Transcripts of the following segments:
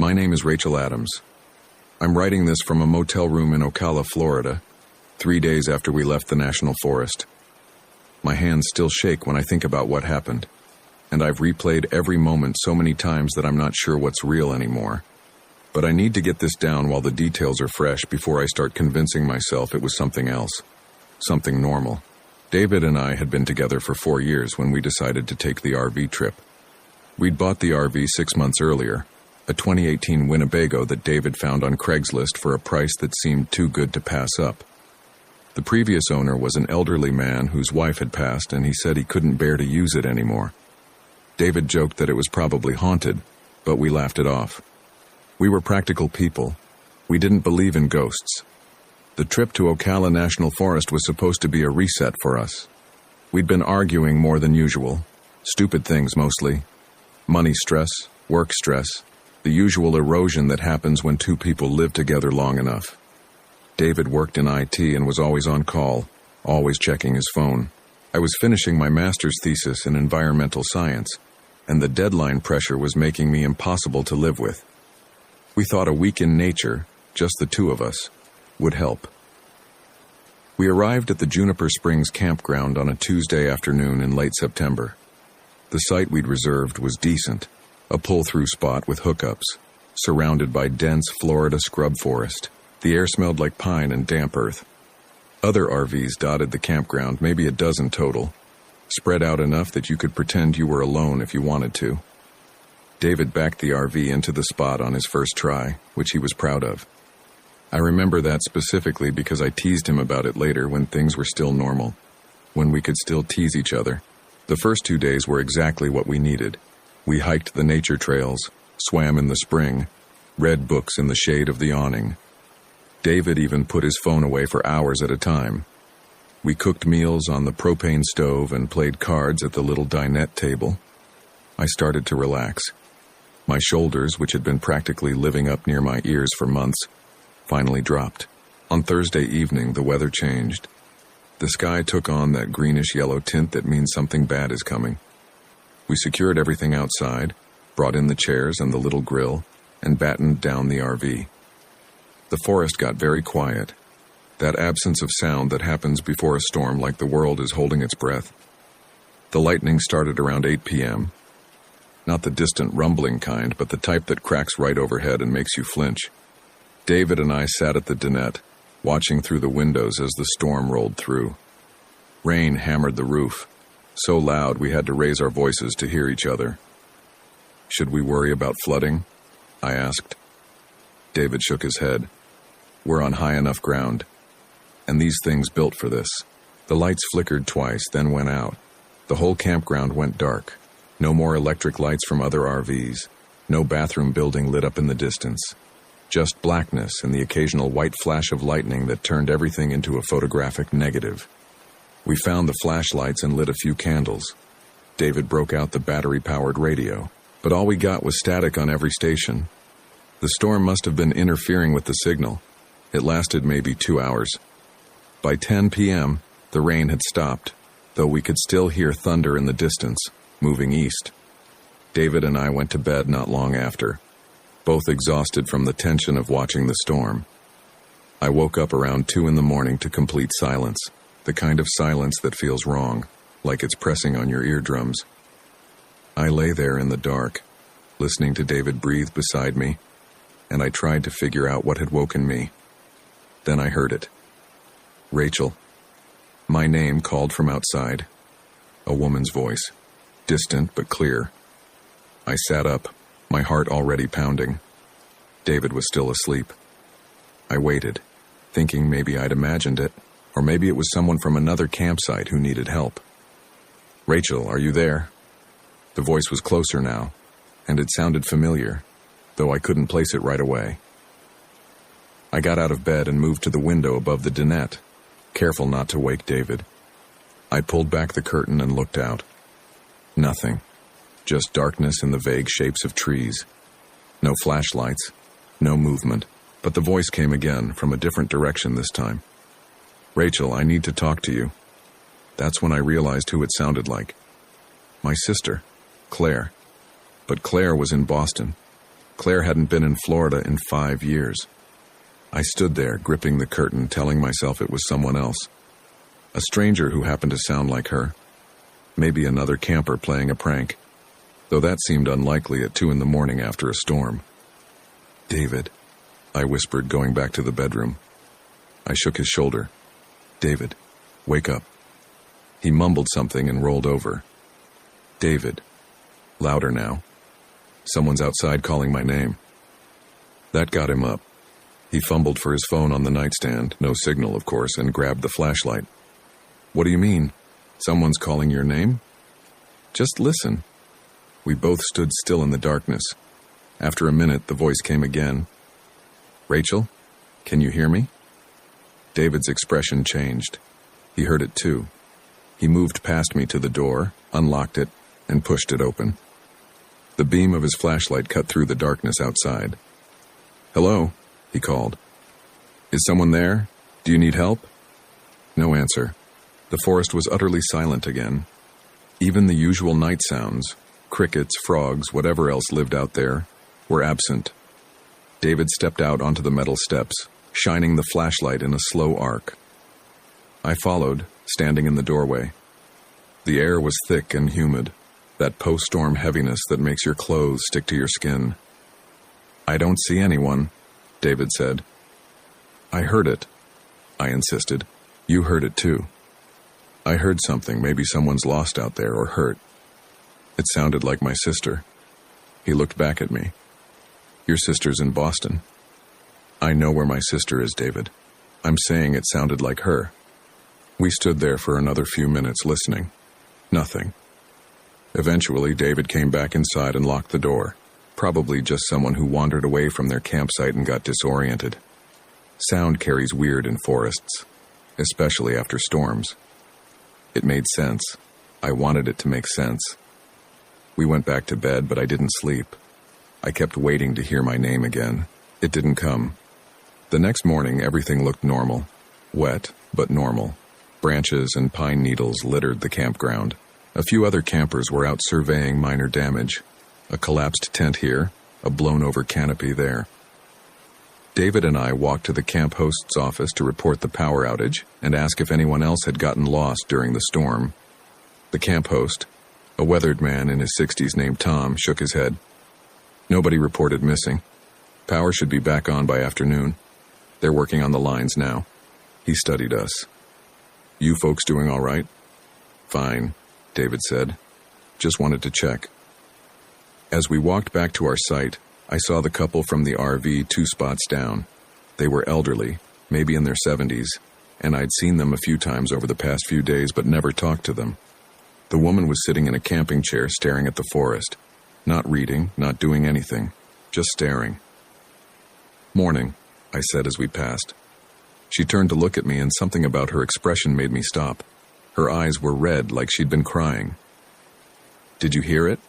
My name is Rachel Adams. I'm writing this from a motel room in Ocala, Florida, 3 days after we left the National Forest. My hands still shake when I think about what happened, and I've replayed every moment so many times that I'm not sure what's real anymore. But I need to get this down while the details are fresh before I start convincing myself it was something else, something normal. David and I had been together for 4 years when we decided to take the RV trip. We'd bought the RV 6 months earlier, a 2018 Winnebago that David found on Craigslist for a price that seemed too good to pass up. The previous owner was an elderly man whose wife had passed, and he said he couldn't bear to use it anymore. David joked that it was probably haunted, but we laughed it off. We were practical people. We didn't believe in ghosts. The trip to Ocala National Forest was supposed to be a reset for us. We'd been arguing more than usual. Stupid things mostly. Money stress, work stress, the usual erosion that happens when two people live together long enough. David worked in IT and was always on call, always checking his phone. I was finishing my master's thesis in environmental science, and the deadline pressure was making me impossible to live with. We thought a week in nature, just the two of us, would help. We arrived at the Juniper Springs campground on a Tuesday afternoon in late September. The site we'd reserved was decent, a pull-through spot with hookups, surrounded by dense Florida scrub forest. The air smelled like pine and damp earth. Other RVs dotted the campground, maybe a dozen total, spread out enough that you could pretend you were alone if you wanted to. David backed the RV into the spot on his first try, which he was proud of. I remember that specifically because I teased him about it later when things were still normal, when we could still tease each other. The first 2 days were exactly what we needed. We hiked the nature trails, swam in the spring, read books in the shade of the awning. David even put his phone away for hours at a time. We cooked meals on the propane stove and played cards at the little dinette table. I started to relax. My shoulders, which had been practically living up near my ears for months, finally dropped. On Thursday evening, the weather changed. The sky took on that greenish-yellow tint that means something bad is coming. We secured everything outside, brought in the chairs and the little grill, and battened down the RV. The forest got very quiet, that absence of sound that happens before a storm like the world is holding its breath. The lightning started around 8 p.m., not the distant rumbling kind, but the type that cracks right overhead and makes you flinch. David and I sat at the dinette, watching through the windows as the storm rolled through. Rain hammered the roof, so loud we had to raise our voices to hear each other. "Should we worry about flooding?" I asked. David shook his head. "We're on high enough ground, and these things built for this." The lights flickered twice, then went out. The whole campground went dark. No more electric lights from other RVs. No bathroom building lit up in the distance. Just blackness and the occasional white flash of lightning that turned everything into a photographic negative. We found the flashlights and lit a few candles. David broke out the battery-powered radio, but all we got was static on every station. The storm must have been interfering with the signal. It lasted maybe 2 hours. By 10 p.m., the rain had stopped, though we could still hear thunder in the distance, moving east. David and I went to bed not long after, both exhausted from the tension of watching the storm. I woke up around 2 in the morning to complete silence, the kind of silence that feels wrong, like it's pressing on your eardrums. I lay there in the dark, listening to David breathe beside me, and I tried to figure out what had woken me. Then I heard it. "Rachel." My name called from outside. A woman's voice, distant but clear. I sat up, my heart already pounding. David was still asleep. I waited, thinking maybe I'd imagined it, or maybe it was someone from another campsite who needed help. "Rachel, are you there?" The voice was closer now, and it sounded familiar, though I couldn't place it right away. I got out of bed and moved to the window above the dinette, careful not to wake David. I pulled back the curtain and looked out. Nothing. Just darkness and the vague shapes of trees. No flashlights, no movement, but the voice came again, from a different direction this time. "Rachel, I need to talk to you." That's when I realized who it sounded like. My sister, Claire. But Claire was in Boston. Claire hadn't been in Florida in 5 years. I stood there, gripping the curtain, telling myself it was someone else. A stranger who happened to sound like her. Maybe another camper playing a prank, though that seemed unlikely at 2 a.m. after a storm. "David," I whispered, going back to the bedroom. I shook his shoulder. "David, wake up." He mumbled something and rolled over. "David." Louder now. "Someone's outside calling my name." That got him up. He fumbled for his phone on the nightstand, no signal, of course, and grabbed the flashlight. "What do you mean? Someone's calling your name?" "Just listen." We both stood still in the darkness. After a minute, the voice came again. "Rachel, can you hear me?" David's expression changed. He heard it too. He moved past me to the door, unlocked it, and pushed it open. The beam of his flashlight cut through the darkness outside. "Hello," he called. "Is someone there? Do you need help?" No answer. The forest was utterly silent again. Even the usual night sounds, crickets, frogs, whatever else lived out there, were absent. David stepped out onto the metal steps, shining the flashlight in a slow arc. I followed, standing in the doorway. The air was thick and humid, that post-storm heaviness that makes your clothes stick to your skin. "I don't see anyone," David said. "I heard it," I insisted. "You heard it too." "I heard something. Maybe someone's lost out there or hurt." It sounded like my sister. He looked back at me. "Your sister's in Boston." "I know where my sister is, David. I'm saying it sounded like her." We stood there for another few minutes listening. Nothing. Eventually, David came back inside and locked the door. Probably just someone who wandered away from their campsite and got disoriented. Sound carries weird in forests, especially after storms. It made sense. I wanted it to make sense. We went back to bed, but I didn't sleep. I kept waiting to hear my name again. It didn't come. The next morning, everything looked normal. Wet, but normal. Branches and pine needles littered the campground. A few other campers were out surveying minor damage. A collapsed tent here, a blown-over canopy there. David and I walked to the camp host's office to report the power outage and ask if anyone else had gotten lost during the storm. The camp host, a weathered man in his 60s named Tom, shook his head. Nobody reported missing. Power should be back on by afternoon. They're working on the lines now. He studied us. "You folks doing all right?" "Fine," David said. "Just wanted to check." As we walked back to our site, I saw the couple from the RV 2 spots down. They were elderly, maybe in their 70s, and I'd seen them a few times over the past few days but never talked to them. The woman was sitting in a camping chair staring at the forest. Not reading, not doing anything, just staring. "Morning," I said as we passed. She turned to look at me, and something about her expression made me stop. Her eyes were red, like she'd been crying. "Did you hear it?"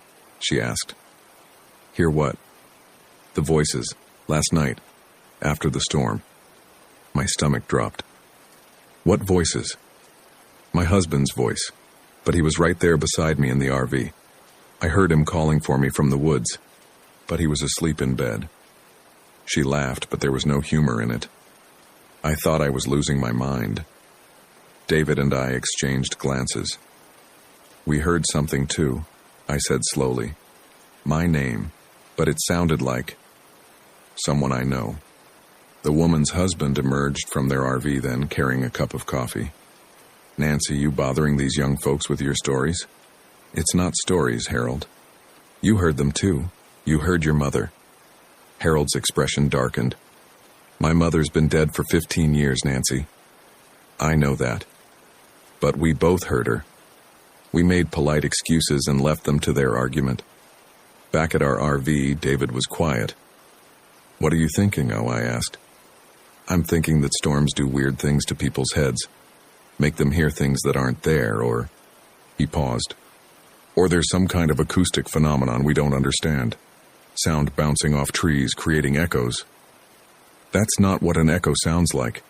she asked. "Hear what?" "The voices, last night, after the storm." My stomach dropped. "What voices?" "My husband's voice, but he was right there beside me in the RV. I heard him calling for me from the woods, but he was asleep in bed." She laughed, but there was no humor in it. I thought I was losing my mind. David and I exchanged glances. "We heard something too," I said slowly. "My name, but it sounded like someone I know." The woman's husband emerged from their RV then, carrying a cup of coffee. "Nancy, you bothering these young folks with your stories?" "It's not stories, Harold. You heard them too. You heard your mother." Harold's expression darkened. "My mother's been dead for 15 years, Nancy." "I know that. But we both heard her." We made polite excuses and left them to their argument. Back at our RV, David was quiet. "What are you thinking, Oh?" I asked. "I'm thinking that storms do weird things to people's heads. Make them hear things that aren't there, or..." He paused. "Or there's some kind of acoustic phenomenon we don't understand. Sound bouncing off trees, creating echoes. That's not what an echo sounds like.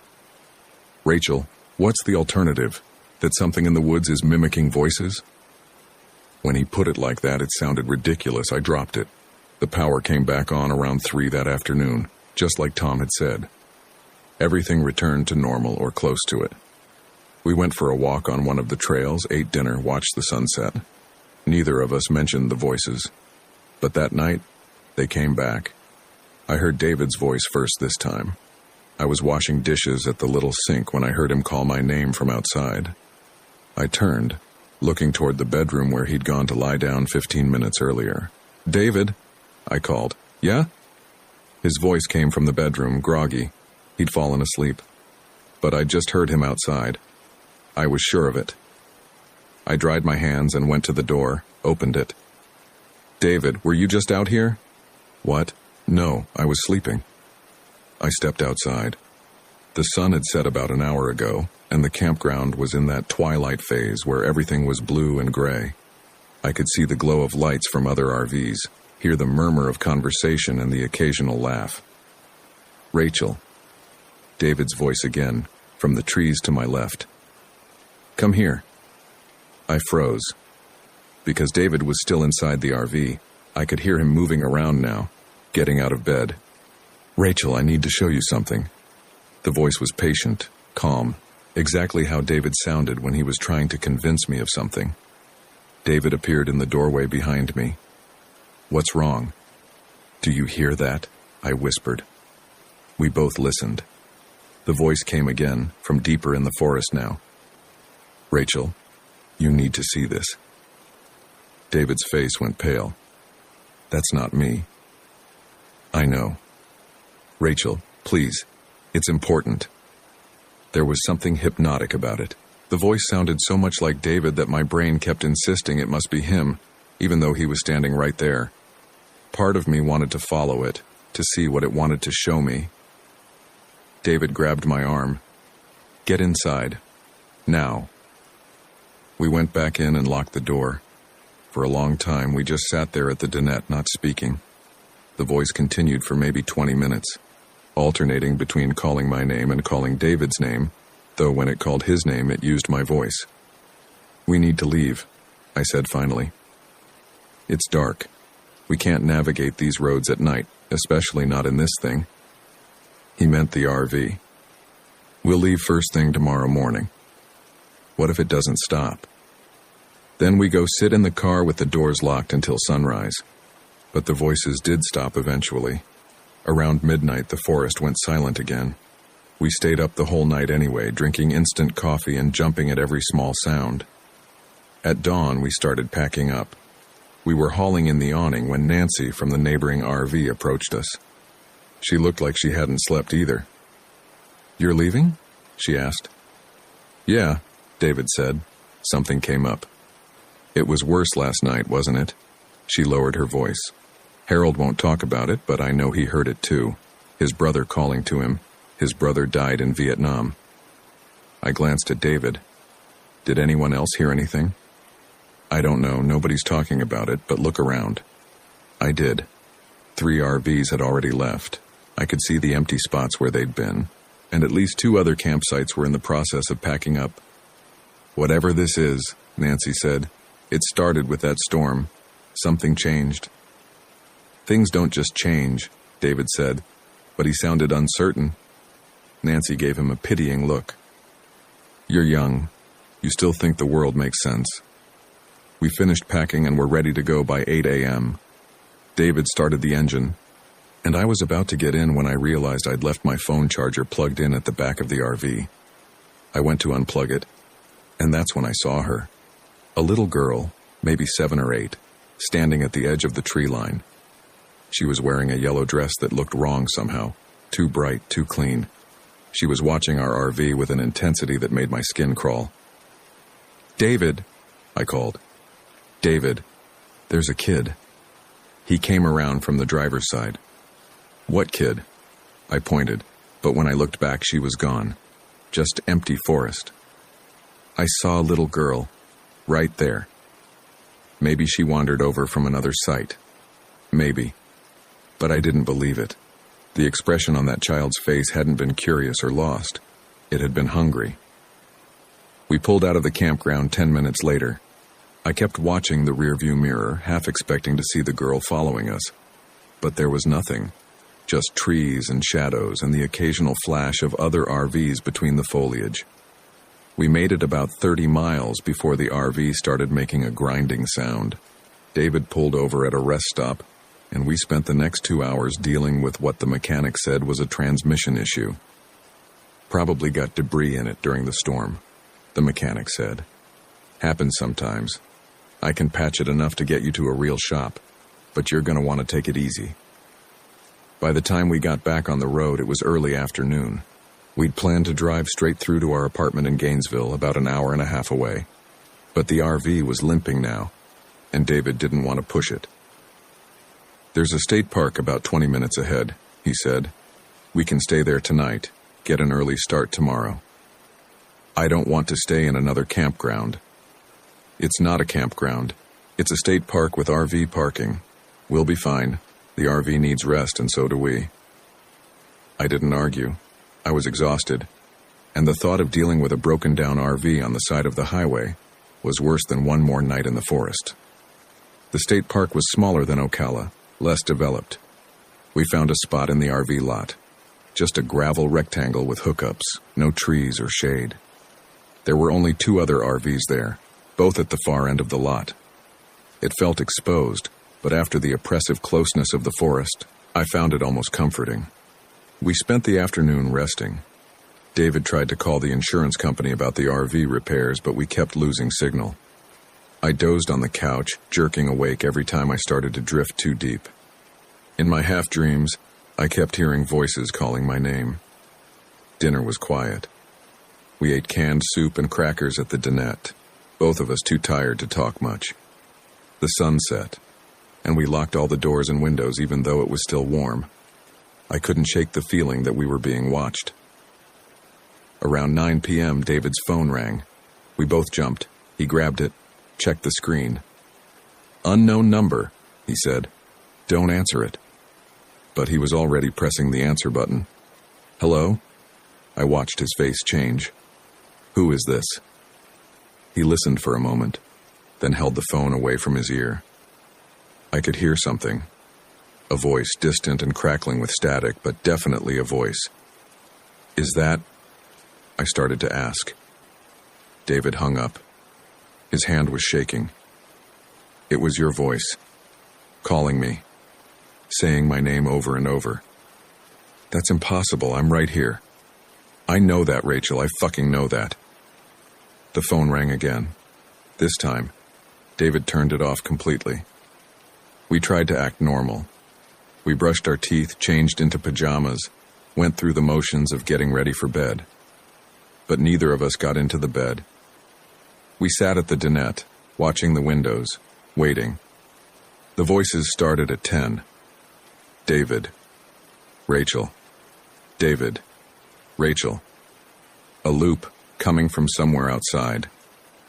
Rachel, what's the alternative? That something in the woods is mimicking voices?" When he put it like that, it sounded ridiculous. I dropped it. The power came back on around 3 that afternoon, just like Tom had said. Everything returned to normal or close to it. We went for a walk on one of the trails, ate dinner, watched the sunset. Neither of us mentioned the voices. But that night, they came back. I heard David's voice first this time. I was washing dishes at the little sink when I heard him call my name from outside. I turned, looking toward the bedroom where he'd gone to lie down 15 minutes earlier. "David," I called. "Yeah?" His voice came from the bedroom, groggy. He'd fallen asleep. But I just heard him outside. I was sure of it. I dried my hands and went to the door, opened it. "David, were you just out here?" "What? No, I was sleeping." I stepped outside. The sun had set about an hour ago, and the campground was in that twilight phase where everything was blue and gray. I could see the glow of lights from other RVs, hear the murmur of conversation and the occasional laugh. "Rachel." David's voice again, from the trees to my left. "Come here." I froze. Because David was still inside the RV, I could hear him moving around now, getting out of bed. "Rachel, I need to show you something." The voice was patient, calm, exactly how David sounded when he was trying to convince me of something. David appeared in the doorway behind me. "What's wrong?" "Do you hear that?" I whispered. We both listened. The voice came again, from deeper in the forest now. "Rachel, you need to see this." David's face went pale. "That's not me." "I know." "Rachel, please. It's important." There was something hypnotic about it. The voice sounded so much like David that my brain kept insisting it must be him, even though he was standing right there. Part of me wanted to follow it, to see what it wanted to show me. David grabbed my arm. "Get inside. Now." We went back in and locked the door. For a long time, we just sat there at the dinette, not speaking. The voice continued for maybe 20 minutes, alternating between calling my name and calling David's name, though when it called his name, it used my voice. "We need to leave," I said finally. "It's dark. We can't navigate these roads at night, especially not in this thing." He meant the RV. "We'll leave first thing tomorrow morning." "What if it doesn't stop?" "Then we go sit in the car with the doors locked until sunrise." But the voices did stop eventually. Around midnight, the forest went silent again. We stayed up the whole night anyway, drinking instant coffee and jumping at every small sound. At dawn, we started packing up. We were hauling in the awning when Nancy from the neighboring RV approached us. She looked like she hadn't slept either. "You're leaving?" she asked. "Yeah," David said. Something came up. "It was worse last night, wasn't it?" She lowered her voice. "Harold won't talk about it, but I know he heard it too. His brother calling to him. His brother died in Vietnam." I glanced at David. "Did anyone else hear anything?" "I don't know, nobody's talking about it, but look around." I did. 3 RVs had already left. I could see the empty spots where they'd been, and at least 2 other campsites were in the process of packing up. "Whatever this is," Nancy said, "it started with that storm. Something changed." "Things don't just change," David said, but he sounded uncertain. Nancy gave him a pitying look. "You're young. You still think the world makes sense." We finished packing and were ready to go by 8 a.m. David started the engine, and I was about to get in when I realized I'd left my phone charger plugged in at the back of the RV. I went to unplug it, and that's when I saw her. A little girl, maybe 7 or 8, standing at the edge of the tree line. She was wearing a yellow dress that looked wrong somehow, too bright, too clean. She was watching our RV with an intensity that made my skin crawl. "David," I called. "David, there's a kid." He came around from the driver's side. "What kid?" I pointed, but when I looked back, she was gone. Just empty forest. I saw a little girl, right there. Maybe she wandered over from another site. Maybe. But I didn't believe it. The expression on that child's face hadn't been curious or lost. It had been hungry. We pulled out of the campground 10 minutes later. I kept watching the rearview mirror, half expecting to see the girl following us. But there was nothing. Just trees and shadows and the occasional flash of other RVs between the foliage. We made it about 30 miles before the RV started making a grinding sound. David pulled over at a rest stop, and we spent the next 2 hours dealing with what the mechanic said was a transmission issue. Probably got debris in it during the storm, the mechanic said. Happens sometimes. I can patch it enough to get you to a real shop, but you're going to want to take it easy. By the time we got back on the road, it was early afternoon. We'd planned to drive straight through to our apartment in Gainesville, about an hour and a half away. But the RV was limping now, and David didn't want to push it. There's a state park about 20 minutes ahead, he said. We can stay there tonight, get an early start tomorrow. I don't want to stay in another campground. It's not a campground. It's a state park with RV parking. We'll be fine. The RV needs rest, and so do we. I didn't argue. I was exhausted, and the thought of dealing with a broken-down RV on the side of the highway was worse than one more night in the forest. The state park was smaller than Ocala, less developed. We found a spot in the RV lot, just a gravel rectangle with hookups, no trees or shade. There were only 2 other RVs there, both at the far end of the lot. It felt exposed, but after the oppressive closeness of the forest, I found it almost comforting. We spent the afternoon resting. David tried to call the insurance company about the RV repairs, but we kept losing signal. I dozed on the couch, jerking awake every time I started to drift too deep. In my half-dreams, I kept hearing voices calling my name. Dinner was quiet. We ate canned soup and crackers at the dinette, both of us too tired to talk much. The sun set, and we locked all the doors and windows even though it was still warm. I couldn't shake the feeling that we were being watched. Around 9 p.m., David's phone rang. We both jumped. He grabbed it, checked the screen. "Unknown number," he said. "Don't answer it." But he was already pressing the answer button. "Hello?" I watched his face change. "Who is this?" He listened for a moment, then held the phone away from his ear. I could hear something. A voice, distant and crackling with static, but definitely a voice. "Is that?" I started to ask. David hung up. His hand was shaking. "It was your voice, calling me, saying my name over and over." "That's impossible, I'm right here." "I know that, Rachel, I fucking know that." The phone rang again. This time, David turned it off completely. We tried to act normal. We brushed our teeth, changed into pajamas, went through the motions of getting ready for bed. But neither of us got into the bed. We sat at the dinette, watching the windows, waiting. The voices started at 10. David. Rachel. David. Rachel. A loop, coming from somewhere outside.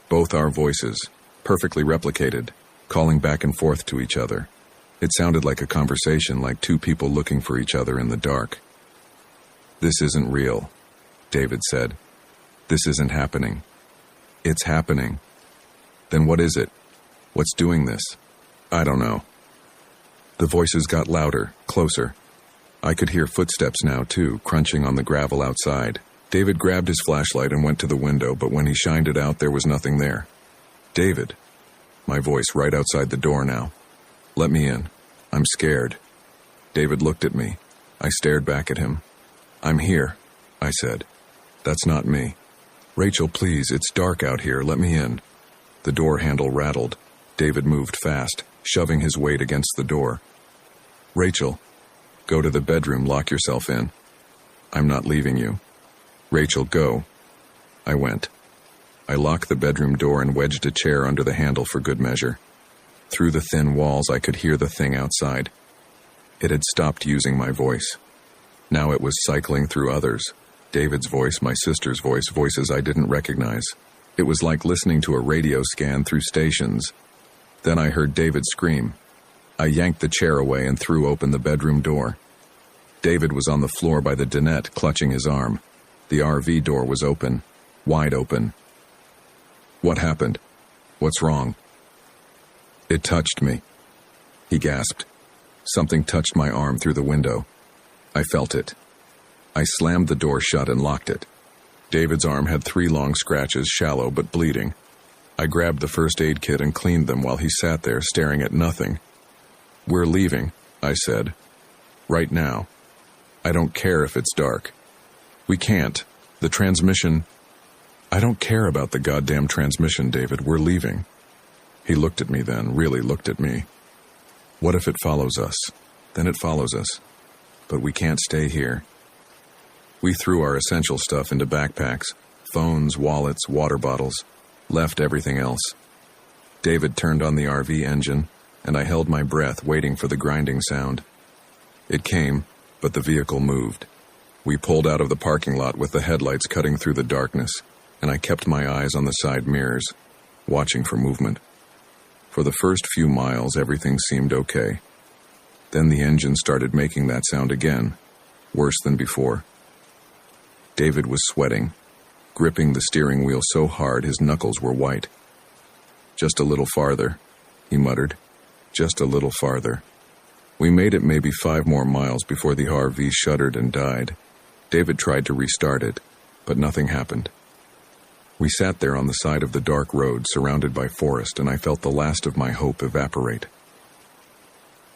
Both our voices, perfectly replicated, calling back and forth to each other. It sounded like a conversation, like 2 people looking for each other in the dark. "This isn't real," David said. "This isn't happening." "It's happening." "Then what is it? What's doing this?" "I don't know." The voices got louder, closer. I could hear footsteps now, too, crunching on the gravel outside. David grabbed his flashlight and went to the window, but when he shined it out, there was nothing there. "David." My voice right outside the door now. "Let me in. I'm scared." David looked at me. I stared back at him. "I'm here," I said. "That's not me." "Rachel, please, it's dark out here. Let me in." The door handle rattled. David moved fast, shoving his weight against the door. "Rachel, go to the bedroom, lock yourself in. I'm not leaving you." "Rachel, go." I went. I locked the bedroom door and wedged a chair under the handle for good measure. Through the thin walls, I could hear the thing outside. It had stopped using my voice. Now it was cycling through others. David's voice, my sister's voice, voices I didn't recognize. It was like listening to a radio scan through stations. Then I heard David scream. I yanked the chair away and threw open the bedroom door. David was on the floor by the dinette, clutching his arm. The RV door was open, wide open. "What happened? What's wrong?" "It touched me," he gasped. Something touched my arm through the window. I felt it. I slammed the door shut and locked it. David's arm had 3 long scratches, shallow but bleeding. I grabbed the first aid kit and cleaned them while he sat there staring at nothing. "We're leaving," I said. "Right now. I don't care if it's dark. We can't. The transmission—" "I don't care about the goddamn transmission, David. We're leaving." He looked at me then, really looked at me. "What if it follows us?" "Then it follows us. But we can't stay here." We threw our essential stuff into backpacks, phones, wallets, water bottles, left everything else. David turned on the RV engine, and I held my breath waiting for the grinding sound. It came, but the vehicle moved. We pulled out of the parking lot with the headlights cutting through the darkness, and I kept my eyes on the side mirrors, watching for movement. For the first few miles, everything seemed okay. Then the engine started making that sound again, worse than before. David was sweating, gripping the steering wheel so hard his knuckles were white. "Just a little farther," he muttered. "Just a little farther." We made it maybe 5 more miles before the RV shuddered and died. David tried to restart it, but nothing happened. We sat there on the side of the dark road, surrounded by forest, and I felt the last of my hope evaporate.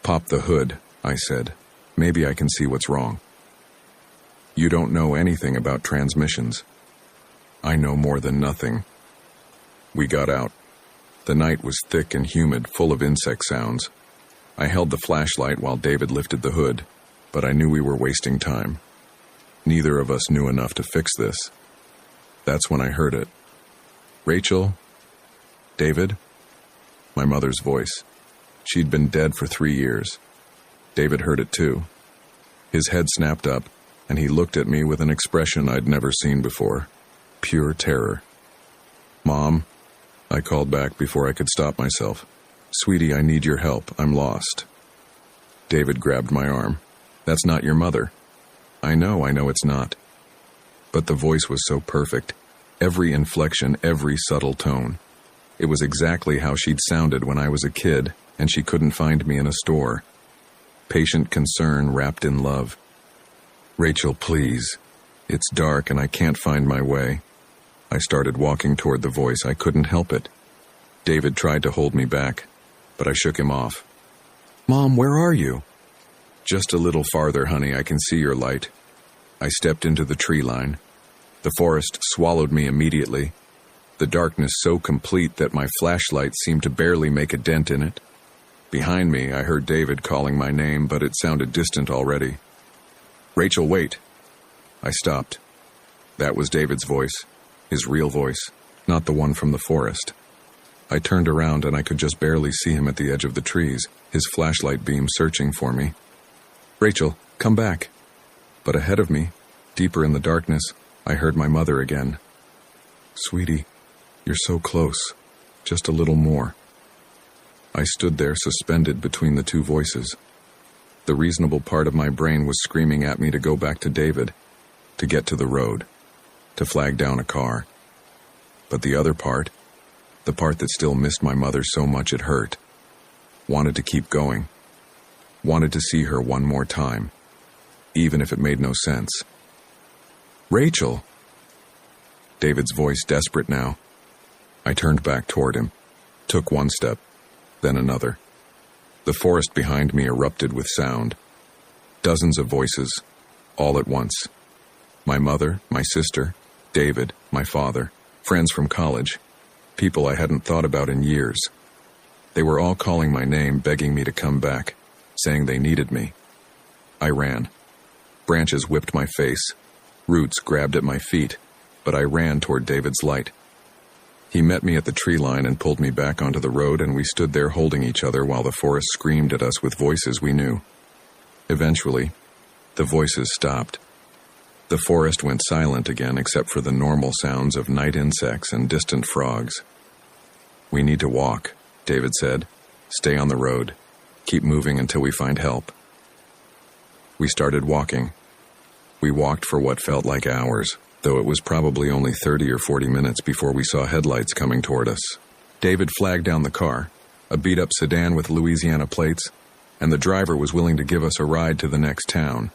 "Pop the hood," I said. "Maybe I can see what's wrong." "You don't know anything about transmissions." "I know more than nothing." We got out. The night was thick and humid, full of insect sounds. I held the flashlight while David lifted the hood, but I knew we were wasting time. Neither of us knew enough to fix this. That's when I heard it. "Rachel? David?" My mother's voice. She'd been dead for 3 years. David heard it too. His head snapped up, and he looked at me with an expression I'd never seen before. Pure terror. "Mom," I called back before I could stop myself. "Sweetie, I need your help. I'm lost." David grabbed my arm. "That's not your mother." I know it's not." But the voice was so perfect. Every inflection, every subtle tone. It was exactly how she'd sounded when I was a kid, and she couldn't find me in a store. Patient concern wrapped in love. "Rachel, please. It's dark and I can't find my way." I started walking toward the voice. I couldn't help it. David tried to hold me back, but I shook him off. "Mom, where are you?" "Just a little farther, honey. I can see your light." I stepped into the tree line. The forest swallowed me immediately, the darkness so complete that my flashlight seemed to barely make a dent in it. Behind me, I heard David calling my name, but it sounded distant already. "Rachel, wait." I stopped. That was David's voice, his real voice, not the one from the forest. I turned around and I could just barely see him at the edge of the trees, his flashlight beam searching for me. "Rachel, come back." But ahead of me, deeper in the darkness, I heard my mother again. "Sweetie, you're so close. Just a little more." I stood there suspended between the two voices. The reasonable part of my brain was screaming at me to go back to David, to get to the road, to flag down a car. But the other part, the part that still missed my mother so much it hurt, wanted to keep going, wanted to see her one more time, even if it made no sense. "Rachel!" David's voice desperate now. I turned back toward him, took one step, then another. The forest behind me erupted with sound. Dozens of voices, all at once. My mother, my sister, David, my father, friends from college, people I hadn't thought about in years. They were all calling my name, begging me to come back, saying they needed me. I ran. Branches whipped my face. Roots grabbed at my feet, but I ran toward David's light. He met me at the tree line and pulled me back onto the road, and we stood there holding each other while the forest screamed at us with voices we knew. Eventually, the voices stopped. The forest went silent again except for the normal sounds of night insects and distant frogs. "We need to walk," David said. "Stay on the road. Keep moving until we find help." We started walking. We walked for what felt like hours, though it was probably only 30 or 40 minutes before we saw headlights coming toward us. David flagged down the car, a beat-up sedan with Louisiana plates. and the driver was willing to give us a ride to the next town.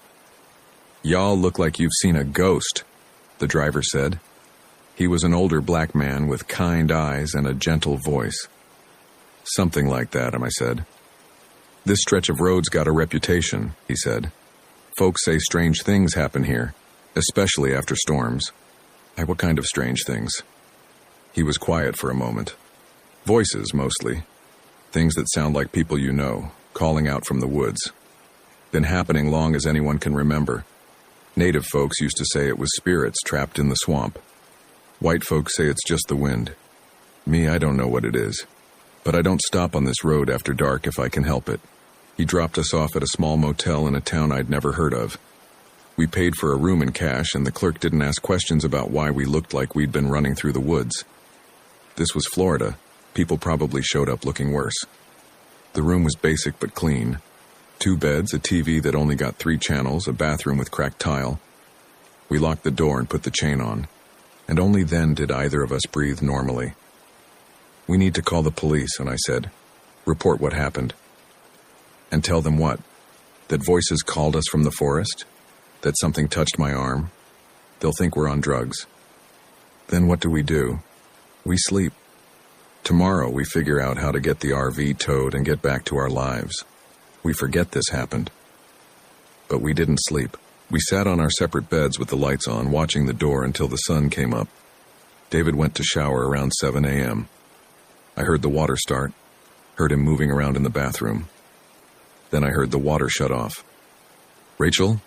"Y'all look like you've seen a ghost," the driver said. He was an older black man with kind eyes and a gentle voice. "Something like that," I said. "This stretch of road's got a reputation," he said. "Folks say strange things happen here, especially after storms." "What kind of strange things?" He was quiet for a moment. "Voices, mostly. Things that sound like people you know, calling out from the woods. Been happening long as anyone can remember. Native folks used to say it was spirits trapped in the swamp. White folks say it's just the wind. Me, I don't know what it is. But I don't stop on this road after dark if I can help it." He dropped us off at a small motel in a town I'd never heard of. We paid for a room in cash, and the clerk didn't ask questions about why we looked like we'd been running through the woods. This was Florida. People probably showed up looking worse. The room was basic but clean. 2 beds, a TV that only got 3 channels, a bathroom with cracked tile. We locked the door and put the chain on, and only then did either of us breathe normally. "We need to call the police," and I said. "Report what happened." "And tell them what? That voices called us from the forest? That something touched my arm? They'll think we're on drugs." "Then what do? We sleep. Tomorrow we figure out how to get the RV towed and get back to our lives. We forget this happened." But we didn't sleep. We sat on our separate beds with the lights on, watching the door until the sun came up. David went to shower around 7 a.m. I heard the water start, heard him moving around in the bathroom. Then I heard the water shut off. "Rachel?"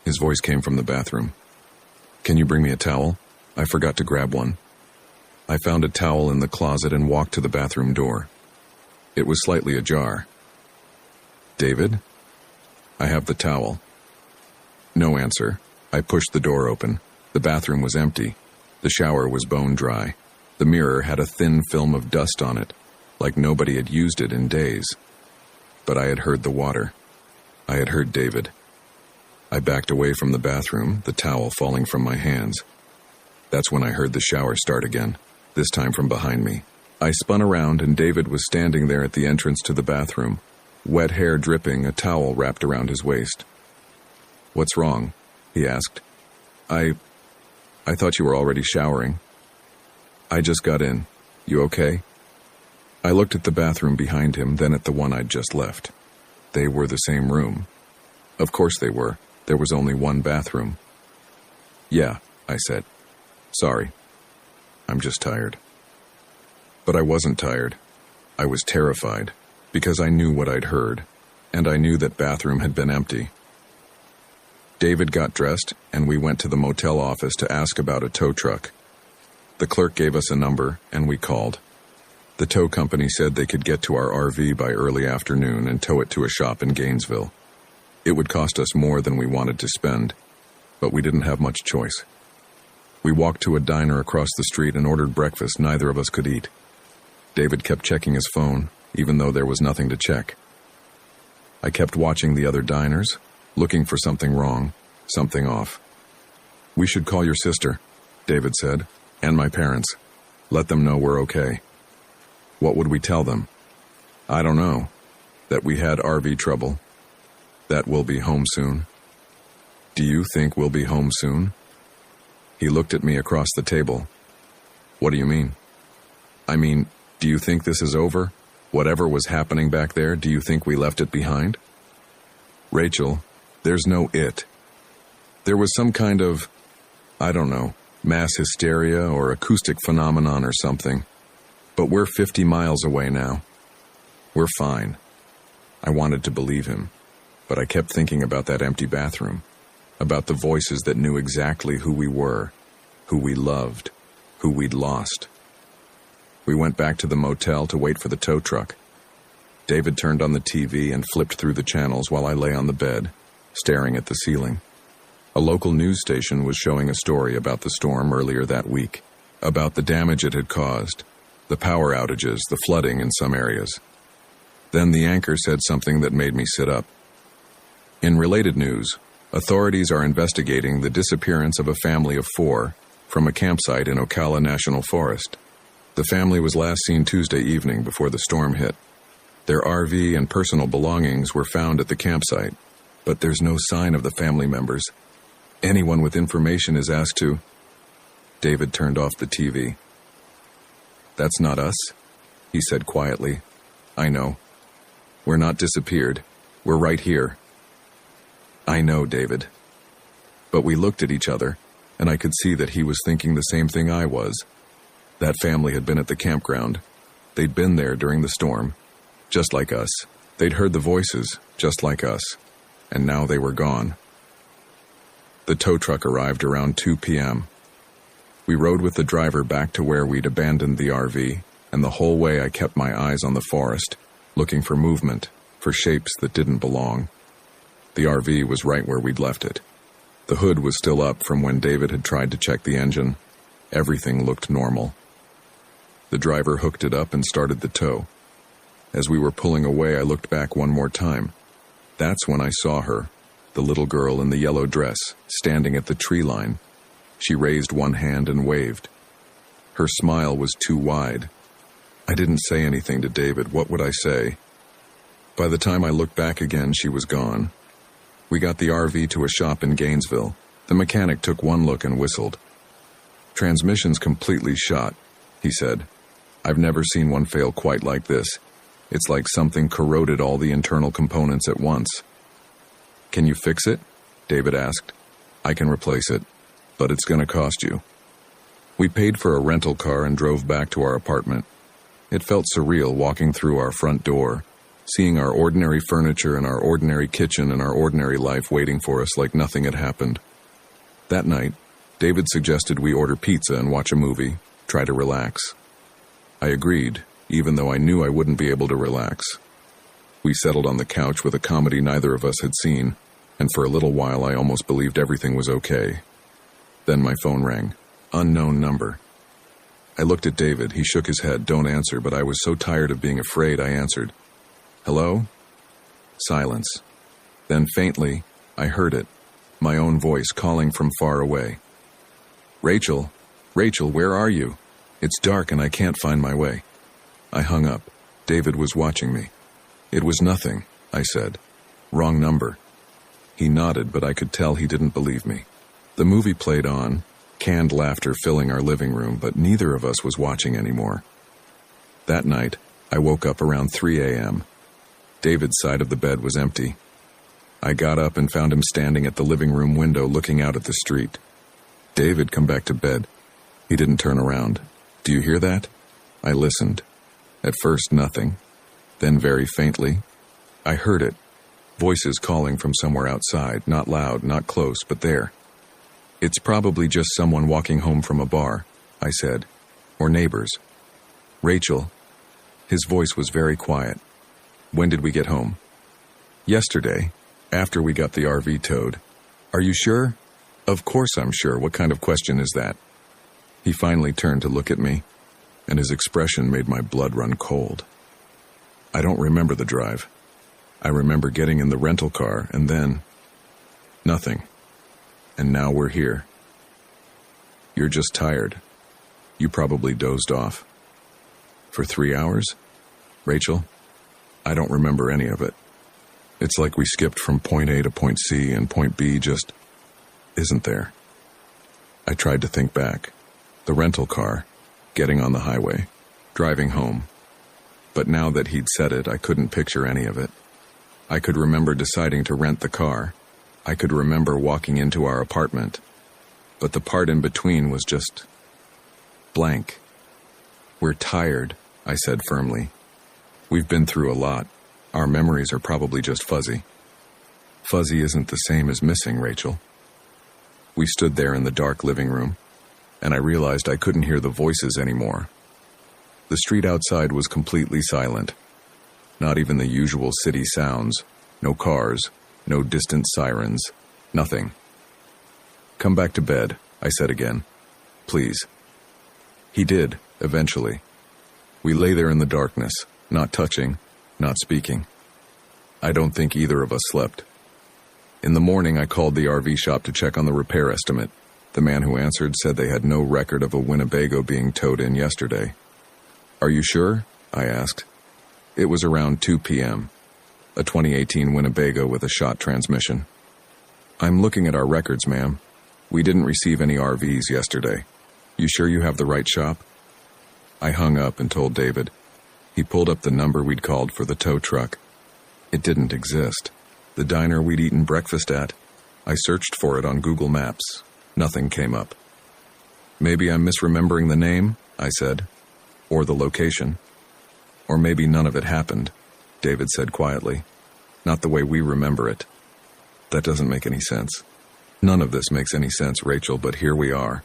His voice came from the bathroom. "Can you bring me a towel? I forgot to grab one." I found a towel in the closet and walked to the bathroom door. It was slightly ajar. "David?" "I have the towel." No answer. I pushed the door open. The bathroom was empty. The shower was bone dry. The mirror had a thin film of dust on it, like nobody had used it in days. But I had heard the water. I had heard David. I backed away from the bathroom, the towel falling from my hands. That's when I heard the shower start again, this time from behind me. I spun around and David was standing there at the entrance to the bathroom, wet hair dripping, a towel wrapped around his waist. "What's wrong?" he asked. I thought you were already showering." "I just got in. You okay?" I looked at the bathroom behind him, then at the one I'd just left. They were the same room. Of course they were. There was only one bathroom. "Yeah," I said. "Sorry. I'm just tired." But I wasn't tired. I was terrified, because I knew what I'd heard, and I knew that bathroom had been empty. David got dressed, and we went to the motel office to ask about a tow truck. The clerk gave us a number, and we called. The tow company said they could get to our RV by early afternoon and tow it to a shop in Gainesville. It would cost us more than we wanted to spend, but we didn't have much choice. We walked to a diner across the street and ordered breakfast neither of us could eat. David kept checking his phone, even though there was nothing to check. I kept watching the other diners, looking for something wrong, something off. "We should call your sister," David said, "and my parents. Let them know we're okay." What would we tell them? I don't know. That we had RV trouble. That we'll be home soon. Do you think we'll be home soon? He looked at me across the table. What do you mean? I mean, do you think this is over? Whatever was happening back there, do you think we left it behind? Rachel, there's no it. There was some kind of, I don't know, mass hysteria or acoustic phenomenon or something. But we're 50 miles away now. We're fine. I wanted to believe him, but I kept thinking about that empty bathroom, about the voices that knew exactly who we were, who we loved, who we'd lost. We went back to the motel to wait for the tow truck. David turned on the TV and flipped through the channels while I lay on the bed, staring at the ceiling. A local news station was showing a story about the storm earlier that week, about the damage it had caused, the power outages, the flooding in some areas. Then the anchor said something that made me sit up. In related news, authorities are investigating the disappearance of a family of 4 from a campsite in Ocala National Forest. The family was last seen Tuesday evening before the storm hit. Their RV and personal belongings were found at the campsite, but there's no sign of the family members. Anyone with information is asked to... David turned off the TV. "That's not us," he said quietly. "I know. We're not disappeared. We're right here." "I know, David." But we looked at each other, and I could see that he was thinking the same thing I was. That family had been at the campground. They'd been there during the storm, just like us. They'd heard the voices, just like us. And now they were gone. The tow truck arrived around 2 p.m. We rode with the driver back to where we'd abandoned the RV, and the whole way I kept my eyes on the forest, looking for movement, for shapes that didn't belong. The RV was right where we'd left it. The hood was still up from when David had tried to check the engine. Everything looked normal. The driver hooked it up and started the tow. As we were pulling away, I looked back one more time. That's when I saw her, the little girl in the yellow dress, standing at the tree line. She raised one hand and waved. Her smile was too wide. I didn't say anything to David. What would I say? By the time I looked back again, she was gone. We got the RV to a shop in Gainesville. The mechanic took one look and whistled. "Transmission's completely shot," he said. "I've never seen one fail quite like this. It's like something corroded all the internal components at once." "Can you fix it?" David asked. "I can replace it, but it's going to cost you." We paid for a rental car and drove back to our apartment. It felt surreal walking through our front door, seeing our ordinary furniture and our ordinary kitchen and our ordinary life waiting for us like nothing had happened. That night, David suggested we order pizza and watch a movie, try to relax. I agreed, even though I knew I wouldn't be able to relax. We settled on the couch with a comedy neither of us had seen, and for a little while I almost believed everything was okay. Then my phone rang. Unknown number. I looked at David. He shook his head. "Don't answer," but I was so tired of being afraid I answered. "Hello?" Silence. Then faintly, I heard it, my own voice calling from far away. "Rachel, Rachel, where are you? It's dark and I can't find my way." I hung up. David was watching me. "It was nothing," I said. "Wrong number." He nodded, but I could tell he didn't believe me. The movie played on, canned laughter filling our living room, but neither of us was watching anymore. That night, I woke up around 3 a.m. David's side of the bed was empty. I got up and found him standing at the living room window looking out at the street. "David, come back to bed." He didn't turn around. "Do you hear that?" I listened. At first, nothing. Then very faintly, I heard it. Voices calling from somewhere outside, not loud, not close, but there. "It's probably just someone walking home from a bar," I said. "Or neighbors." "Rachel." His voice was very quiet. "When did we get home?" "Yesterday, after we got the RV towed." "Are you sure?" "Of course I'm sure. What kind of question is that?" He finally turned to look at me, and his expression made my blood run cold. "I don't remember the drive. I remember getting in the rental car, and then... nothing. And now we're here. You're just tired. You probably dozed off." "For 3 hours?" "Rachel, I don't remember any of it. It's like we skipped from point A to point C, and point B just isn't there." I tried to think back. The rental car, getting on the highway, driving home. But now that he'd said it, I couldn't picture any of it. I could remember deciding to rent the car. I could remember walking into our apartment. But the part in between was just blank. "We're tired," I said firmly. "We've been through a lot. Our memories are probably just fuzzy." "Fuzzy isn't the same as missing, Rachel." We stood there in the dark living room, and I realized I couldn't hear the voices anymore. The street outside was completely silent. Not even the usual city sounds. No cars, no distant sirens, nothing. "Come back to bed," I said again. "Please." He did, eventually. We lay there in the darkness, not touching, not speaking. I don't think either of us slept. In the morning, I called the RV shop to check on the repair estimate. The man who answered said they had no record of a Winnebago being towed in yesterday. "Are you sure?" I asked. It was around 2 p.m., a 2018 Winnebago with a shot transmission. I'm looking at our records, ma'am. We didn't receive any RVs yesterday. You sure you have the right shop? I hung up and told David. He pulled up the number we'd called for the tow truck. It didn't exist. The diner we'd eaten breakfast at, I searched for it on Google Maps. Nothing came up. Maybe I'm misremembering the name, I said, or the location. Or maybe none of it happened, David said quietly. Not the way we remember it. That doesn't make any sense. None of this makes any sense, Rachel, but here we are.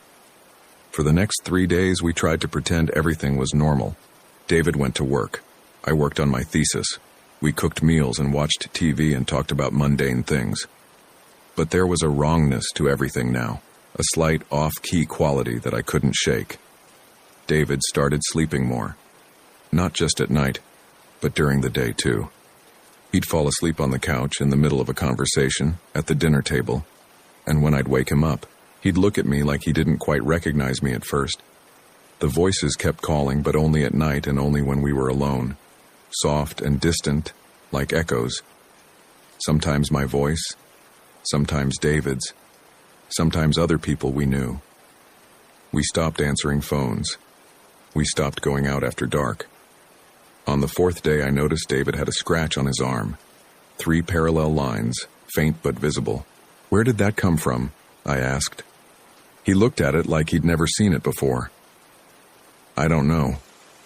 For the next 3 days, we tried to pretend everything was normal. David went to work. I worked on my thesis. We cooked meals and watched TV and talked about mundane things. But there was a wrongness to everything now, a slight off-key quality that I couldn't shake. David started sleeping more. Not just at night, but during the day too. He'd fall asleep on the couch in the middle of a conversation, at the dinner table, and when I'd wake him up, he'd look at me like he didn't quite recognize me at first. The voices kept calling, but only at night and only when we were alone. Soft and distant, like echoes. Sometimes my voice, sometimes David's, sometimes other people we knew. We stopped answering phones. We stopped going out after dark. On the 4th day, I noticed David had a scratch on his arm. 3 parallel lines, faint but visible. Where did that come from? I asked. He looked at it like he'd never seen it before. I don't know.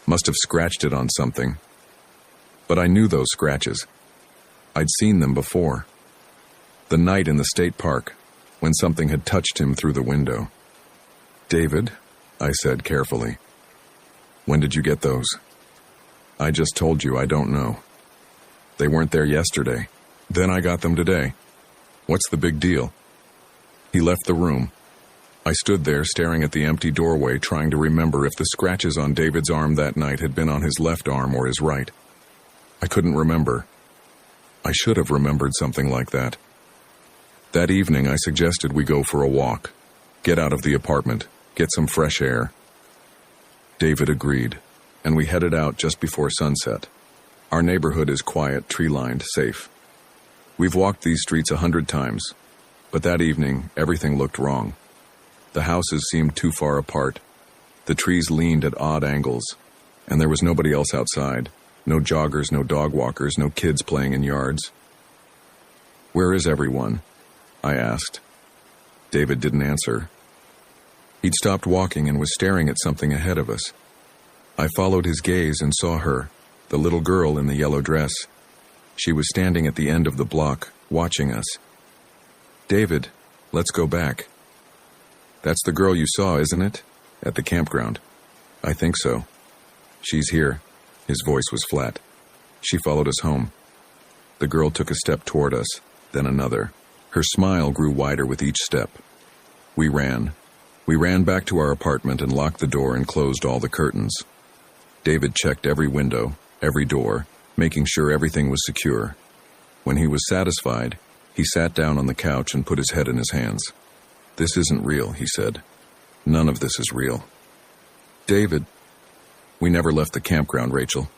Must have scratched it on something. But I knew those scratches. I'd seen them before. The night in the state park, when something had touched him through the window. David, I said carefully. When did you get those? I just told you I don't know. They weren't there yesterday. Then I got them today. What's the big deal? He left the room. I stood there staring at the empty doorway, trying to remember if the scratches on David's arm that night had been on his left arm or his right. I couldn't remember. I should have remembered something like that. That evening, I suggested we go for a walk. Get out of the apartment. Get some fresh air. David agreed, and we headed out just before sunset. Our neighborhood is quiet, tree-lined, safe. We've walked these streets 100 times, but that evening, everything looked wrong. The houses seemed too far apart. The trees leaned at odd angles, and there was nobody else outside. No joggers, no dog walkers, no kids playing in yards. Where is everyone? I asked. David didn't answer. He'd stopped walking and was staring at something ahead of us. I followed his gaze and saw her, the little girl in the yellow dress. She was standing at the end of the block, watching us. David, let's go back. That's the girl you saw, isn't it? At the campground. I think so. She's here. His voice was flat. She followed us home. The girl took a step toward us, then another. Her smile grew wider with each step. We ran. We ran back to our apartment and locked the door and closed all the curtains. David checked every window, every door, making sure everything was secure. When he was satisfied, he sat down on the couch and put his head in his hands. This isn't real, he said. None of this is real. David, we never left the campground, Rachel.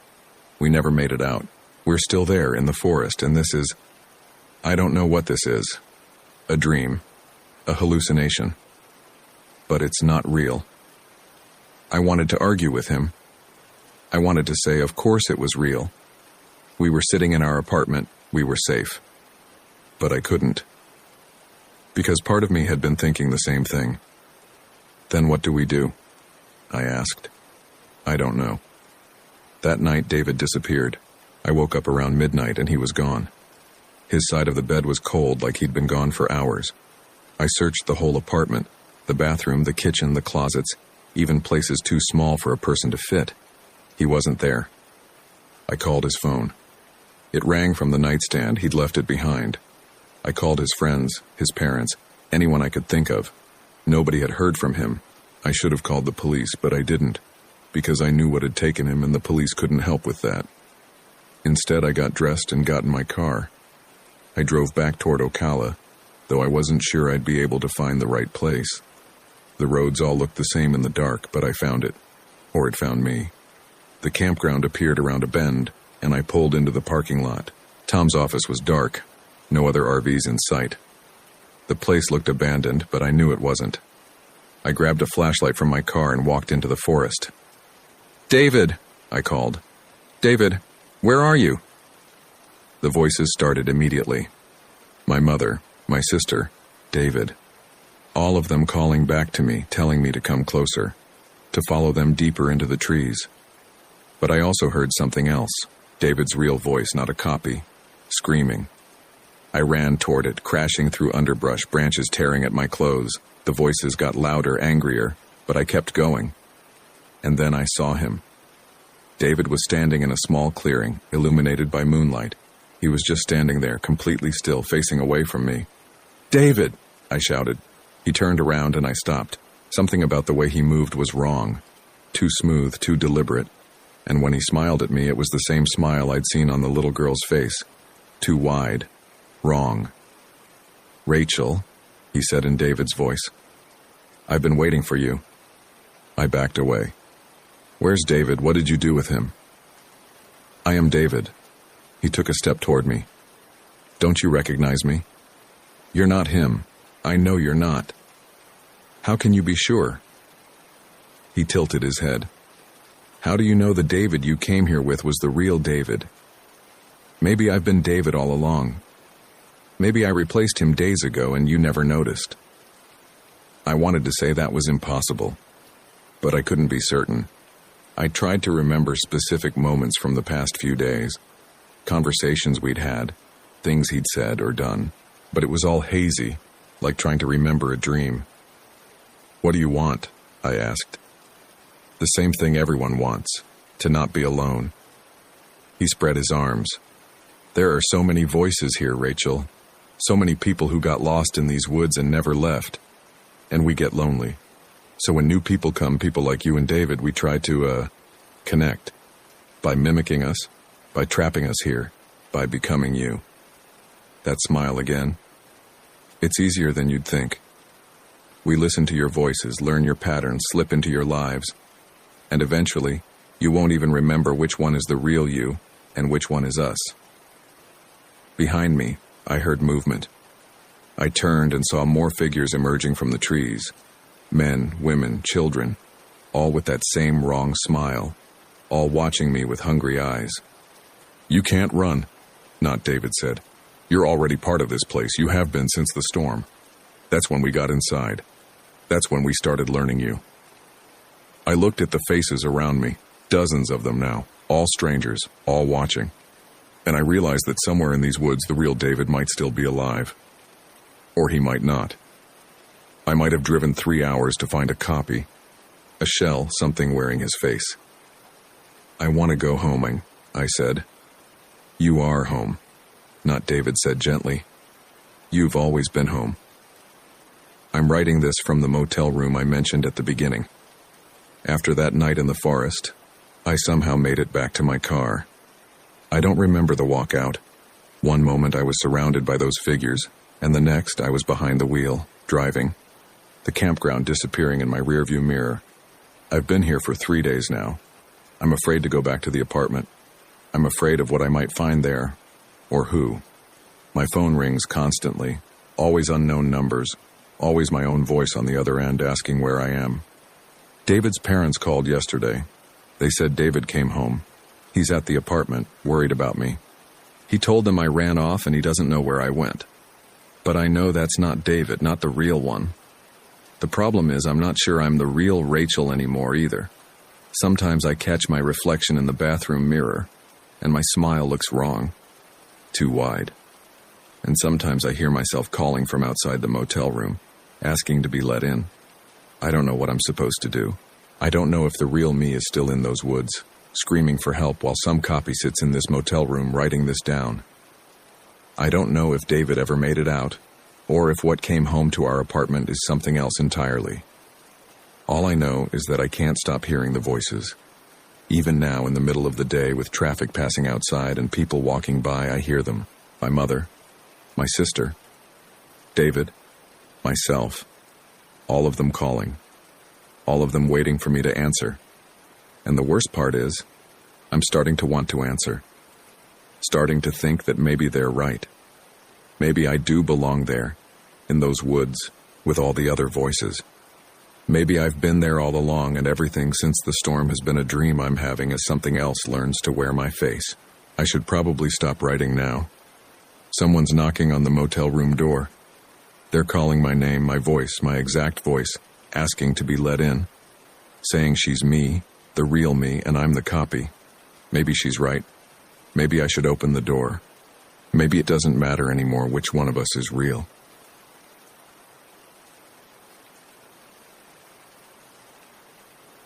We never made it out. We're still there in the forest, and this is... I don't know what this is. A dream. A hallucination. But it's not real. I wanted to argue with him. I wanted to say, of course it was real. We were sitting in our apartment. We were safe. But I couldn't. Because part of me had been thinking the same thing. Then what do we do? I asked. I don't know. That night, David disappeared. I woke up around midnight and he was gone. His side of the bed was cold, like he'd been gone for hours. I searched the whole apartment, the bathroom, the kitchen, the closets, even places too small for a person to fit. He wasn't there. I called his phone. It rang from the nightstand. He'd left it behind. I called his friends, his parents, anyone I could think of. Nobody had heard from him. I should have called the police, but I didn't, because I knew what had taken him and the police couldn't help with that. Instead, I got dressed and got in my car. I drove back toward Ocala, though I wasn't sure I'd be able to find the right place. The roads all looked the same in the dark, but I found it. Or it found me. The campground appeared around a bend, and I pulled into the parking lot. Tom's office was dark, no other RVs in sight. The place looked abandoned, but I knew it wasn't. I grabbed a flashlight from my car and walked into the forest. "David," I called. "David, where are you?" The voices started immediately. My mother, my sister, David. All of them calling back to me, telling me to come closer, to follow them deeper into the trees. But I also heard something else, David's real voice, not a copy, screaming. I ran toward it, crashing through underbrush, branches tearing at my clothes. The voices got louder, angrier, but I kept going. And then I saw him. David was standing in a small clearing, illuminated by moonlight. He was just standing there, completely still, facing away from me. "David!" I shouted. He turned around and I stopped. Something about the way he moved was wrong. Too smooth, too deliberate. And when he smiled at me, it was the same smile I'd seen on the little girl's face. Too wide. Wrong. "Rachel," he said in David's voice. "I've been waiting for you." I backed away. "Where's David? What did you do with him?" "I am David." He took a step toward me. "Don't you recognize me?" "You're not him. I know you're not." "How can you be sure?" He tilted his head. "How do you know the David you came here with was the real David?" "Maybe I've been David all along. Maybe I replaced him days ago and you never noticed." I wanted to say that was impossible, but I couldn't be certain. I tried to remember specific moments from the past few days, conversations we'd had, things he'd said or done, but it was all hazy, like trying to remember a dream. "What do you want?" I asked. "The same thing everyone wants, to not be alone." He spread his arms. "There are so many voices here, Rachel. So many people who got lost in these woods and never left. And we get lonely. So when new people come, people like you and David, we try to, connect. By mimicking us, by trapping us here, by becoming you." That smile again. "It's easier than you'd think. We listen to your voices, learn your patterns, slip into your lives. And eventually, you won't even remember which one is the real you and which one is us." Behind me, I heard movement. I turned and saw more figures emerging from the trees. Men, women, children, all with that same wrong smile, all watching me with hungry eyes. "You can't run," not David said. "You're already part of this place. You have been since the storm. That's when we got inside. That's when we started learning you." I looked at the faces around me, dozens of them now, all strangers, all watching. And I realized that somewhere in these woods the real David might still be alive. Or he might not. I might have driven 3 hours to find a copy. A shell, something wearing his face. "I want to go home," I said. "You are home," not David said gently. "You've always been home." I'm writing this from the motel room I mentioned at the beginning. After that night in the forest, I somehow made it back to my car. I don't remember the walk out. One moment I was surrounded by those figures, and the next I was behind the wheel, driving. The campground disappearing in my rearview mirror. I've been here for 3 days now. I'm afraid to go back to the apartment. I'm afraid of what I might find there, or who. My phone rings constantly, always unknown numbers, always my own voice on the other end asking where I am. David's parents called yesterday. They said David came home. He's at the apartment, worried about me. He told them I ran off and he doesn't know where I went. But I know that's not David, not the real one. The problem is I'm not sure I'm the real Rachel anymore either. Sometimes I catch my reflection in the bathroom mirror, and my smile looks wrong. Too wide. And sometimes I hear myself calling from outside the motel room, asking to be let in. I don't know what I'm supposed to do. I don't know if the real me is still in those woods, screaming for help while some copy sits in this motel room writing this down. I don't know if David ever made it out, or if what came home to our apartment is something else entirely. All I know is that I can't stop hearing the voices. Even now, in the middle of the day, with traffic passing outside and people walking by, I hear them. My mother, my sister, David, myself, all of them calling, all of them waiting for me to answer. And the worst part is, I'm starting to want to answer. starting to think that maybe they're right. Maybe I do belong there, in those woods, with all the other voices. Maybe I've been there all along and everything since the storm has been a dream I'm having as something else learns to wear my face. I should probably stop writing now. Someone's knocking on the motel room door. They're calling my name, my voice, my exact voice, asking to be let in, saying she's me, the real me, and I'm the copy. Maybe she's right. Maybe I should open the door. Maybe it doesn't matter anymore which one of us is real.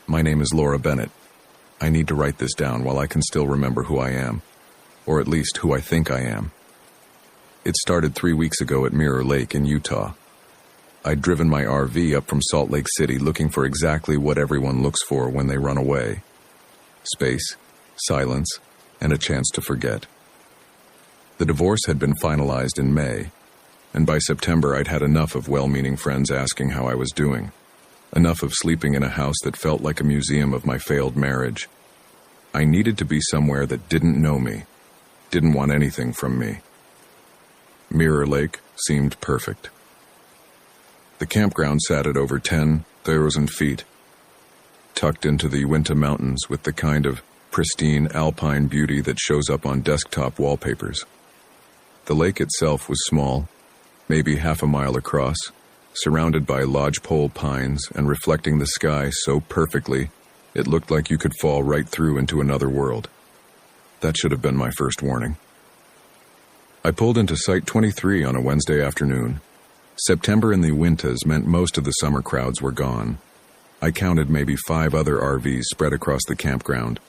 My name is Laura Bennett. I need to write this down while I can still remember who I am, or at least who I think I am. It started 3 weeks ago at Mirror Lake in Utah. I'd driven my RV up from Salt Lake City looking for exactly what everyone looks for when they run away. Space, silence, and a chance to forget. The divorce had been finalized in May, and by September I'd had enough of well-meaning friends asking how I was doing. Enough of sleeping in a house that felt like a museum of my failed marriage. I needed to be somewhere that didn't know me, didn't want anything from me. Mirror Lake seemed perfect. The campground sat at over 10,000 feet, tucked into the Uinta Mountains with the kind of pristine alpine beauty that shows up on desktop wallpapers. The lake itself was small, maybe half a mile across, surrounded by lodgepole pines and reflecting the sky so perfectly it looked like you could fall right through into another world. That should have been my first warning. I pulled into Site 23 on a Wednesday afternoon. September in the Uintas meant most of the summer crowds were gone. I counted maybe 5 other RVs spread across the campground,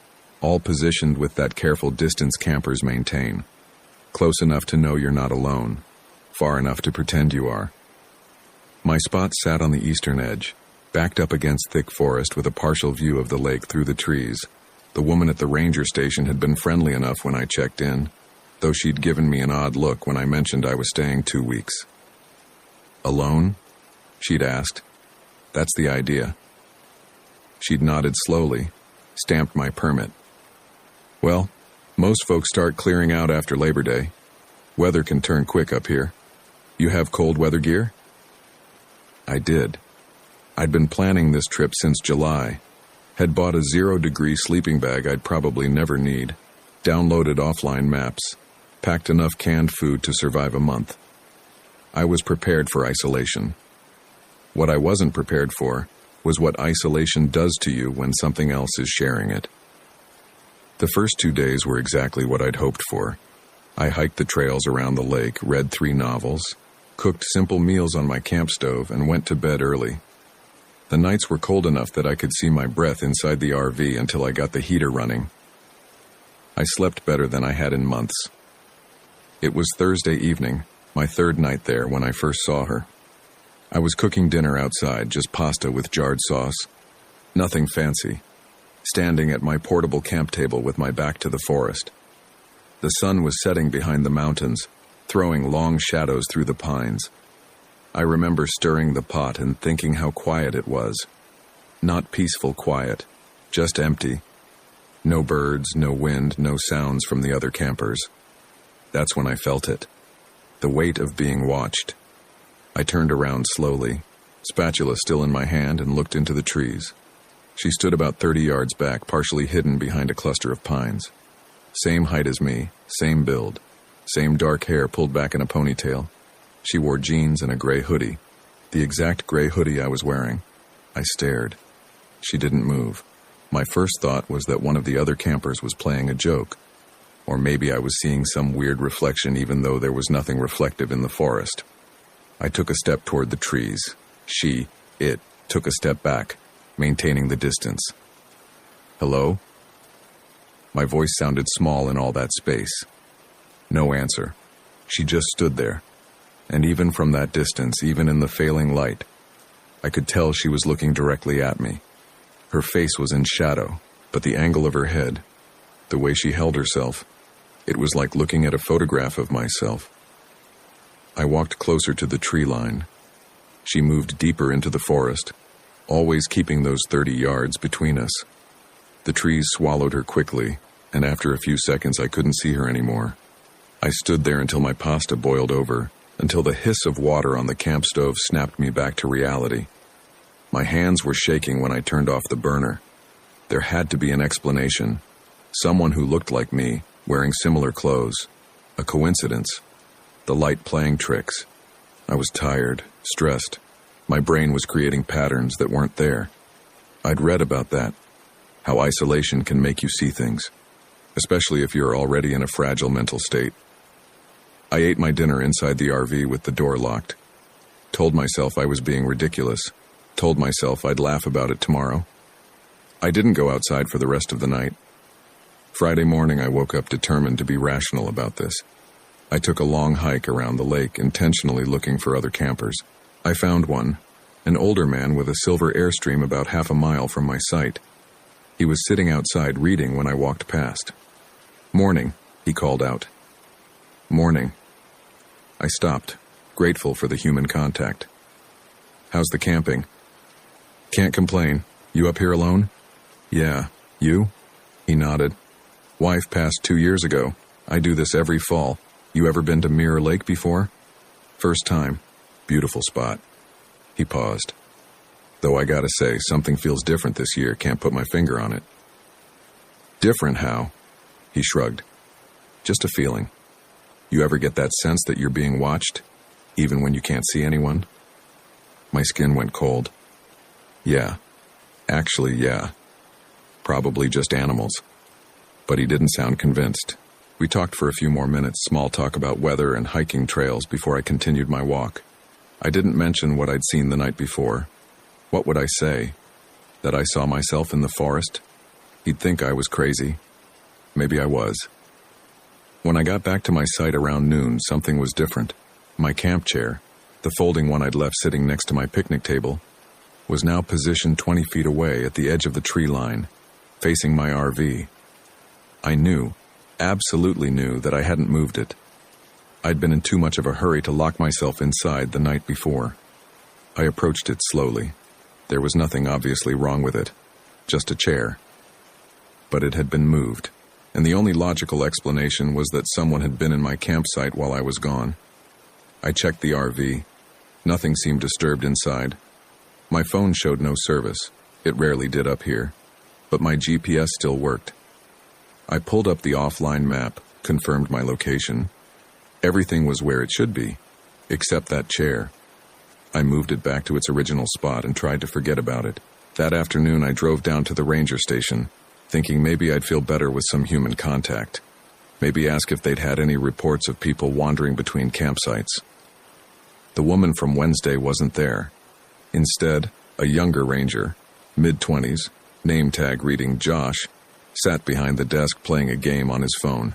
all positioned with that careful distance campers maintain. Close enough to know you're not alone, far enough to pretend you are. My spot sat on the eastern edge, backed up against thick forest with a partial view of the lake through the trees. The woman at the ranger station had been friendly enough when I checked in, though she'd given me an odd look when I mentioned I was staying 2 weeks. Alone? She'd asked. That's the idea. She'd nodded slowly, stamped my permit. Well, most folks start clearing out after Labor Day. Weather can turn quick up here. You have cold weather gear? I did. I'd been planning this trip since July, had bought a 0-degree sleeping bag I'd probably never need, downloaded offline maps, packed enough canned food to survive a month. I was prepared for isolation. What I wasn't prepared for was what isolation does to you when something else is sharing it. The first 2 days were exactly what I'd hoped for. I hiked the trails around the lake, read 3 novels, cooked simple meals on my camp stove, and went to bed early. The nights were cold enough that I could see my breath inside the RV until I got the heater running. I slept better than I had in months. It was Thursday evening, my 3rd night there, when I first saw her. I was cooking dinner outside, just pasta with jarred sauce. Nothing fancy. Standing at my portable camp table with my back to the forest. The sun was setting behind the mountains, throwing long shadows through the pines. I remember stirring the pot and thinking how quiet it was. Not peaceful quiet, just empty. No birds, no wind, no sounds from the other campers. That's when I felt it. The weight of being watched. I turned around slowly, spatula still in my hand, and looked into the trees. She stood about 30 yards back, partially hidden behind a cluster of pines. Same height as me, same build, same dark hair pulled back in a ponytail. She wore jeans and a gray hoodie, the exact gray hoodie I was wearing. I stared. She didn't move. My first thought was that one of the other campers was playing a joke, or maybe I was seeing some weird reflection even though there was nothing reflective in the forest. I took a step toward the trees. It took a step back, maintaining the distance. Hello? My voice sounded small in all that space. No answer. She just stood there. And even from that distance, even in the failing light, I could tell she was looking directly at me. Her face was in shadow, but the angle of her head, the way she held herself, it was like looking at a photograph of myself. I walked closer to the tree line. She moved deeper into the forest, always keeping those 30 yards between us. The trees swallowed her quickly, and after a few seconds I couldn't see her anymore. I stood there until my pasta boiled over, until the hiss of water on the camp stove snapped me back to reality. My hands were shaking when I turned off the burner. There had to be an explanation. Someone who looked like me, wearing similar clothes. A coincidence. The light playing tricks. I was tired, stressed. My brain was creating patterns that weren't there. I'd read about that. How isolation can make you see things, especially if you're already in a fragile mental state. I ate my dinner inside the RV with the door locked. Told myself I was being ridiculous. Told myself I'd laugh about it tomorrow. I didn't go outside for the rest of the night. Friday morning I woke up determined to be rational about this. I took a long hike around the lake, intentionally looking for other campers. I found one, an older man with a silver Airstream about half a mile from my site. He was sitting outside reading when I walked past. "Morning," he called out. "Morning." I stopped, grateful for the human contact. "How's the camping?" "Can't complain. You up here alone?" "Yeah. You?" He nodded. "Wife passed 2 years ago. I do this every fall. You ever been to Mirror Lake before?" "First time. Beautiful spot." He paused. "Though I gotta say, something feels different this year. Can't put my finger on it." "Different how?" He shrugged. "Just a feeling. You ever get that sense that you're being watched, even when you can't see anyone?" My skin went cold. "Yeah. Actually, yeah. Probably just animals." But he didn't sound convinced. We talked for a few more minutes, small talk about weather and hiking trails before I continued my walk. I didn't mention what I'd seen the night before. What would I say? That I saw myself in the forest? He'd think I was crazy. Maybe I was. When I got back to my site around noon, something was different. My camp chair, the folding one I'd left sitting next to my picnic table, was now positioned 20 feet away at the edge of the tree line, facing my RV. I knew, absolutely knew, that I hadn't moved it. I'd been in too much of a hurry to lock myself inside the night before. I approached it slowly. There was nothing obviously wrong with it, just a chair. But it had been moved, and the only logical explanation was that someone had been in my campsite while I was gone. I checked the RV. Nothing seemed disturbed inside. My phone showed no service. It rarely did up here, but my GPS still worked. I pulled up the offline map, confirmed my location. Everything was where it should be, except that chair. I moved it back to its original spot and tried to forget about it. That afternoon I drove down to the ranger station, thinking maybe I'd feel better with some human contact. Maybe ask if they'd had any reports of people wandering between campsites. The woman from Wednesday wasn't there. Instead, a younger ranger, mid-20s, name tag reading Josh, sat behind the desk playing a game on his phone.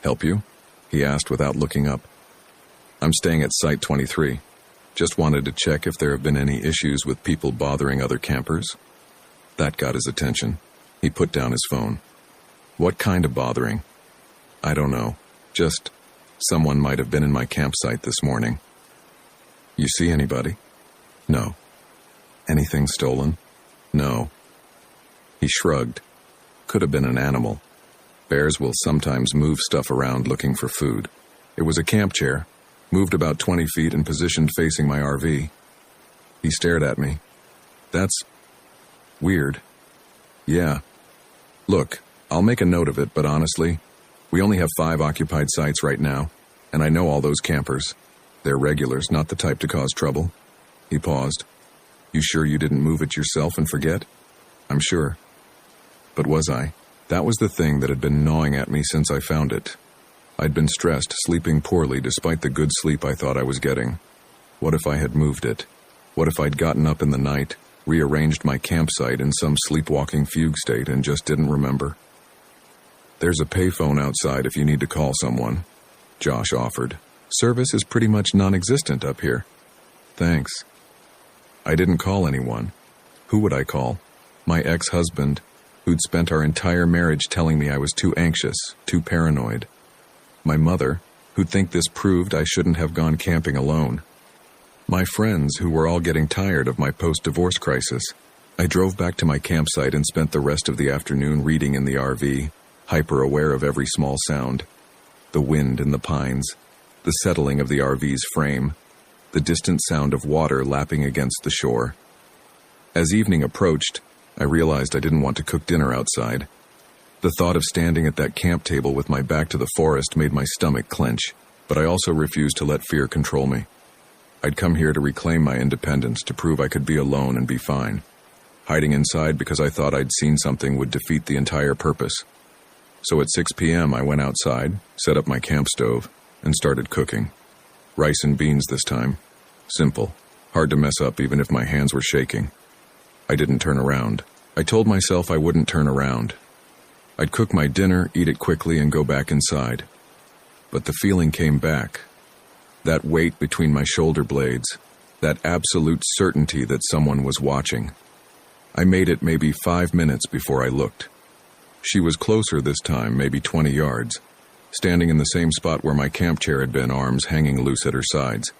"Help you?" he asked without looking up. "I'm staying at Site 23. Just wanted to check if there have been any issues with people bothering other campers." That got his attention. He put down his phone. "What kind of bothering?" "I don't know. Just someone might have been in my campsite this morning." "You see anybody?" "No." "Anything stolen?" "No." He shrugged. "Could have been an animal. Bears will sometimes move stuff around looking for food. It was a camp chair, moved about 20 feet and positioned facing my RV." He stared at me. "That's weird." "Yeah. Look, I'll make a note of it, but honestly, we only have 5 occupied sites right now, and I know all those campers. They're regulars, not the type to cause trouble." He paused. "You sure you didn't move it yourself and forget?" "I'm sure." But was I? That was the thing that had been gnawing at me since I found it. I'd been stressed, sleeping poorly despite the good sleep I thought I was getting. What if I had moved it? What if I'd gotten up in the night, rearranged my campsite in some sleepwalking fugue state and just didn't remember? "There's a payphone outside if you need to call someone," Josh offered. "Service is pretty much non-existent up here." "Thanks." I didn't call anyone. Who would I call? My ex-husband, who'd spent our entire marriage telling me I was too anxious, too paranoid. My mother, who'd think this proved I shouldn't have gone camping alone. My friends, who were all getting tired of my post-divorce crisis. I drove back to my campsite and spent the rest of the afternoon reading in the RV, hyper-aware of every small sound. The wind in the pines, the settling of the RV's frame, the distant sound of water lapping against the shore. As evening approached, I realized I didn't want to cook dinner outside. The thought of standing at that camp table with my back to the forest made my stomach clench, but I also refused to let fear control me. I'd come here to reclaim my independence, to prove I could be alone and be fine. Hiding inside because I thought I'd seen something would defeat the entire purpose. So at 6 p.m. I went outside, set up my camp stove, and started cooking. Rice and beans this time. Simple. Hard to mess up even if my hands were shaking. I didn't turn around. I told myself I wouldn't turn around. I'd cook my dinner, eat it quickly, and go back inside. But the feeling came back. That weight between my shoulder blades. That absolute certainty that someone was watching. I made it maybe 5 minutes before I looked. She was closer this time, maybe 20 yards, standing in the same spot where my camp chair had been, arms hanging loose at her sides.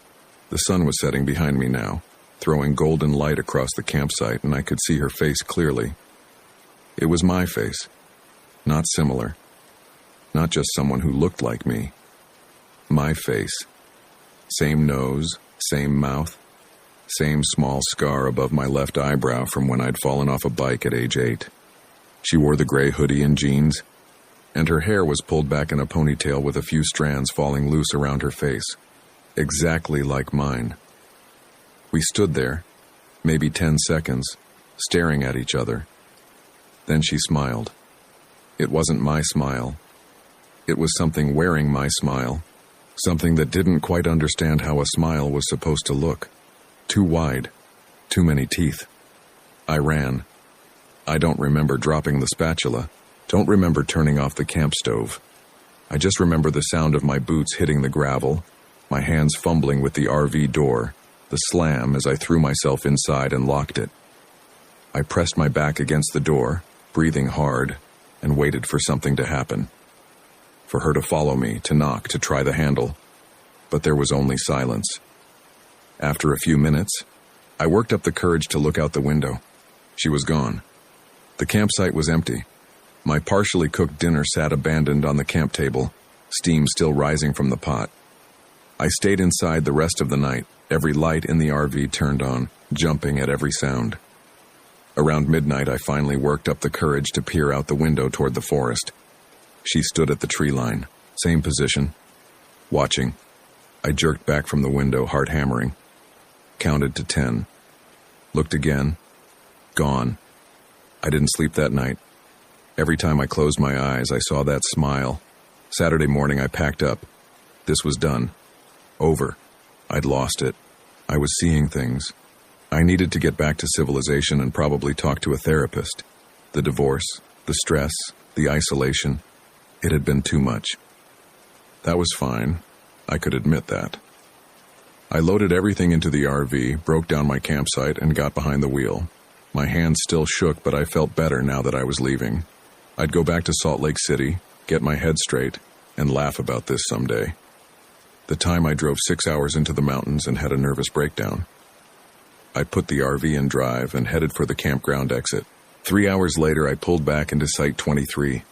The sun was setting behind me now, throwing golden light across the campsite, and I could see her face clearly. It was my face. Not similar. Not just someone who looked like me. My face. Same nose, same mouth, same small scar above my left eyebrow from when I'd fallen off a bike at age 8. She wore the gray hoodie and jeans, and her hair was pulled back in a ponytail with a few strands falling loose around her face. Exactly like mine. We stood there, maybe 10 seconds, staring at each other. Then she smiled. It wasn't my smile. It was something wearing my smile. Something that didn't quite understand how a smile was supposed to look. Too wide. Too many teeth. I ran. I don't remember dropping the spatula. Don't remember turning off the camp stove. I just remember the sound of my boots hitting the gravel, my hands fumbling with the RV door, the slam as I threw myself inside and locked it. I pressed my back against the door, breathing hard, and waited for something to happen. For her to follow me, to knock, to try the handle. But there was only silence. After a few minutes, I worked up the courage to look out the window. She was gone. The campsite was empty. My partially cooked dinner sat abandoned on the camp table, steam still rising from the pot. I stayed inside the rest of the night, every light in the RV turned on, jumping at every sound. Around midnight, I finally worked up the courage to peer out the window toward the forest. She stood at the tree line, same position, watching. I jerked back from the window, heart hammering. Counted to 10. Looked again. Gone. I didn't sleep that night. Every time I closed my eyes, I saw that smile. Saturday morning, I packed up. This was done. Over. I'd lost it. I was seeing things. I needed to get back to civilization and probably talk to a therapist. The divorce, the stress, the isolation. It had been too much. That was fine. I could admit that. I loaded everything into the RV, broke down my campsite, and got behind the wheel. My hands still shook, but I felt better now that I was leaving. I'd go back to Salt Lake City, get my head straight, and laugh about this someday. The time I drove 6 hours into the mountains and had a nervous breakdown. I put the RV in drive and headed for the campground exit. 3 hours later, I pulled back into Site 23.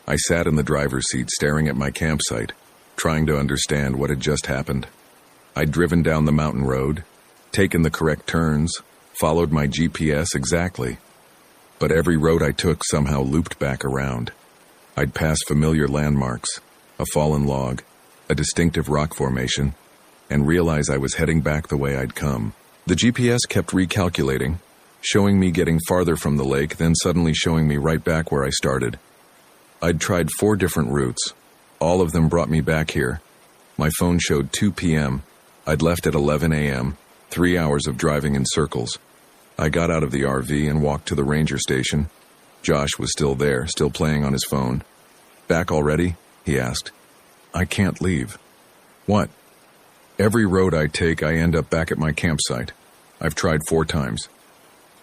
I sat in the driver's seat staring at my campsite, trying to understand what had just happened. I'd driven down the mountain road, taken the correct turns, followed my GPS exactly. But every road I took somehow looped back around. I'd pass familiar landmarks, a fallen log, a distinctive rock formation, and realize I was heading back the way I'd come. The GPS kept recalculating, showing me getting farther from the lake, then suddenly showing me right back where I started. I'd tried 4 different routes. All of them brought me back here. My phone showed 2 p.m. I'd left at 11 a.m., 3 hours of driving in circles. I got out of the RV and walked to the ranger station. Josh was still there, still playing on his phone. "Back already?" he asked. "I can't leave." "What?" "Every road I take, I end up back at my campsite. I've tried 4 times.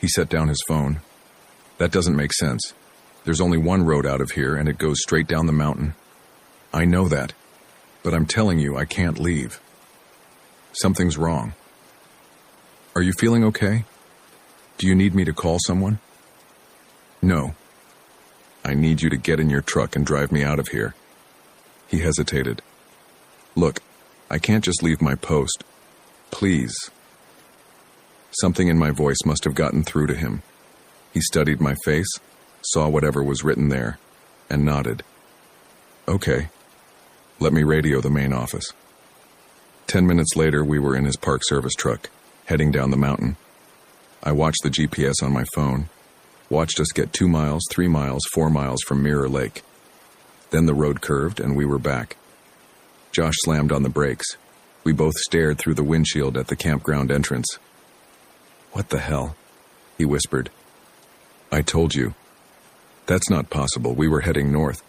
He set down his phone. "That doesn't make sense. There's only one road out of here, and it goes straight down the mountain." "I know that, but I'm telling you I can't leave. Something's wrong. Are you feeling okay? Do you need me to call someone?" "No. I need you to get in your truck and drive me out of here." He hesitated. "Look, I can't just leave my post. Please." Something in my voice must have gotten through to him. He studied my face, saw whatever was written there, and nodded. "Okay. Let me radio the main office." 10 minutes later, we were in his Park Service truck, heading down the mountain. I watched the GPS on my phone, watched us get 2 miles, 3 miles, 4 miles from Mirror Lake. Then the road curved and we were back. Josh slammed on the brakes. We both stared through the windshield at the campground entrance. "What the hell?" he whispered. "I told you. That's not possible. We were heading north.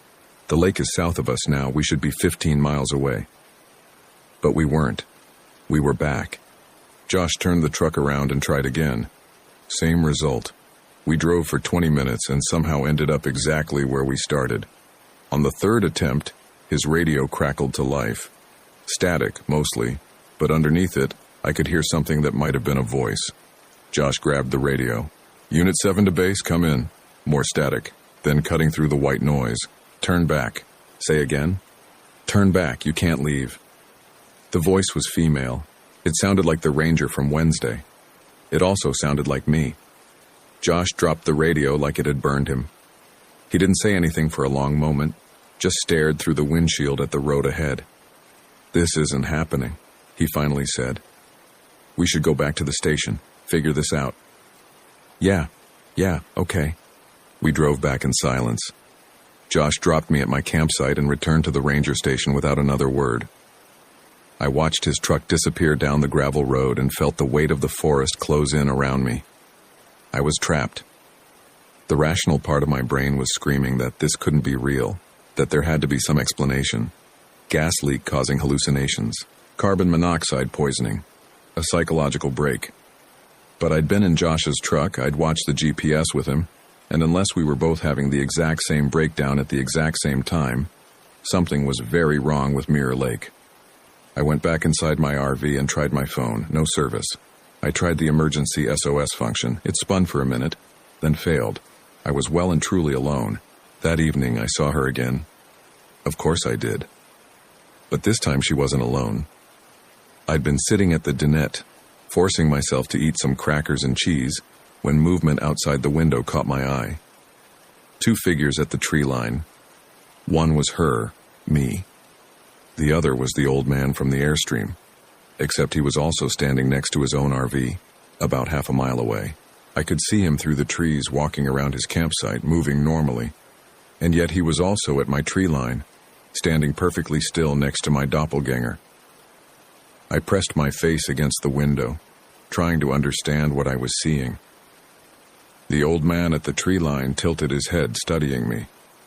The lake is south of us now. We should be 15 miles away." But we weren't. We were back. Josh turned the truck around and tried again. Same result. We drove for 20 minutes and somehow ended up exactly where we started. On the third attempt, his radio crackled to life. Static, mostly, but underneath it, I could hear something that might have been a voice. Josh grabbed the radio. "Unit 7 to base, come in." More static, then cutting through the white noise. "Turn back." "Say again?" "Turn back, you can't leave." The voice was female. It sounded like the ranger from Wednesday. It also sounded like me. Josh dropped the radio like it had burned him. He didn't say anything for a long moment, just stared through the windshield at the road ahead. "This isn't happening," he finally said. "We should go back to the station, figure this out." Yeah, okay." We drove back in silence. Josh dropped me at my campsite and returned to the ranger station without another word. I watched his truck disappear down the gravel road and felt the weight of the forest close in around me. I was trapped. The rational part of my brain was screaming that this couldn't be real, that there had to be some explanation. Gas leak causing hallucinations, carbon monoxide poisoning, a psychological break. But I'd been in Josh's truck, I'd watched the GPS with him, and unless we were both having the exact same breakdown at the exact same time, something was very wrong with Mirror Lake. I went back inside my RV and tried my phone. No service. I tried the emergency SOS function. It spun for a minute, then failed. I was well and truly alone. That evening, I saw her again. Of course I did. But this time she wasn't alone. I'd been sitting at the dinette, forcing myself to eat some crackers and cheese, when movement outside the window caught my eye. 2 figures at the tree line. One was her, me. The other was the old man from the Airstream, except he was also standing next to his own RV, about half a mile away. I could see him through the trees walking around his campsite, moving normally, and yet he was also at my tree line, standing perfectly still next to my doppelganger. I pressed my face against the window, trying to understand what I was seeing. The old man at the tree line tilted his head, studying me.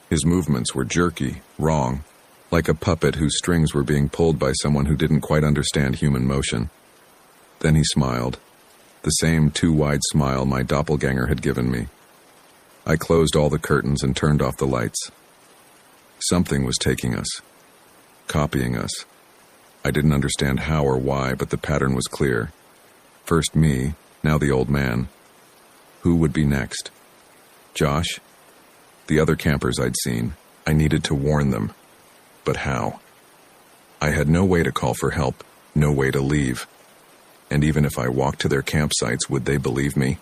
His movements were jerky, wrong, like a puppet whose strings were being pulled by someone who didn't quite understand human motion. Then he smiled, the same too wide smile my doppelganger had given me. I closed all the curtains and turned off the lights. Something was taking us, copying us. I didn't understand how or why, but the pattern was clear. First me, now the old man. Who would be next? Josh? The other campers I'd seen. I needed to warn them. But how? I had no way to call for help, no way to leave. And even if I walked to their campsites, would they believe me?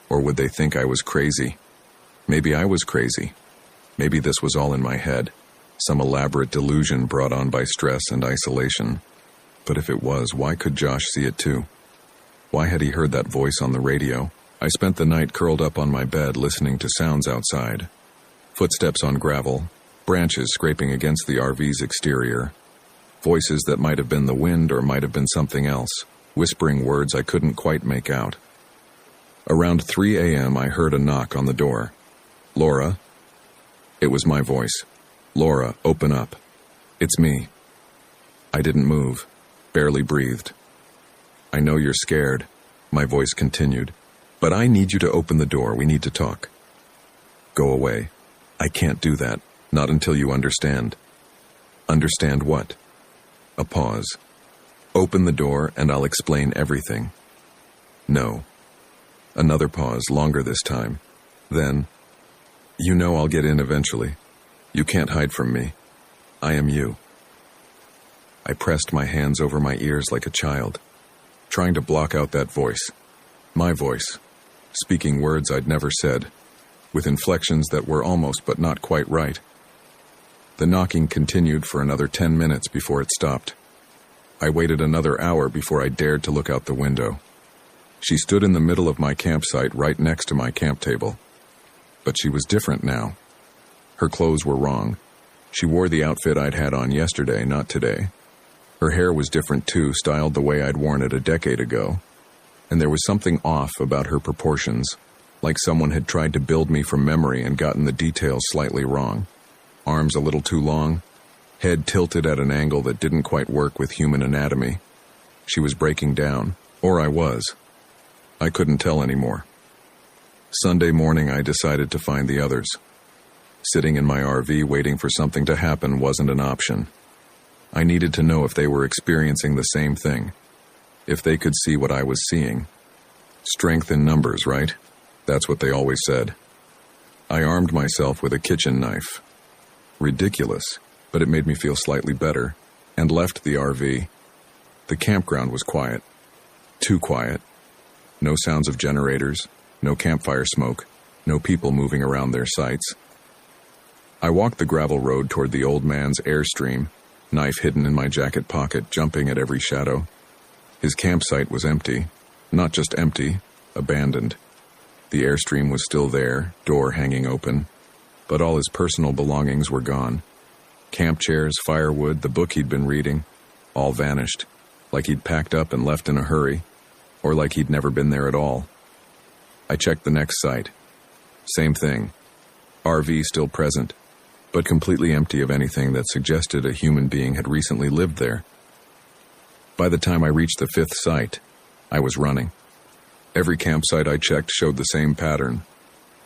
Or would they think I was crazy? Maybe I was crazy. Maybe this was all in my head, some elaborate delusion brought on by stress and isolation. But if it was, why could Josh see it too? Why had he heard that voice on the radio? I spent the night curled up on my bed listening to sounds outside. Footsteps on gravel, branches scraping against the RV's exterior. Voices that might have been the wind or might have been something else, whispering words I couldn't quite make out. Around 3 a.m. I heard a knock on the door. "Laura?" It was my voice. "Laura, open up. It's me." I didn't move, barely breathed. "I know you're scared," my voice continued, "but I need you to open the door. We need to talk." "Go away. I can't do that. Not until you understand." "Understand what?" A pause. "Open the door and I'll explain everything." "No." Another pause, longer this time. Then, You know I'll get in eventually. You can't hide from me. I am you. I pressed my hands over my ears like a child, trying to block out that voice. My voice, speaking words I'd never said, with inflections that were almost but not quite right. The knocking continued for another 10 minutes before it stopped. I waited another hour before I dared to look out the window. She stood in the middle of my campsite right next to my camp table. But she was different now. Her clothes were wrong. She wore the outfit I'd had on yesterday, not today. Her hair was different too, styled the way I'd worn it a decade ago. And there was something off about her proportions, like someone had tried to build me from memory and gotten the details slightly wrong. Arms a little too long, head tilted at an angle that didn't quite work with human anatomy. She was breaking down, or I was. I couldn't tell anymore. Sunday morning, I decided to find the others. Sitting in my RV waiting for something to happen wasn't an option. I needed to know if they were experiencing the same thing, if they could see what I was seeing. Strength in numbers, right? That's what they always said. I armed myself with a kitchen knife. Ridiculous, but it made me feel slightly better, and left the RV. The campground was quiet. Too quiet. No sounds of generators, no campfire smoke, no people moving around their sites. I walked the gravel road toward the old man's Airstream, knife hidden in my jacket pocket, jumping at every shadow. His campsite was empty. Not just empty, abandoned. The Airstream was still there, door hanging open, but all his personal belongings were gone. Camp chairs, firewood, the book he'd been reading, all vanished, like he'd packed up and left in a hurry, or like he'd never been there at all. I checked the next site. Same thing. RV still present, but completely empty of anything that suggested a human being had recently lived there. By the time I reached the 5th site, I was running. Every campsite I checked showed the same pattern.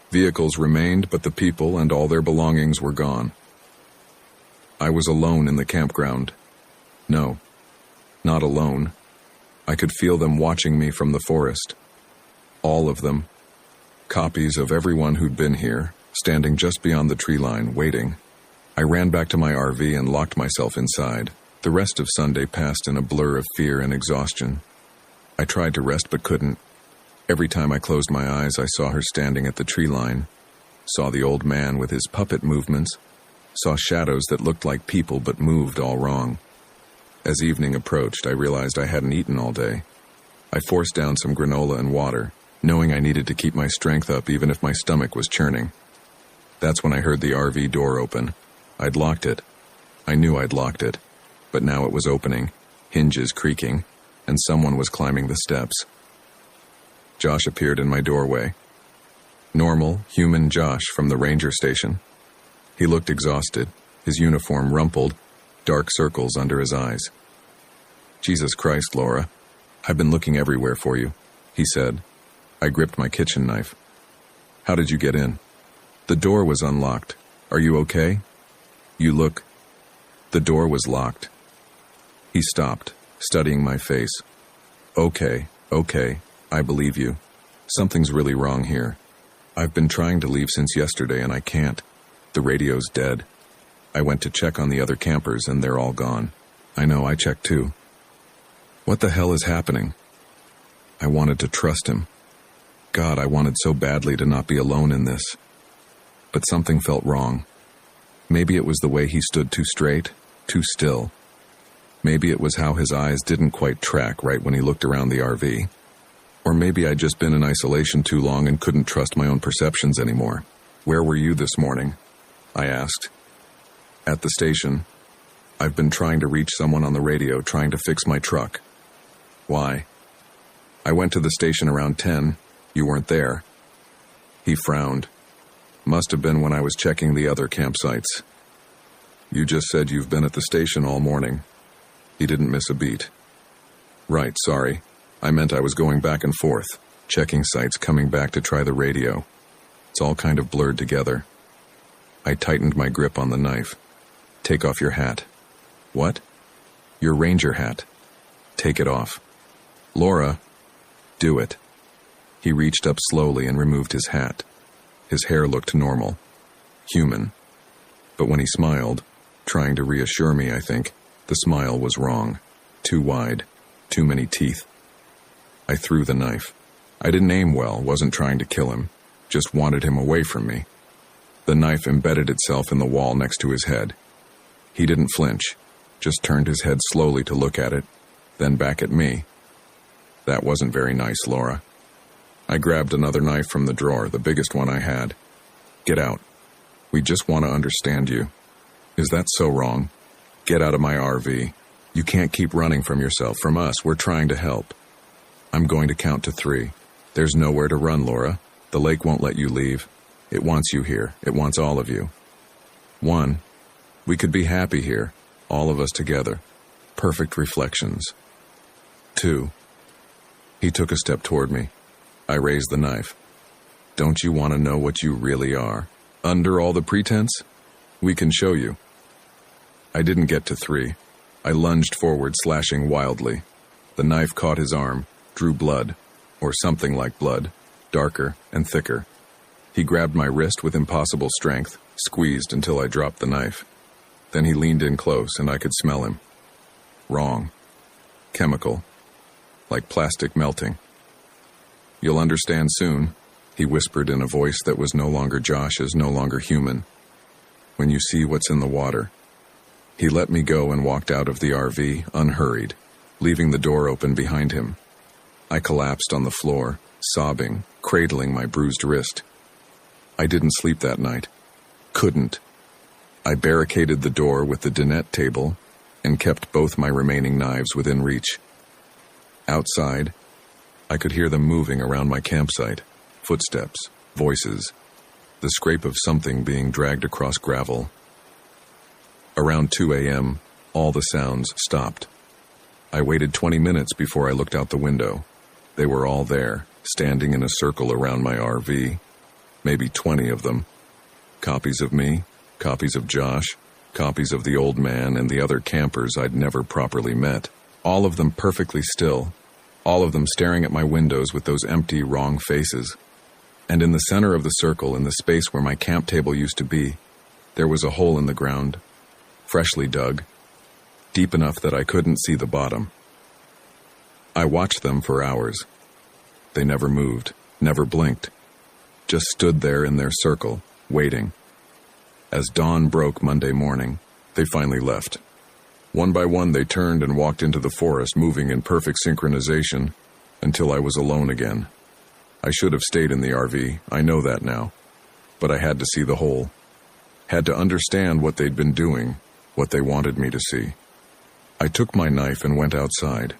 Vehicles remained, but the people and all their belongings were gone. I was alone in the campground. No, not alone. I could feel them watching me from the forest. All of them. Copies of everyone who'd been here, standing just beyond the tree line, waiting. I ran back to my RV and locked myself inside. The rest of Sunday passed in a blur of fear and exhaustion. I tried to rest but couldn't. Every time I closed my eyes, I saw her standing at the tree line, saw the old man with his puppet movements, saw shadows that looked like people but moved all wrong. As evening approached, I realized I hadn't eaten all day. I forced down some granola and water, knowing I needed to keep my strength up even if my stomach was churning. That's when I heard the RV door open. I'd locked it. I knew I'd locked it, but now it was opening, hinges creaking, and someone was climbing the steps. Josh appeared in my doorway. Normal, human Josh from the ranger station. He looked exhausted, his uniform rumpled, dark circles under his eyes. Jesus Christ, Laura. I've been looking everywhere for you, he said. I gripped my kitchen knife. How did you get in? The door was unlocked. Are you okay? You look... The door was locked. He stopped, studying my face. Okay, I believe you. Something's really wrong here. I've been trying to leave since yesterday and I can't. The radio's dead. I went to check on the other campers and they're all gone. I know, I checked too. What the hell is happening? I wanted to trust him. God, I wanted so badly to not be alone in this. But something felt wrong. Maybe it was the way he stood too straight, too still. Maybe it was how his eyes didn't quite track right when he looked around the RV. Or maybe I'd just been in isolation too long and couldn't trust my own perceptions anymore. Where were you this morning? I asked. At the station. I've been trying to reach someone on the radio, trying to fix my truck. Why? I went to the station around 10. You weren't there. He frowned. Must have been when I was checking the other campsites. You just said you've been at the station all morning. He didn't miss a beat. Right, sorry. I meant I was going back and forth, checking sites, coming back to try the radio. It's all kind of blurred together. I tightened my grip on the knife. Take off your hat. What? Your ranger hat. Take it off. Laura, do it. He reached up slowly and removed his hat. His hair looked normal. human. But when he smiled, trying to reassure me, I think, the smile was wrong. Too wide, too many teeth. I threw the knife. I didn't aim well, wasn't trying to kill him, just wanted him away from me. The knife embedded itself in the wall next to his head. He didn't flinch, just turned his head slowly to look at it, then back at me. That wasn't very nice, Laura. I grabbed another knife from the drawer, the biggest one I had. Get out. We just want to understand you. Is that so wrong? Get out of my RV. You can't keep running from yourself, from us. We're trying to help. I'm going to count to 3. There's nowhere to run, Laura. The lake won't let you leave. It wants you here. It wants all of you. 1. We could be happy here, all of us together. Perfect reflections. 2. He took a step toward me. I raised the knife. Don't you want to know what you really are? Under all the pretense? We can show you. I didn't get to 3. I lunged forward, slashing wildly. The knife caught his arm, drew blood, or something like blood, darker and thicker. He grabbed my wrist with impossible strength, squeezed until I dropped the knife. Then he leaned in close and I could smell him. Wrong. Chemical. Like plastic melting. You'll understand soon, he whispered in a voice that was no longer Josh's, no longer human. When you see what's in the water. He let me go and walked out of the RV, unhurried, leaving the door open behind him. I collapsed on the floor, sobbing, cradling my bruised wrist. I didn't sleep that night. Couldn't. I barricaded the door with the dinette table and kept both my remaining knives within reach. Outside, I could hear them moving around my campsite. Footsteps, voices, the scrape of something being dragged across gravel. Around 2 a.m., all the sounds stopped. I waited 20 minutes before I looked out the window. They were all there, standing in a circle around my RV. Maybe 20 of them. Copies of me, copies of Josh, copies of the old man and the other campers I'd never properly met. All of them perfectly still. All of them staring at my windows with those empty, wrong faces. And in the center of the circle, in the space where my camp table used to be, there was a hole in the ground, freshly dug, deep enough that I couldn't see the bottom. I watched them for hours. They never moved, never blinked, just stood there in their circle, waiting. As dawn broke Monday morning, they finally left. One by one they turned and walked into the forest, moving in perfect synchronization, until I was alone again. I should have stayed in the RV, I know that now. But I had to see the hole. Had to understand what they'd been doing, what they wanted me to see. I took my knife and went outside.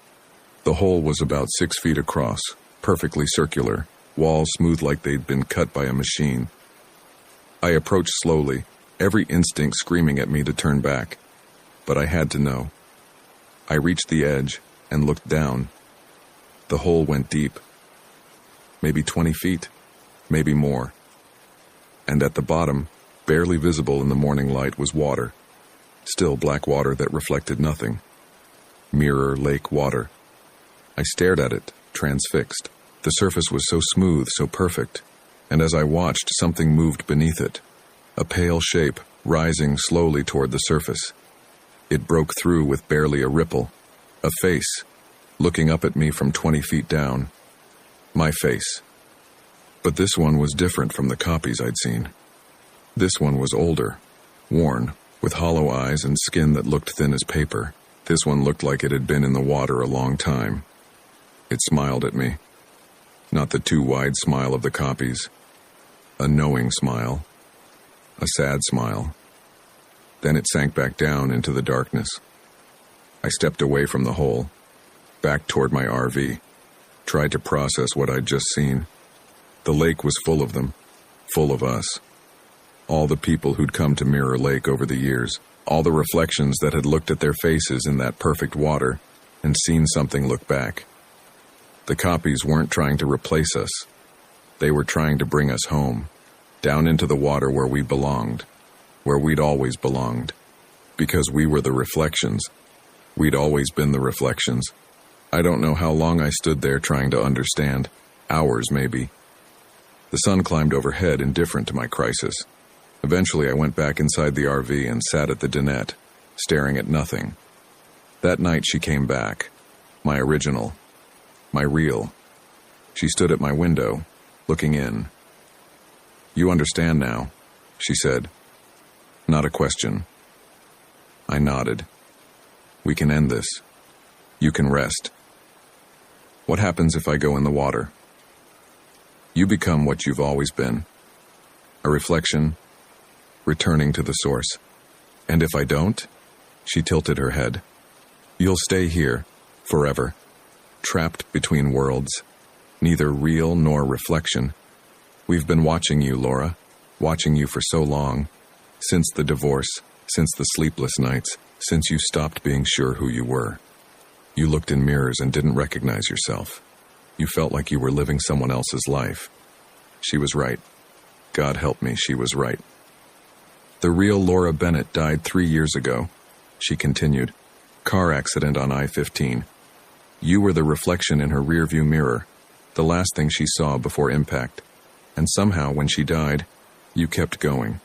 The hole was about 6 feet across, perfectly circular, walls smooth like they'd been cut by a machine. I approached slowly, every instinct screaming at me to turn back. But I had to know. I reached the edge and looked down. The hole went deep. Maybe 20 feet, maybe more. And at the bottom, barely visible in the morning light, was water. Still black water that reflected nothing. Mirror lake water. I stared at it, transfixed. The surface was so smooth, so perfect. And as I watched, something moved beneath it. A pale shape, rising slowly toward the surface. It broke through with barely a ripple. A face, looking up at me from 20 feet down. My face. But this one was different from the copies I'd seen. This one was older, worn, with hollow eyes and skin that looked thin as paper. This one looked like it had been in the water a long time. It smiled at me. Not the too wide smile of the copies. A knowing smile. A sad smile. Then it sank back down into the darkness. I stepped away from the hole, back toward my RV, tried to process what I'd just seen. The lake was full of them, full of us. All the people who'd come to Mirror Lake over the years, all the reflections that had looked at their faces in that perfect water and seen something look back. The copies weren't trying to replace us. They were trying to bring us home, down into the water where we belonged, where we'd always belonged. Because we were the reflections. We'd always been the reflections. I don't know how long I stood there trying to understand. Hours, maybe. The sun climbed overhead, indifferent to my crisis. Eventually, I went back inside the RV and sat at the dinette, staring at nothing. That night she came back. My original. My real. She stood at my window, looking in. "You understand now," she said. Not a question. I nodded. "We can end this. You can rest. What happens if I go in the water?" "You become what you've always been. A reflection, returning to the source. And if I don't?" She tilted her head. "You'll stay here, forever, trapped between worlds, neither real nor reflection. We've been watching you, Laura, watching you for so long, since the divorce, since the sleepless nights, since you stopped being sure who you were. You looked in mirrors and didn't recognize yourself. You felt like you were living someone else's life." She was right. God help me, she was right. "The real Laura Bennett died 3 years ago," she continued. "Car accident on I-15. You were the reflection in her rearview mirror, the last thing she saw before impact. And somehow, when she died, you kept going.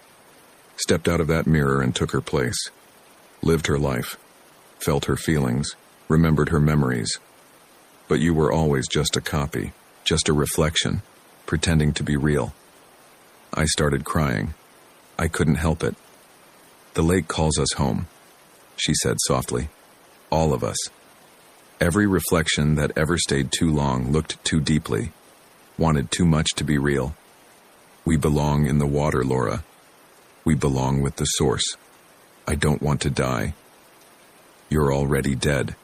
Stepped out of that mirror and took her place. Lived her life. Felt her feelings. Remembered her memories. But you were always just a copy, just a reflection, pretending to be real." I started crying. I couldn't help it. "The lake calls us home," she said softly. "All of us. Every reflection that ever stayed too long looked too deeply, wanted too much to be real. We belong in the water, Laura. We belong with the source. I don't want to die. You're already dead.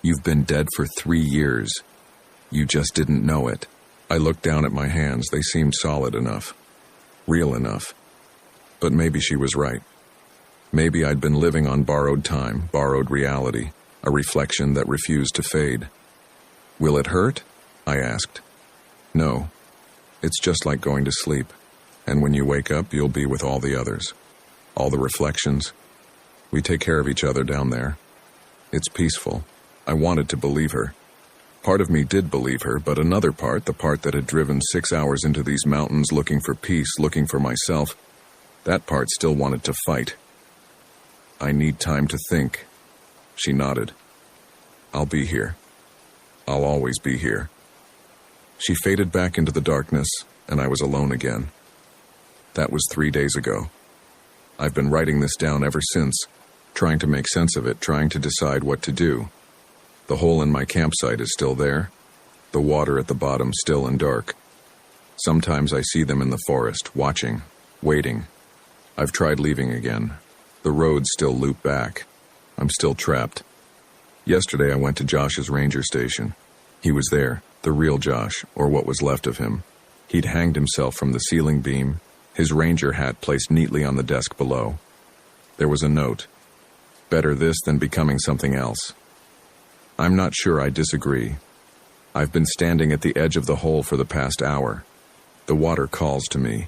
You've been dead for 3 years. You just didn't know it." I looked down at my hands. They seemed solid enough. Real enough. But maybe she was right. Maybe I'd been living on borrowed time, borrowed reality, a reflection that refused to fade. "Will it hurt?" I asked. "No. It's just like going to sleep. And when you wake up, you'll be with all the others. All the reflections. We take care of each other down there. It's peaceful." I wanted to believe her. Part of me did believe her, but another part, the part that had driven 6 hours into these mountains looking for peace, looking for myself, that part still wanted to fight. "I need time to think." She nodded. "I'll be here. I'll always be here." She faded back into the darkness, and I was alone again. That was 3 days ago. I've been writing this down ever since, trying to make sense of it, trying to decide what to do. The hole in my campsite is still there, the water at the bottom still and dark. Sometimes I see them in the forest, watching, waiting. I've tried leaving again. The roads still loop back. I'm still trapped. Yesterday I went to Josh's ranger station. He was there, the real Josh, or what was left of him. He'd hanged himself from the ceiling beam, his ranger hat placed neatly on the desk below. There was a note. "Better this than becoming something else." I'm not sure I disagree. I've been standing at the edge of the hole for the past hour. The water calls to me.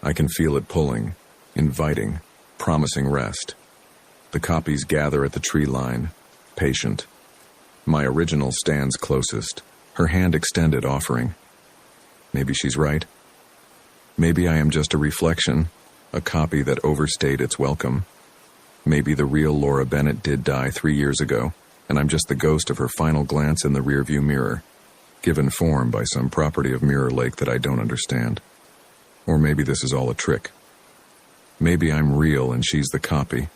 I can feel it pulling, inviting, promising rest. The copies gather at the tree line, patient. My original stands closest, her hand extended, offering. Maybe she's right. Maybe I am just a reflection, a copy that overstayed its welcome. Maybe the real Laura Bennett did die 3 years ago, and I'm just the ghost of her final glance in the rearview mirror, given form by some property of Mirror Lake that I don't understand. Or maybe this is all a trick. Maybe I'm real and she's the copy,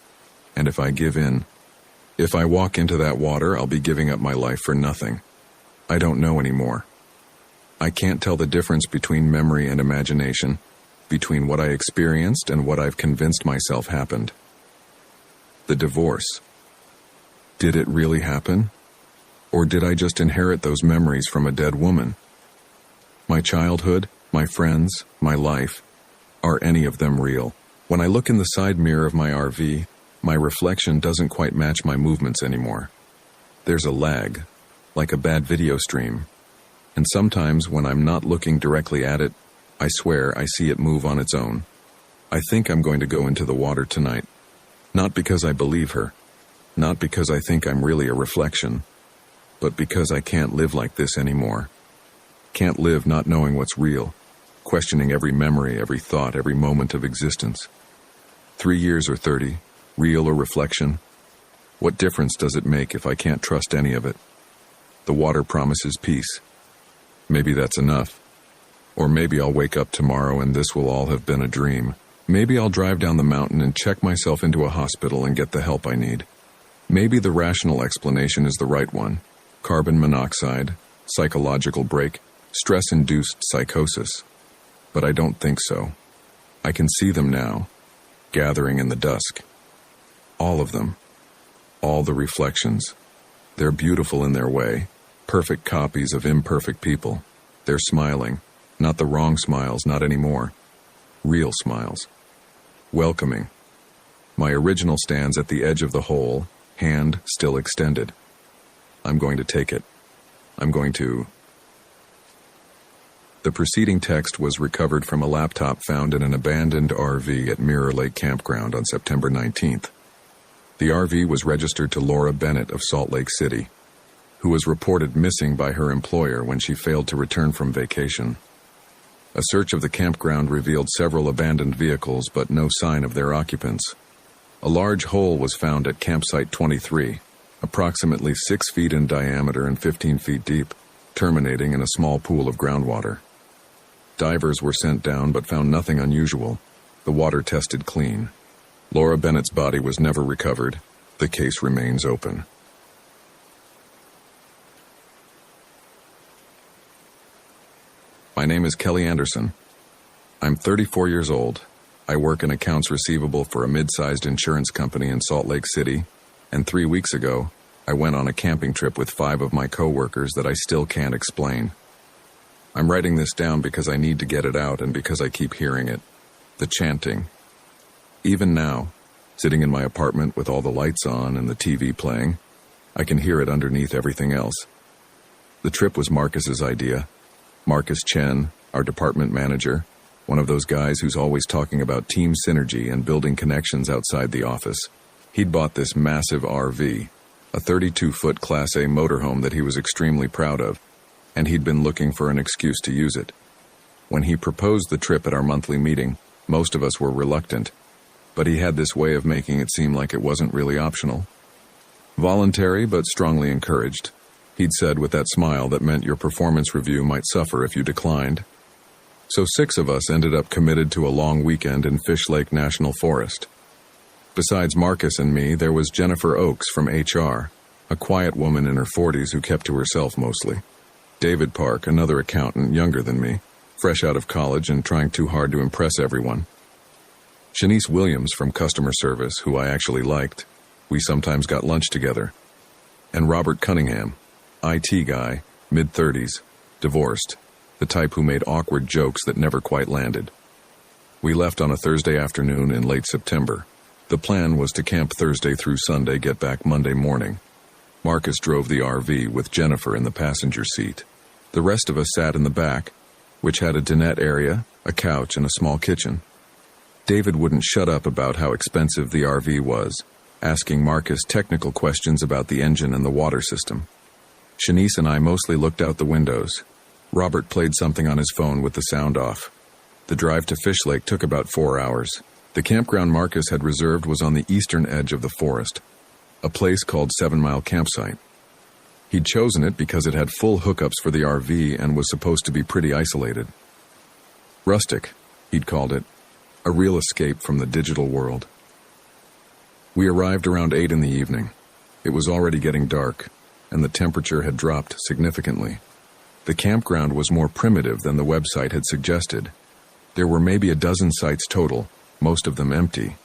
and if I give in, if I walk into that water, I'll be giving up my life for nothing. I don't know anymore. I can't tell the difference between memory and imagination, between what I experienced and what I've convinced myself happened. The divorce. Did it really happen? Or did I just inherit those memories from a dead woman? My childhood, my friends, my life, are any of them real? When I look in the side mirror of my RV, my reflection doesn't quite match my movements anymore. There's a lag, like a bad video stream. And sometimes when I'm not looking directly at it, I swear I see it move on its own. I think I'm going to go into the water tonight. Not because I believe her. Not because I think I'm really a reflection. But because I can't live like this anymore. Can't live not knowing what's real. questioning every memory, every thought, every moment of existence. 3 years or 30, real or reflection, what difference does it make if I can't trust any of it? The water promises peace. Maybe that's enough. Or maybe I'll wake up tomorrow and this will all have been a dream. Maybe I'll drive down the mountain and check myself into a hospital and get the help I need. Maybe the rational explanation is the right one. Carbon monoxide, psychological break, stress-induced psychosis. But I don't think so. I can see them now, gathering in the dusk. All of them. All the reflections. They're beautiful in their way, perfect copies of imperfect people. They're smiling, not the wrong smiles, not anymore. Real smiles. Welcoming. My original stands at the edge of the hole, hand still extended. I'm going to take it. I'm going to... The preceding text was recovered from a laptop found in an abandoned RV at Mirror Lake Campground on September 19th. The RV was registered to Laura Bennett of Salt Lake City, who was reported missing by her employer when she failed to return from vacation. A search of the campground revealed several abandoned vehicles, but no sign of their occupants. A large hole was found at campsite 23, approximately 6 feet in diameter and 15 feet deep, terminating in a small pool of groundwater. Divers were sent down but found nothing unusual. The water tested clean. Laura Bennett's body was never recovered. The case remains open. My name is Kelly Anderson. I'm 34 years old. I work in accounts receivable for a mid-sized insurance company in Salt Lake City, and 3 weeks ago, I went on a camping trip with 5 of my coworkers that I still can't explain. I'm writing this down because I need to get it out and because I keep hearing it. The chanting. Even now, sitting in my apartment with all the lights on and the TV playing, I can hear it underneath everything else. The trip was Marcus's idea. Marcus Chen, our department manager, one of those guys who's always talking about team synergy and building connections outside the office. He'd bought this massive RV, a 32-foot Class A motorhome that he was extremely proud of, and he'd been looking for an excuse to use it. When he proposed the trip at our monthly meeting, most of us were reluctant, but he had this way of making it seem like it wasn't really optional. Voluntary, but strongly encouraged, he'd said with that smile that meant your performance review might suffer if you declined. So 6 of us ended up committed to a long weekend in Fish Lake National Forest. Besides Marcus and me, there was Jennifer Oakes from HR, a quiet woman in her 40s who kept to herself mostly. David Park, another accountant younger than me, fresh out of college and trying too hard to impress everyone. Shanice Williams from customer service, who I actually liked. We sometimes got lunch together. And Robert Cunningham, IT guy, mid-30s, divorced, the type who made awkward jokes that never quite landed. We left on a Thursday afternoon in late September. The plan was to camp Thursday through Sunday, get back Monday morning. Marcus drove the RV with Jennifer in the passenger seat. The rest of us sat in the back, which had a dinette area, a couch, and a small kitchen. David wouldn't shut up about how expensive the RV was, asking Marcus technical questions about the engine and the water system. Shanice and I mostly looked out the windows. Robert played something on his phone with the sound off. The drive to Fish Lake took about 4 hours. The campground Marcus had reserved was on the eastern edge of the forest, a place called 7 Mile Campsite. He'd chosen it because it had full hookups for the RV and was supposed to be pretty isolated. Rustic, he'd called it, a real escape from the digital world. We arrived around 8 in the evening. It was already getting dark, and the temperature had dropped significantly. The campground was more primitive than the website had suggested. There were maybe a dozen sites total, most of them empty.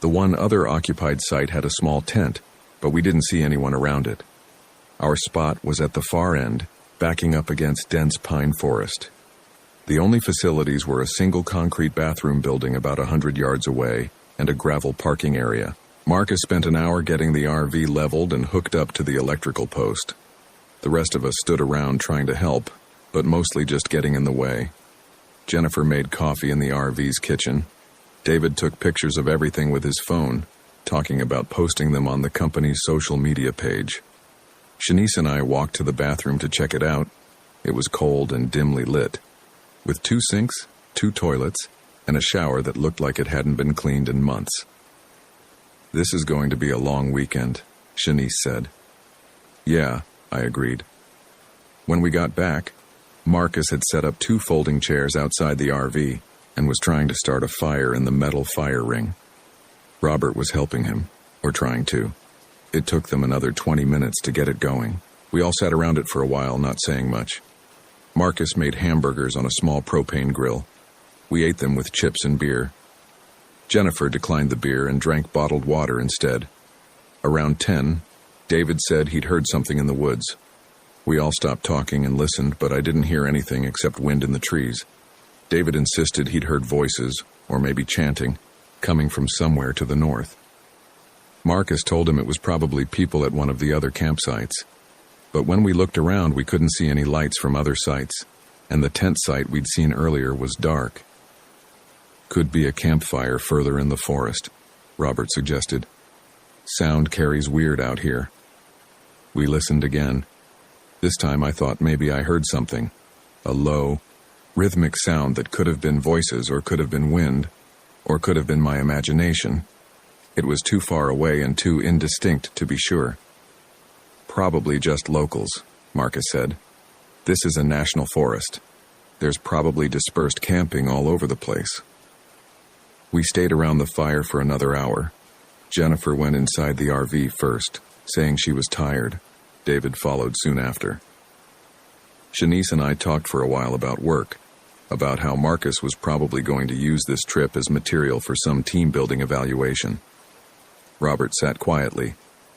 The one other occupied site had a small tent, but we didn't see anyone around it. Our spot was at the far end, backing up against dense pine forest. The only facilities were a single concrete bathroom building about 100 yards away and a gravel parking area. Marcus spent an hour getting the RV leveled and hooked up to the electrical post. The rest of us stood around trying to help, but mostly just getting in the way. Jennifer made coffee in the RV's kitchen. David took pictures of everything with his phone, talking about posting them on the company's social media page. Shanice and I walked to the bathroom to check it out. It was cold and dimly lit. With 2 sinks, 2 toilets, and a shower that looked like it hadn't been cleaned in months. "This is going to be a long weekend," Shanice said. "Yeah," I agreed. When we got back, Marcus had set up 2 folding chairs outside the RV and was trying to start a fire in the metal fire ring. Robert was helping him, or trying to. It took them another 20 minutes to get it going. We all sat around it for a while, not saying much. Marcus made hamburgers on a small propane grill. We ate them with chips and beer. Jennifer declined the beer and drank bottled water instead. Around 10, David said he'd heard something in the woods. We all stopped talking and listened, but I didn't hear anything except wind in the trees. David insisted he'd heard voices, or maybe chanting, coming from somewhere to the north. Marcus told him it was probably people at one of the other campsites. But when we looked around, we couldn't see any lights from other sites, and the tent site we'd seen earlier was dark. "Could be a campfire further in the forest," Robert suggested. "Sound carries weird out here." We listened again. This time I thought maybe I heard something. A low, rhythmic sound that could have been voices, or could have been wind, or could have been my imagination. It was too far away and too indistinct to be sure. "Probably just locals," Marcus said. "This is a national forest. There's probably dispersed camping all over the place." We stayed around the fire for another hour. Jennifer went inside the RV first, saying she was tired. David followed soon after. Shanice and I talked for a while about work, about how Marcus was probably going to use this trip as material for some team-building evaluation. Robert sat quietly,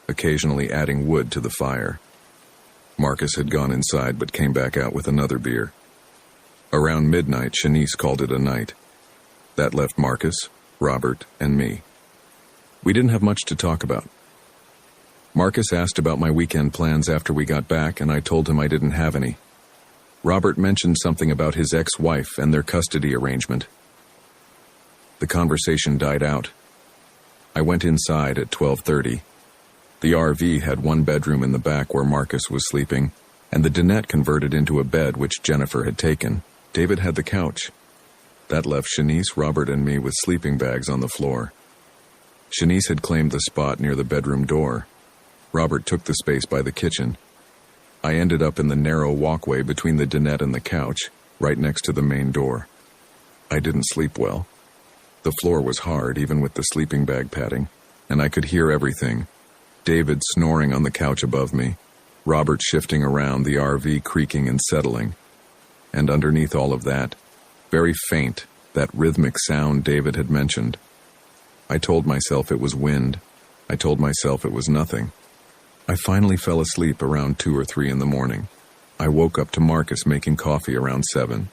occasionally adding wood to the fire. Marcus had gone inside but came back out with another beer. Around midnight, Shanice called it a night. That left Marcus, Robert, and me. We didn't have much to talk about. Marcus asked about my weekend plans after we got back, and I told him I didn't have any. Robert mentioned something about his ex-wife and their custody arrangement. The conversation died out. I went inside at 12:30. The RV had 1 bedroom in the back where Marcus was sleeping, and the dinette converted into a bed which Jennifer had taken. David had the couch. That left Shanice, Robert, and me with sleeping bags on the floor. Shanice had claimed the spot near the bedroom door. Robert took the space by the kitchen. I ended up in the narrow walkway between the dinette and the couch, right next to the main door. I didn't sleep well. The floor was hard, even with the sleeping bag padding, and I could hear everything. David snoring on the couch above me, Robert shifting around, the RV creaking and settling. And underneath all of that, very faint, that rhythmic sound David had mentioned. I told myself it was wind. I told myself it was nothing. I finally fell asleep around 2 or 3 in the morning. I woke up to Marcus making coffee around 7.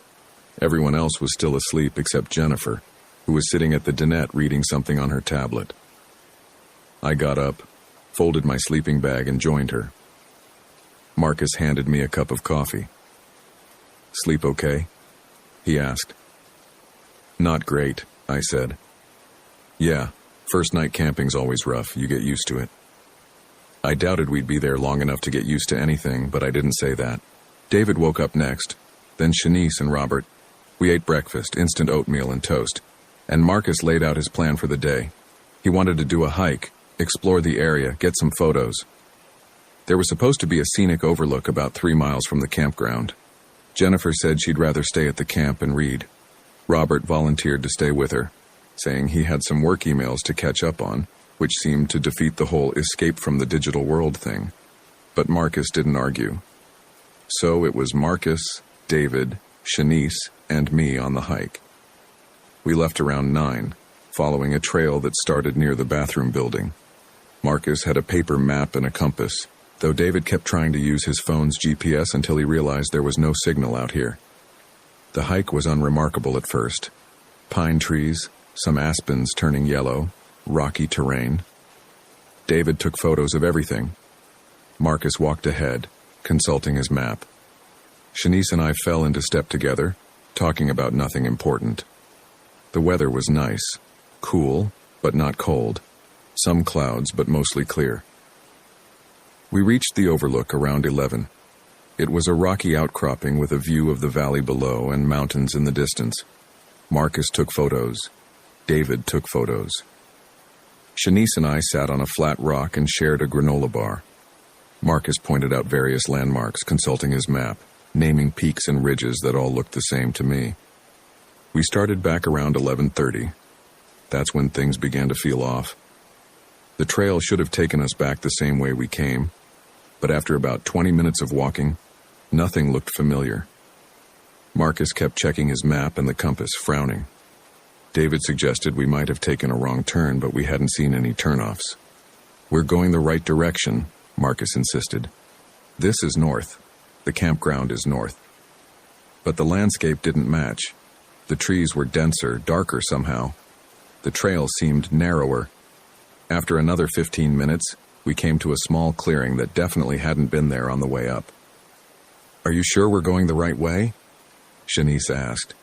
Everyone else was still asleep except Jennifer, who was sitting at the dinette reading something on her tablet. I got up, folded my sleeping bag, and joined her. Marcus handed me a cup of coffee. "Sleep okay?" he asked. "Not great," I said. "Yeah, first night camping's always rough. You get used to it." I doubted we'd be there long enough to get used to anything, but I didn't say that. David woke up next, then Shanice and Robert. We ate breakfast, instant oatmeal and toast, and Marcus laid out his plan for the day. He wanted to do a hike, explore the area, get some photos. There was supposed to be a scenic overlook about 3 miles from the campground. Jennifer said she'd rather stay at the camp and read. Robert volunteered to stay with her, saying he had some work emails to catch up on, which seemed to defeat the whole escape from the digital world thing. But Marcus didn't argue. So it was Marcus, David, Shanice, and me on the hike. We left around 9, following a trail that started near the bathroom building. Marcus had a paper map and a compass, though David kept trying to use his phone's GPS until he realized there was no signal out here. The hike was unremarkable at first. Pine trees, some aspens turning yellow, rocky terrain. David took photos of everything. Marcus walked ahead, consulting his map. Shanice and I fell into step together, talking about nothing important. The weather was nice, cool, but not cold. Some clouds, but mostly clear. We reached the overlook around 11. It was a rocky outcropping with a view of the valley below and mountains in the distance. Marcus took photos. David took photos. Shanice and I sat on a flat rock and shared a granola bar. Marcus pointed out various landmarks, consulting his map, naming peaks and ridges that all looked the same to me. We started back around 11:30. That's when things began to feel off. The trail should have taken us back the same way we came, but after about 20 minutes of walking, nothing looked familiar. Marcus kept checking his map and the compass, frowning. David suggested we might have taken a wrong turn, but we hadn't seen any turnoffs. "We're going the right direction," Marcus insisted. "This is north. The campground is north." But the landscape didn't match. The trees were denser, darker somehow. The trail seemed narrower. After another 15 minutes, we came to a small clearing that definitely hadn't been there on the way up. "Are you sure we're going the right way?" Shanice asked.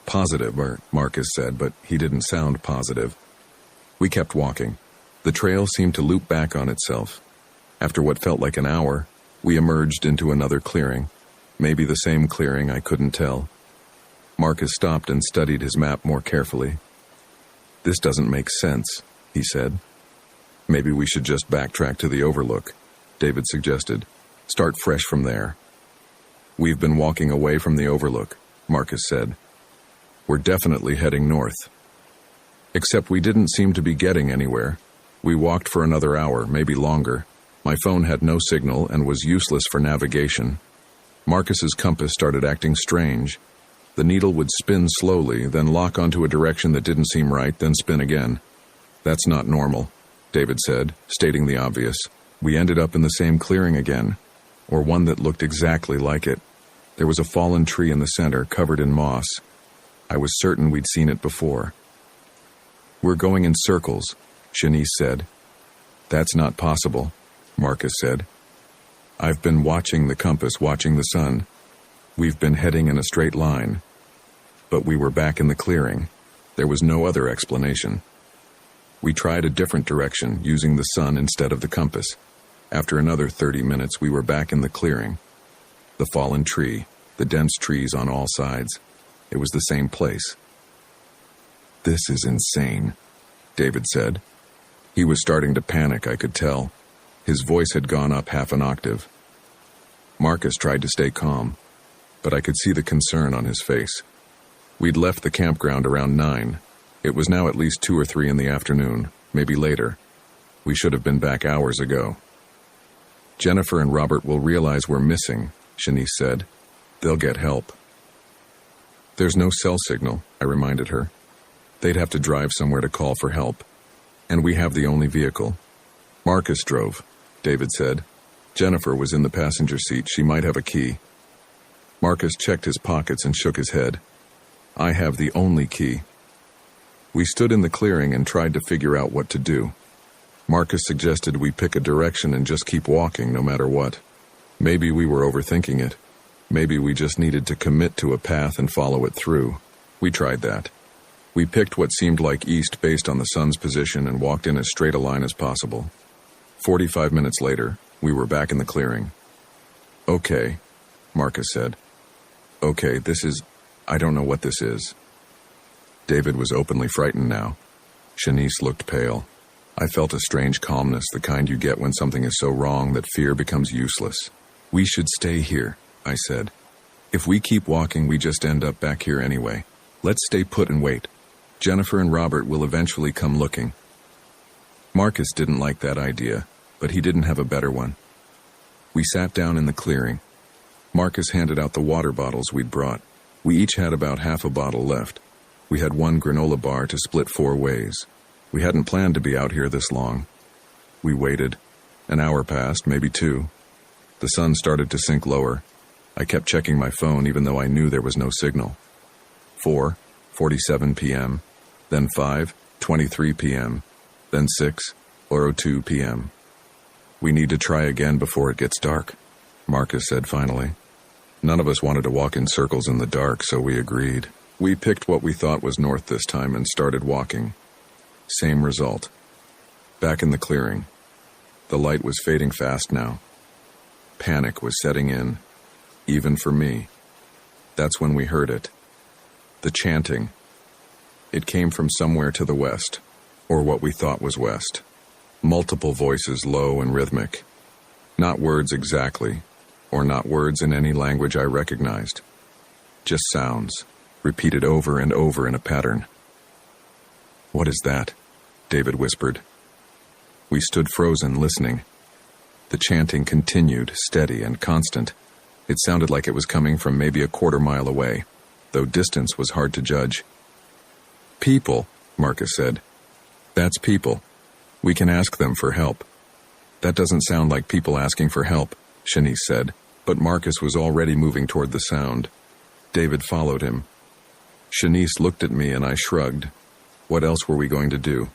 "Positive," Marcus said, but he didn't sound positive. We kept walking. The trail seemed to loop back on itself. After what felt like an hour, we emerged into another clearing. Maybe the same clearing, I couldn't tell. Marcus stopped and studied his map more carefully. "This doesn't make sense," he said. "Maybe we should just backtrack to the overlook," David suggested. "Start fresh from there." "We've been walking away from the overlook," Marcus said. "We're definitely heading north." Except we didn't seem to be getting anywhere. We walked for another hour, maybe longer. My phone had no signal and was useless for navigation. Marcus's compass started acting strange. The needle would spin slowly, then lock onto a direction that didn't seem right, then spin again. "That's not normal," David said, stating the obvious. We ended up in the same clearing again, or one that looked exactly like it. There was a fallen tree in the center, covered in moss. I was certain we'd seen it before. "We're going in circles," Shanice said. "That's not possible," Marcus said. "I've been watching the compass, watching the sun. We've been heading in a straight line." But we were back in the clearing. There was no other explanation. We tried a different direction, using the sun instead of the compass. After another 30 minutes, we were back in the clearing. The fallen tree, the dense trees on all sides. It was the same place. "This is insane," David said. He was starting to panic, I could tell. His voice had gone up half an octave. Marcus tried to stay calm, but I could see the concern on his face. We'd left the campground around 9. It was now at least 2 or 3 in the afternoon, maybe later. We should have been back hours ago. "Jennifer and Robert will realize we're missing," Shanice said. "They'll get help." "There's no cell signal," I reminded her. "They'd have to drive somewhere to call for help. And we have the only vehicle." "Marcus drove," David said. "Jennifer was in the passenger seat. She might have a key." Marcus checked his pockets and shook his head. "I have the only key." We stood in the clearing and tried to figure out what to do. Marcus suggested we pick a direction and just keep walking no matter what. Maybe we were overthinking it. Maybe we just needed to commit to a path and follow it through. We tried that. We picked what seemed like east based on the sun's position and walked in as straight a line as possible. 45 minutes later, we were back in the clearing. "Okay," Marcus said. "Okay, I don't know what this is." David was openly frightened now. Shanice looked pale. I felt a strange calmness, the kind you get when something is so wrong that fear becomes useless. "We should stay here," I said. "If we keep walking, we just end up back here anyway. Let's stay put and wait. Jennifer and Robert will eventually come looking." Marcus didn't like that idea, but he didn't have a better one. We sat down in the clearing. Marcus handed out the water bottles we'd brought. We each had about half a bottle left. We had one granola bar to split 4 ways. We hadn't planned to be out here this long. We waited. An hour passed, maybe 2. The sun started to sink lower. I kept checking my phone even though I knew there was no signal. 4:47 p.m., then 5:23 p.m., then 6:02 p.m. "We need to try again before it gets dark," Marcus said finally. None of us wanted to walk in circles in the dark, so we agreed. We picked what we thought was north this time and started walking. Same result. Back in the clearing. The light was fading fast now. Panic was setting in, even for me. That's when we heard it. The chanting, It came from somewhere to the west, or what we thought was west. Multiple voices, low and rhythmic. Not words exactly, or not words in any language I recognized. Just sounds, repeated over and over in a pattern. "What is that?" David whispered. We stood frozen, listening. The chanting continued, steady and constant. It sounded like it was coming from maybe a quarter mile away, though distance was hard to judge. "People," Marcus said. "That's people. We can ask them for help." "That doesn't sound like people asking for help," Shanice said, but Marcus was already moving toward the sound. David followed him. Shanice looked at me and I shrugged. What else were we going to do?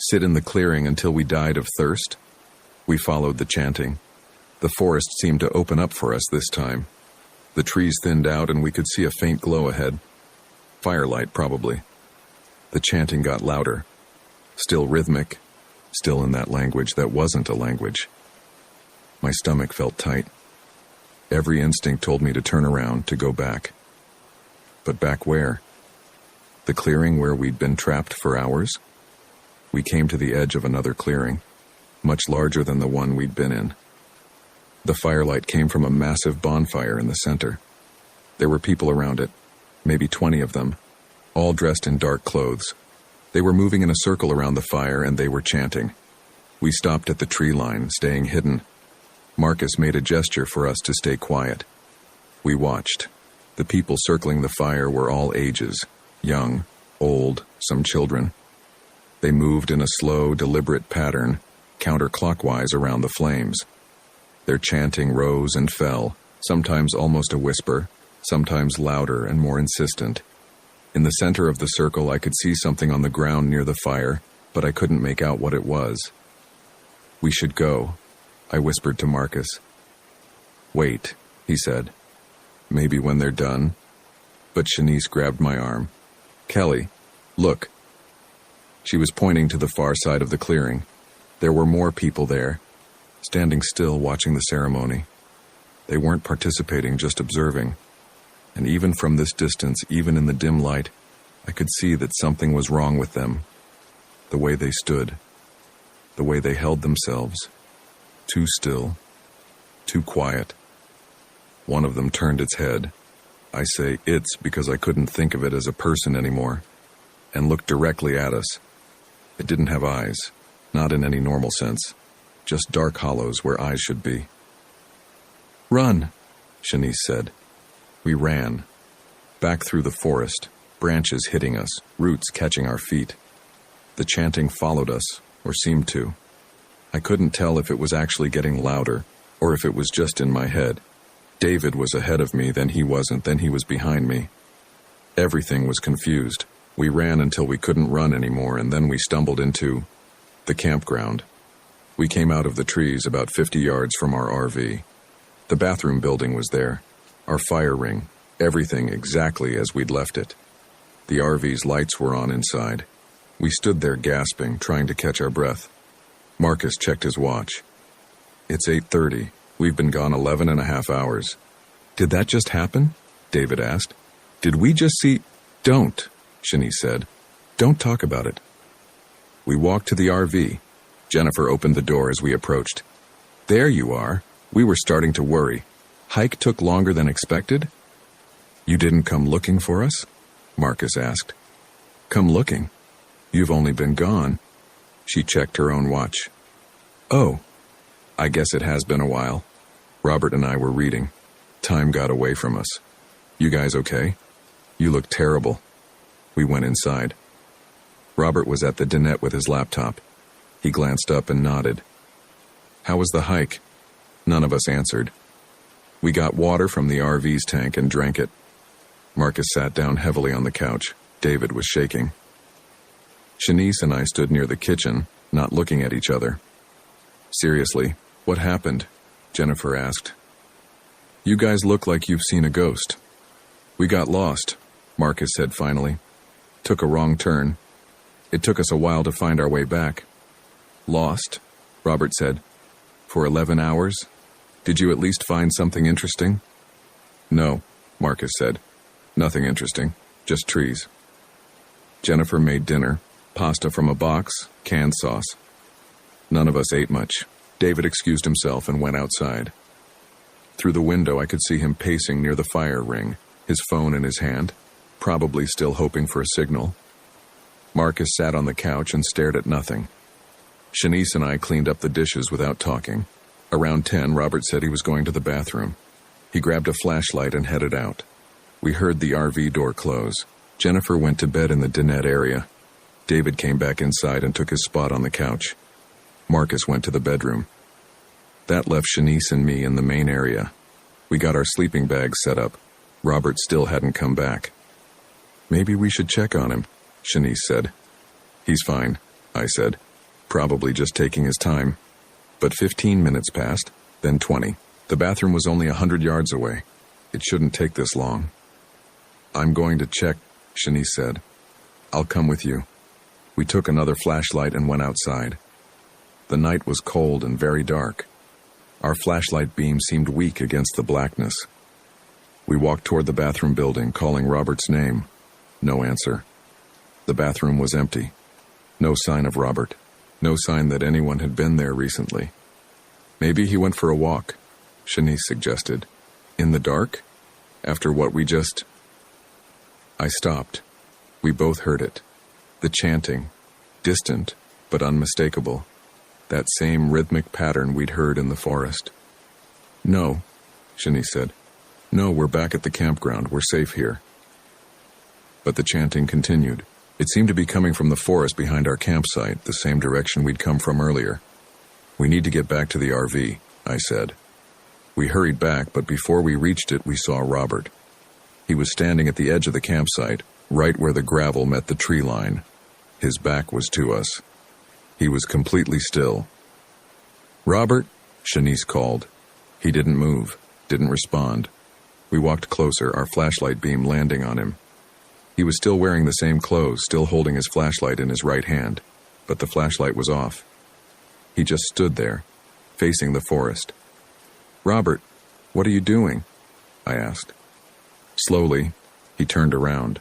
Sit in the clearing until we died of thirst? We followed the chanting. The forest seemed to open up for us this time. The trees thinned out and we could see a faint glow ahead. Firelight, probably. The chanting got louder. Still rhythmic. Still in that language that wasn't a language. My stomach felt tight. Every instinct told me to turn around, to go back. But back where? The clearing where we'd been trapped for hours? We came to the edge of another clearing, much larger than the one we'd been in. The firelight came from a massive bonfire in the center. There were people around it, maybe 20 of them, all dressed in dark clothes. They were moving in a circle around the fire and they were chanting. We stopped at the tree line, staying hidden. Marcus made a gesture for us to stay quiet. We watched. The people circling the fire were all ages, young, old, some children. They moved in a slow, deliberate pattern, counterclockwise around the flames. Their chanting rose and fell, sometimes almost a whisper, sometimes louder and more insistent. In the center of the circle, I could see something on the ground near the fire, but I couldn't make out what it was. "We should go," I whispered to Marcus. "Wait," he said. "Maybe when they're done." But Shanice grabbed my arm. "Kelly, look." She was pointing to the far side of the clearing. There were more people there, standing still watching the ceremony. They weren't participating, just observing. And even from this distance, even in the dim light, I could see that something was wrong with them. The way they stood. The way they held themselves. Too still. Too quiet. One of them turned its head. I say "it's" because I couldn't think of it as a person anymore. And looked directly at us. It didn't have eyes. Not in any normal sense. Just dark hollows where eyes should be. "Run," Shanice said. We ran. Back through the forest, branches hitting us, roots catching our feet. The chanting followed us, or seemed to. I couldn't tell if it was actually getting louder, or if it was just in my head. David was ahead of me, then he wasn't, then he was behind me. Everything was confused. We ran until we couldn't run anymore, and then we stumbled into the campground. We came out of the trees about 50 yards from our RV. The bathroom building was there. Our fire ring, everything exactly as we'd left it. The RV's lights were on inside. We stood there gasping, trying to catch our breath. Marcus checked his watch. "It's 8:30. We've been gone 11 and a half hours. "Did that just happen?" David asked. "Did we just see—" "Don't," Shanice said. "Don't talk about it." We walked to the RV. Jennifer opened the door as we approached. "There you are. We were starting to worry. Hike took longer than expected?" "You didn't come looking for us?" Marcus asked. "Come looking? You've only been gone." She checked her own watch. "Oh, I guess it has been a while." Robert and I were reading. Time got away from us. "You guys okay? You look terrible." We went inside. Robert was at the dinette with his laptop. He glanced up and nodded. "How was the hike?" None of us answered. We got water from the RV's tank and drank it. Marcus sat down heavily on the couch. David was shaking. Shanice and I stood near the kitchen, not looking at each other. "Seriously, what happened?" Jennifer asked. "You guys look like you've seen a ghost." "We got lost," Marcus said finally. "Took a wrong turn. It took us a while to find our way back." "Lost?" Robert said. "For 11 hours? Did you at least find something interesting?" "No," Marcus said. "Nothing interesting. Just trees." Jennifer made dinner, pasta from a box, canned sauce. None of us ate much. David excused himself and went outside. Through the window, I could see him pacing near the fire ring, his phone in his hand, probably still hoping for a signal. Marcus sat on the couch and stared at nothing. Shanice and I cleaned up the dishes without talking. Around 10, Robert said he was going to the bathroom. He grabbed a flashlight and headed out. We heard the RV door close. Jennifer went to bed in the dinette area. David came back inside and took his spot on the couch. Marcus went to the bedroom. That left Shanice and me in the main area. We got our sleeping bags set up. Robert still hadn't come back. "Maybe we should check on him," Shanice said. "He's fine," I said. "Probably just taking his time." But 15 minutes passed, then 20. The bathroom was only 100 yards away. It shouldn't take this long. "I'm going to check," Shanice said. "I'll come with you." We took another flashlight and went outside. The night was cold and very dark. Our flashlight beam seemed weak against the blackness. We walked toward the bathroom building, calling Robert's name. No answer. The bathroom was empty. No sign of Robert. No sign that anyone had been there recently. "Maybe he went for a walk," Shanice suggested. "In the dark? After what we just—" I stopped. We both heard it. The chanting. Distant, but unmistakable. That same rhythmic pattern we'd heard in the forest. "No," Shanice said. "No, we're back at the campground. We're safe here." But the chanting continued. It seemed to be coming from the forest behind our campsite, the same direction we'd come from earlier. "We need to get back to the RV," I said. We hurried back, but before we reached it, we saw Robert. He was standing at the edge of the campsite, right where the gravel met the tree line. His back was to us. He was completely still. "Robert," Shanice called. He didn't move, didn't respond. We walked closer, our flashlight beam landing on him. He was still wearing the same clothes, still holding his flashlight in his right hand, but the flashlight was off. He just stood there, facing the forest. "Robert, what are you doing?" I asked. Slowly, he turned around.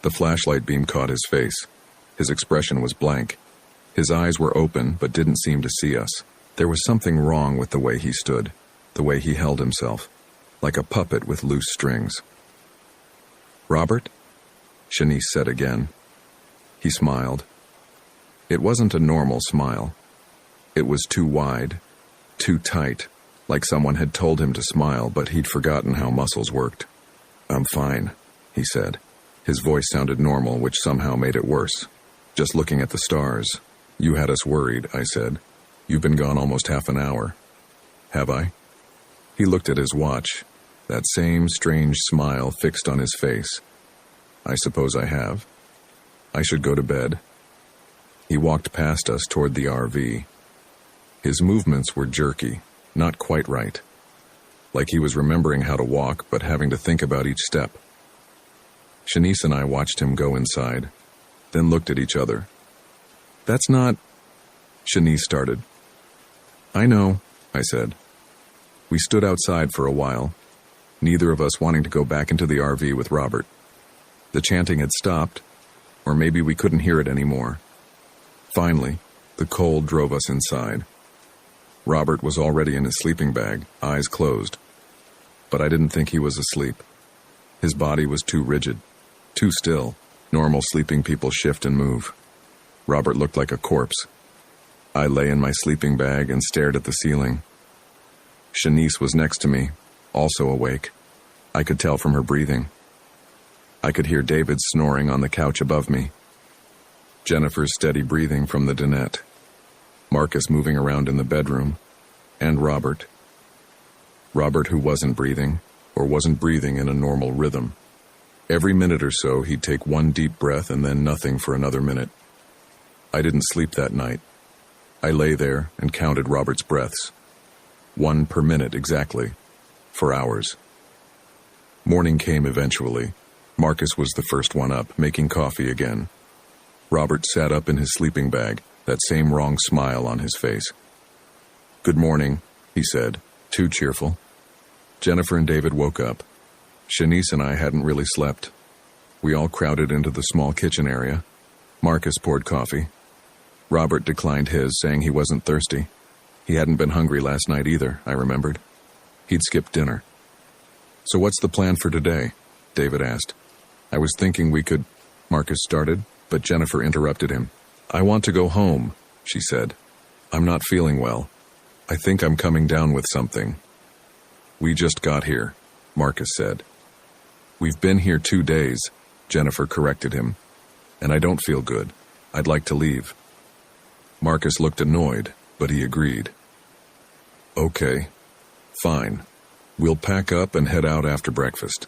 The flashlight beam caught his face. His expression was blank. His eyes were open, but didn't seem to see us. There was something wrong with the way he stood, the way he held himself, like a puppet with loose strings. "Robert?" Shanice said again. He smiled. It wasn't a normal smile. It was too wide, too tight, like someone had told him to smile, but he'd forgotten how muscles worked. "I'm fine," he said. His voice sounded normal, which somehow made it worse. "Just looking at the stars. You had us worried," I said. "You've been gone almost half an hour." "Have I?" He looked at his watch, that same strange smile fixed on his face. "I suppose I have. I should go to bed." He walked past us toward the RV. His movements were jerky, not quite right. Like he was remembering how to walk, but having to think about each step. Shanice and I watched him go inside, then looked at each other. "That's not—" Shanice started. "I know," I said. We stood outside for a while, neither of us wanting to go back into the RV with Robert. The chanting had stopped, or maybe we couldn't hear it anymore. Finally, the cold drove us inside. Robert was already in his sleeping bag, eyes closed. But I didn't think he was asleep. His body was too rigid, too still. Normal sleeping people shift and move. Robert looked like a corpse. I lay in my sleeping bag and stared at the ceiling. Shanice was next to me, also awake. I could tell from her breathing. I could hear David snoring on the couch above me. Jennifer's steady breathing from the dinette. Marcus moving around in the bedroom. And Robert. Robert who wasn't breathing, or wasn't breathing in a normal rhythm. Every minute or so, he'd take one deep breath and then nothing for another minute. I didn't sleep that night. I lay there and counted Robert's breaths. 1 per minute exactly, for hours. Morning came eventually. Marcus was the first one up, making coffee again. Robert sat up in his sleeping bag, that same wrong smile on his face. "Good morning," he said, too cheerful. Jennifer and David woke up. Shanice and I hadn't really slept. We all crowded into the small kitchen area. Marcus poured coffee. Robert declined his, saying he wasn't thirsty. He hadn't been hungry last night either, I remembered. He'd skipped dinner. "So what's the plan for today?" David asked. "I was thinking we could—" Marcus started, but Jennifer interrupted him. "I want to go home," she said. "I'm not feeling well. I think I'm coming down with something." "We just got here," Marcus said. "We've been here 2 days," Jennifer corrected him. "And I don't feel good. I'd like to leave." Marcus looked annoyed, but he agreed. "Okay, fine. We'll pack up and head out after breakfast."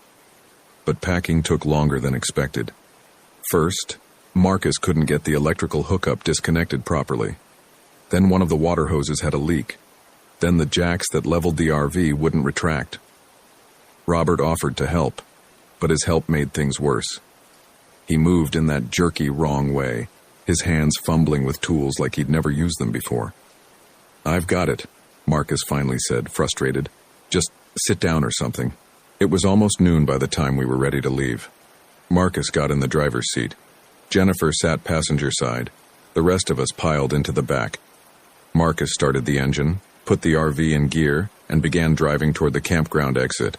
But packing took longer than expected. First, Marcus couldn't get the electrical hookup disconnected properly. Then one of the water hoses had a leak. Then the jacks that leveled the RV wouldn't retract. Robert offered to help, but his help made things worse. He moved in that jerky, wrong way, his hands fumbling with tools like he'd never used them before. "I've got it," Marcus finally said, frustrated. "Just sit down or something." It was almost noon by the time we were ready to leave. Marcus got in the driver's seat. Jennifer sat passenger side. The rest of us piled into the back. Marcus started the engine, put the RV in gear, and began driving toward the campground exit.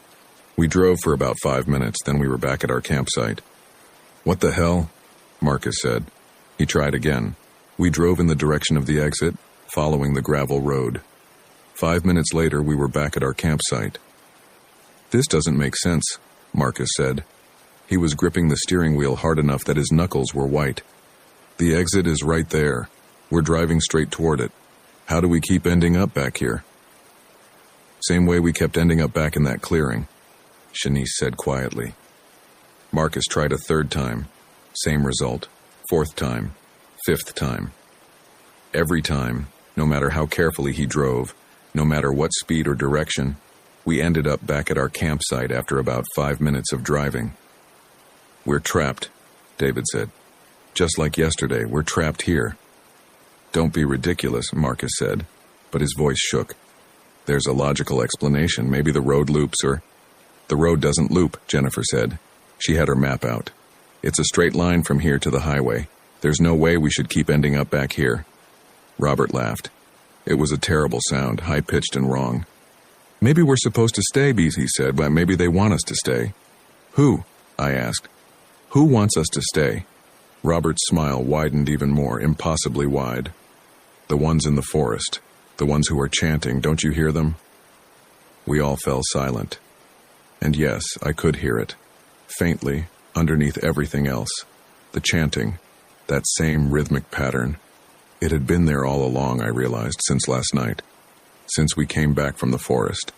We drove for about 5 minutes, then we were back at our campsite. "What the hell?" Marcus said. He tried again. We drove in the direction of the exit, following the gravel road. 5 minutes later, we were back at our campsite. "This doesn't make sense," Marcus said. He was gripping the steering wheel hard enough that his knuckles were white. "The exit is right there. We're driving straight toward it. How do we keep ending up back here?" "Same way we kept ending up back in that clearing," Shanice said quietly. Marcus tried a 3rd time. Same result. 4th time. 5th time. Every time, no matter how carefully he drove, no matter what speed or direction, we ended up back at our campsite after about 5 minutes of driving. "We're trapped," David said. "Just like yesterday, we're trapped here." "Don't be ridiculous," Marcus said, but his voice shook. "There's a logical explanation. Maybe the road loops or—" "The road doesn't loop," Jennifer said. She had her map out. "It's a straight line from here to the highway. There's no way we should keep ending up back here." Robert laughed. It was a terrible sound, high-pitched and wrong. "Maybe we're supposed to stay," he said, "but maybe they want us to stay." "Who?" I asked. "Who wants us to stay?" Robert's smile widened even more, impossibly wide. "The ones in the forest. The ones who are chanting. Don't you hear them?" We all fell silent. And yes, I could hear it. Faintly, underneath everything else. The chanting. That same rhythmic pattern. It had been there all along, I realized, since last night. Since we came back from the forest.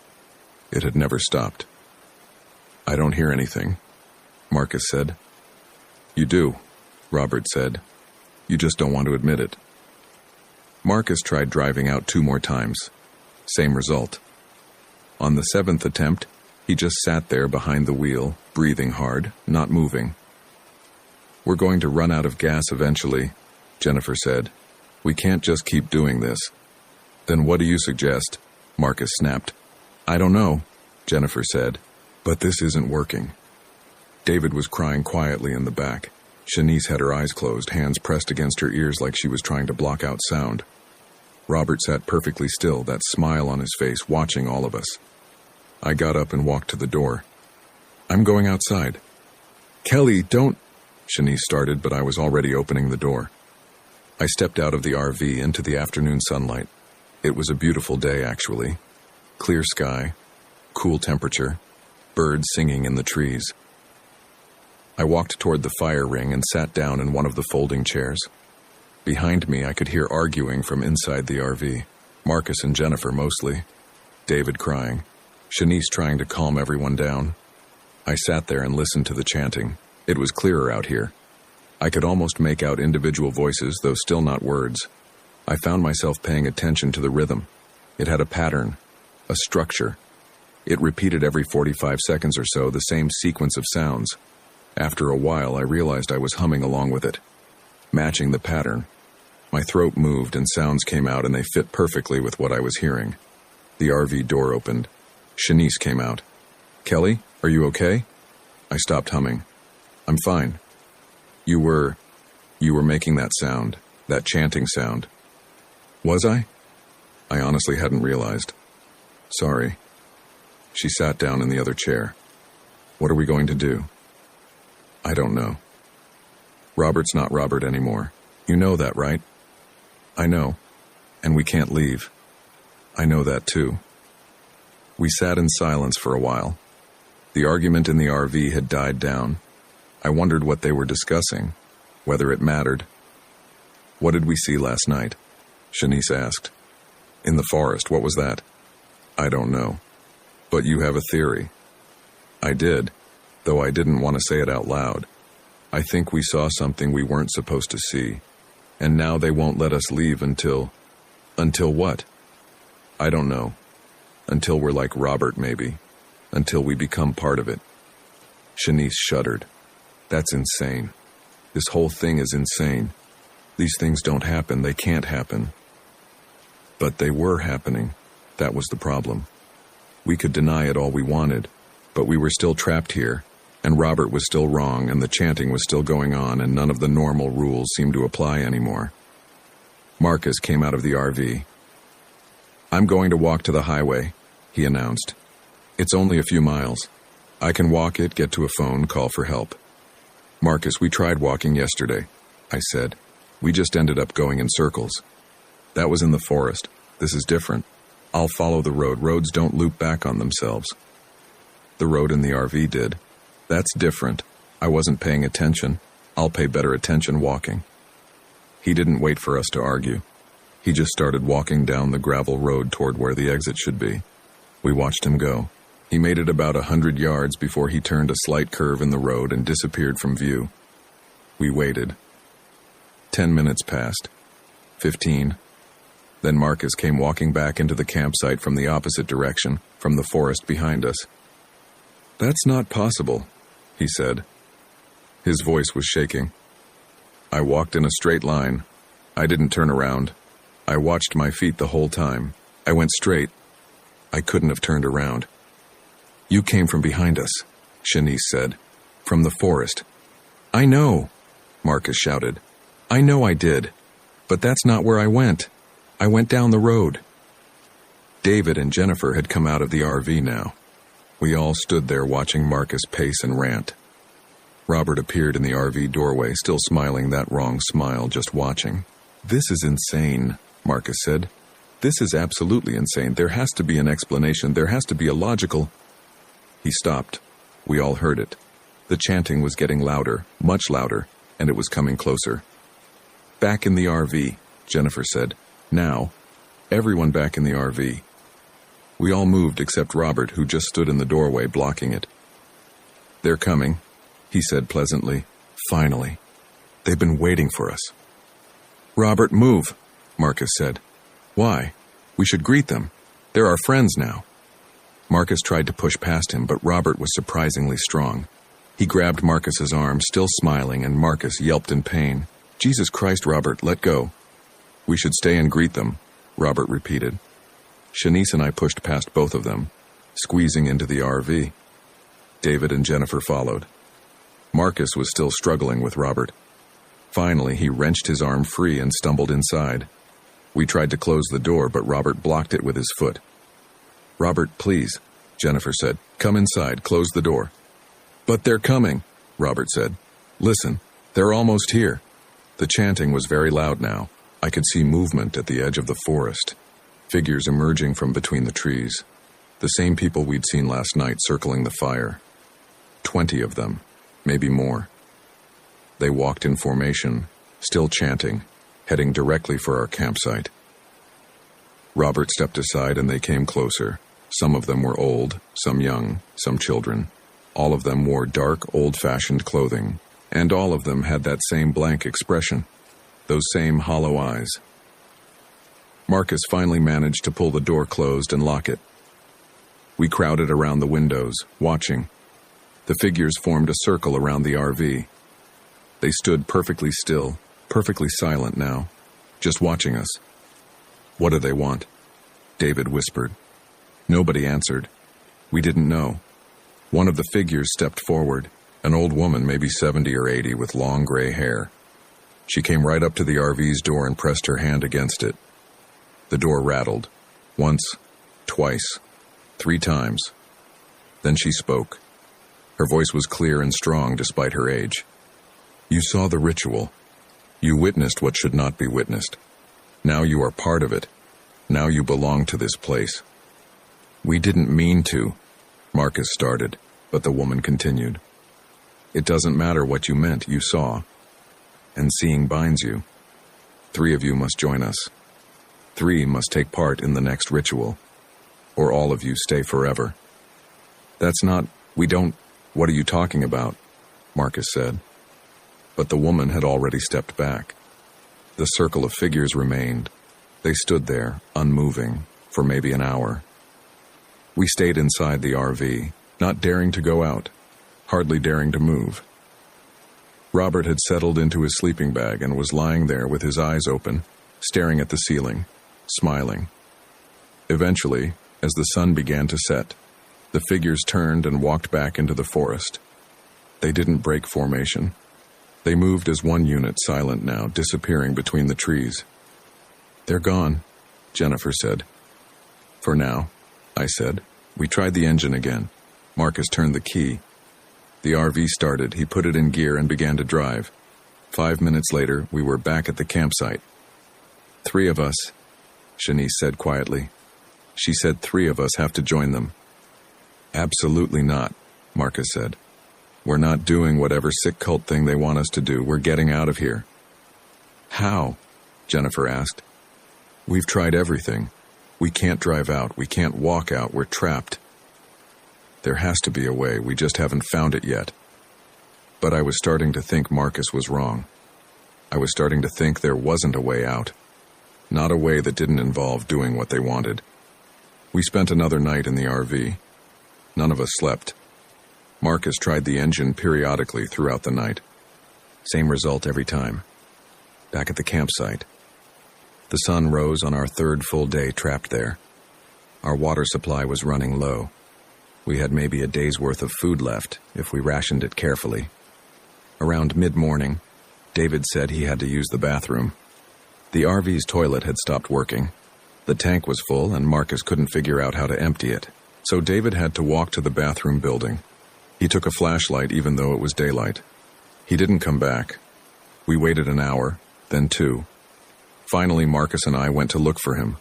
It had never stopped. "I don't hear anything," Marcus said. "You do," Robert said. "You just don't want to admit it." Marcus tried driving out 2 more times. Same result. On the 7th attempt, he just sat there behind the wheel, breathing hard, not moving. "We're going to run out of gas eventually," Jennifer said. "We can't just keep doing this." "Then what do you suggest?" Marcus snapped. "I don't know," Jennifer said, "but this isn't working." David was crying quietly in the back. Shanice had her eyes closed, hands pressed against her ears like she was trying to block out sound. Robert sat perfectly still, that smile on his face, watching all of us. I got up and walked to the door. "I'm going outside." "Kelly, don't—" Shanice started, but I was already opening the door. I stepped out of the RV into the afternoon sunlight. It was a beautiful day, actually. Clear sky, cool temperature, birds singing in the trees. I walked toward the fire ring and sat down in one of the folding chairs. Behind me, I could hear arguing from inside the RV. Marcus and Jennifer mostly. David crying. Shanice trying to calm everyone down. I sat there and listened to the chanting. It was clearer out here. I could almost make out individual voices, though still not words. I found myself paying attention to the rhythm. It had a pattern, a structure. It repeated every 45 seconds or so, the same sequence of sounds. After a while, I realized I was humming along with it, matching the pattern. My throat moved and sounds came out, and they fit perfectly with what I was hearing. The RV door opened. Shanice came out. "Kelly, are you okay?" I stopped humming. I'm fine. You were making that sound, that chanting sound. Was I? I honestly hadn't realized. Sorry. She sat down in the other chair. What are we going to do? I don't know. Robert's not Robert anymore. You know that, right? I know. And we can't leave. I know that too. We sat in silence for a while. The argument in the RV had died down. I wondered what they were discussing, whether it mattered. What did we see last night? Shanice asked. In the forest, what was that? I don't know. But you have a theory. I did, though I didn't want to say it out loud. I think we saw something we weren't supposed to see, and now they won't let us leave until what? I don't know. Until we're like Robert, maybe. Until we become part of it. Shanice shuddered. That's insane. This whole thing is insane. These things don't happen, they can't happen. But they were happening. That was the problem. We could deny it all we wanted, but we were still trapped here, and Robert was still wrong, and the chanting was still going on, and none of the normal rules seemed to apply anymore. Marcus came out of the RV. I'm going to walk to the highway, he announced. It's only a few miles. I can walk it, get to a phone, call for help. Marcus, we tried walking yesterday, I said. We just ended up going in circles. That was in the forest. This is different. I'll follow the road. Roads don't loop back on themselves. The road in the RV did. That's different. I wasn't paying attention. I'll pay better attention walking. He didn't wait for us to argue. He just started walking down the gravel road toward where the exit should be. We watched him go. He made it about 100 yards before he turned a slight curve in the road and disappeared from view. We waited. 10 minutes passed. 15. Then Marcus came walking back into the campsite from the opposite direction, from the forest behind us. That's not possible, he said. His voice was shaking. I walked in a straight line. I didn't turn around. I watched my feet the whole time. I went straight. I couldn't have turned around. You came from behind us, Shanice said. From the forest. I know, Marcus shouted. I know I did. But that's not where I went. I went down the road. David and Jennifer had come out of the RV now. We all stood there watching Marcus pace and rant. Robert appeared in the RV doorway, still smiling that wrong smile, just watching. This is insane, Marcus said. This is absolutely insane. There has to be an explanation. There has to be a logical... He stopped. We all heard it. The chanting was getting louder, much louder, and it was coming closer. Back in the RV, Jennifer said. Now, everyone back in the RV. We all moved except Robert, who just stood in the doorway blocking it. They're coming, he said pleasantly. Finally. They've been waiting for us. Robert, move, Marcus said. Why? We should greet them. They're our friends now. Marcus tried to push past him, but Robert was surprisingly strong. He grabbed Marcus's arm, still smiling, and Marcus yelped in pain. Jesus Christ, Robert, let go. We should stay and greet them, Robert repeated. Shanice and I pushed past both of them, squeezing into the RV. David and Jennifer followed. Marcus was still struggling with Robert. Finally, he wrenched his arm free and stumbled inside. We tried to close the door, but Robert blocked it with his foot. Robert, please, Jennifer said. Come inside, close the door. But they're coming, Robert said. Listen, they're almost here. The chanting was very loud now. I could see movement at the edge of the forest. Figures emerging from between the trees. The same people we'd seen last night circling the fire. 20 of them, maybe more. They walked in formation, still chanting, heading directly for our campsite. Robert stepped aside and they came closer. Some of them were old, some young, some children. All of them wore dark, old-fashioned clothing, and all of them had that same blank expression, those same hollow eyes. Marcus finally managed to pull the door closed and lock it. We crowded around the windows, watching. The figures formed a circle around the RV. They stood perfectly still, perfectly silent now, just watching us. What do they want? David whispered. Nobody answered. We didn't know. One of the figures stepped forward. An old woman, maybe 70 or 80, with long gray hair. She came right up to the RV's door and pressed her hand against it. The door rattled. Once, twice, 3 times. Then she spoke. Her voice was clear and strong despite her age. You saw the ritual. You witnessed what should not be witnessed. Now you are part of it. Now you belong to this place. We didn't mean to, Marcus started, but the woman continued. It doesn't matter what you meant, you saw. And seeing binds you. 3 of you must join us. 3 must take part in the next ritual. Or all of you stay forever. That's not, what are you talking about? Marcus said. But the woman had already stepped back. The circle of figures remained. They stood there, unmoving, for maybe an hour. We stayed inside the RV, not daring to go out, hardly daring to move. Robert had settled into his sleeping bag and was lying there with his eyes open, staring at the ceiling, smiling. Eventually, as the sun began to set, the figures turned and walked back into the forest. They didn't break formation. They moved as one unit, silent now, disappearing between the trees. They're gone, Jennifer said. For now, I said. We tried the engine again. Marcus turned the key. The RV started, he put it in gear and began to drive. 5 minutes later, we were back at the campsite. 3 of us, Shanice said quietly. She said 3 of us have to join them. Absolutely not, Marcus said. We're not doing whatever sick cult thing they want us to do. We're getting out of here. How? Jennifer asked. We've tried everything. We can't drive out. We can't walk out. We're trapped. There has to be a way. We just haven't found it yet. But I was starting to think Marcus was wrong. I was starting to think there wasn't a way out. Not a way that didn't involve doing what they wanted. We spent another night in the RV. None of us slept. Marcus tried the engine periodically throughout the night. Same result every time. Back at the campsite. The sun rose on our 3rd full day trapped there. Our water supply was running low. We had maybe a day's worth of food left if we rationed it carefully. Around mid-morning, David said he had to use the bathroom. The RV's toilet had stopped working. The tank was full and Marcus couldn't figure out how to empty it. So David had to walk to the bathroom building. He took a flashlight even though it was daylight. He didn't come back. We waited an hour, then 2. Finally, Marcus and I went to look for him.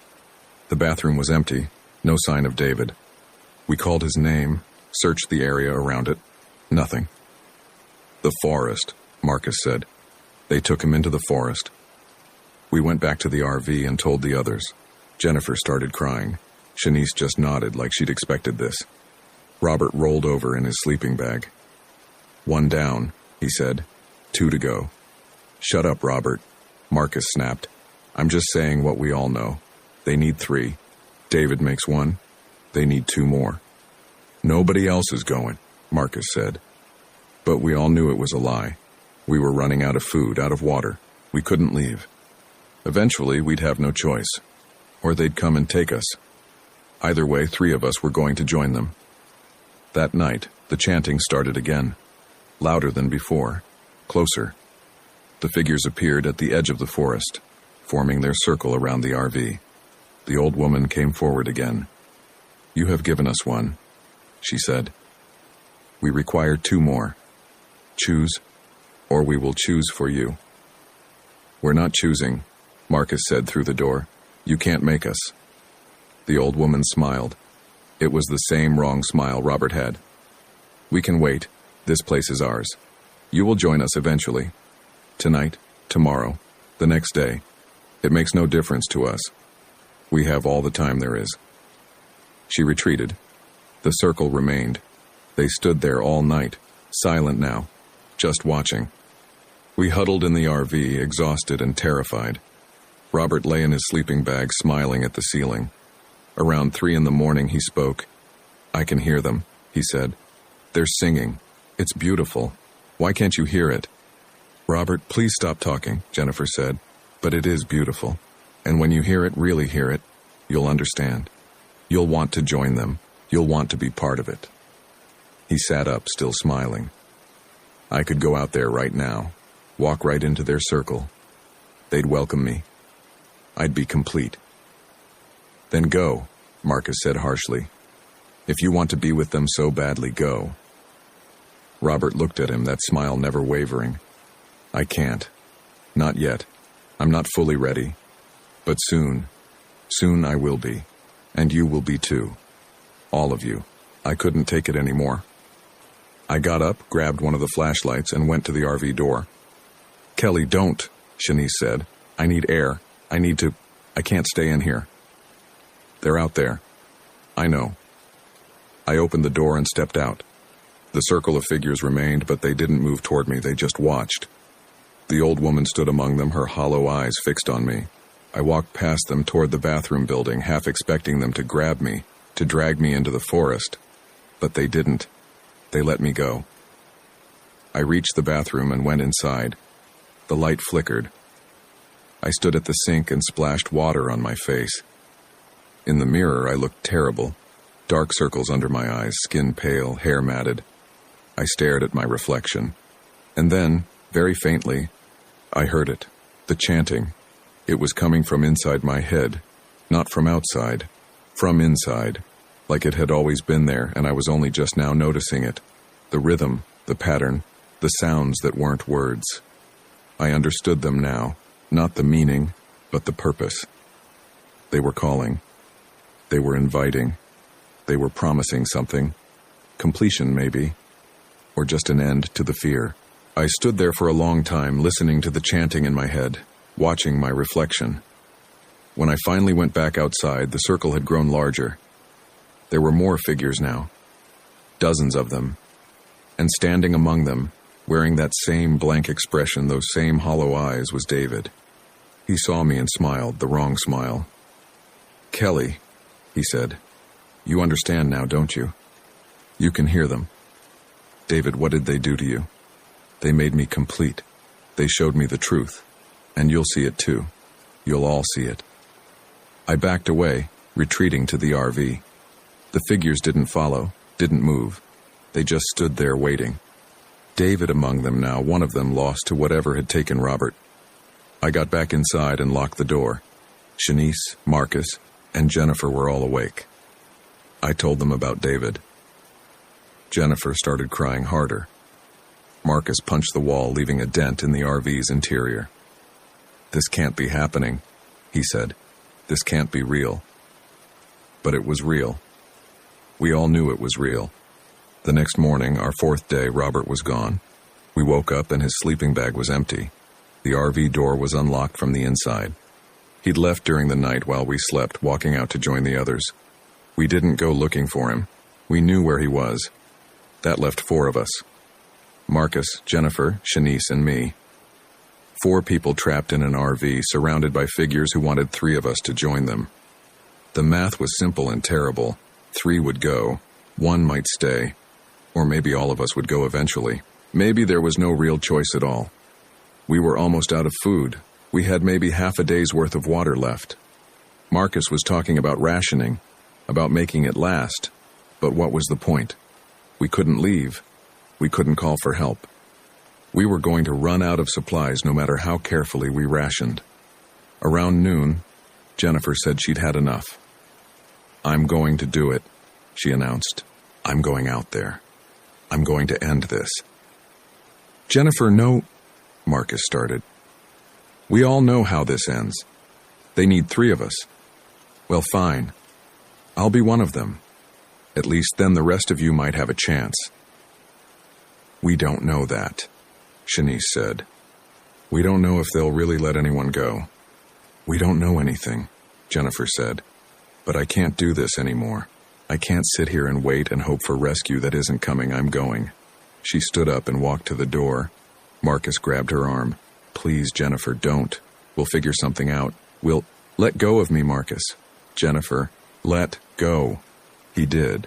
The bathroom was empty, no sign of David. We called his name, searched the area around it. Nothing. The forest, Marcus said. They took him into the forest. We went back to the RV and told the others. Jennifer started crying. Shanice just nodded like she'd expected this. Robert rolled over in his sleeping bag. 1 down, he said. 2 to go. Shut up, Robert, Marcus snapped. I'm just saying what we all know. They need 3. David makes 1. They need 2 more. Nobody else is going, Marcus said. But we all knew it was a lie. We were running out of food, out of water. We couldn't leave. Eventually, we'd have no choice. Or they'd come and take us. Either way, 3 of us were going to join them. That night, the chanting started again. Louder than before. Closer. The figures appeared at the edge of the forest, forming their circle around the RV. The old woman came forward again. You have given us 1, she said. We require 2 more. Choose, or we will choose for you. We're not choosing, Marcus said through the door. You can't make us. The old woman smiled. It was the same wrong smile Robert had. We can wait. This place is ours. You will join us eventually. Tonight, tomorrow, the next day. It makes no difference to us. We have all the time there is. She retreated. The circle remained. They stood there all night, silent now, just watching. We huddled in the RV, exhausted and terrified. Robert lay in his sleeping bag, smiling at the ceiling. Around 3 a.m, he spoke. I can hear them, he said. They're singing. It's beautiful. Why can't you hear it? Robert, please stop talking, Jennifer said. But it is beautiful. And when you hear it, really hear it, you'll understand. You'll want to join them. You'll want to be part of it. He sat up, still smiling. I could go out there right now, walk right into their circle. They'd welcome me. I'd be complete. Then go, Marcus said harshly. If you want to be with them so badly, go. Robert looked at him, that smile never wavering. I can't. Not yet. I'm not fully ready. But soon I will be. And you will be too. All of you. I couldn't take it anymore. I got up, grabbed one of the flashlights, and went to the RV door. Kelly, don't, Shanice said. I need air. I can't stay in here. They're out there. I know. I opened the door and stepped out. The circle of figures remained, but they didn't move toward me, they just watched. The old woman stood among them, her hollow eyes fixed on me. I walked past them toward the bathroom building, half expecting them to grab me, to drag me into the forest. But they didn't. They let me go. I reached the bathroom and went inside. The light flickered. I stood at the sink and splashed water on my face. In the mirror, I looked terrible. Dark circles under my eyes, skin pale, hair matted. I stared at my reflection. And then, very faintly, I heard it. The chanting. It was coming from inside my head. Not from outside. From inside. Like it had always been there, and I was only just now noticing it. The rhythm, the pattern, the sounds that weren't words. I understood them now. Not the meaning, but the purpose. They were calling. They were inviting. They were promising something. Completion, maybe. Or just an end to the fear. I stood there for a long time, listening to the chanting in my head, watching my reflection. When I finally went back outside, the circle had grown larger. There were more figures now. Dozens of them. And standing among them, wearing that same blank expression, those same hollow eyes, was David. He saw me and smiled, the wrong smile. Kelly, he said, you understand now, don't you? You can hear them. David, what did they do to you? They made me complete. They showed me the truth. And you'll see it too. You'll all see it. I backed away, retreating to the RV. The figures didn't follow, didn't move. They just stood there waiting. David among them now, one of them lost to whatever had taken Robert. I got back inside and locked the door. Shanice, Marcus, and Jennifer were all awake. I told them about David. Jennifer started crying harder. Marcus punched the wall, leaving a dent in the RV's interior. This can't be happening, he said. This can't be real. But it was real. We all knew it was real. The next morning, our fourth day, Robert was gone. We woke up and his sleeping bag was empty. The RV door was unlocked from the inside. He'd left during the night while we slept, walking out to join the others. We didn't go looking for him. We knew where he was. That left 4 of us. Marcus, Jennifer, Shanice, and me. 4 people trapped in an RV, surrounded by figures who wanted 3 of us to join them. The math was simple and terrible. 3 would go. 1 might stay. Or maybe all of us would go eventually. Maybe there was no real choice at all. We were almost out of food. We had maybe half a day's worth of water left. Marcus was talking about rationing, about making it last. But what was the point? We couldn't leave. We couldn't call for help. We were going to run out of supplies no matter how carefully we rationed. Around noon, Jennifer said she'd had enough. I'm going to do it, she announced. I'm going out there. I'm going to end this. Jennifer, no, Marcus started. We all know how this ends. They need 3 of us. Well, fine. I'll be one of them. At least then the rest of you might have a chance. We don't know that, Shanice said. We don't know if they'll really let anyone go. We don't know anything, Jennifer said. But I can't do this anymore. I can't sit here and wait and hope for rescue that isn't coming. I'm going. She stood up and walked to the door. Marcus grabbed her arm. Please, Jennifer, don't. We'll figure something out. We'll... Let go of me, Marcus. Jennifer, let go. He did.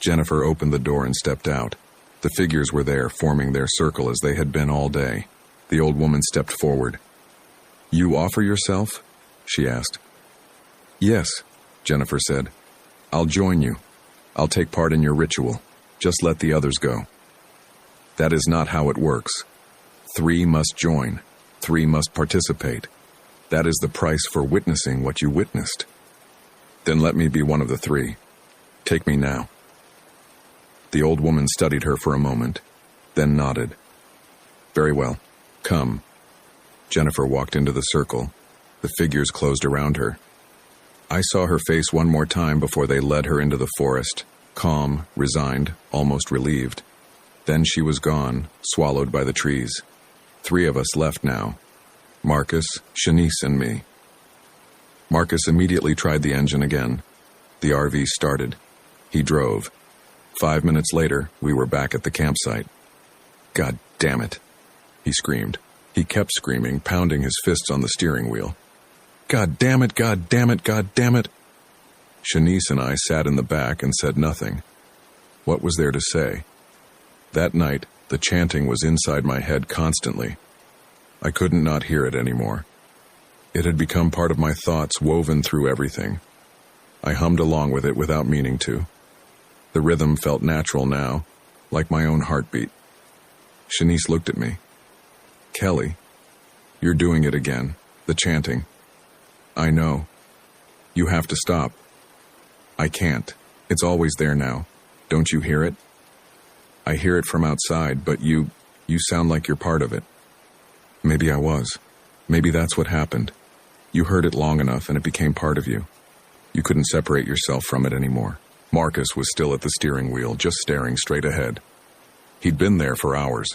Jennifer opened the door and stepped out. The figures were there, forming their circle as they had been all day. The old woman stepped forward. You offer yourself? She asked. Yes, Jennifer said. I'll join you. I'll take part in your ritual. Just let the others go. That is not how it works. 3 must join. 3 must participate. That is the price for witnessing what you witnessed. Then let me be one of the 3. Take me now. The old woman studied her for a moment, then nodded. Very well. Come. Jennifer walked into the circle. The figures closed around her. I saw her face one more time before they led her into the forest, calm, resigned, almost relieved. Then she was gone, swallowed by the trees. 3 of us left now. Marcus, Shanice, and me. Marcus immediately tried the engine again. The RV started. He drove. 5 minutes later, we were back at the campsite. God damn it, he screamed. He kept screaming, pounding his fists on the steering wheel. God damn it, God damn it, God damn it. Shanice and I sat in the back and said nothing. What was there to say? That night, the chanting was inside my head constantly. I couldn't not hear it anymore. It had become part of my thoughts, woven through everything. I hummed along with it without meaning to. The rhythm felt natural now, like my own heartbeat. Shanice looked at me. Kelly, you're doing it again, the chanting. I know. You have to stop. I can't. It's always there now. Don't you hear it? I hear it from outside, but you sound like you're part of it. Maybe I was. Maybe that's what happened. You heard it long enough and it became part of you. You couldn't separate yourself from it anymore. Marcus was still at the steering wheel, just staring straight ahead. He'd been there for hours.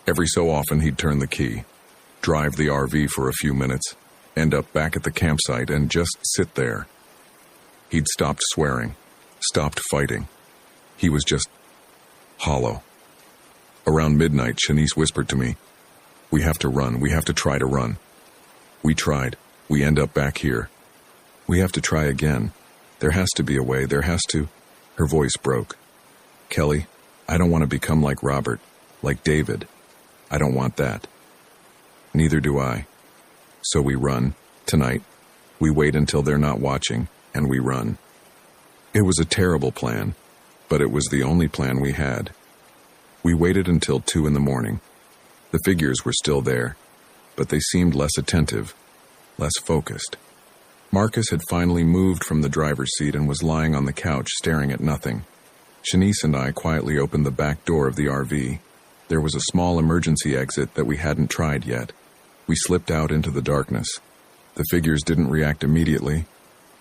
Every so often he'd turn the key, drive the RV for a few minutes, end up back at the campsite and just sit there. He'd stopped swearing, stopped fighting. He was just hollow. Around midnight, Shanice whispered to me, "We have to run. We have to try to run." We tried. We end up back here. We have to try again. There has to be a way. There has to... Her voice broke. Kelly, I don't want to become like Robert, like David. I don't want that. Neither do I. So we run, tonight. We wait until they're not watching, and we run. It was a terrible plan, but it was the only plan we had. We waited until 2 a.m. The figures were still there, but they seemed less attentive, less focused. Marcus had finally moved from the driver's seat and was lying on the couch staring at nothing. Shanice and I quietly opened the back door of the RV. There was a small emergency exit that we hadn't tried yet. We slipped out into the darkness. The figures didn't react immediately.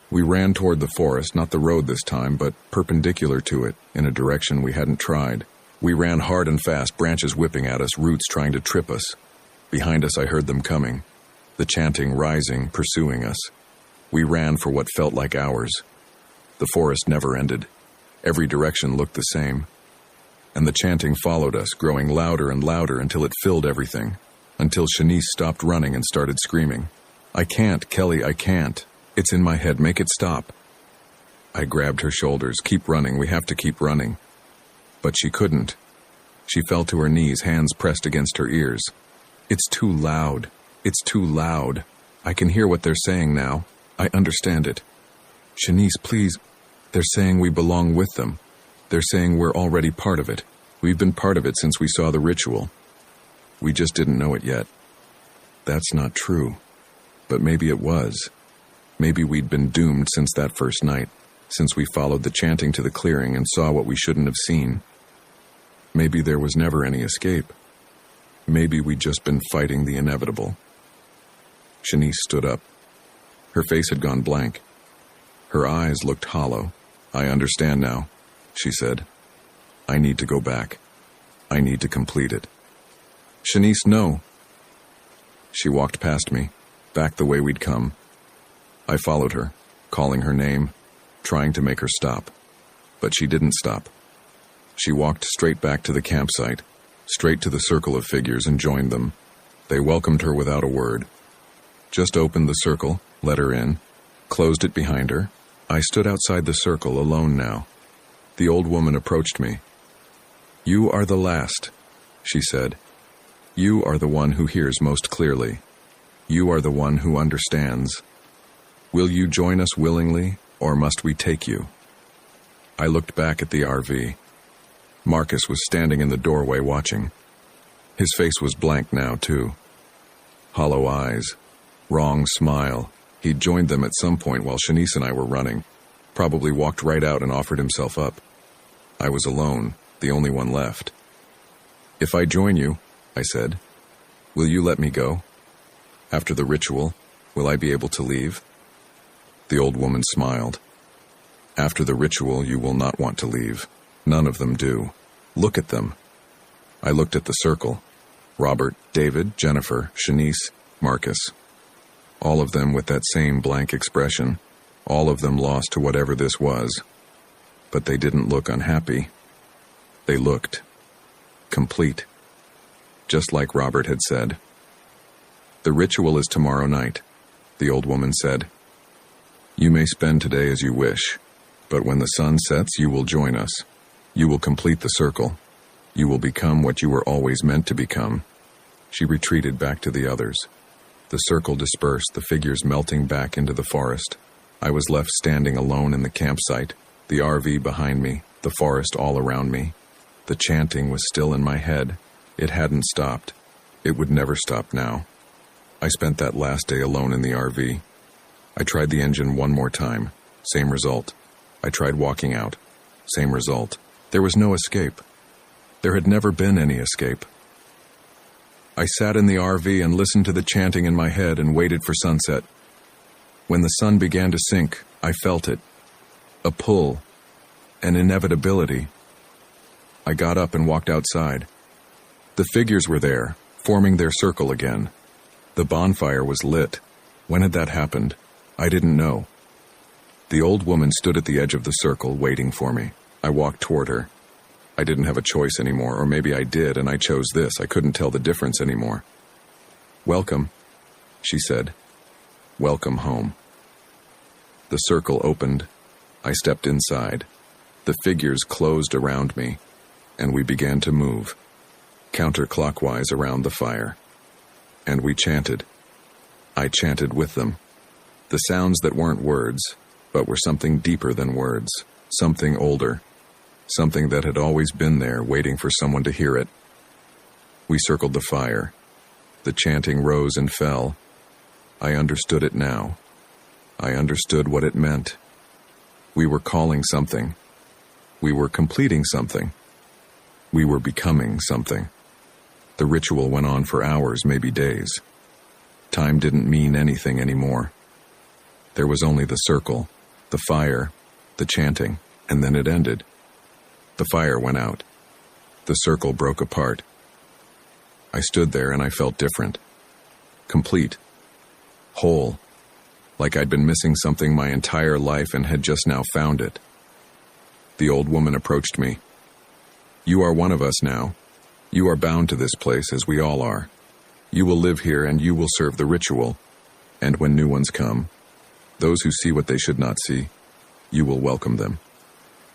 We ran toward the forest, not the road this time, but perpendicular to it, in a direction we hadn't tried. We ran hard and fast, branches whipping at us, roots trying to trip us. Behind us I heard them coming, the chanting rising, pursuing us. We ran for what felt like hours. The forest never ended. Every direction looked the same. And the chanting followed us, growing louder and louder until it filled everything. Until Shanice stopped running and started screaming. I can't, Kelly, I can't. It's in my head, make it stop. I grabbed her shoulders. Keep running, we have to keep running. But she couldn't. She fell to her knees, hands pressed against her ears. It's too loud. It's too loud. I can hear what they're saying now. I understand it. Shanice, please. They're saying we belong with them. They're saying we're already part of it. We've been part of it since we saw the ritual. We just didn't know it yet. That's not true. But maybe it was. Maybe we'd been doomed since that first night, since we followed the chanting to the clearing and saw what we shouldn't have seen. Maybe there was never any escape. Maybe we'd just been fighting the inevitable. Shanice stood up. Her face had gone blank. Her eyes looked hollow. I understand now, she said. I need to go back. I need to complete it. Shanice, no. She walked past me, back the way we'd come. I followed her, calling her name, trying to make her stop. But she didn't stop. She walked straight back to the campsite, straight to the circle of figures and joined them. They welcomed her without a word. Just opened the circle, let her in, closed it behind her. I stood outside the circle, alone now. The old woman approached me. You are the last, she said. You are the one who hears most clearly. You are the one who understands. Will you join us willingly, or must we take you? I looked back at the RV. Marcus was standing in the doorway watching. His face was blank now, too. Hollow eyes. Wrong smile. He'd joined them at some point while Shanice and I were running. Probably walked right out and offered himself up. I was alone, the only one left. "If I join you," I said, "will you let me go? After the ritual, will I be able to leave?" The old woman smiled. "After the ritual, you will not want to leave. None of them do. Look at them." I looked at the circle. Robert, David, Jennifer, Shanice, Marcus. All of them with that same blank expression. All of them lost to whatever this was. But they didn't look unhappy. They looked complete. Just like Robert had said. "The ritual is tomorrow night," the old woman said. "You may spend today as you wish, but when the sun sets, you will join us. You will complete the circle. You will become what you were always meant to become." She retreated back to the others. The circle dispersed, the figures melting back into the forest. I was left standing alone in the campsite, the RV behind me, the forest all around me. The chanting was still in my head. It hadn't stopped. It would never stop now. I spent that last day alone in the RV. I tried the engine one more time. Same result. I tried walking out. Same result. There was no escape. There had never been any escape. I sat in the RV and listened to the chanting in my head and waited for sunset. When the sun began to sink, I felt it. A pull. An inevitability. I got up and walked outside. The figures were there, forming their circle again. The bonfire was lit. When had that happened? I didn't know. The old woman stood at the edge of the circle, waiting for me. I walked toward her. I didn't have a choice anymore, or maybe I did, and I chose this. I couldn't tell the difference anymore. "Welcome," she said. "Welcome home." The circle opened. I stepped inside. The figures closed around me, and we began to move, counterclockwise around the fire. And we chanted. I chanted with them. The sounds that weren't words, but were something deeper than words, something older, something that had always been there, waiting for someone to hear it. We circled the fire. The chanting rose and fell. I understood it now. I understood what it meant. We were calling something. We were completing something. We were becoming something. The ritual went on for hours, maybe days. Time didn't mean anything anymore. There was only the circle, the fire, the chanting, and then it ended. The fire went out. The circle broke apart. I stood there and I felt different. Complete. Whole. Like I'd been missing something my entire life and had just now found it. The old woman approached me. "You are one of us now. You are bound to this place, as we all are. You will live here and you will serve the ritual. And when new ones come, those who see what they should not see, you will welcome them.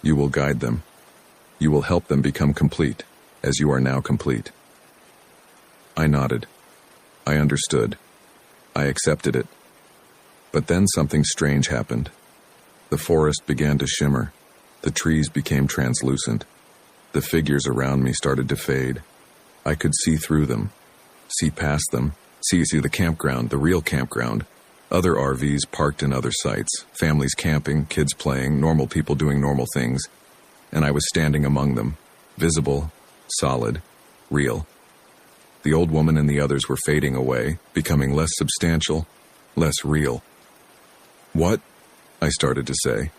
You will guide them. You will help them become complete, as you are now complete." I nodded. I understood. I accepted it. But then something strange happened. The forest began to shimmer. The trees became translucent. The figures around me started to fade. I could see through them, see past them, see the campground, the real campground. Other RVs parked in other sites, families camping, kids playing, normal people doing normal things. And I was standing among them, visible, solid, real. The old woman and the others were fading away, becoming less substantial, less real. "What?" I started to say.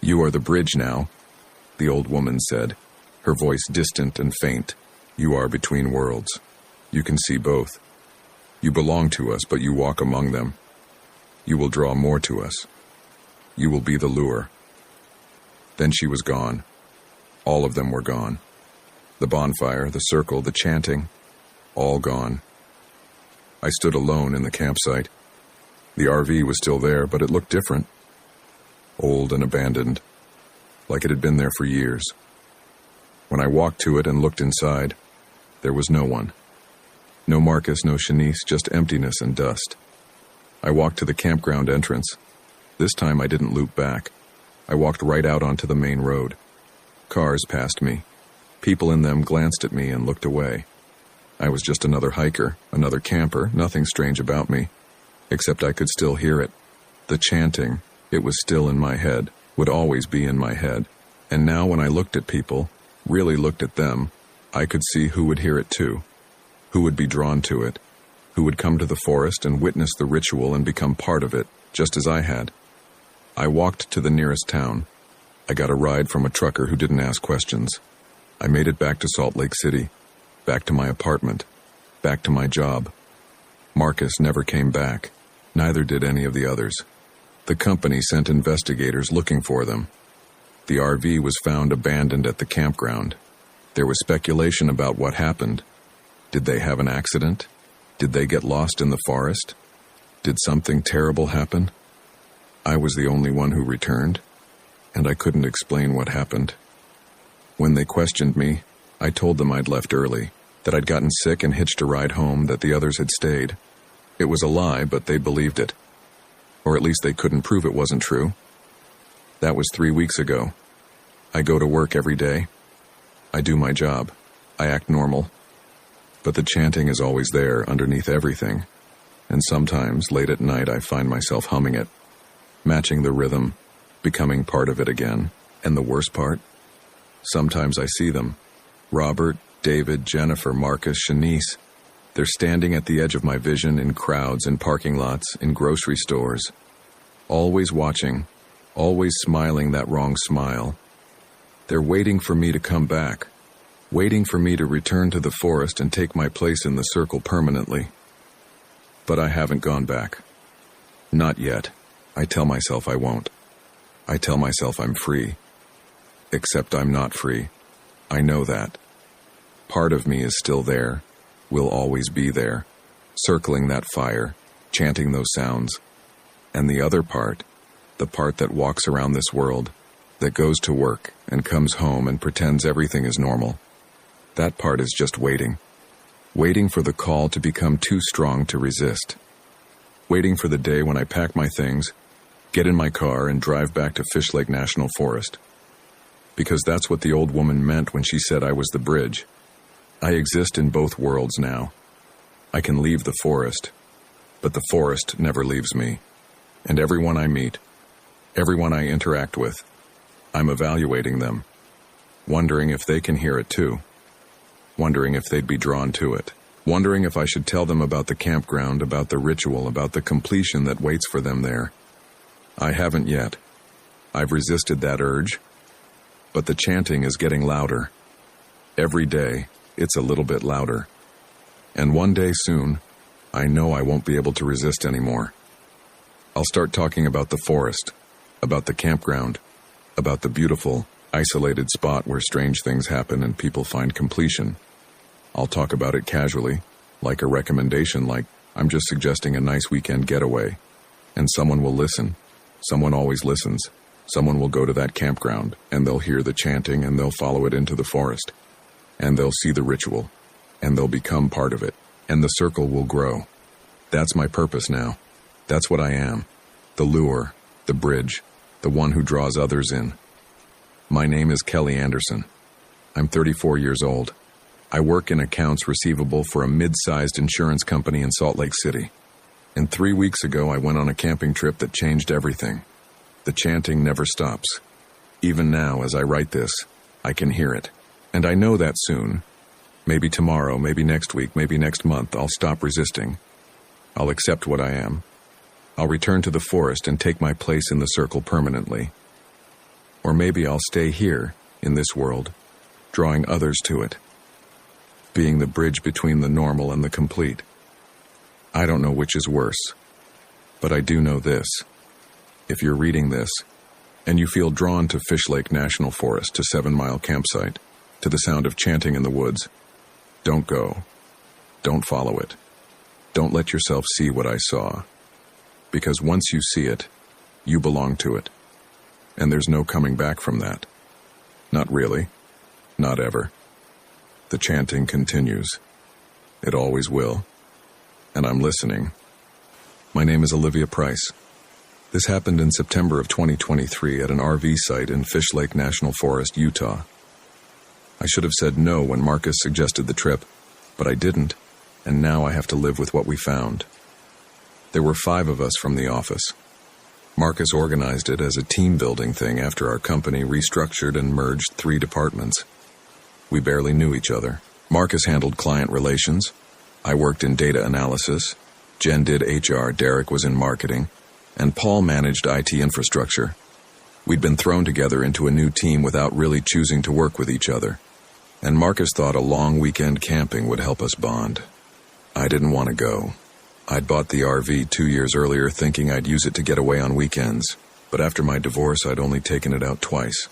"You are the bridge now," the old woman said, her voice distant and faint. "You are between worlds. You can see both. You belong to us, but you walk among them. You will draw more to us. You will be the lure." Then she was gone. All of them were gone. The bonfire, the circle, the chanting, all gone. I stood alone in the campsite. The RV was still there, but it looked different. Old and abandoned, like it had been there for years. When I walked to it and looked inside, there was no one. No Marcus, no Shanice, just emptiness and dust. I walked to the campground entrance. This time I didn't loop back. I walked right out onto the main road. Cars passed me. People in them glanced at me and looked away. I was just another hiker, another camper, nothing strange about me. Except I could still hear it. The chanting, it was still in my head, would always be in my head. And now when I looked at people, really looked at them, I could see who would hear it too. Who would be drawn to it. Who would come to the forest and witness the ritual and become part of it, just as I had. I walked to the nearest town. I got a ride from a trucker who didn't ask questions. I made it back to Salt Lake City, back to my apartment, back to my job. Marcus never came back. Neither did any of the others. The company sent investigators looking for them. The RV was found abandoned at the campground. There was speculation about what happened. Did they have an accident? Did they get lost in the forest? Did something terrible happen? I was the only one who returned, and I couldn't explain what happened. When they questioned me, I told them I'd left early, that I'd gotten sick and hitched a ride home, that the others had stayed. It was a lie, but they believed it. Or at least they couldn't prove it wasn't true. That was 3 weeks ago. I go to work every day. I do my job. I act normal. But the chanting is always there, underneath everything. And sometimes, late at night, I find myself humming it, matching the rhythm, becoming part of it again. And the worst part? Sometimes I see them. Robert, David, Jennifer, Marcus, Shanice. They're standing at the edge of my vision in crowds, in parking lots, in grocery stores. Always watching, always smiling that wrong smile. They're waiting for me to come back, waiting for me to return to the forest and take my place in the circle permanently. But I haven't gone back. Not yet. I tell myself I won't. I tell myself I'm free. Except I'm not free. I know that. Part of me is still there, will always be there, circling that fire, chanting those sounds. And the other part, the part that walks around this world, that goes to work and comes home and pretends everything is normal, that part is just waiting. Waiting for the call to become too strong to resist. Waiting for the day when I pack my things, get in my car and drive back to Fish Lake National Forest. Because that's what the old woman meant when she said I was the bridge. I exist in both worlds now. I can leave the forest, but the forest never leaves me. And everyone I meet, everyone I interact with, I'm evaluating them, wondering if they can hear it too, wondering if they'd be drawn to it, wondering if I should tell them about the campground, about the ritual, about the completion that waits for them there. I haven't yet. I've resisted that urge, but the chanting is getting louder. Every day, it's a little bit louder. And one day soon, I know I won't be able to resist anymore. I'll start talking about the forest, about the campground, about the beautiful, isolated spot where strange things happen and people find completion. I'll talk about it casually, like a recommendation, like I'm just suggesting a nice weekend getaway. And someone will listen. Someone always listens. Someone will go to that campground, and they'll hear the chanting, and they'll follow it into the forest. And they'll see the ritual, and they'll become part of it, and the circle will grow. That's my purpose now. That's what I am. The lure, the bridge, the one who draws others in. My name is Kelly Anderson. I'm 34 years old. I work in accounts receivable for a mid-sized insurance company in Salt Lake City. And 3 weeks ago, I went on a camping trip that changed everything. The chanting never stops. Even now, as I write this, I can hear it. And I know that soon, maybe tomorrow, maybe next week, maybe next month, I'll stop resisting. I'll accept what I am. I'll return to the forest and take my place in the circle permanently. Or maybe I'll stay here, in this world, drawing others to it, being the bridge between the normal and the complete. I don't know which is worse, but I do know this. If you're reading this, and you feel drawn to Fish Lake National Forest, to 7 Mile Campsite, to the sound of chanting in the woods, don't go. Don't follow it. Don't let yourself see what I saw. Because once you see it, you belong to it. And there's no coming back from that. Not really. Not ever. The chanting continues. It always will. And I'm listening. My name is Olivia Price. This happened in September of 2023 at an RV site in Fish Lake National Forest, Utah. I should have said no when Marcus suggested the trip, But I didn't, and now I have to live with what we found. There were 5 of us from the office. Marcus organized it as a team-building thing after our company restructured and merged 3 departments. We barely knew each other. Marcus handled client relations. I worked in data analysis. Jen did HR, Derek was in marketing, and Paul managed IT infrastructure. We'd been thrown together into a new team without really choosing to work with each other, and Marcus thought a long weekend camping would help us bond. I didn't want to go. I'd bought the RV 2 years earlier thinking I'd use it to get away on weekends, but after my divorce I'd only taken it out twice.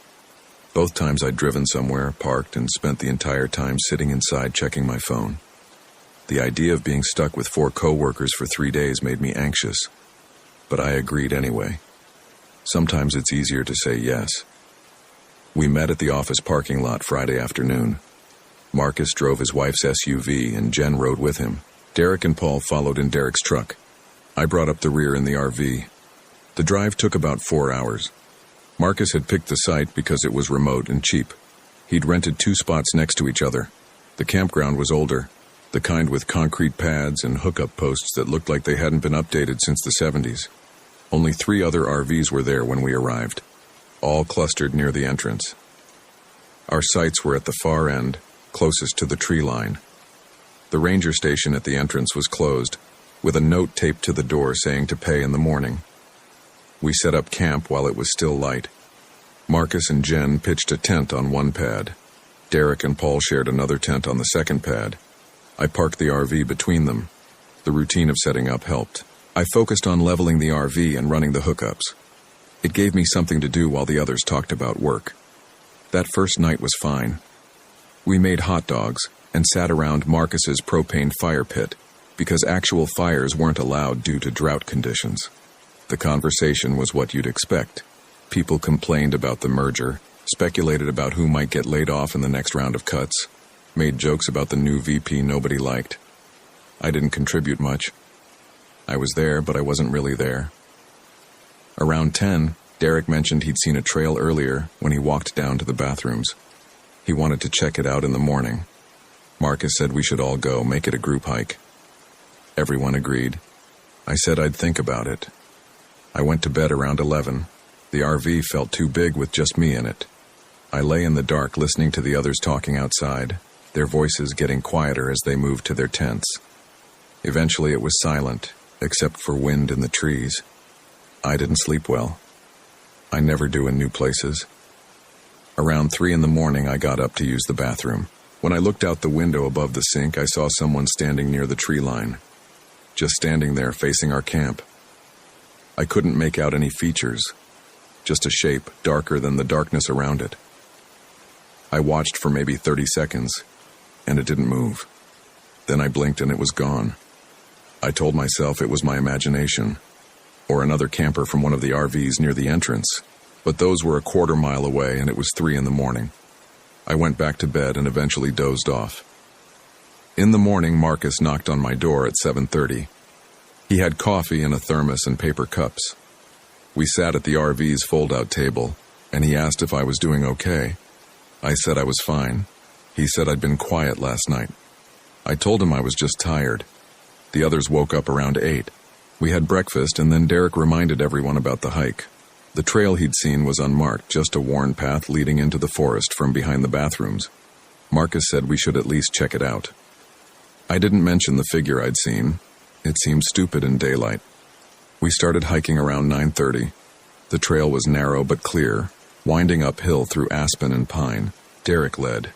Both times I'd driven somewhere, parked, and spent the entire time sitting inside checking my phone. The idea of being stuck with 4 coworkers for 3 days made me anxious, but I agreed anyway. Sometimes it's easier to say yes. We met at the office parking lot Friday afternoon. Marcus drove his wife's SUV and Jen rode with him. Derek and Paul followed in Derek's truck. I brought up the rear in the RV. The drive took about 4 hours. Marcus had picked the site because it was remote and cheap. He'd rented 2 spots next to each other. The campground was older, the kind with concrete pads and hookup posts that looked like they hadn't been updated since the 70s. Only 3 other RVs were there when we arrived, all clustered near the entrance. Our sites were at the far end, closest to the tree line. The ranger station at the entrance was closed, with a note taped to the door saying to pay in the morning. We set up camp while it was still light. Marcus and Jen pitched a tent on one pad. Derek and Paul shared another tent on the second pad. I parked the RV between them. The routine of setting up helped. I focused on leveling the RV and running the hookups. It gave me something to do while the others talked about work. That first night was fine. We made hot dogs and sat around Marcus's propane fire pit because actual fires weren't allowed due to drought conditions. The conversation was what you'd expect. People complained about the merger, speculated about who might get laid off in the next round of cuts, made jokes about the new VP nobody liked. I didn't contribute much. I was there, but I wasn't really there. Around 10, Derek mentioned he'd seen a trail earlier when he walked down to the bathrooms. He wanted to check it out in the morning. Marcus said we should all go, make it a group hike. Everyone agreed. I said I'd think about it. I went to bed around 11. The RV felt too big with just me in it. I lay in the dark listening to the others talking outside, their voices getting quieter as they moved to their tents. Eventually it was silent, except for wind in the trees. I didn't sleep well. I never do in new places. Around 3 in the morning, I got up to use the bathroom. When I looked out the window above the sink, I saw someone standing near the tree line, just standing there facing our camp. I couldn't make out any features, just a shape darker than the darkness around it. I watched for maybe 30 seconds, and it didn't move. Then I blinked and it was gone. I told myself it was my imagination, or another camper from one of the RVs near the entrance, but those were a quarter mile away and it was 3 in the morning. I went back to bed and eventually dozed off. In the morning, Marcus knocked on my door at 7:30. He had coffee in a thermos and paper cups. We sat at the RV's fold-out table, and he asked if I was doing okay. I said I was fine. He said I'd been quiet last night. I told him I was just tired. The others woke up around 8. We had breakfast, and then Derek reminded everyone about the hike. The trail he'd seen was unmarked, just a worn path leading into the forest from behind the bathrooms. Marcus said we should at least check it out. I didn't mention the figure I'd seen. It seemed stupid in daylight. We started hiking around 9:30. The trail was narrow but clear, winding uphill through aspen and pine. Derek led.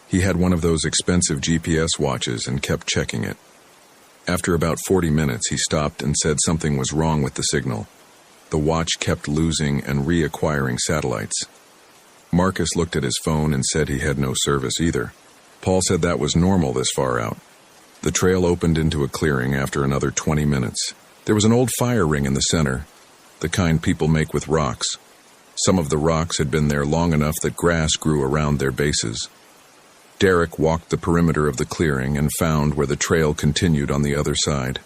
He had one of those expensive GPS watches and kept checking it. After about 40 minutes, he stopped and said something was wrong with the signal. The watch kept losing and reacquiring satellites. Marcus looked at his phone and said he had no service either. Paul said that was normal this far out. The trail opened into a clearing after another 20 minutes. There was an old fire ring in the center, the kind people make with rocks. Some of the rocks had been there long enough that grass grew around their bases. Derek walked the perimeter of the clearing and found where the trail continued on the other side.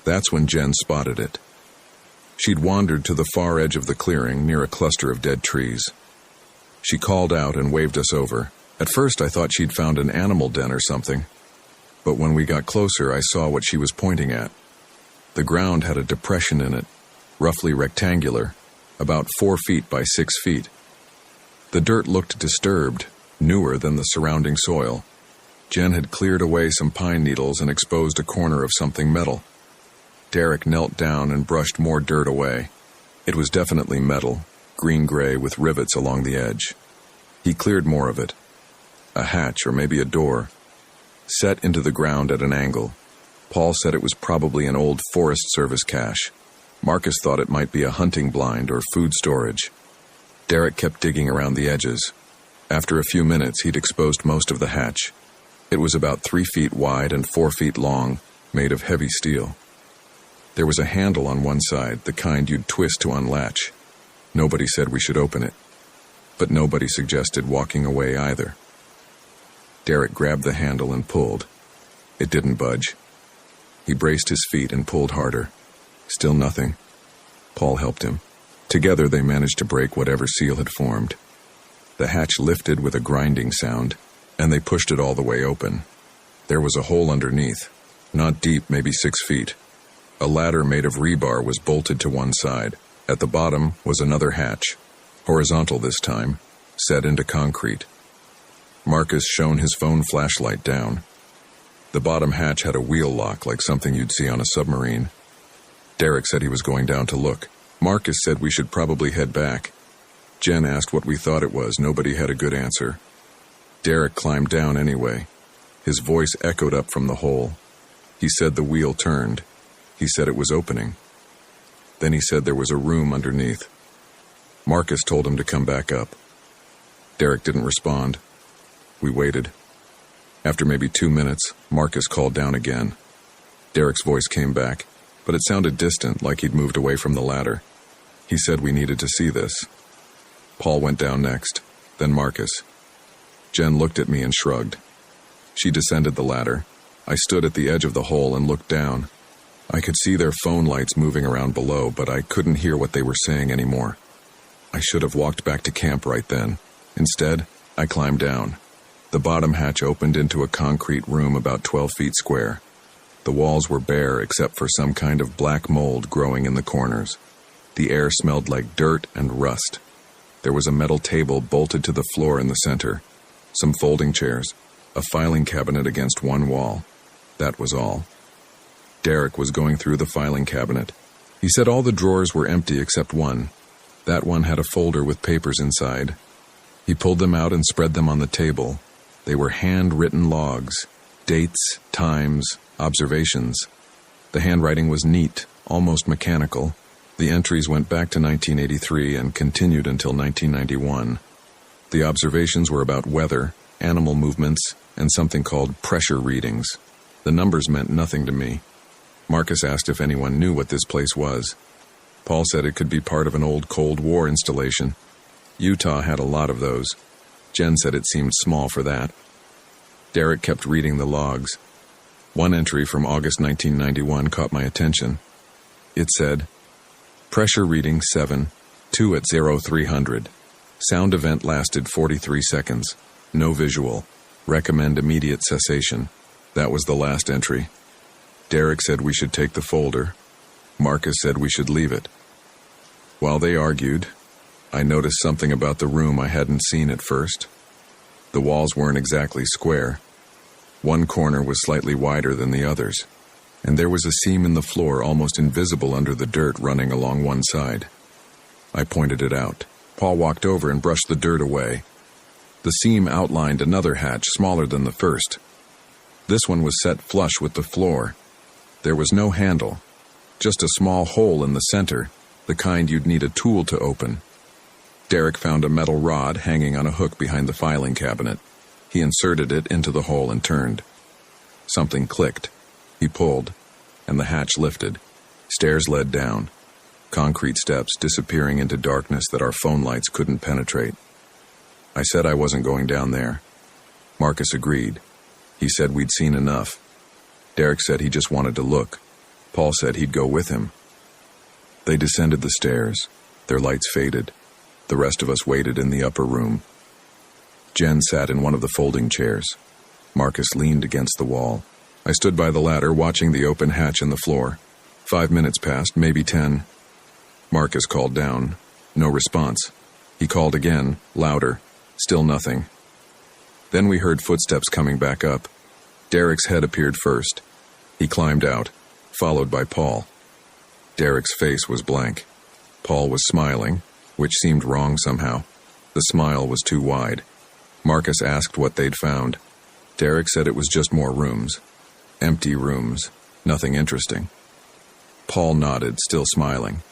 That's when Jen spotted it. She'd wandered to the far edge of the clearing near a cluster of dead trees. She called out and waved us over. At first I thought she'd found an animal den or something. but when we got closer, I saw what she was pointing at. The ground had a depression in it, roughly rectangular, about 4 feet by 6 feet. The dirt looked disturbed, newer than the surrounding soil. Jen had cleared away some pine needles and exposed a corner of something metal. Derek knelt down and brushed more dirt away. It was definitely metal, green-gray with rivets along the edge. He cleared more of it. A hatch, or maybe a door, set into the ground at an angle. Paul said it was probably an old Forest Service cache. Marcus thought it might be a hunting blind or food storage. Derek kept digging around the edges. After a few minutes, he'd exposed most of the hatch. It was about 3 feet wide and 4 feet long, made of heavy steel. There was a handle on one side, the kind you'd twist to unlatch. Nobody said we should open it, but nobody suggested walking away either. Derek grabbed the handle and pulled. It didn't budge. He braced his feet and pulled harder. Still nothing. Paul helped him. Together they managed to break whatever seal had formed. The hatch lifted with a grinding sound, and they pushed it all the way open. There was a hole underneath, not deep, maybe 6 feet. A ladder made of rebar was bolted to one side. At the bottom was another hatch, horizontal this time, set into concrete. Marcus shone his phone flashlight down. The bottom hatch had a wheel lock like something you'd see on a submarine. Derek said he was going down to look. Marcus said we should probably head back. Jen asked what we thought it was. Nobody had a good answer. Derek climbed down anyway. His voice echoed up from the hole. He said the wheel turned. He said it was opening. Then he said there was a room underneath. Marcus told him to come back up. Derek didn't respond. We waited. After maybe 2 minutes, Marcus called down again. Derek's voice came back, but it sounded distant, like he'd moved away from the ladder. He said we needed to see this. Paul went down next, then Marcus. Jen looked at me and shrugged. She descended the ladder. I stood at the edge of the hole and looked down. I could see their phone lights moving around below, but I couldn't hear what they were saying anymore. I should have walked back to camp right then. Instead, I climbed down. The bottom hatch opened into a concrete room about 12 feet square. The walls were bare except for some kind of black mold growing in the corners. The air smelled like dirt and rust. There was a metal table bolted to the floor in the center, some folding chairs, a filing cabinet against one wall. That was all. Derek was going through the filing cabinet. He said all the drawers were empty except one. That one had a folder with papers inside. He pulled them out and spread them on the table. They were handwritten logs, dates, times, observations. The handwriting was neat, almost mechanical. The entries went back to 1983 and continued until 1991. The observations were about weather, animal movements, and something called pressure readings. The numbers meant nothing to me. Marcus asked if anyone knew what this place was. Paul said it could be part of an old Cold War installation. Utah had a lot of those. Jen said it seemed small for that. Derek kept reading the logs. One entry from August 1991 caught my attention. It said, Pressure reading 7, 2 at 0300. Sound event lasted 43 seconds. No visual. Recommend immediate cessation. That was the last entry. Derek said we should take the folder. Marcus said we should leave it. While they argued, I noticed something about the room I hadn't seen at first. The walls weren't exactly square. One corner was slightly wider than the others, and there was a seam in the floor almost invisible under the dirt running along one side. I pointed it out. Paul walked over and brushed the dirt away. The seam outlined another hatch smaller than the first. This one was set flush with the floor. There was no handle, just a small hole in the center, the kind you'd need a tool to open. Derek found a metal rod hanging on a hook behind the filing cabinet. He inserted it into the hole and turned. Something clicked. He pulled, and the hatch lifted. Stairs led down. Concrete steps disappearing into darkness that our phone lights couldn't penetrate. I said I wasn't going down there. Marcus agreed. He said we'd seen enough. Derek said he just wanted to look. Paul said he'd go with him. They descended the stairs. Their lights faded. The rest of us waited in the upper room. Jen sat in one of the folding chairs. Marcus leaned against the wall. I stood by the ladder watching the open hatch in the floor. 5 minutes passed, maybe 10. Marcus called down. No response. He called again, louder. Still nothing. Then we heard footsteps coming back up. Derek's head appeared first. He climbed out, followed by Paul. Derek's face was blank. Paul was smiling, which seemed wrong somehow. The smile was too wide. Marcus asked what they'd found. Derek said it was just more rooms. Empty rooms. Nothing interesting. Paul nodded, still smiling.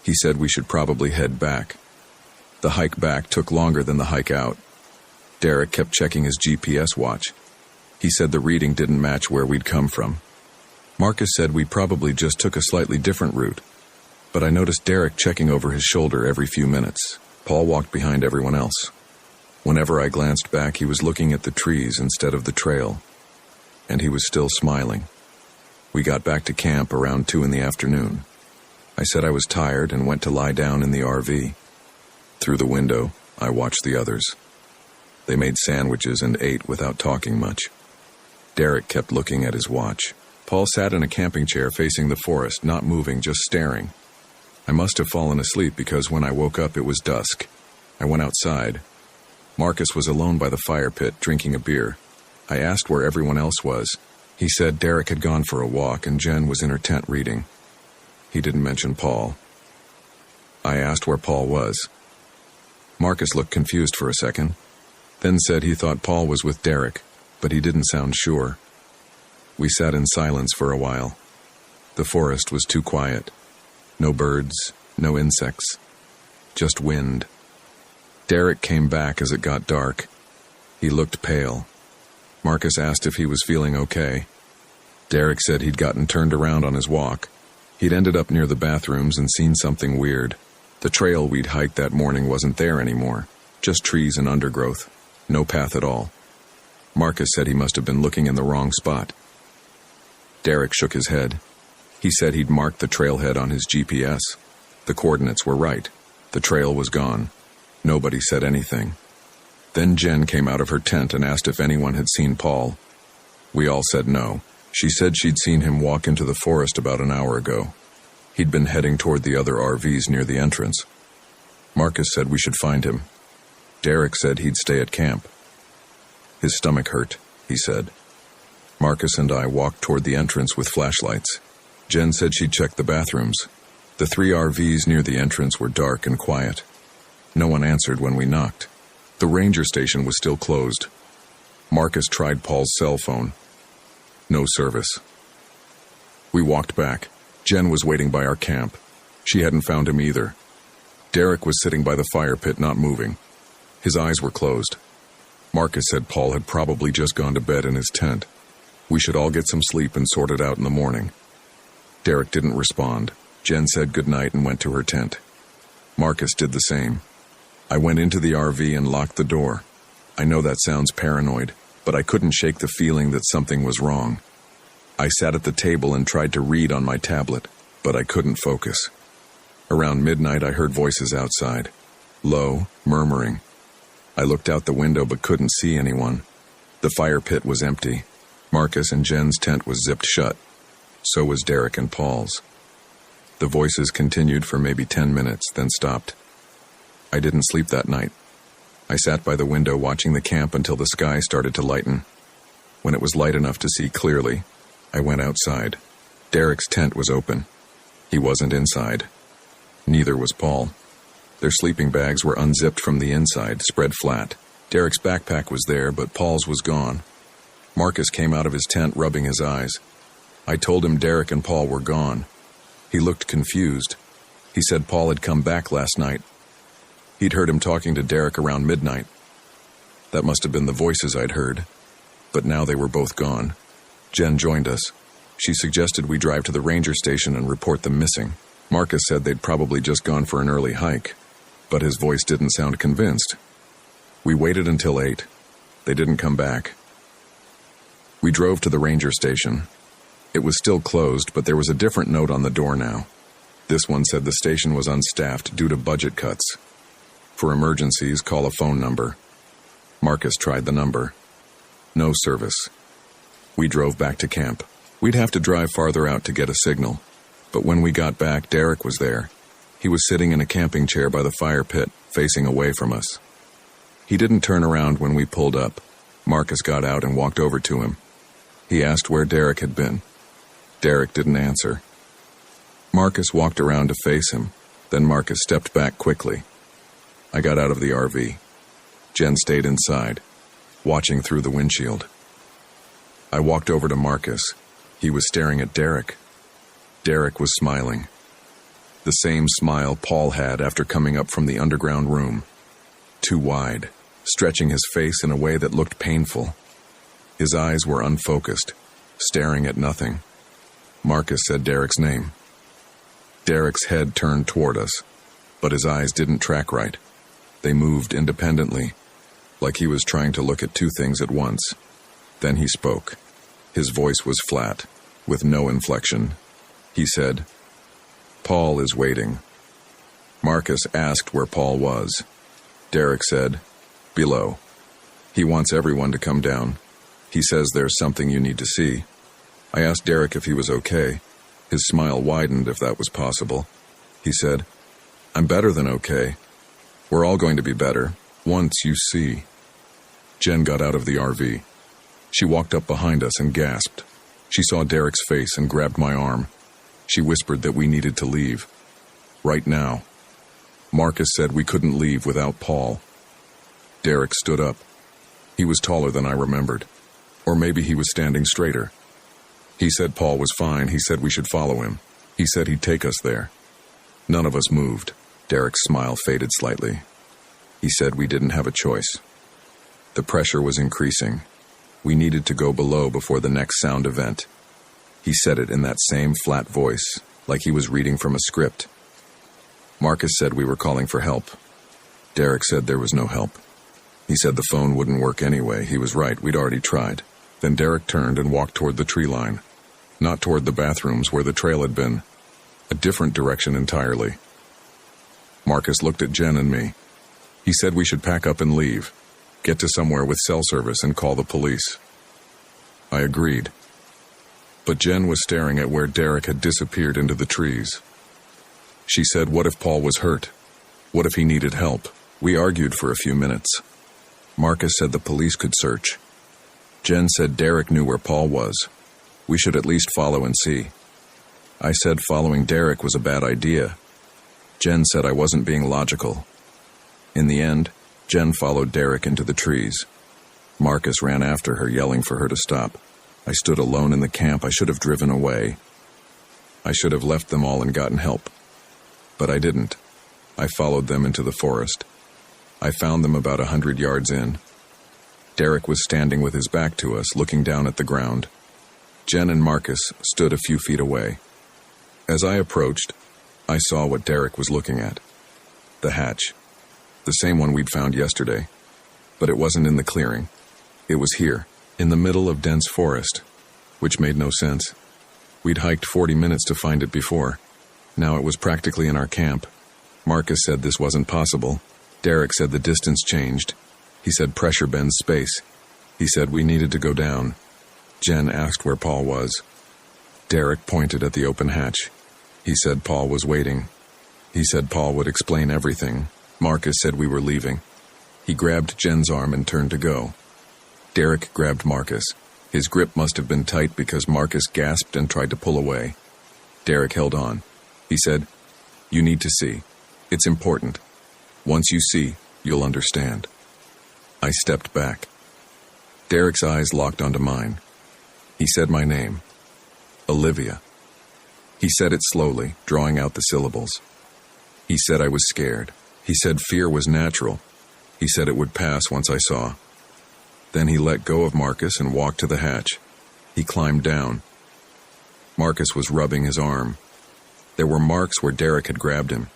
He said we should probably head back. The hike back took longer than the hike out. Derek kept checking his GPS watch. He said the reading didn't match where we'd come from. Marcus said we probably just took a slightly different route, but I noticed Derek checking over his shoulder every few minutes. Paul walked behind everyone else. Whenever I glanced back, he was looking at the trees instead of the trail, and he was still smiling. We got back to camp around 2 in the afternoon. I said I was tired and went to lie down in the RV. Through the window, I watched the others. They made sandwiches and ate without talking much. Derek kept looking at his watch. Paul sat in a camping chair facing the forest, not moving, just staring. I must have fallen asleep because when I woke up it was dusk. I went outside. Marcus was alone by the fire pit, drinking a beer. I asked where everyone else was. He said Derek had gone for a walk and Jen was in her tent reading. He didn't mention Paul. I asked where Paul was. Marcus looked confused for a second, then said he thought Paul was with Derek, but he didn't sound sure. We sat in silence for a while. The forest was too quiet. No birds, no insects, just wind. Derek came back as it got dark. He looked pale. Marcus asked if he was feeling okay. Derek said he'd gotten turned around on his walk. He'd ended up near the bathrooms and seen something weird. The trail we'd hiked that morning wasn't there anymore, just trees and undergrowth, no path at all. Marcus said he must have been looking in the wrong spot. Derek shook his head. He said he'd marked the trailhead on his GPS. The coordinates were right. The trail was gone. Nobody said anything. Then Jen came out of her tent and asked if anyone had seen Paul. We all said no. She said she'd seen him walk into the forest about an hour ago. He'd been heading toward the other RVs near the entrance. Marcus said we should find him. Derek said he'd stay at camp. His stomach hurt, he said. Marcus and I walked toward the entrance with flashlights. Jen said she'd check the bathrooms. The 3 RVs near the entrance were dark and quiet. No one answered when we knocked. The ranger station was still closed. Marcus tried Paul's cell phone. No service. We walked back. Jen was waiting by our camp. She hadn't found him either. Derek was sitting by the fire pit, not moving. His eyes were closed. Marcus said Paul had probably just gone to bed in his tent. We should all get some sleep and sort it out in the morning. Derek didn't respond. Jen said goodnight and went to her tent. Marcus did the same. I went into the RV and locked the door. I know that sounds paranoid, but I couldn't shake the feeling that something was wrong. I sat at the table and tried to read on my tablet, but I couldn't focus. Around midnight, I heard voices outside. Low, murmuring. I looked out the window but couldn't see anyone. The fire pit was empty. Marcus and Jen's tent was zipped shut. So was Derek and Paul's. The voices continued for maybe 10 minutes, then stopped. I didn't sleep that night. I sat by the window watching the camp until the sky started to lighten. When it was light enough to see clearly, I went outside. Derek's tent was open. He wasn't inside. Neither was Paul. Their sleeping bags were unzipped from the inside, spread flat. Derek's backpack was there, but Paul's was gone. Marcus came out of his tent rubbing his eyes. I told him Derek and Paul were gone. He looked confused. He said Paul had come back last night. He'd heard him talking to Derek around midnight. That must have been the voices I'd heard. But now they were both gone. Jen joined us. She suggested we drive to the ranger station and report them missing. Marcus said they'd probably just gone for an early hike, but his voice didn't sound convinced. We waited until 8. They didn't come back. We drove to the ranger station. It was still closed, but there was a different note on the door now. This one said the station was unstaffed due to budget cuts. For emergencies, call a phone number. Marcus tried the number. No service. We drove back to camp. We'd have to drive farther out to get a signal. But when we got back, Derek was there. He was sitting in a camping chair by the fire pit, facing away from us. He didn't turn around when we pulled up. Marcus got out and walked over to him. He asked where Derek had been. Derek didn't answer. Marcus walked around to face him. Then Marcus stepped back quickly. I got out of the RV. Jen stayed inside, watching through the windshield. I walked over to Marcus. He was staring at Derek. Derek was smiling. The same smile Paul had after coming up from the underground room. Too wide, stretching his face in a way that looked painful. His eyes were unfocused, staring at nothing. Marcus said Derek's name. Derek's head turned toward us, but his eyes didn't track right. They moved independently, like he was trying to look at two things at once. Then he spoke. His voice was flat, with no inflection. He said, "Paul is waiting." Marcus asked where Paul was. Derek said, "Below. He wants everyone to come down. He says there's something you need to see." I asked Derek if he was okay. His smile widened if that was possible. He said, "I'm better than okay. We're all going to be better, once you see." Jen got out of the RV. She walked up behind us and gasped. She saw Derek's face and grabbed my arm. She whispered that we needed to leave. Right now. Marcus said we couldn't leave without Paul. Derek stood up. He was taller than I remembered. Or maybe he was standing straighter. He said Paul was fine. He said we should follow him. He said he'd take us there. None of us moved. Derek's smile faded slightly. He said we didn't have a choice. The pressure was increasing. We needed to go below before the next sound event. He said it in that same flat voice, like he was reading from a script. Marcus said we were calling for help. Derek said there was no help. He said the phone wouldn't work anyway. He was right, we'd already tried. Then Derek turned and walked toward the tree line. Not toward the bathrooms where the trail had been. A different direction entirely. Marcus looked at Jen and me. He said we should pack up and leave. Get to somewhere with cell service and call the police. I agreed. But Jen was staring at where Derek had disappeared into the trees. She said, what if Paul was hurt? What if he needed help? We argued for a few minutes. Marcus said the police could search. Jen said Derek knew where Paul was. We should at least follow and see. I said following Derek was a bad idea. Jen said I wasn't being logical. In the end, Jen followed Derek into the trees. Marcus ran after her, yelling for her to stop. I stood alone in the camp. I should have driven away. I should have left them all and gotten help. But I didn't. I followed them into the forest. I found them about 100 yards in. Derek was standing with his back to us, looking down at the ground. Jen and Marcus stood a few feet away. As I approached, I saw what Derek was looking at. The hatch. The same one we'd found yesterday. But it wasn't in the clearing. It was here, in the middle of dense forest, which made no sense. We'd hiked 40 minutes to find it before. Now it was practically in our camp. Marcus said this wasn't possible. Derek said the distance changed. He said pressure bends space. He said we needed to go down. Jen asked where Paul was. Derek pointed at the open hatch. He said Paul was waiting. He said Paul would explain everything. Marcus said we were leaving. He grabbed Jen's arm and turned to go. Derek grabbed Marcus. His grip must have been tight because Marcus gasped and tried to pull away. Derek held on. He said, "You need to see. It's important. Once you see, you'll understand." I stepped back. Derek's eyes locked onto mine. He said my name. Olivia. He said it slowly, drawing out the syllables. He said I was scared. He said fear was natural. He said it would pass once I saw. Then he let go of Marcus and walked to the hatch. He climbed down. Marcus was rubbing his arm. There were marks where Derek had grabbed him.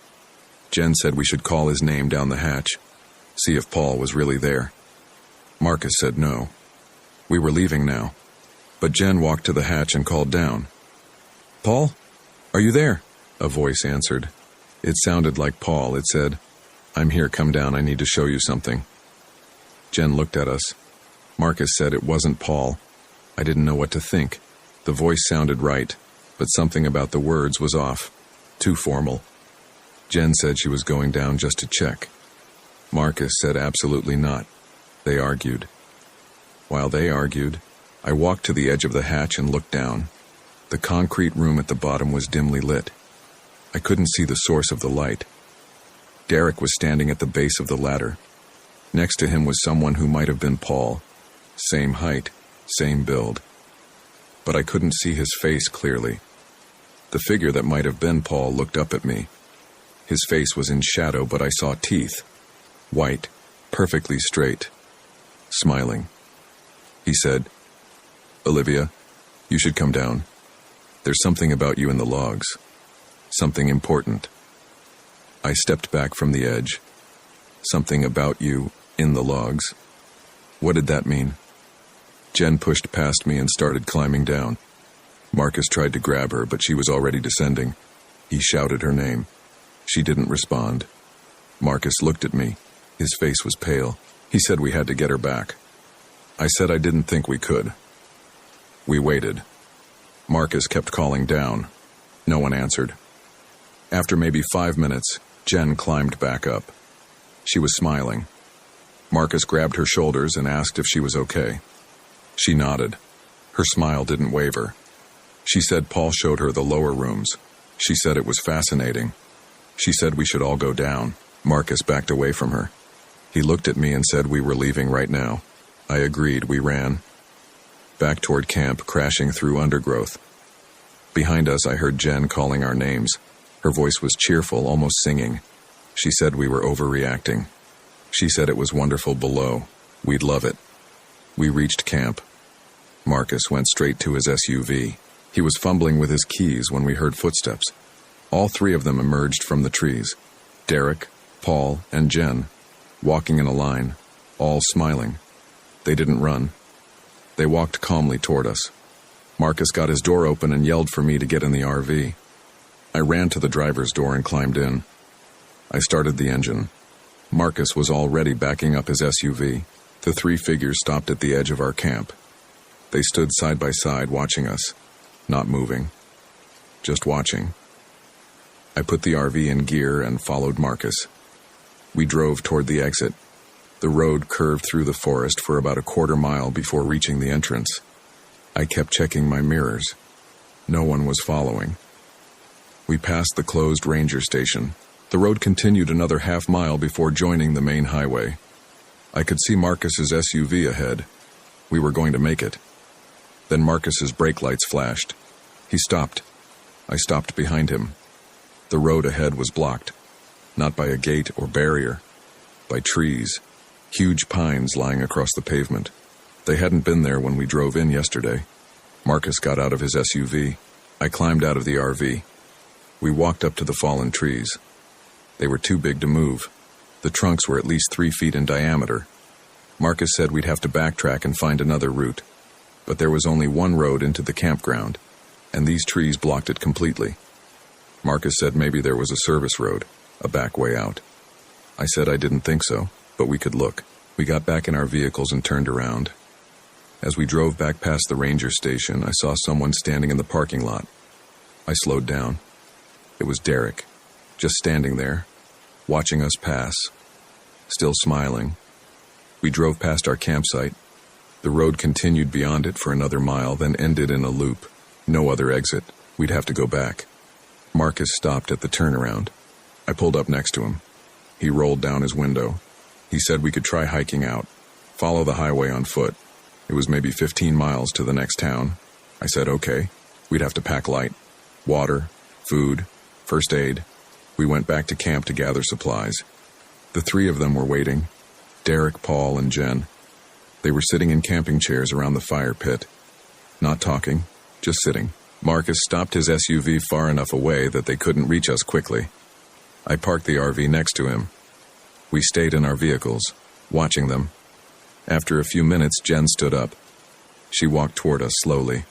Jen said we should call his name down the hatch, see if Paul was really there. Marcus said no. We were leaving now. But Jen walked to the hatch and called down. "Paul? Are you there?" A voice answered. It sounded like Paul. It said, "I'm here, come down, I need to show you something." Jen looked at us. Marcus said it wasn't Paul. I didn't know what to think. The voice sounded right, but something about the words was off. Too formal. Jen said she was going down just to check. Marcus said absolutely not. They argued. While they argued, I walked to the edge of the hatch and looked down. The concrete room at the bottom was dimly lit. I couldn't see the source of the light. Derek was standing at the base of the ladder. Next to him was someone who might have been Paul. Same height, same build. But I couldn't see his face clearly. The figure that might have been Paul looked up at me. His face was in shadow, but I saw teeth. White, perfectly straight. Smiling. He said, "Olivia, you should come down. There's something about you in the logs. Something important." I stepped back from the edge. Something about you in the logs. What did that mean? Jen pushed past me and started climbing down. Marcus tried to grab her, but she was already descending. He shouted her name. She didn't respond. Marcus looked at me. His face was pale. He said we had to get her back. I said I didn't think we could. We waited. Marcus kept calling down. No one answered. After maybe 5 minutes, Jen climbed back up. She was smiling. Marcus grabbed her shoulders and asked if she was okay. She nodded. Her smile didn't waver. She said Paul showed her the lower rooms. She said it was fascinating. She said we should all go down. Marcus backed away from her. He looked at me and said we were leaving right now. I agreed. We ran. Back toward camp, crashing through undergrowth. Behind us, I heard Jen calling our names. Her voice was cheerful, almost singing. She said we were overreacting. She said it was wonderful below. We'd love it. We reached camp. Marcus went straight to his SUV. He was fumbling with his keys when we heard footsteps. All 3 of them emerged from the trees. Derek, Paul, and Jen, walking in a line, all smiling. They didn't run. They walked calmly toward us. Marcus got his door open and yelled for me to get in the RV. I ran to the driver's door and climbed in. I started the engine. Marcus was already backing up his SUV. The 3 figures stopped at the edge of our camp. They stood side by side watching us, not moving, just watching. I put the RV in gear and followed Marcus. We drove toward the exit. The road curved through the forest for about a quarter mile before reaching the entrance. I kept checking my mirrors. No one was following. We passed the closed ranger station. The road continued another half mile before joining the main highway. I could see Marcus's SUV ahead. We were going to make it. Then Marcus's brake lights flashed. He stopped. I stopped behind him. The road ahead was blocked, not by a gate or barrier, by trees, huge pines lying across the pavement. They hadn't been there when we drove in yesterday. Marcus got out of his SUV. I climbed out of the RV. We walked up to the fallen trees. They were too big to move. The trunks were at least 3 feet in diameter. Marcus said we'd have to backtrack and find another route. But there was only one road into the campground, and these trees blocked it completely. Marcus said maybe there was a service road, a back way out. I said I didn't think so, but we could look. We got back in our vehicles and turned around. As we drove back past the ranger station, I saw someone standing in the parking lot. I slowed down. It was Derek, just standing there, watching us pass, still smiling. We drove past our campsite. The road continued beyond it for another mile, then ended in a loop. No other exit. We'd have to go back. Marcus stopped at the turnaround. I pulled up next to him. He rolled down his window. He said we could try hiking out, follow the highway on foot. It was maybe 15 miles to the next town. I said okay. We'd have to pack light. Water, food, first aid. We went back to camp to gather supplies. The 3 of them were waiting. Derek, Paul, and Jen. They were sitting in camping chairs around the fire pit. Not talking, just sitting. Marcus stopped his SUV far enough away that they couldn't reach us quickly. I parked the RV next to him. We stayed in our vehicles, watching them. After a few minutes, Jen stood up. She walked toward us slowly.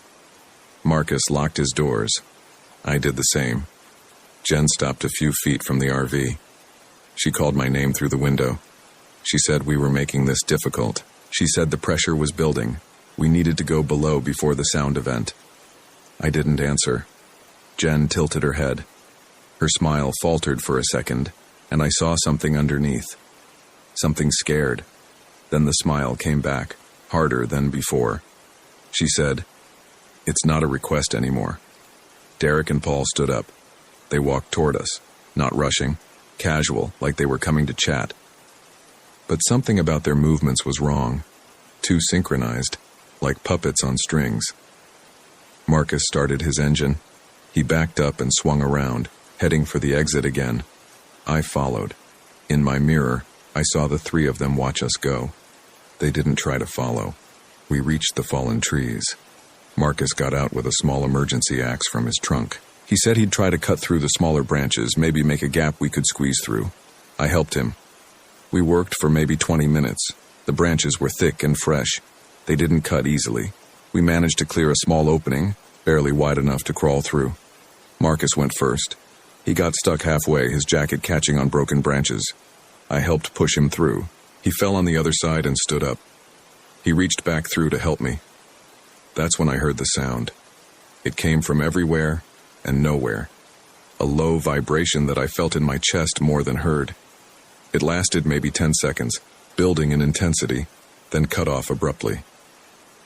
Marcus locked his doors. I did the same. Jen stopped a few feet from the RV. She called my name through the window. She said we were making this difficult. She said the pressure was building. We needed to go below before the sound event. I didn't answer. Jen tilted her head. Her smile faltered for a second, and I saw something underneath. Something scared. Then the smile came back, harder than before. She said, "It's not a request anymore." Derek and Paul stood up. They walked toward us, not rushing, casual, like they were coming to chat. But something about their movements was wrong. Too synchronized, like puppets on strings. Marcus started his engine. He backed up and swung around, heading for the exit again. I followed. In my mirror, I saw the three of them watch us go. They didn't try to follow. We reached the fallen trees. Marcus got out with a small emergency axe from his trunk. He said he'd try to cut through the smaller branches, maybe make a gap we could squeeze through. I helped him. We worked for maybe 20 minutes. The branches were thick and fresh. They didn't cut easily. We managed to clear a small opening, barely wide enough to crawl through. Marcus went first. He got stuck halfway, his jacket catching on broken branches. I helped push him through. He fell on the other side and stood up. He reached back through to help me. That's when I heard the sound. It came from everywhere and nowhere. A low vibration that I felt in my chest more than heard. It lasted maybe 10 seconds, building in intensity, then cut off abruptly.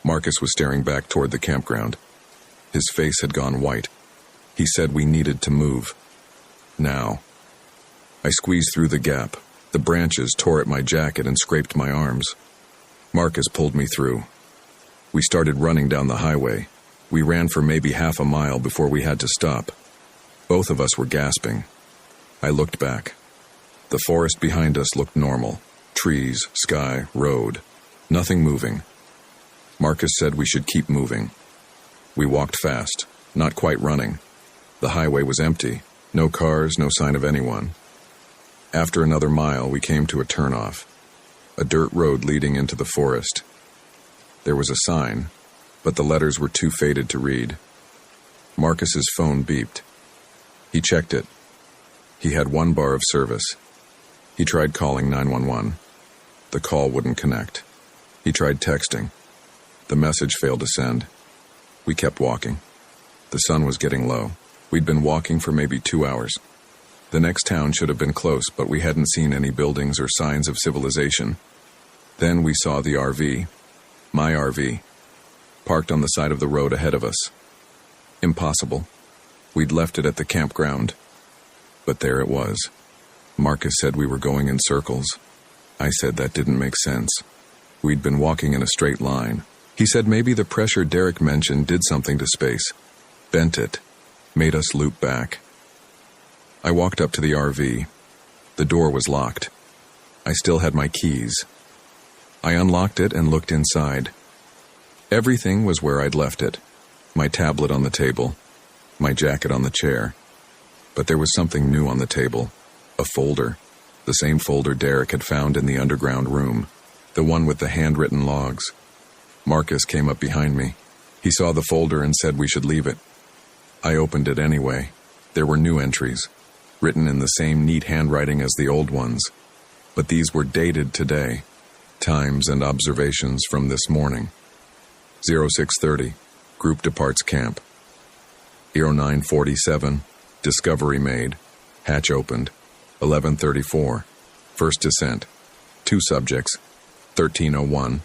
Marcus was staring back toward the campground. His face had gone white. He said we needed to move. Now. I squeezed through the gap. The branches tore at my jacket and scraped my arms. Marcus pulled me through. We started running down the highway. We ran for maybe half a mile before we had to stop. Both of us were gasping. I looked back. The forest behind us looked normal. Trees, sky, road. Nothing moving. Marcus said we should keep moving. We walked fast, not quite running. The highway was empty. No cars, no sign of anyone. After another mile, we came to a turnoff. A dirt road leading into the forest. There was a sign, but the letters were too faded to read. Marcus's phone beeped. He checked it. He had 1 bar of service. He tried calling 911. The call wouldn't connect. He tried texting. The message failed to send. We kept walking. The sun was getting low. We'd been walking for maybe 2 hours. The next town should have been close, but we hadn't seen any buildings or signs of civilization. Then we saw the RV. My RV. Parked on the side of the road ahead of us. Impossible. We'd left it at the campground. But there it was. Marcus said we were going in circles. I said that didn't make sense. We'd been walking in a straight line. He said maybe the pressure Derek mentioned did something to space. Bent it. Made us loop back. I walked up to the RV. The door was locked. I still had my keys. I unlocked it and looked inside. Everything was where I'd left it. My tablet on the table. My jacket on the chair. But there was something new on the table. A folder. The same folder Derek had found in the underground room. The one with the handwritten logs. Marcus came up behind me. He saw the folder and said we should leave it. I opened it anyway. There were new entries, written in the same neat handwriting as the old ones. But these were dated today. Times and observations from this morning. 0630, Group departs camp. 0947, discovery made. Hatch opened. 1134, first descent. 2 subjects. 1301,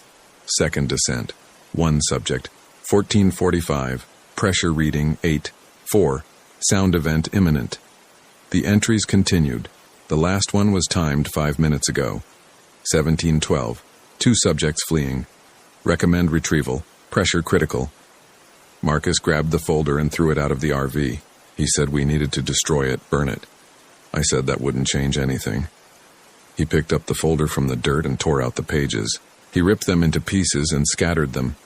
second descent. 1 subject. 1445, pressure reading 8.4, sound event imminent. The entries continued. The last one was timed 5 minutes ago. 1712, 2 subjects fleeing. Recommend retrieval. Pressure critical. Marcus grabbed the folder and threw it out of the RV. He said we needed to destroy it, burn it. I said that wouldn't change anything. He picked up the folder from the dirt and tore out the pages. He ripped them into pieces and scattered them.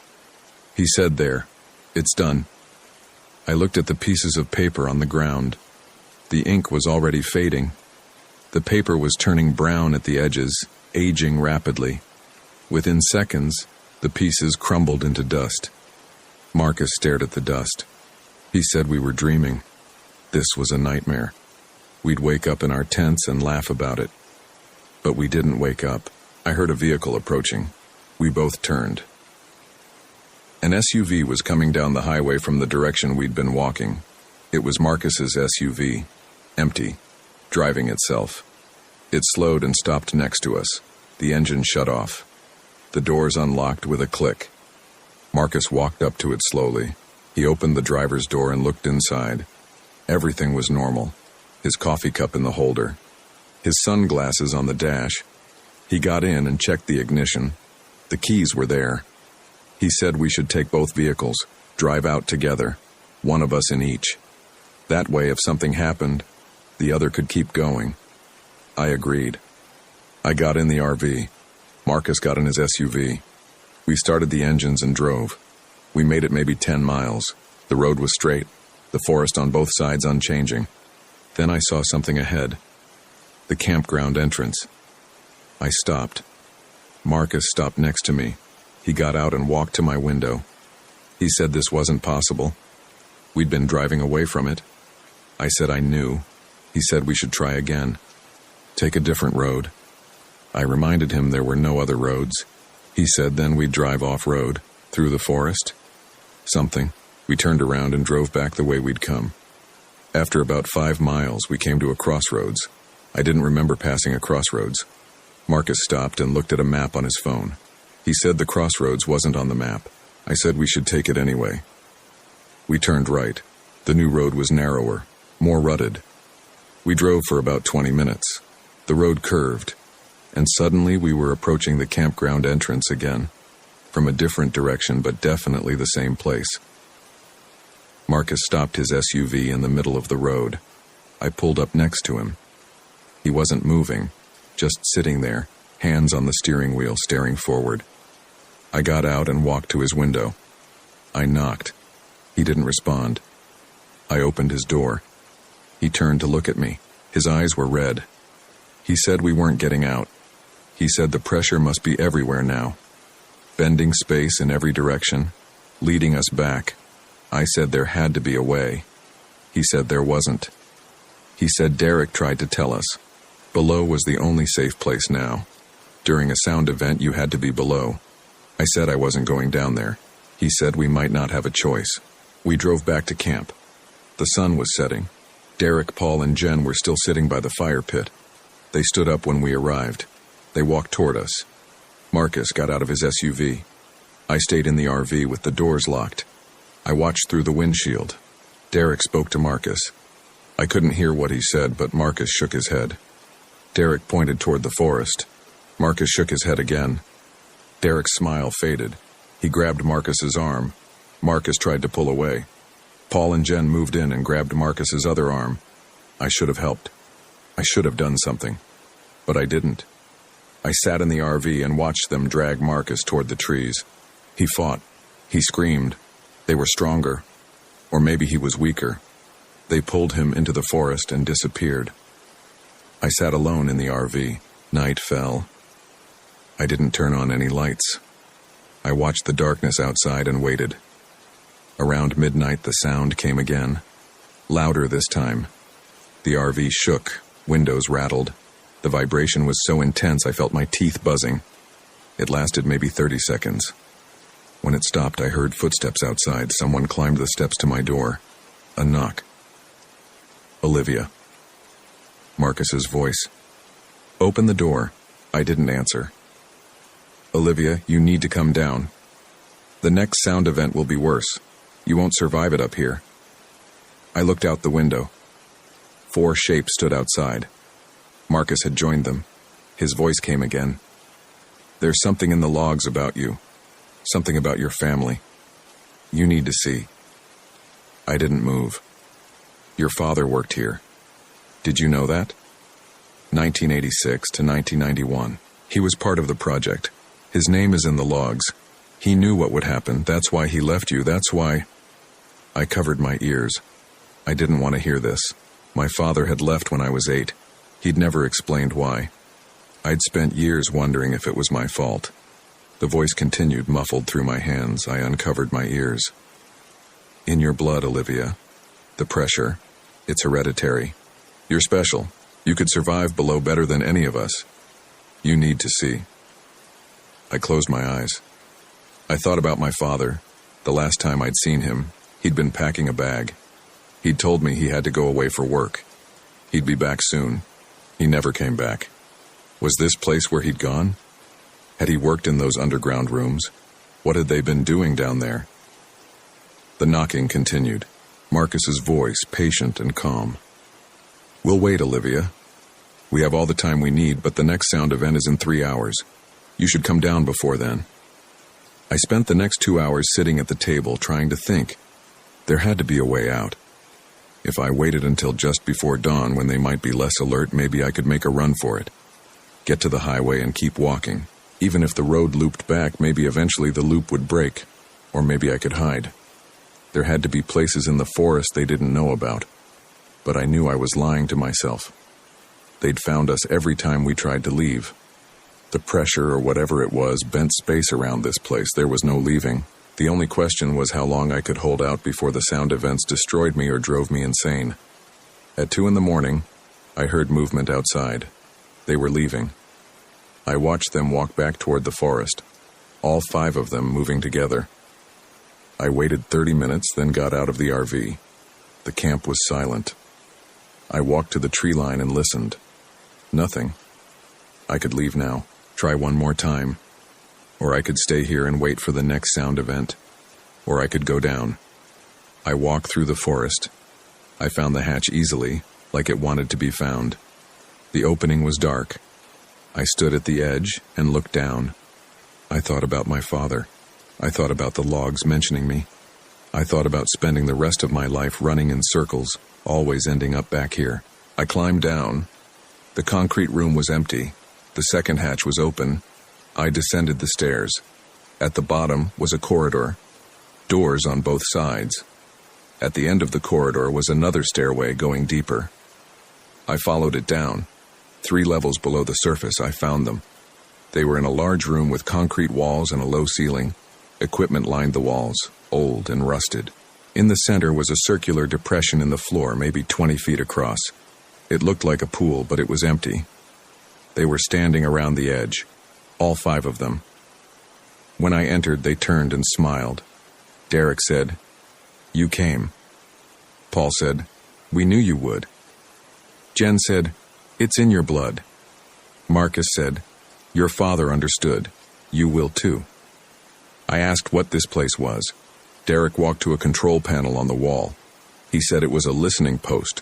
He said there, "It's done." I looked at the pieces of paper on the ground. The ink was already fading. The paper was turning brown at the edges, aging rapidly. Within seconds, the pieces crumbled into dust. Marcus stared at the dust. He said we were dreaming. This was a nightmare. We'd wake up in our tents and laugh about it. But we didn't wake up. I heard a vehicle approaching. We both turned. An SUV was coming down the highway from the direction we'd been walking. It was Marcus's SUV, empty, driving itself. It slowed and stopped next to us. The engine shut off. The doors unlocked with a click. Marcus walked up to it slowly. He opened the driver's door and looked inside. Everything was normal. His coffee cup in the holder. His sunglasses on the dash. He got in and checked the ignition. The keys were there. He said we should take both vehicles, drive out together, one of us in each. That way, if something happened, the other could keep going. I agreed. I got in the RV. Marcus got in his SUV. We started the engines and drove. We made it maybe 10 miles. The road was straight, the forest on both sides unchanging. Then I saw something ahead. The campground entrance. I stopped. Marcus stopped next to me. He got out and walked to my window. He said this wasn't possible. We'd been driving away from it. I said I knew. He said we should try again. Take a different road. I reminded him there were no other roads. He said then we'd drive off-road, through the forest. Something. We turned around and drove back the way we'd come. After about 5 miles, we came to a crossroads. I didn't remember passing a crossroads. Marcus stopped and looked at a map on his phone. He said the crossroads wasn't on the map. I said we should take it anyway. We turned right. The new road was narrower, more rutted. We drove for about 20 minutes. The road curved, and suddenly we were approaching the campground entrance again, from a different direction but definitely the same place. Marcus stopped his SUV in the middle of the road. I pulled up next to him. He wasn't moving, just sitting there, hands on the steering wheel, staring forward. I got out and walked to his window. I knocked. He didn't respond. I opened his door. He turned to look at me. His eyes were red. He said we weren't getting out. He said the pressure must be everywhere now, bending space in every direction, leading us back. I said there had to be a way. He said there wasn't. He said Derek tried to tell us. Below was the only safe place now. During a sound event, you had to be below. I said I wasn't going down there. He said we might not have a choice. We drove back to camp. The sun was setting. Derek, Paul, and Jen were still sitting by the fire pit. They stood up when we arrived. They walked toward us. Marcus got out of his SUV. I stayed in the RV with the doors locked. I watched through the windshield. Derek spoke to Marcus. I couldn't hear what he said, but Marcus shook his head. Derek pointed toward the forest. Marcus shook his head again. Derek's smile faded. He grabbed Marcus's arm. Marcus tried to pull away. Paul and Jen moved in and grabbed Marcus's other arm. I should have helped. I should have done something. But I didn't. I sat in the RV and watched them drag Marcus toward the trees. He fought. He screamed. They were stronger. Or maybe he was weaker. They pulled him into the forest and disappeared. I sat alone in the RV. Night fell. I didn't turn on any lights. I watched the darkness outside and waited. Around midnight, the sound came again. Louder this time. The RV shook. Windows rattled. The vibration was so intense I felt my teeth buzzing. It lasted maybe 30 seconds. When it stopped, I heard footsteps outside. Someone climbed the steps to my door. A knock. Olivia. Marcus's voice. Open the door. I didn't answer. Olivia, you need to come down. The next sound event will be worse. You won't survive it up here. I looked out the window. 4 shapes stood outside. Marcus had joined them. His voice came again. There's something in the logs about you. Something about your family. You need to see. I didn't move. Your father worked here. Did you know that? 1986 to 1991. He was part of the project. His name is in the logs. He knew what would happen. That's why he left you. That's why... I covered my ears. I didn't want to hear this. My father had left when I was 8. He'd never explained why. I'd spent years wondering if it was my fault. The voice continued, muffled through my hands. I uncovered my ears. In your blood, Olivia. The pressure. It's hereditary. You're special. You could survive below better than any of us. You need to see. I closed my eyes. I thought about my father, The last time I'd seen him, he'd been packing a bag. He'd told me he had to go away for work. He'd be back soon. He never came back. Was this place where he'd gone? Had he worked in those underground rooms? What had they been doing down there? The knocking continued. Marcus's voice, patient and calm. "We'll wait, Olivia. We have all the time we need, but the next sound event is in 3 hours. You should come down before then." I spent the next 2 hours sitting at the table trying to think. There had to be a way out. If I waited until just before dawn when they might be less alert, maybe I could make a run for it. Get to the highway and keep walking. Even if the road looped back, maybe eventually the loop would break. Or maybe I could hide. There had to be places in the forest they didn't know about. But I knew I was lying to myself. They'd found us every time we tried to leave. The pressure, or whatever it was, bent space around this place. There was no leaving. The only question was how long I could hold out before the sound events destroyed me or drove me insane. At 2 a.m, I heard movement outside. They were leaving. I watched them walk back toward the forest, all 5 of them moving together. I waited 30 minutes, then got out of the RV. The camp was silent. I walked to the tree line and listened. Nothing. I could leave now, try one more time. Or I could stay here and wait for the next sound event. Or I could go down. I walked through the forest. I found the hatch easily, like it wanted to be found. The opening was dark. I stood at the edge and looked down. I thought about my father. I thought about the logs mentioning me. I thought about spending the rest of my life running in circles, always ending up back here. I climbed down. The concrete room was empty. The second hatch was open. I descended the stairs. At the bottom was a corridor. Doors on both sides. At the end of the corridor was another stairway going deeper. I followed it down. 3 levels below the surface, I found them. They were in a large room with concrete walls and a low ceiling. Equipment lined the walls, old and rusted. In the center was a circular depression in the floor, maybe 20 feet across. It looked like a pool, but it was empty. They were standing around the edge, all 5 of them. When I entered, they turned and smiled. Derek said, "You came." Paul said, "We knew you would." Jen said, "It's in your blood." Marcus said, "Your father understood. You will too." I asked what this place was. Derek walked to a control panel on the wall. He said it was a listening post.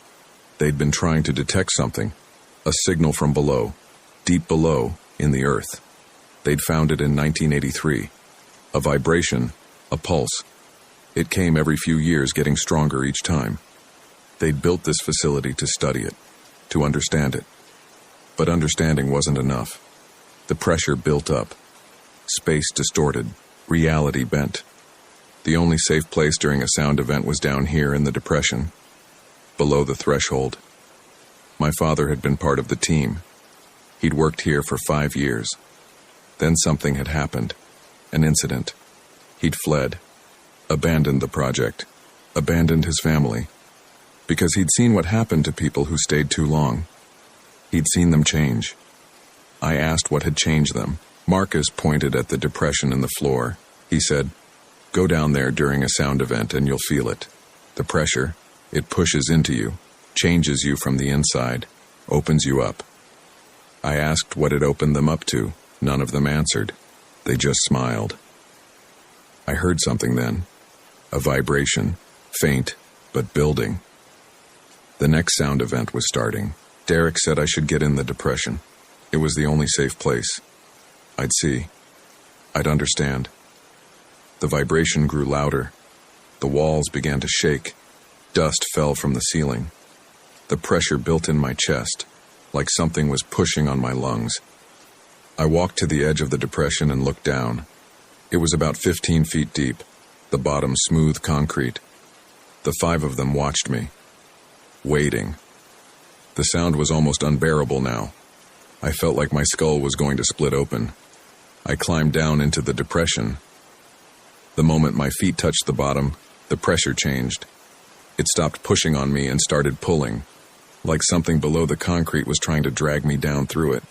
They'd been trying to detect something, a signal from below, deep below, in the earth. They'd found it in 1983. A vibration, a pulse. It came every few years, getting stronger each time. They'd built this facility to study it, to understand it. But understanding wasn't enough. The pressure built up. Space distorted. Reality bent. The only safe place during a sound event was down here in the depression, below the threshold. My father had been part of the team. He'd worked here for 5 years. Then something had happened. An incident. He'd fled. Abandoned the project. Abandoned his family. Because he'd seen what happened to people who stayed too long. He'd seen them change. I asked what had changed them. Marcus pointed at the depression in the floor. He said, "Go down there during a sound event and you'll feel it. The pressure, it pushes into you, changes you from the inside, opens you up." I asked what it opened them up to. None of them answered. They just smiled. I heard something then. A vibration, faint, but building. The next sound event was starting. Derek said I should get in the depression. It was the only safe place. I'd see. I'd understand. The vibration grew louder. The walls began to shake. Dust fell from the ceiling. The pressure built in my chest, like something was pushing on my lungs. I walked to the edge of the depression and looked down. It was about 15 feet deep, the bottom smooth concrete. The 5 of them watched me, waiting. The sound was almost unbearable now. I felt like my skull was going to split open. I climbed down into the depression. The moment my feet touched the bottom, the pressure changed. It stopped pushing on me and started pulling, like something below the concrete was trying to drag me down through it.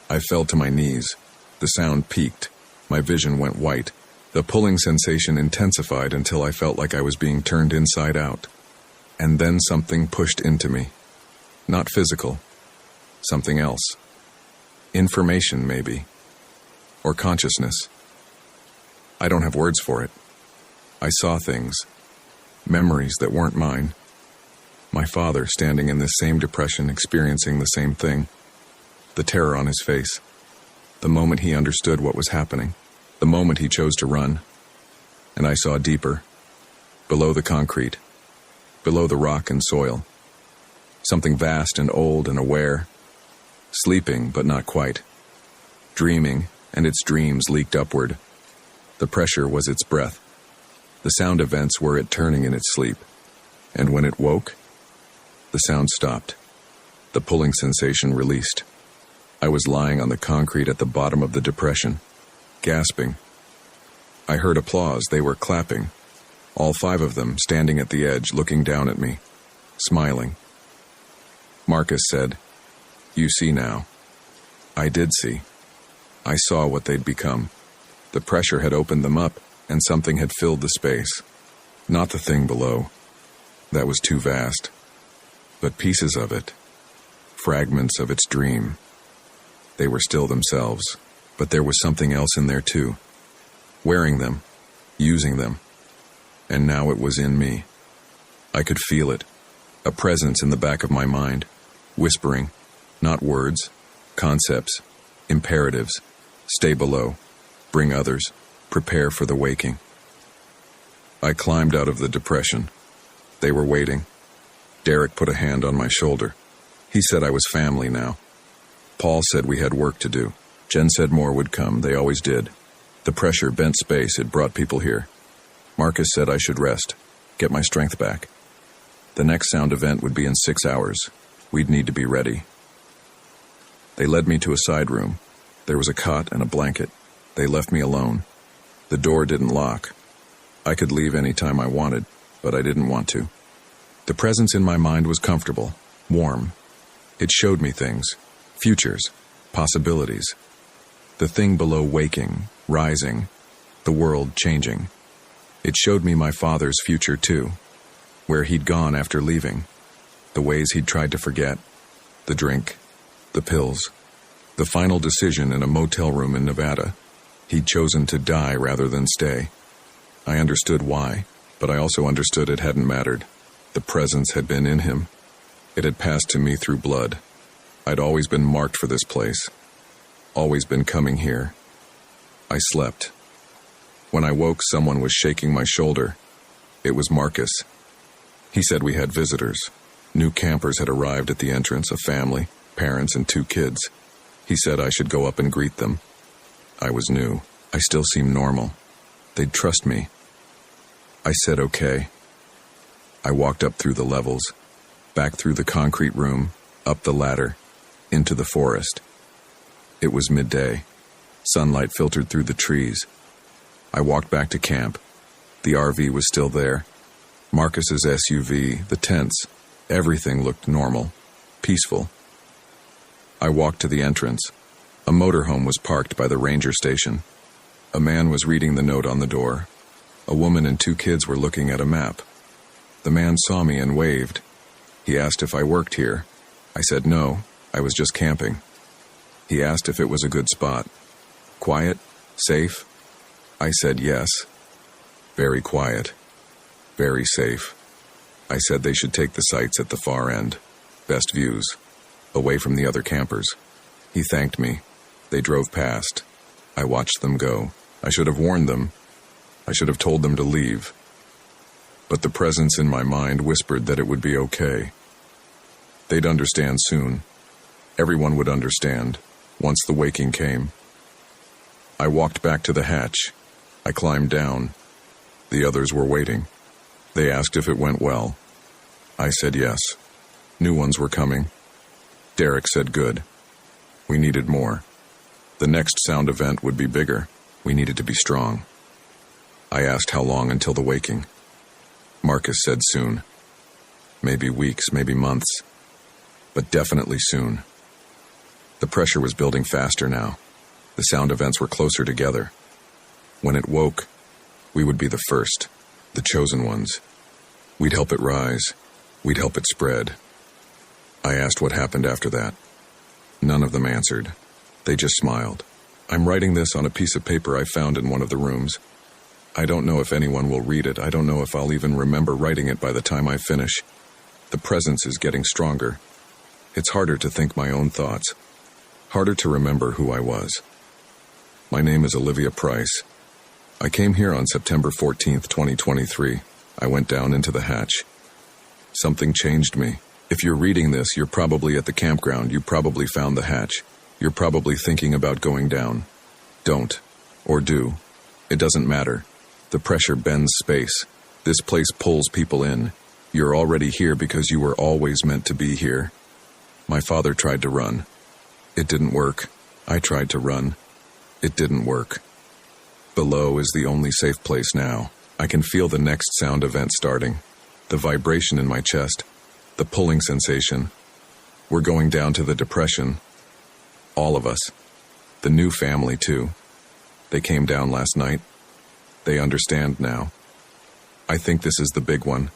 I fell to my knees. The sound peaked. My vision went white. The pulling sensation intensified until I felt like I was being turned inside out. And then something pushed into me. Not physical. Something else. Information, maybe. Or consciousness. I don't have words for it. I saw things. Memories that weren't mine. My father standing in this same depression, experiencing the same thing. The terror on his face. The moment he understood what was happening. The moment he chose to run. And I saw deeper. Below the concrete. Below the rock and soil. Something vast and old and aware. Sleeping, but not quite. Dreaming, and its dreams leaked upward. The pressure was its breath. The sound events were it turning in its sleep. And when it woke, the sound stopped. The pulling sensation released. I was lying on the concrete at the bottom of the depression, gasping. I heard applause. They were clapping. All 5 of them standing at the edge, looking down at me, smiling. Marcus said, "You see now." I did see. I saw what they'd become. The pressure had opened them up, and something had filled the space. Not the thing below. That was too vast. But pieces of it. Fragments of its dream. They were still themselves, but there was something else in there too. Wearing them. Using them. And now it was in me. I could feel it. A presence in the back of my mind. Whispering. Not words. Concepts. Imperatives. Stay below. Bring others. Prepare for the waking. I climbed out of the depression. They were waiting. Derek put a hand on my shoulder. He said I was family now. Paul said we had work to do. Jen said more would come. They always did. The pressure bent space. It brought people here. Marcus said I should rest. Get my strength back. The next sound event would be in 6 hours. We'd need to be ready. They led me to a side room. There was a cot and a blanket. They left me alone. The door didn't lock. I could leave any time I wanted, but I didn't want to. The presence in my mind was comfortable, warm. It showed me things, futures, possibilities. The thing below waking, rising, the world changing. It showed me my father's future too, where he'd gone after leaving, the ways he'd tried to forget, the drink, the pills, the final decision in a motel room in Nevada. He'd chosen to die rather than stay. I understood why, but I also understood it hadn't mattered. The presence had been in him. It had passed to me through blood. I'd always been marked for this place. Always been coming here. I slept. When I woke, someone was shaking my shoulder. It was Marcus. He said we had visitors. New campers had arrived at the entrance, a family, parents, and 2 kids. He said I should go up and greet them. I was new. I still seemed normal. They'd trust me. I said okay. I walked up through the levels, back through the concrete room, up the ladder, into the forest. It was midday. Sunlight filtered through the trees. I walked back to camp. The RV was still there. Marcus's SUV, the tents, everything looked normal, peaceful. I walked to the entrance. A motorhome was parked by the ranger station. A man was reading the note on the door. A woman and 2 kids were looking at a map. The man saw me and waved. He asked if I worked here. I said no, I was just camping. He asked if it was a good spot. Quiet? Safe? I said yes. Very quiet. Very safe. I said they should take the sites at the far end. Best views. Away from the other campers. He thanked me. They drove past. I watched them go. I should have warned them. I should have told them to leave. But the presence in my mind whispered that it would be okay. They'd understand soon. Everyone would understand, once the waking came. I walked back to the hatch. I climbed down. The others were waiting. They asked if it went well. I said yes. New ones were coming. Derek said good. We needed more. The next sound event would be bigger. We needed to be strong. I asked how long until the waking. Marcus said soon. Maybe weeks, maybe months. But definitely soon. The pressure was building faster now. The sound events were closer together. When it woke, We would be the first, the chosen ones. We'd help it rise. We'd help it spread. I asked what happened after that. None of them answered. They just smiled. I'm writing this on a piece of paper I found in one of the rooms. I don't know if anyone will read it. I don't know if I'll even remember writing it by the time I finish. The presence is getting stronger. It's harder to think my own thoughts. Harder to remember who I was. My name is Olivia Price. I came here on September 14th, 2023. I went down into the hatch. Something changed me. If you're reading this, you're probably at the campground. You probably found the hatch. You're probably thinking about going down. Don't. Or do. It doesn't matter. The pressure bends space. This place pulls people in. You're already here because you were always meant to be here. My father tried to run. It didn't work. I tried to run. It didn't work. Below is the only safe place now. I can feel the next sound event starting. The vibration in my chest. The pulling sensation. We're going down to the depression. All of us. The new family, too. They came down last night. They understand now. I think this is the big one.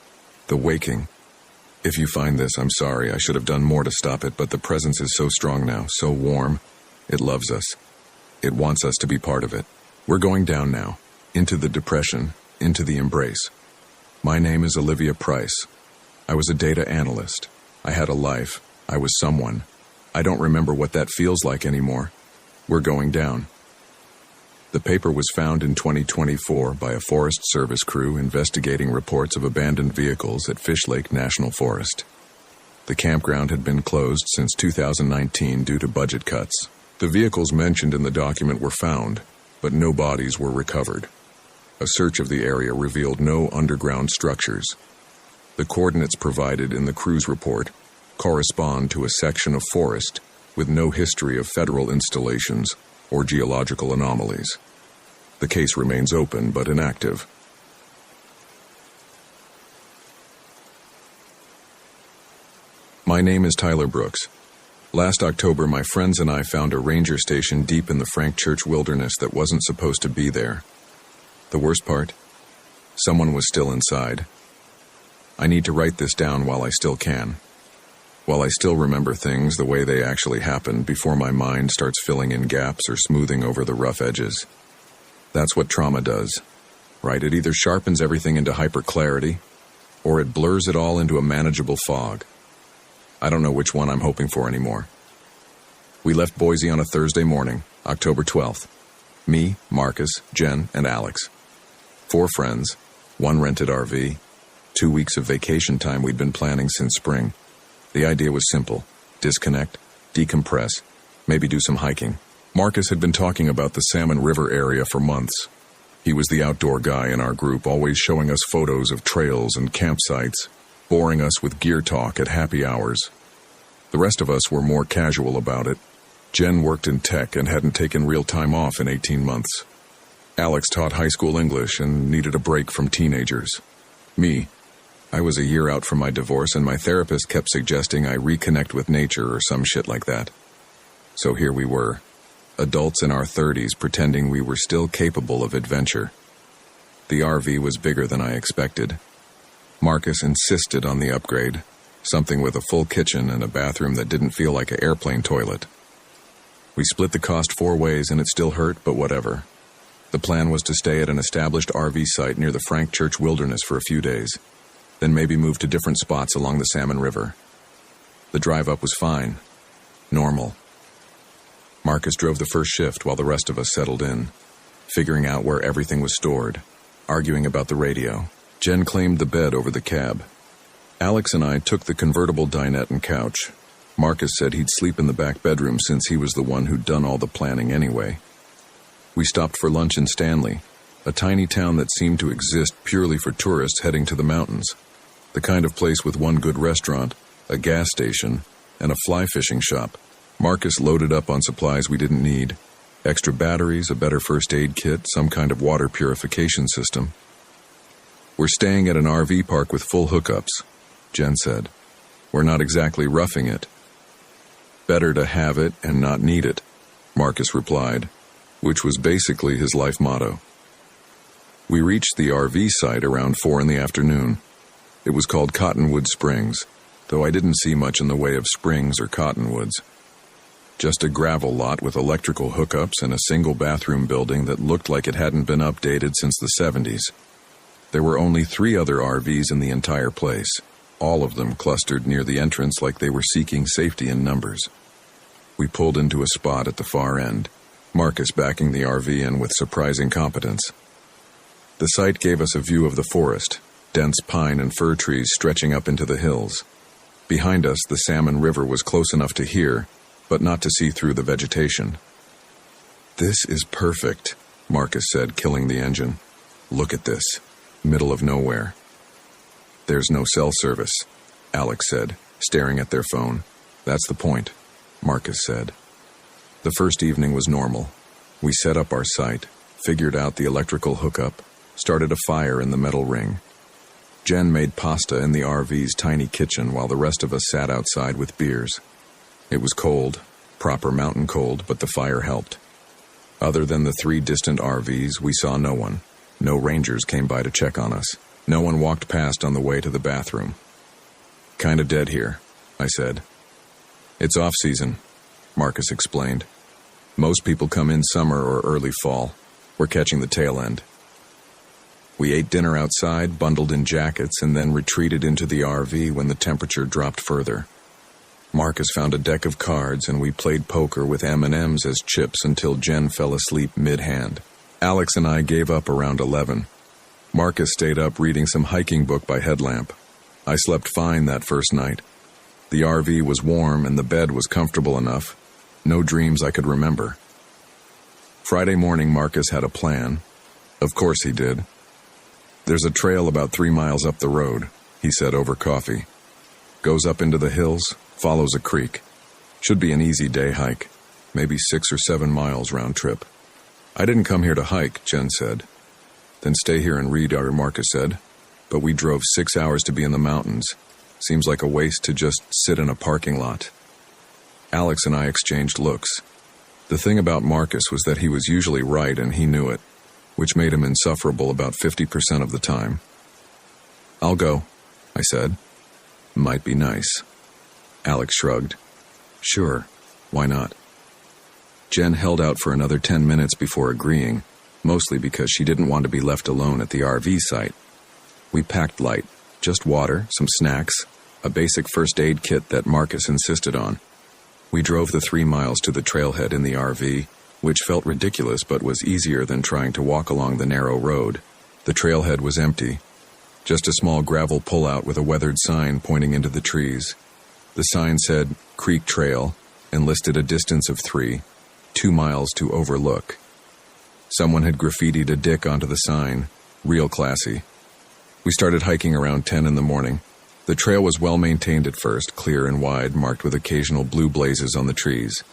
The waking. If you find this, I'm sorry. I should have done more to stop it, but the presence is so strong now, so warm. It loves us. It wants us to be part of it. We're going down now. Into the depression. Into the embrace. My name is Olivia Price. I was a data analyst. I had a life. I was someone. I don't remember what that feels like anymore. We're going down. The paper was found in 2024 by a Forest Service crew investigating reports of abandoned vehicles at Fish Lake National Forest. The campground had been closed since 2019 due to budget cuts. The vehicles mentioned in the document were found, but no bodies were recovered. A search of the area revealed no underground structures. The coordinates provided in the crew's report correspond to a section of forest with no history of federal installations or geological anomalies. The case remains open but inactive. My name is Tyler Brooks. Last October, my friends and I found a ranger station deep in the Frank Church wilderness that wasn't supposed to be there. The worst part? Someone was still inside. I need to write this down while I still can. While I still remember things the way they actually happened before my mind starts filling in gaps or smoothing over the rough edges. That's what trauma does, right? It either sharpens everything into hyper-clarity, or it blurs it all into a manageable fog. I don't know which one I'm hoping for anymore. We left Boise on a Thursday morning, October 12th. Me, Marcus, Jen, and Alex. 4 friends, 1 rented RV, 2 weeks of vacation time we'd been planning since spring. The idea was simple. Disconnect, decompress, maybe do some hiking. Marcus had been talking about the Salmon River area for months. He was the outdoor guy in our group, always showing us photos of trails and campsites, boring us with gear talk at happy hours. The rest of us were more casual about it. Jen worked in tech and hadn't taken real time off in 18 months. Alex taught high school English and needed a break from teenagers. Me, I was a year out from my divorce and my therapist kept suggesting I reconnect with nature or some shit like that. So here we were, adults in our 30s pretending we were still capable of adventure. The RV was bigger than I expected. Marcus insisted on the upgrade, something with a full kitchen and a bathroom that didn't feel like an airplane toilet. We split the cost 4 ways and it still hurt, but whatever. The plan was to stay at an established RV site near the Frank Church wilderness for a few days, then maybe move to different spots along the Salmon River. The drive up was fine. Normal. Marcus drove the first shift while the rest of us settled in, figuring out where everything was stored, arguing about the radio. Jen claimed the bed over the cab. Alex and I took the convertible dinette and couch. Marcus said he'd sleep in the back bedroom since he was the one who'd done all the planning anyway. We stopped for lunch in Stanley, a tiny town that seemed to exist purely for tourists heading to the mountains. The kind of place with one good restaurant, a gas station, and a fly fishing shop. Marcus loaded up on supplies we didn't need. Extra batteries, a better first aid kit, some kind of water purification system. We're staying at an RV park with full hookups, Jen said. We're not exactly roughing it. Better to have it and not need it, Marcus replied, which was basically his life motto. We reached the RV site around 4 in the afternoon. It was called Cottonwood Springs, though I didn't see much in the way of springs or cottonwoods. Just a gravel lot with electrical hookups and a single bathroom building that looked like it hadn't been updated since the 70s. There were only 3 other RVs in the entire place, all of them clustered near the entrance like they were seeking safety in numbers. We pulled into a spot at the far end, Marcus backing the RV in with surprising competence. The site gave us a view of the forest, dense pine and fir trees stretching up into the hills. Behind us, the Salmon River was close enough to hear, but not to see through the vegetation. "This is perfect," Marcus said, killing the engine. "Look at this. Middle of nowhere." "There's no cell service," Alex said, staring at their phone. "That's the point," Marcus said. The first evening was normal. We set up our site, figured out the electrical hookup, started a fire in the metal ring. Jen made pasta in the RV's tiny kitchen while the rest of us sat outside with beers. It was cold, proper mountain cold, but the fire helped. Other than the 3 distant RVs, we saw no one. No rangers came by to check on us. No one walked past on the way to the bathroom. "Kinda dead here," I said. "It's off-season," Marcus explained. "Most people come in summer or early fall. We're catching the tail end." We ate dinner outside, bundled in jackets, and then retreated into the RV when the temperature dropped further. Marcus found a deck of cards, and we played poker with M&Ms as chips until Jen fell asleep mid-hand. Alex and I gave up around 11. Marcus stayed up reading some hiking book by headlamp. I slept fine that first night. The RV was warm and the bed was comfortable enough. No dreams I could remember. Friday morning, Marcus had a plan. Of course he did. "There's a trail about 3 miles up the road," he said over coffee. "Goes up into the hills, follows a creek. Should be an easy day hike, maybe 6 or 7 miles round trip." "I didn't come here to hike," Jen said. "Then stay here and read," Marcus said. "But we drove 6 hours to be in the mountains. Seems like a waste to just sit in a parking lot." Alex and I exchanged looks. The thing about Marcus was that he was usually right and he knew it, which made him insufferable about 50% of the time. "I'll go," I said. "Might be nice." Alex shrugged. "Sure, why not?" Jen held out for another 10 minutes before agreeing, mostly because she didn't want to be left alone at the RV site. We packed light, just water, some snacks, a basic first aid kit that Marcus insisted on. We drove the 3 miles to the trailhead in the RV, which felt ridiculous but was easier than trying to walk along the narrow road. The trailhead was empty, just a small gravel pullout with a weathered sign pointing into the trees. The sign said Creek Trail and listed a distance of 2 miles to overlook. Someone had graffitied a dick onto the sign, real classy. We started hiking around 10 in the morning. The trail was well maintained at first, clear and wide, marked with occasional blue blazes on the trees.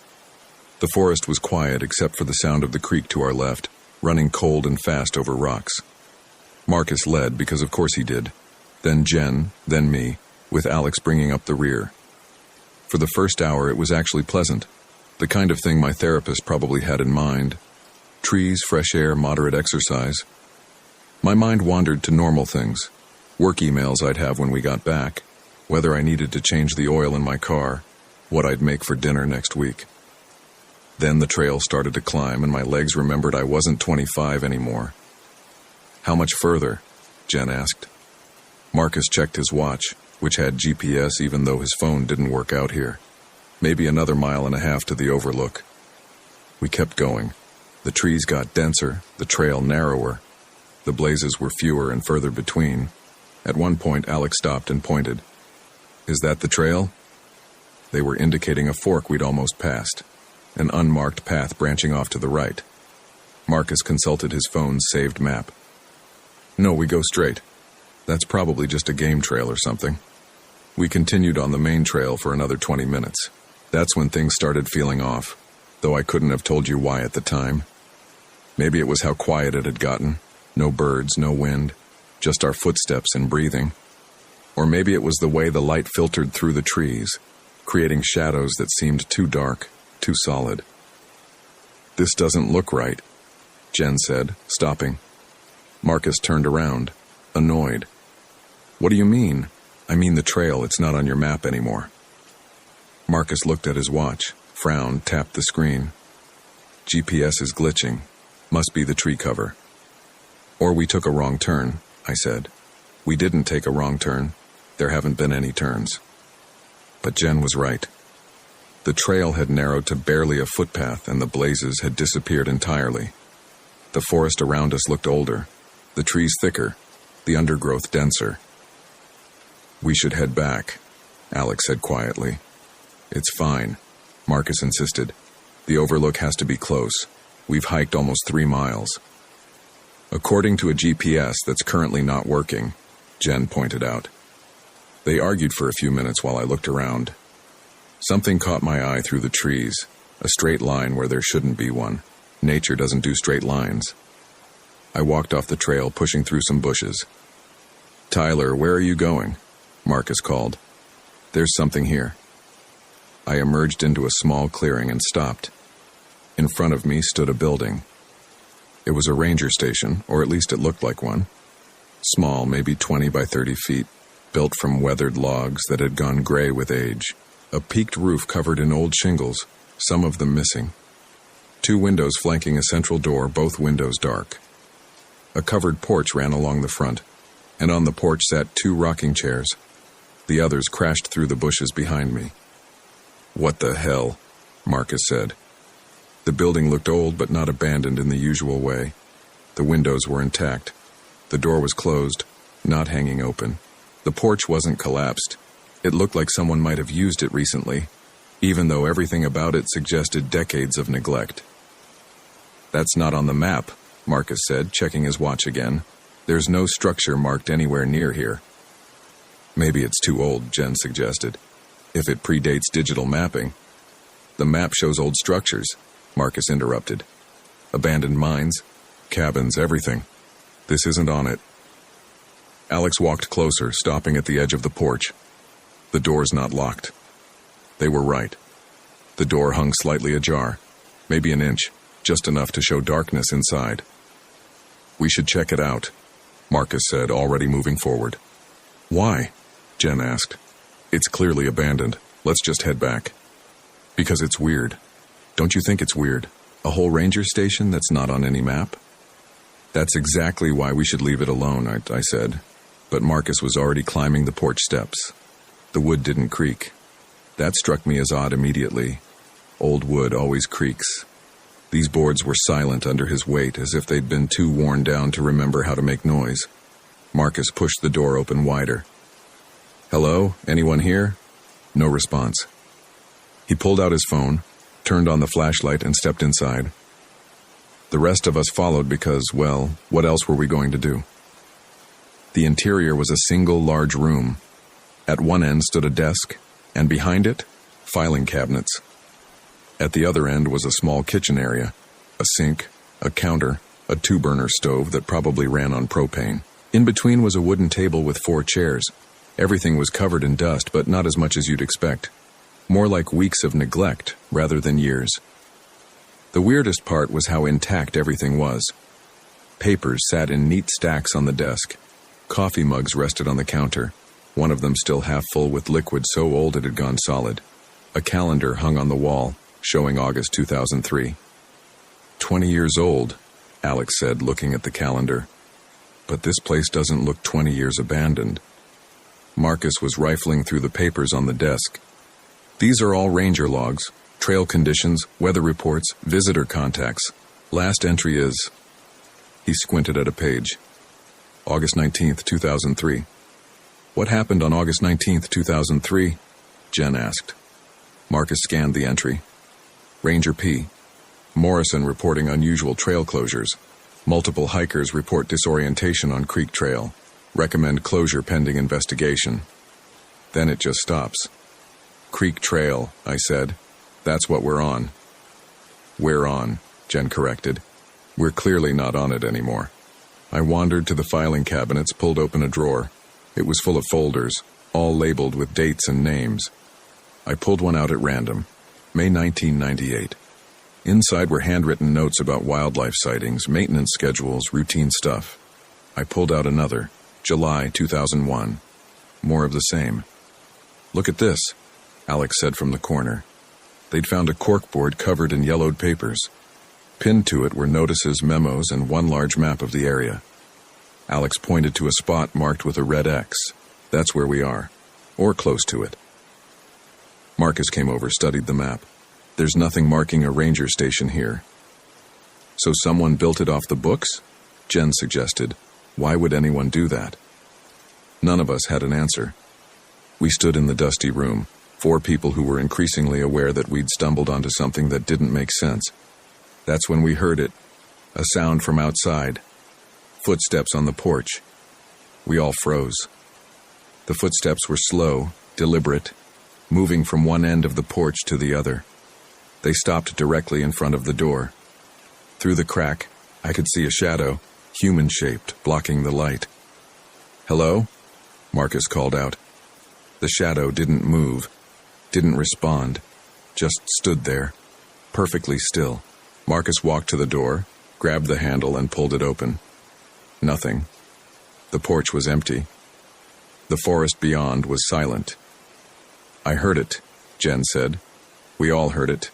The forest was quiet except for the sound of the creek to our left, running cold and fast over rocks. Marcus led because of course he did. Then Jen, then me, with Alex bringing up the rear. For the first hour it was actually pleasant. The kind of thing my therapist probably had in mind. Trees, fresh air, moderate exercise. My mind wandered to normal things. Work emails I'd have when we got back, whether I needed to change the oil in my car, what I'd make for dinner next week. Then the trail started to climb and my legs remembered I wasn't 25 anymore. "How much further?" Jen asked. Marcus checked his watch, which had GPS even though his phone didn't work out here. Maybe another 1.5 miles to the overlook. We kept going. The trees got denser, the trail narrower. The blazes were fewer and further between. At one point, Alex stopped and pointed. "Is that the trail?" They were indicating a fork we'd almost passed, an unmarked path branching off to the right. Marcus consulted his phone's saved map. "No, we go straight. That's probably just a game trail or something." We continued on the main trail for another 20 minutes. That's when things started feeling off, though I couldn't have told you why at the time. Maybe it was how quiet it had gotten. No birds, no wind, just our footsteps and breathing. Or maybe it was the way the light filtered through the trees, creating shadows that seemed too dark, too solid. "This doesn't look right," Jen said, stopping. Marcus turned around, annoyed. What do you mean? I mean the trail, it's not on your map anymore. Marcus looked at his watch, frowned, tapped the screen. GPS is glitching. Must be the tree cover. Or we took a wrong turn, I said. We didn't take a wrong turn. There haven't been any turns. But Jen was right. The trail had narrowed to barely a footpath and the blazes had disappeared entirely. The forest around us looked older, the trees thicker, the undergrowth denser. We should head back, Alex said quietly. It's fine, Marcus insisted. The overlook has to be close. We've hiked almost 3 miles. According to a GPS that's currently not working, Jen pointed out. They argued for a few minutes while I looked around. Something caught my eye through the trees, a straight line where there shouldn't be one. Nature doesn't do straight lines. I walked off the trail, pushing through some bushes. Tyler, where are you going? Marcus called. There's something here. I emerged into a small clearing and stopped. In front of me stood a building. It was a ranger station, or at least it looked like one. Small, maybe 20 by 30 feet, built from weathered logs that had gone gray with age. A peaked roof covered in old shingles, some of them missing. 2 windows flanking a central door, both windows dark. A covered porch ran along the front, and on the porch sat 2 rocking chairs. The others crashed through the bushes behind me. What the hell? Marcus said. The building looked old but not abandoned in the usual way. The windows were intact. The door was closed, not hanging open. The porch wasn't collapsed. It looked like someone might have used it recently, even though everything about it suggested decades of neglect. That's not on the map, Marcus said, checking his watch again. There's no structure marked anywhere near here. Maybe it's too old, Jen suggested. If it predates digital mapping. The map shows old structures, Marcus interrupted. Abandoned mines, cabins, everything. This isn't on it. Alex walked closer, stopping at the edge of the porch. The door's not locked. They were right. The door hung slightly ajar, maybe an inch, just enough to show darkness inside. We should check it out, Marcus said, already moving forward. Why? Jen asked. It's clearly abandoned. Let's just head back. Because it's weird. Don't you think it's weird? A whole ranger station that's not on any map? That's exactly why we should leave it alone, I said. But Marcus was already climbing the porch steps. The wood didn't creak. That struck me as odd immediately. Old wood always creaks. These boards were silent under his weight, as if they'd been too worn down to remember how to make noise. Marcus pushed the door open wider. Hello? Anyone here? No response. He pulled out his phone, turned on the flashlight, and stepped inside. The rest of us followed because, well, what else were we going to do? The interior was a single large room. At one end stood a desk, and behind it, filing cabinets. At the other end was a small kitchen area, a sink, a counter, a 2-burner stove that probably ran on propane. In between was a wooden table with 4 chairs. Everything was covered in dust, but not as much as you'd expect. More like weeks of neglect rather than years. The weirdest part was how intact everything was. Papers sat in neat stacks on the desk. Coffee mugs rested on the counter, one of them still half full with liquid so old it had gone solid. A calendar hung on the wall, showing August 2003. 20 years old, Alex said, looking at the calendar. But this place doesn't look 20 years abandoned. Marcus was rifling through the papers on the desk. These are all ranger logs, trail conditions, weather reports, visitor contacts. Last entry is... He squinted at a page. August 19th, 2003. What happened on August 19th, 2003? Jen asked. Marcus scanned the entry. Ranger P. Morrison reporting unusual trail closures. Multiple hikers report disorientation on Creek Trail. Recommend closure pending investigation. Then it just stops. Creek Trail, I said. That's what we're on. We're on, Jen corrected. We're clearly not on it anymore. I wandered to the filing cabinets, pulled open a drawer. It was full of folders, all labeled with dates and names. I pulled one out at random. May 1998. Inside were handwritten notes about wildlife sightings, maintenance schedules, routine stuff. I pulled out another, July 2001. More of the same. Look at this, Alex said from the corner. They'd found a corkboard covered in yellowed papers. Pinned to it were notices, memos, and one large map of the area. Alex pointed to a spot marked with a red X. That's where we are, or close to it. Marcus came over, studied the map. There's nothing marking a ranger station here. So someone built it off the books? Jen suggested. Why would anyone do that? None of us had an answer. We stood in the dusty room, 4 people who were increasingly aware that we'd stumbled onto something that didn't make sense. That's when we heard it, a sound from outside. Footsteps on the porch. We all froze. The footsteps were slow, deliberate, moving from one end of the porch to the other. They stopped directly in front of the door. Through the crack, I could see a shadow, human-shaped, blocking the light. "Hello?" Marcus called out. The shadow didn't move, didn't respond, just stood there, perfectly still. Marcus walked to the door, grabbed the handle, and pulled it open. Nothing. The porch was empty. The forest beyond was silent. "I heard it," Jen said. We all heard it.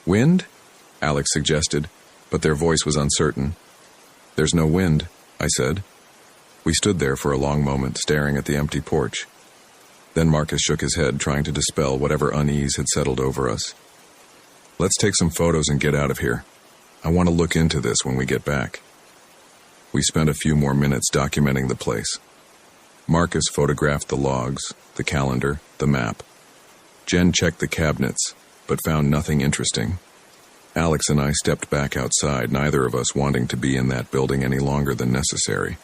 "Wind?" Alex suggested, but their voice was uncertain. "There's no wind," I said. We stood there for a long moment, staring at the empty porch. Then Marcus shook his head, trying to dispel whatever unease had settled over us. "Let's take some photos and get out of here. I want to look into this when we get back." We spent a few more minutes documenting the place. Marcus photographed the logs, the calendar, the map. Jen checked the cabinets, but found nothing interesting. Alex and I stepped back outside, neither of us wanting to be in that building any longer than necessary.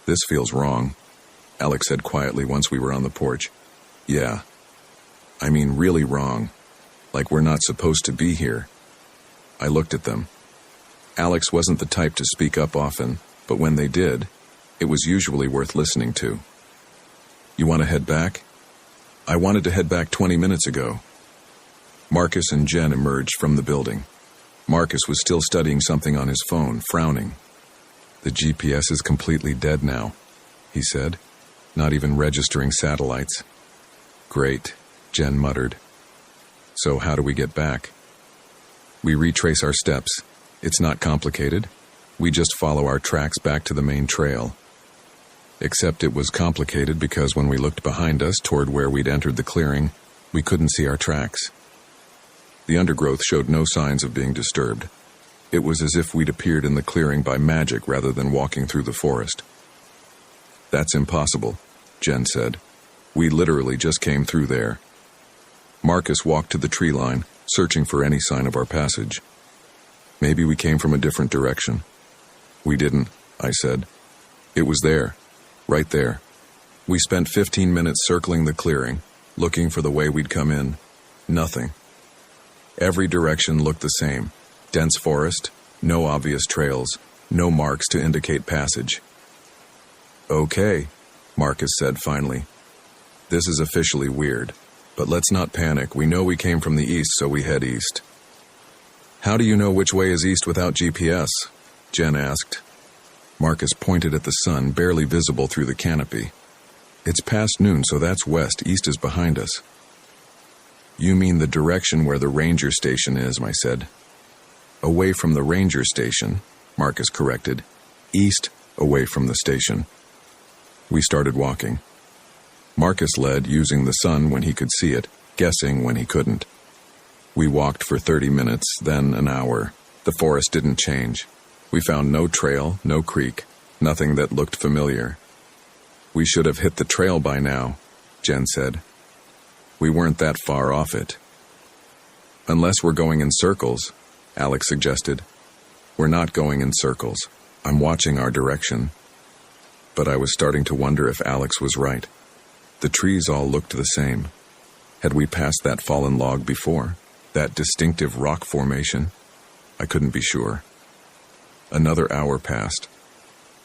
"This feels wrong," Alex said quietly once we were on the porch. "Yeah. I mean really wrong. Like we're not supposed to be here." I looked at them. Alex wasn't the type to speak up often, but when they did, it was usually worth listening to. "You want to head back?" "I wanted to head back 20 minutes ago." Marcus and Jen emerged from the building. Marcus was still studying something on his phone, frowning. "The GPS is completely dead now," he said, "not even registering satellites." "Great," Jen muttered. "So how do we get back?" "We retrace our steps. It's not complicated. We just follow our tracks back to the main trail." Except it was complicated because when we looked behind us toward where we'd entered the clearing, we couldn't see our tracks. The undergrowth showed no signs of being disturbed. It was as if we'd appeared in the clearing by magic rather than walking through the forest. "That's impossible," Jen said. "We literally just came through there." Marcus walked to the tree line, searching for any sign of our passage. "Maybe we came from a different direction." "We didn't," I said. "It was there, right there." We spent 15 minutes circling the clearing, looking for the way we'd come in. Nothing. Every direction looked the same. Dense forest, no obvious trails, no marks to indicate passage. "Okay," Marcus said finally. "This is officially weird, but let's not panic. We know we came from the east, so we head east." "How do you know which way is east without GPS?" Jen asked. Marcus pointed at the sun, barely visible through the canopy. "It's past noon, so that's west. East is behind us." "You mean the direction where the ranger station is," I said. "Away from the ranger station," Marcus corrected. "East, away from the station." We started walking. Marcus led, using the sun when he could see it, guessing when he couldn't. We walked for 30 minutes, then an hour. The forest didn't change. We found no trail, no creek, nothing that looked familiar. "We should have hit the trail by now," Jen said. "We weren't that far off it." "Unless we're going in circles," Alex suggested. "We're not going in circles. I'm watching our direction." But I was starting to wonder if Alex was right. The trees all looked the same. Had we passed that fallen log before? That distinctive rock formation? I couldn't be sure. Another hour passed.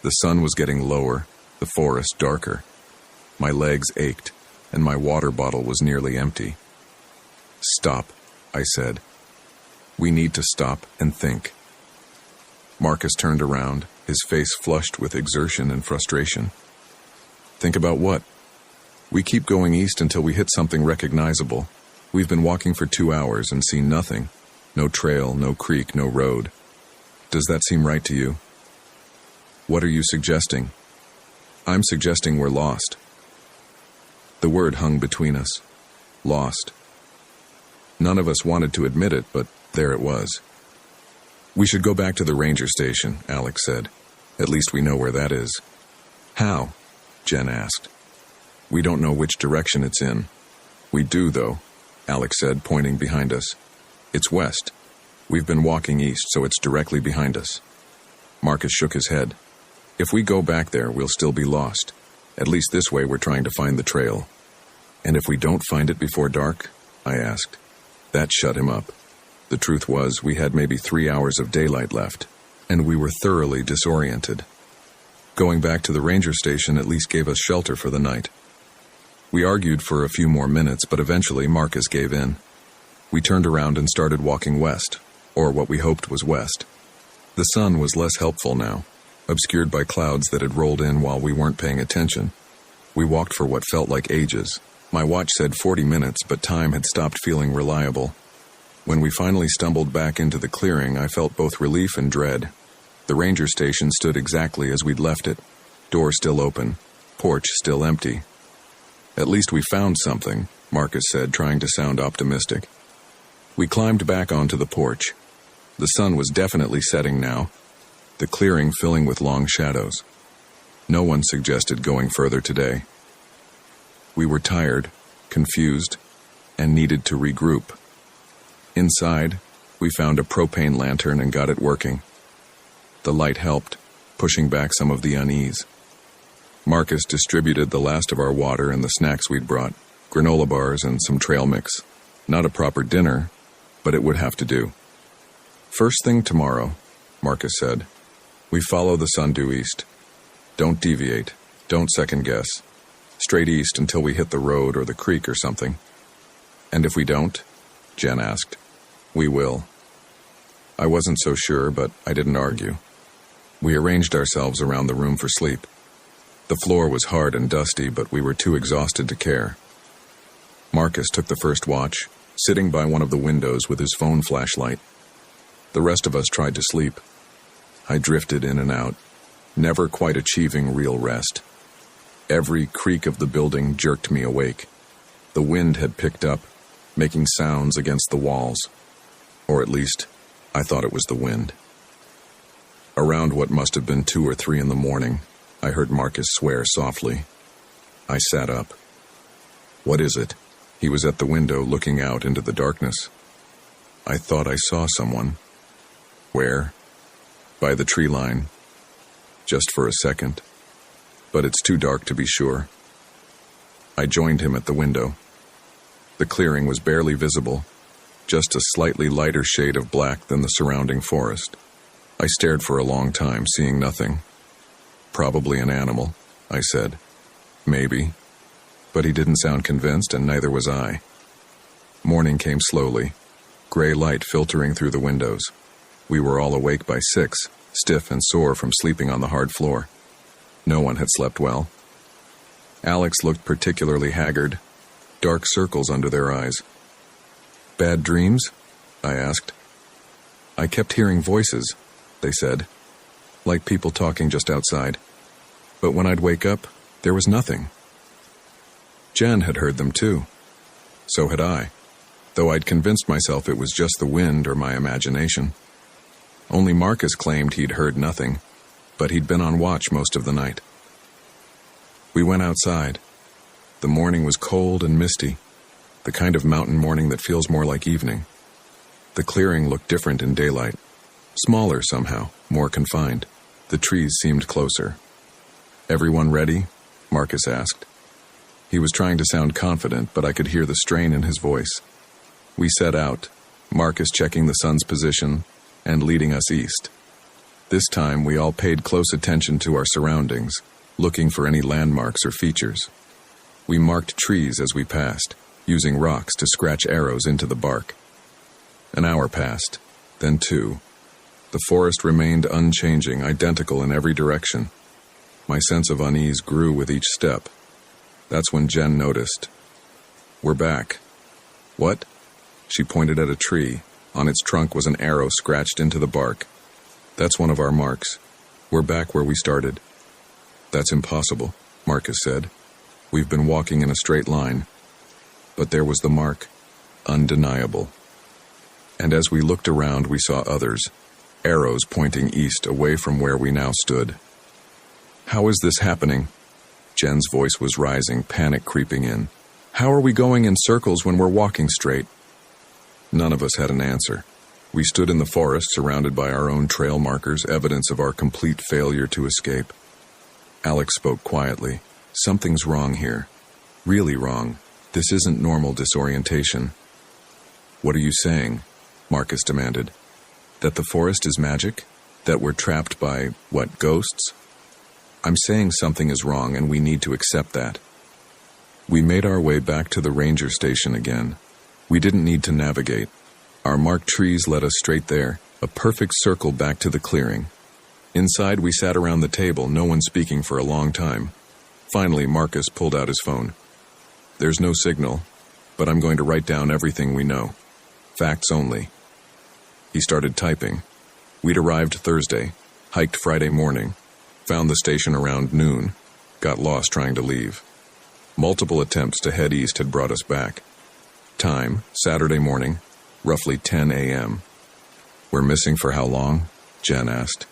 The sun was getting lower, the forest darker. My legs ached, and my water bottle was nearly empty. "Stop," I said. "We need to stop and think." Marcus turned around, his face flushed with exertion and frustration. Think about what? We keep going east until we hit something recognizable. We've been walking for 2 hours and seen nothing. No trail, no creek, no road. Does that seem right to you? What are you suggesting? I'm suggesting we're lost. The word hung between us. Lost. None of us wanted to admit it, but there it was. We should go back to the ranger station, Alex said. At least we know where that is. How? Jen asked. We don't know which direction it's in. We do, though, Alex said, pointing behind us. It's west. We've been walking east, so it's directly behind us. Marcus shook his head. If we go back there, we'll still be lost. At least this way we're trying to find the trail. And if we don't find it before dark? I asked. That shut him up. The truth was, we had maybe 3 hours of daylight left, and we were thoroughly disoriented. Going back to the ranger station at least gave us shelter for the night. We argued for a few more minutes, but eventually Marcus gave in. We turned around and started walking west, or what we hoped was west. The sun was less helpful now, obscured by clouds that had rolled in while we weren't paying attention. We walked for what felt like ages. My watch said 40 minutes, but time had stopped feeling reliable. When we finally stumbled back into the clearing, I felt both relief and dread. The ranger station stood exactly as we'd left it. Door still open, porch still empty. At least we found something, Marcus said, trying to sound optimistic. We climbed back onto the porch. The sun was definitely setting now, the clearing filling with long shadows. No one suggested going further today. We were tired, confused, and needed to regroup. Inside, we found a propane lantern and got it working. The light helped, pushing back some of the unease. Marcus distributed the last of our water and the snacks we'd brought, granola bars and some trail mix. Not a proper dinner, but it would have to do. First thing tomorrow, Marcus said. We follow the sun due east. Don't deviate. Don't second guess. Straight east until we hit the road or the creek or something. And if we don't? Jen asked. We will. I wasn't so sure, but I didn't argue. We arranged ourselves around the room for sleep. The floor was hard and dusty, but we were too exhausted to care. Marcus took the first watch, sitting by one of the windows with his phone flashlight. The rest of us tried to sleep. I drifted in and out, never quite achieving real rest. Every creak of the building jerked me awake. The wind had picked up, making sounds against the walls. Or at least, I thought it was the wind. Around what must have been 2 or 3 in the morning, I heard Marcus swear softly. I sat up. What is it? He was at the window looking out into the darkness. I thought I saw someone. Where? By the tree line. Just for a second. But it's too dark to be sure. I joined him at the window. The clearing was barely visible, just a slightly lighter shade of black than the surrounding forest. I stared for a long time, seeing nothing. Probably an animal, I said. Maybe. But he didn't sound convinced, and neither was I. Morning came slowly, gray light filtering through the windows. We were all awake by 6, stiff and sore from sleeping on the hard floor. No one had slept well. Alex looked particularly haggard, dark circles under their eyes. Bad dreams? I asked. I kept hearing voices, they said, like people talking just outside. But when I'd wake up, there was nothing. Jen had heard them too. So had I, though I'd convinced myself it was just the wind or my imagination. Only Marcus claimed he'd heard nothing, but he'd been on watch most of the night. We went outside. The morning was cold and misty, the kind of mountain morning that feels more like evening. The clearing looked different in daylight, smaller somehow, more confined. The trees seemed closer. Everyone ready? Marcus asked. He was trying to sound confident, but I could hear the strain in his voice. We set out, Marcus checking the sun's position and leading us east. This time we all paid close attention to our surroundings, looking for any landmarks or features. We marked trees as we passed, using rocks to scratch arrows into the bark. An hour passed, then 2. The forest remained unchanging, identical in every direction. My sense of unease grew with each step. That's when Jen noticed. "We're back." "What?" She pointed at a tree. On its trunk was an arrow scratched into the bark. "That's one of our marks. We're back where we started." "That's impossible," Marcus said. "We've been walking in a straight line." But there was the mark, undeniable. And as we looked around, we saw others, arrows pointing east away from where we now stood. "How is this happening?" Jen's voice was rising, panic creeping in. "How are we going in circles when we're walking straight?" None of us had an answer. We stood in the forest, surrounded by our own trail markers, evidence of our complete failure to escape. Alex spoke quietly. "Something's wrong here. Really wrong. This isn't normal disorientation." "What are you saying?" Marcus demanded. "That the forest is magic? That we're trapped by, what, ghosts?" "I'm saying something is wrong and we need to accept that." We made our way back to the ranger station again. We didn't need to navigate. Our marked trees led us straight there, a perfect circle back to the clearing. Inside, we sat around the table, no one speaking for a long time. Finally, Marcus pulled out his phone. "There's no signal, but I'm going to write down everything we know. Facts only." He started typing. We'd arrived Thursday, hiked Friday morning, found the station around noon, got lost trying to leave. Multiple attempts to head east had brought us back. Time, Saturday morning, roughly 10 a.m. "We're missing for how long?" Jen asked.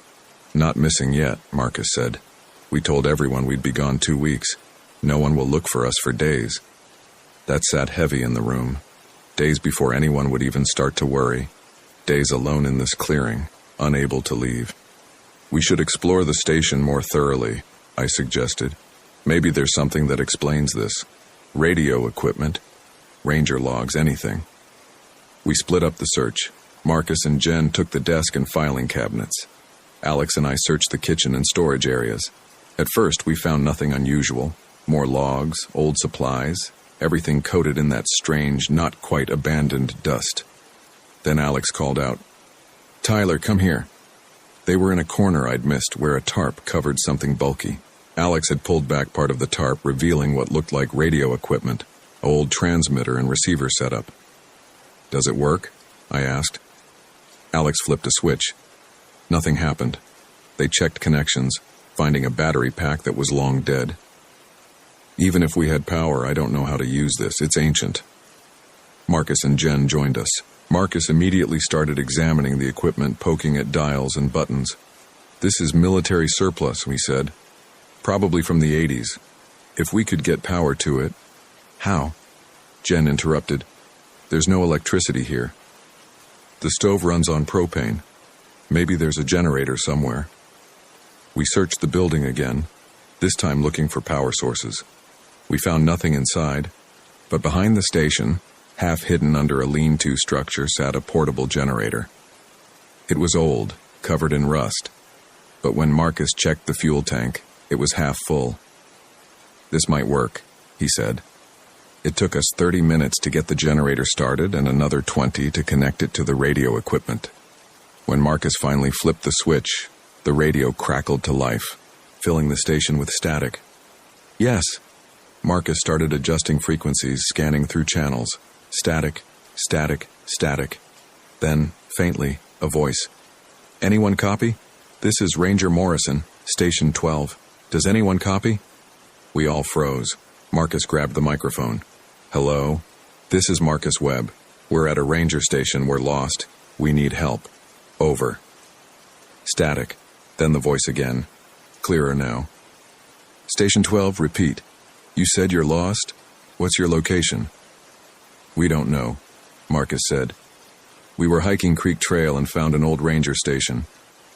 "Not missing yet," Marcus said. "We told everyone we'd be gone 2 weeks. No one will look for us for days." That sat heavy in the room. Days before anyone would even start to worry. Days alone in this clearing, unable to leave. "We should explore the station more thoroughly," I suggested. "Maybe there's something that explains this. Radio equipment, ranger logs, anything." We split up the search. Marcus and Jen took the desk and filing cabinets. Alex and I searched the kitchen and storage areas. At first, we found nothing unusual. More logs, old supplies, everything coated in that strange, not quite abandoned dust. Then Alex called out, "Tyler, come here." They were in a corner I'd missed where a tarp covered something bulky. Alex had pulled back part of the tarp, revealing what looked like radio equipment, old transmitter and receiver setup. "Does it work?" I asked. Alex flipped a switch. Nothing happened. They checked connections, finding a battery pack that was long dead. "Even if we had power, I don't know how to use this. It's ancient." Marcus and Jen joined us. Marcus immediately started examining the equipment, poking at dials and buttons. "This is military surplus," we said. "Probably from the 80s. If we could get power to it." "How?" Jen interrupted. "There's no electricity here. The stove runs on propane. Maybe there's a generator somewhere." We searched the building again, this time looking for power sources. We found nothing inside, but behind the station, half hidden under a lean-to structure, sat a portable generator. It was old, covered in rust, but when Marcus checked the fuel tank, it was half full. "This might work," he said. It took us 30 minutes to get the generator started and another 20 to connect it to the radio equipment. When Marcus finally flipped the switch, the radio crackled to life, filling the station with static. "Yes." Marcus started adjusting frequencies, scanning through channels. Static, static, static. Then, faintly, a voice. "Anyone copy? This is Ranger Morrison, Station 12. Does anyone copy?" We all froze. Marcus grabbed the microphone. "Hello? This is Marcus Webb. We're at a ranger station. We're lost. We need help. Over." Static. Then the voice again. Clearer now. "Station 12, repeat. You said you're lost? What's your location?" "We don't know," Marcus said. "We were hiking Creek Trail and found an old ranger station.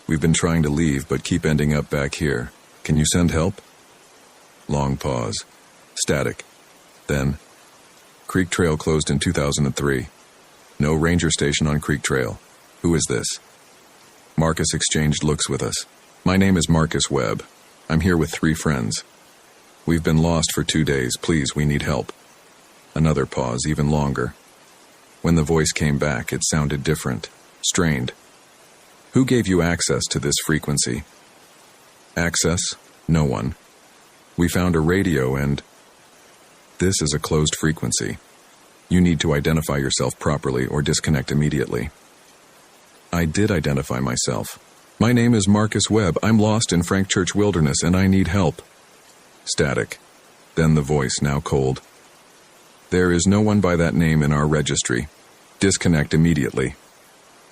We've been trying to leave but keep ending up back here. Can you send help?" Long pause. Static. Then, "Creek Trail closed in 2003. No ranger station on Creek Trail. Who is this?" Marcus exchanged looks with us. "My name is Marcus Webb. I'm here with 3 friends. We've been lost for 2 days. Please, we need help." Another pause, even longer. When the voice came back, it sounded different, strained. Who gave you access to this frequency? Access? No one. We found a radio and... This is a closed frequency. You need to identify yourself properly or disconnect immediately. I did identify myself. My name is Marcus Webb. I'm lost in Frank Church Wilderness and I need help. Static. Then the voice, now cold. There is no one by that name in our registry. Disconnect immediately.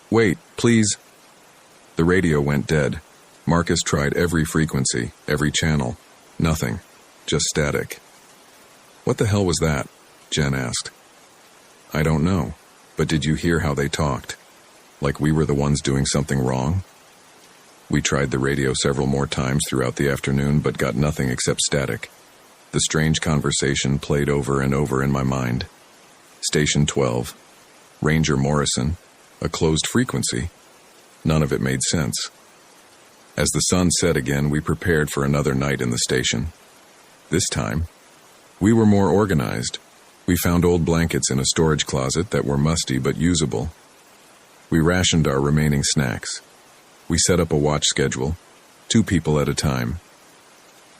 Wait, please. The radio went dead. Marcus tried every frequency, every channel. Nothing. Just static. What the hell was that? Jen asked. I don't know, but did you hear how they talked? Like we were the ones doing something wrong? We tried the radio several more times throughout the afternoon, but got nothing except static. The strange conversation played over and over in my mind. Station 12. Ranger Morrison. A closed frequency. None of it made sense. As the sun set again, we prepared for another night in the station. This time, we were more organized. We found old blankets in a storage closet that were musty but usable. We rationed our remaining snacks. We set up a watch schedule, 2 people at a time.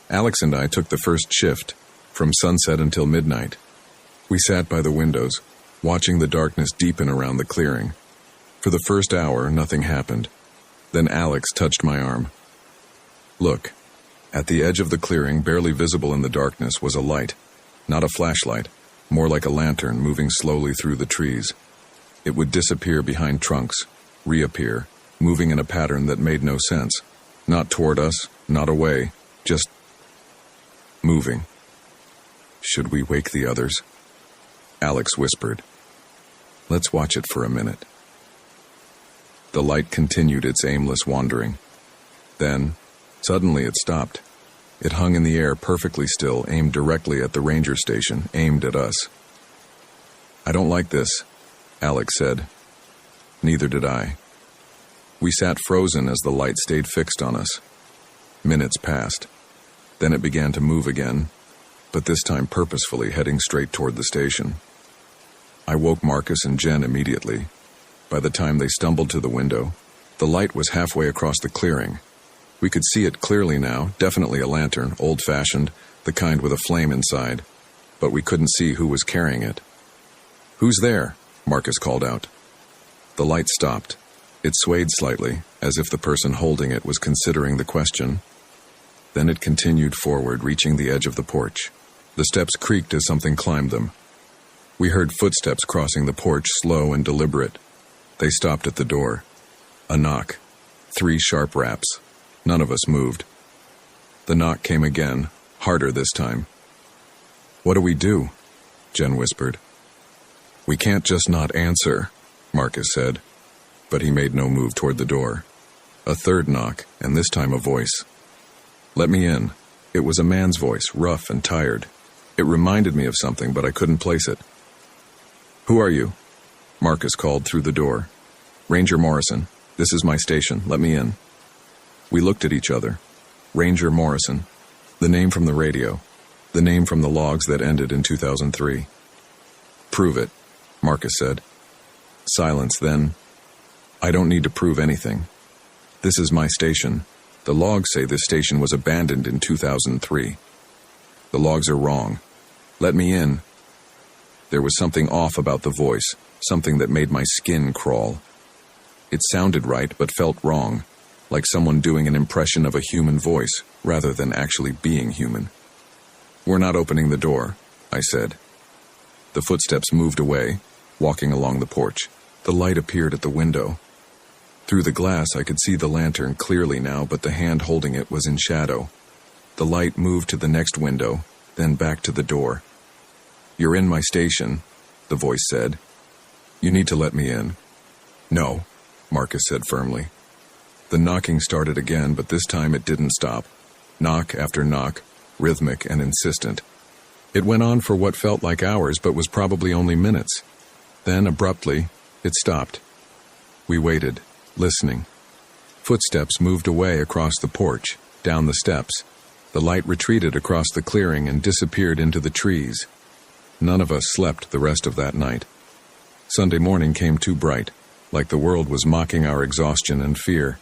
Alex and I took the first shift, from sunset until midnight. We sat by the windows, watching the darkness deepen around the clearing. For the first hour, nothing happened. Then Alex touched my arm. Look, at the edge of the clearing, barely visible in the darkness, was a light. Not a flashlight, more like a lantern moving slowly through the trees. It would disappear behind trunks, reappear, moving in a pattern that made no sense. Not toward us, not away, just moving. Should we wake the others? Alex whispered. Let's watch it for a minute. The light continued its aimless wandering. Then, suddenly it stopped. It hung in the air perfectly still, aimed directly at the ranger station, aimed at us. I don't like this, Alex said. Neither did I. We sat frozen as the light stayed fixed on us. Minutes passed. Then it began to move again, but this time purposefully heading straight toward the station. I woke Marcus and Jen immediately. By the time they stumbled to the window, the light was halfway across the clearing. We could see it clearly now, definitely a lantern, old-fashioned, the kind with a flame inside, but we couldn't see who was carrying it. Who's there? Marcus called out. The light stopped. It swayed slightly, as if the person holding it was considering the question. Then it continued forward, reaching the edge of the porch. The steps creaked as something climbed them. We heard footsteps crossing the porch, slow and deliberate. They stopped at the door. A knock. 3 sharp raps. None of us moved. The knock came again, harder this time. What do we do? Jen whispered. We can't just not answer, Marcus said, but he made no move toward the door. A third knock, and this time a voice. Let me in. It was a man's voice, rough and tired. It reminded me of something, but I couldn't place it. Who are you? Marcus called through the door. Ranger Morrison. This is my station. Let me in. We looked at each other. Ranger Morrison. The name from the radio. The name from the logs that ended in 2003. Prove it, Marcus said. Silence, then. I don't need to prove anything. This is my station. The logs say this station was abandoned in 2003. The logs are wrong. Let me in. There was something off about the voice, something that made my skin crawl. It sounded right, but felt wrong, like someone doing an impression of a human voice, rather than actually being human. We're not opening the door, I said. The footsteps moved away, walking along the porch. The light appeared at the window. Through the glass, I could see the lantern clearly now, but the hand holding it was in shadow. The light moved to the next window, then back to the door. You're in my station, the voice said. You need to let me in. No, Marcus said firmly. The knocking started again, but this time it didn't stop. Knock after knock, rhythmic and insistent. It went on for what felt like hours, but was probably only minutes. Then, abruptly, it stopped. We waited, listening. Footsteps moved away across the porch, down the steps. The light retreated across the clearing and disappeared into the trees. None of us slept the rest of that night. Sunday morning came too bright. like the world was mocking our exhaustion and fear.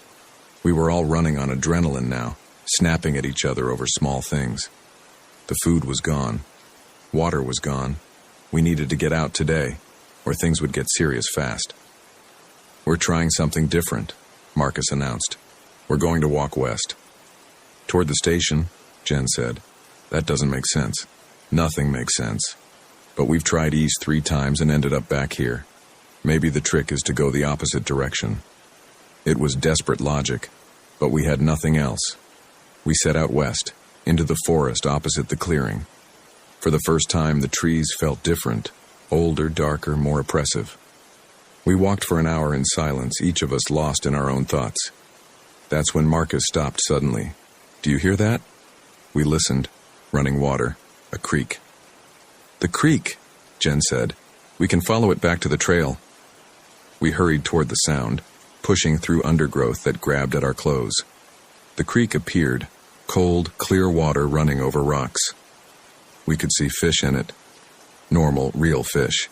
We were all running on adrenaline now, snapping at each other over small things. The food was gone. Water was gone. We needed to get out today, or things would get serious fast. "We're trying something different," Marcus announced. "We're going to walk west." "Toward the station," Jen said. "That doesn't make sense." "Nothing makes sense. But we've tried east 3 times and ended up back here. Maybe the trick is to go the opposite direction." It was desperate logic, but we had nothing else. We set out west, into the forest opposite the clearing. For the first time, the trees felt different, older, darker, more oppressive. We walked for an hour in silence, each of us lost in our own thoughts. That's when Marcus stopped suddenly. "Do you hear that?" We listened. Running water. A creek. "The creek," Jen said. "We can follow it back to the trail." We hurried toward the sound, pushing through undergrowth that grabbed at our clothes. The creek appeared, cold, clear water running over rocks. We could see fish in it. Normal, real fish.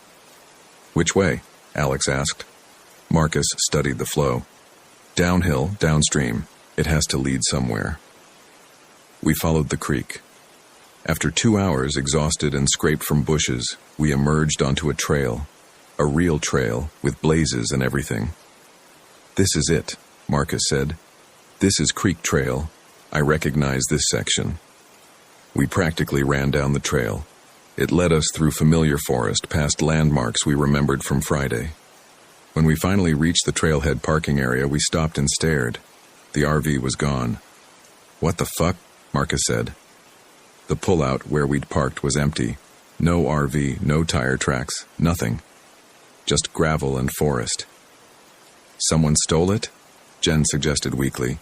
"Which way?" Alex asked. Marcus studied the flow. "Downhill, downstream. It has to lead somewhere." We followed the creek. After 2 hours, exhausted and scraped from bushes, we emerged onto a trail. A real trail, with blazes and everything. "This is it," Marcus said. "This is Creek Trail. I recognize this section." We practically ran down the trail. It led us through familiar forest, past landmarks we remembered from Friday. When we finally reached the trailhead parking area, we stopped and stared. The RV was gone. "What the fuck?" Marcus said. The pullout where we'd parked was empty. No RV, no tire tracks, nothing. Just gravel and forest. "Someone stole it?" Jen suggested weakly.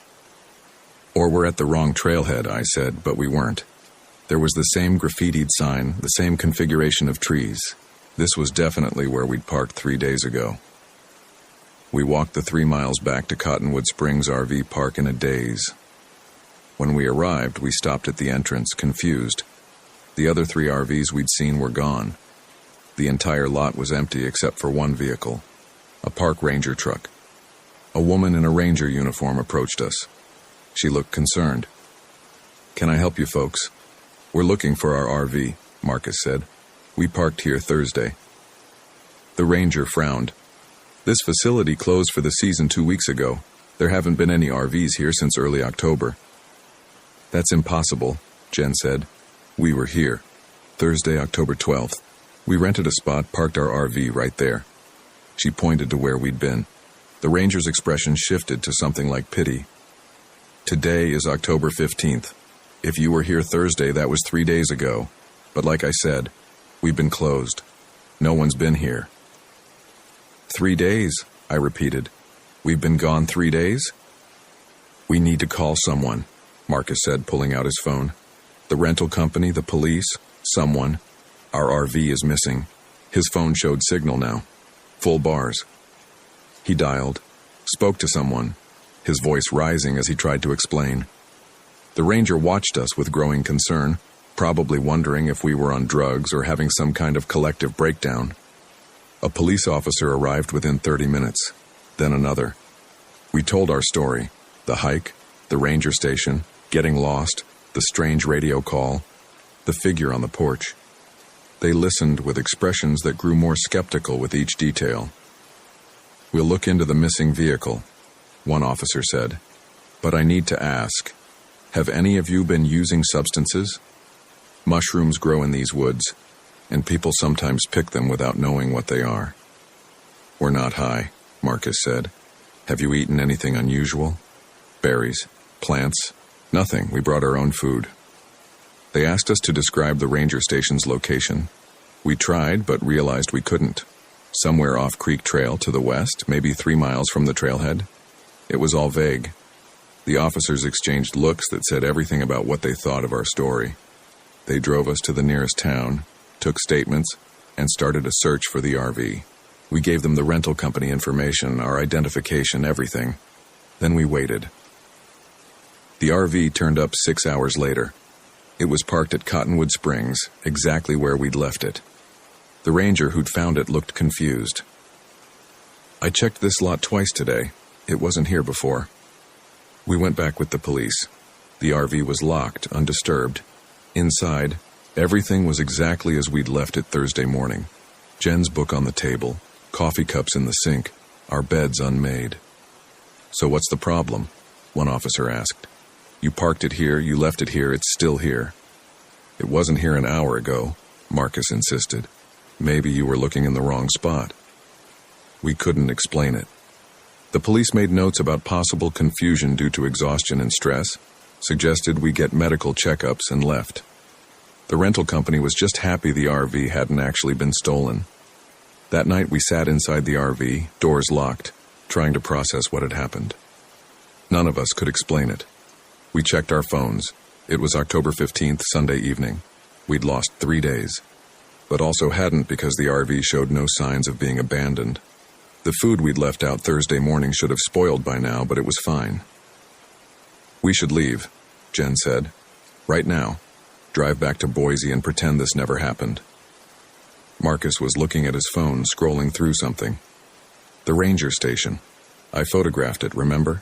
"Or we're at the wrong trailhead," I said, but we weren't. There was the same graffitied sign, the same configuration of trees. This was definitely where we'd parked 3 days ago. We walked the 3 miles back to Cottonwood Springs RV Park in a daze. When we arrived, we stopped at the entrance, confused. The other 3 RVs we'd seen were gone. The entire lot was empty except for one vehicle, a park ranger truck. A woman in a ranger uniform approached us. She looked concerned. "Can I help you folks?" "We're looking for our RV," Marcus said. "We parked here Thursday." The ranger frowned. "This facility closed for the season 2 weeks ago. There haven't been any RVs here since early October." "That's impossible," Jen said. "We were here. Thursday, October 12th. We rented a spot, parked our RV right there." She pointed to where we'd been. The ranger's expression shifted to something like pity. "Today is October 15th. If you were here Thursday, that was 3 days ago. But like I said, we've been closed. No one's been here." 3 days, I repeated. "We've been gone 3 days?" "We need to call someone," Marcus said, pulling out his phone. "The rental company, the police, someone. Our RV is missing." His phone showed signal now. Full bars. He dialed, spoke to someone, his voice rising as he tried to explain. The ranger watched us with growing concern, probably wondering if we were on drugs or having some kind of collective breakdown. A police officer arrived within 30 minutes, then another. We told our story, the hike, the ranger station, getting lost, the strange radio call, the figure on the porch. They listened with expressions that grew more skeptical with each detail. "We'll look into the missing vehicle," one officer said. "But I need to ask, have any of you been using substances? Mushrooms grow in these woods, and people sometimes pick them without knowing what they are." "We're not high," Marcus said. "Have you eaten anything unusual? Berries, plants?" "Nothing. We brought our own food." They asked us to describe the ranger station's location. We tried, but realized we couldn't. Somewhere off Creek Trail to the west, maybe 3 miles from the trailhead. It was all vague. The officers exchanged looks that said everything about what they thought of our story. They drove us to the nearest town, took statements, and started a search for the RV. We gave them the rental company information, our identification, everything. Then we waited. The RV turned up 6 hours later. It was parked at Cottonwood Springs, exactly where we'd left it. The ranger who'd found it looked confused. I checked this lot twice today. It wasn't here before. We went back with the police. The RV was locked, undisturbed. Inside, everything was exactly as we'd left it Thursday morning. Jen's book on the table, coffee cups in the sink, our beds unmade. So what's the problem? One officer asked. You parked it here, you left it here, it's still here. It wasn't here an hour ago, Marcus insisted. Maybe you were looking in the wrong spot. We couldn't explain it. The police made notes about possible confusion due to exhaustion and stress, suggested we get medical checkups, and left. The rental company was just happy the RV hadn't actually been stolen. That night we sat inside the RV, doors locked, trying to process what had happened. None of us could explain it. We checked our phones. It was October 15th, Sunday evening. We'd lost 3 days, but also hadn't because the RV showed no signs of being abandoned. The food we'd left out Thursday morning should have spoiled by now, but it was fine. We should leave, Jen said. Right now. Drive back to Boise and pretend this never happened. Marcus was looking at his phone, scrolling through something. The ranger station. I photographed it, remember?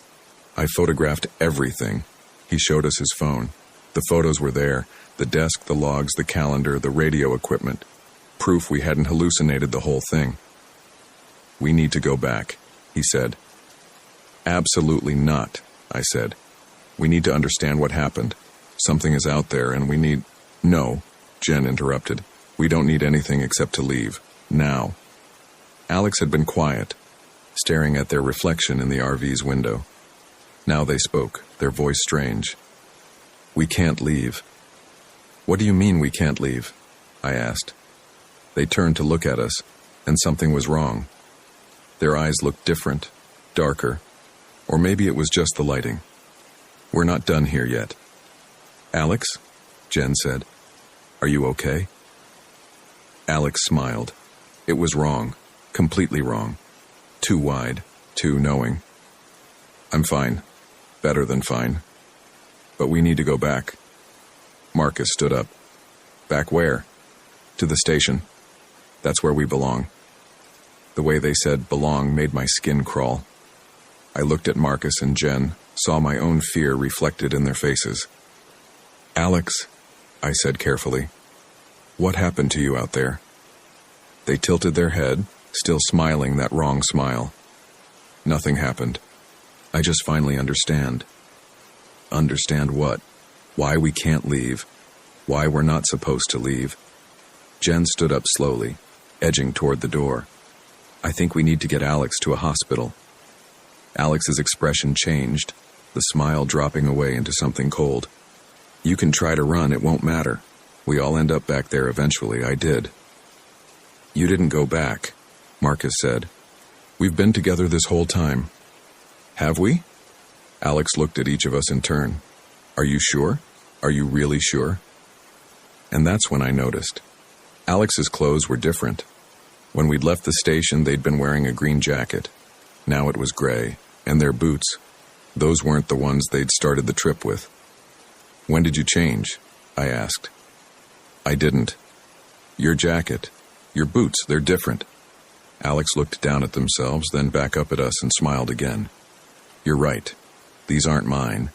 I photographed everything. He showed us his phone. The photos were there, the desk, the logs, the calendar, the radio equipment. Proof we hadn't hallucinated the whole thing. We need to go back, he said. Absolutely not, I said. We need to understand what happened. Something is out there and we need... No, Jen interrupted. We don't need anything except to leave. Now. Alex had been quiet, staring at their reflection in the RV's window. Now they spoke, their voice strange. We can't leave. What do you mean we can't leave? I asked. They turned to look at us, and something was wrong. Their eyes looked different, darker, or maybe it was just the lighting. We're not done here yet. Alex? Jen said. Are you okay? Alex smiled. It was wrong, completely wrong. Too wide, too knowing. I'm fine. Better than fine. But we need to go back. Marcus stood up. Back where? To the station. That's where we belong. The way they said belong made my skin crawl. I looked at Marcus and Jen, saw my own fear reflected in their faces. Alex, I said carefully, what happened to you out there? They tilted their head, still smiling that wrong smile. Nothing happened. I just finally understand. Understand what? Why we can't leave. Why we're not supposed to leave. Jen stood up slowly, edging toward the door. I think we need to get Alex to a hospital. Alex's expression changed, the smile dropping away into something cold. You can try to run, it won't matter. We all end up back there eventually, I did. You didn't go back, Marcus said. We've been together this whole time. Have we? Alex looked at each of us in turn. Are you sure? Are you really sure? And that's when I noticed. Alex's clothes were different. When we'd left the station, they'd been wearing a green jacket. Now it was gray, and their boots. Those weren't the ones they'd started the trip with. When did you change? I asked. I didn't. Your jacket, your boots, they're different. Alex looked down at themselves, then back up at us and smiled again. You're right. These aren't mine.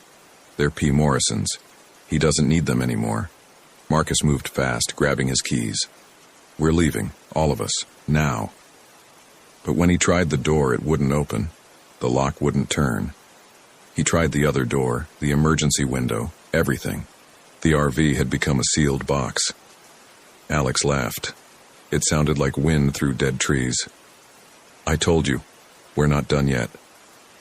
They're P. Morrison's. He doesn't need them anymore. Marcus moved fast, grabbing his keys. We're leaving, all of us, now. But when he tried the door, it wouldn't open. The lock wouldn't turn. He tried the other door, the emergency window, everything. The RV had become a sealed box. Alex laughed. It sounded like wind through dead trees. I told you, we're not done yet.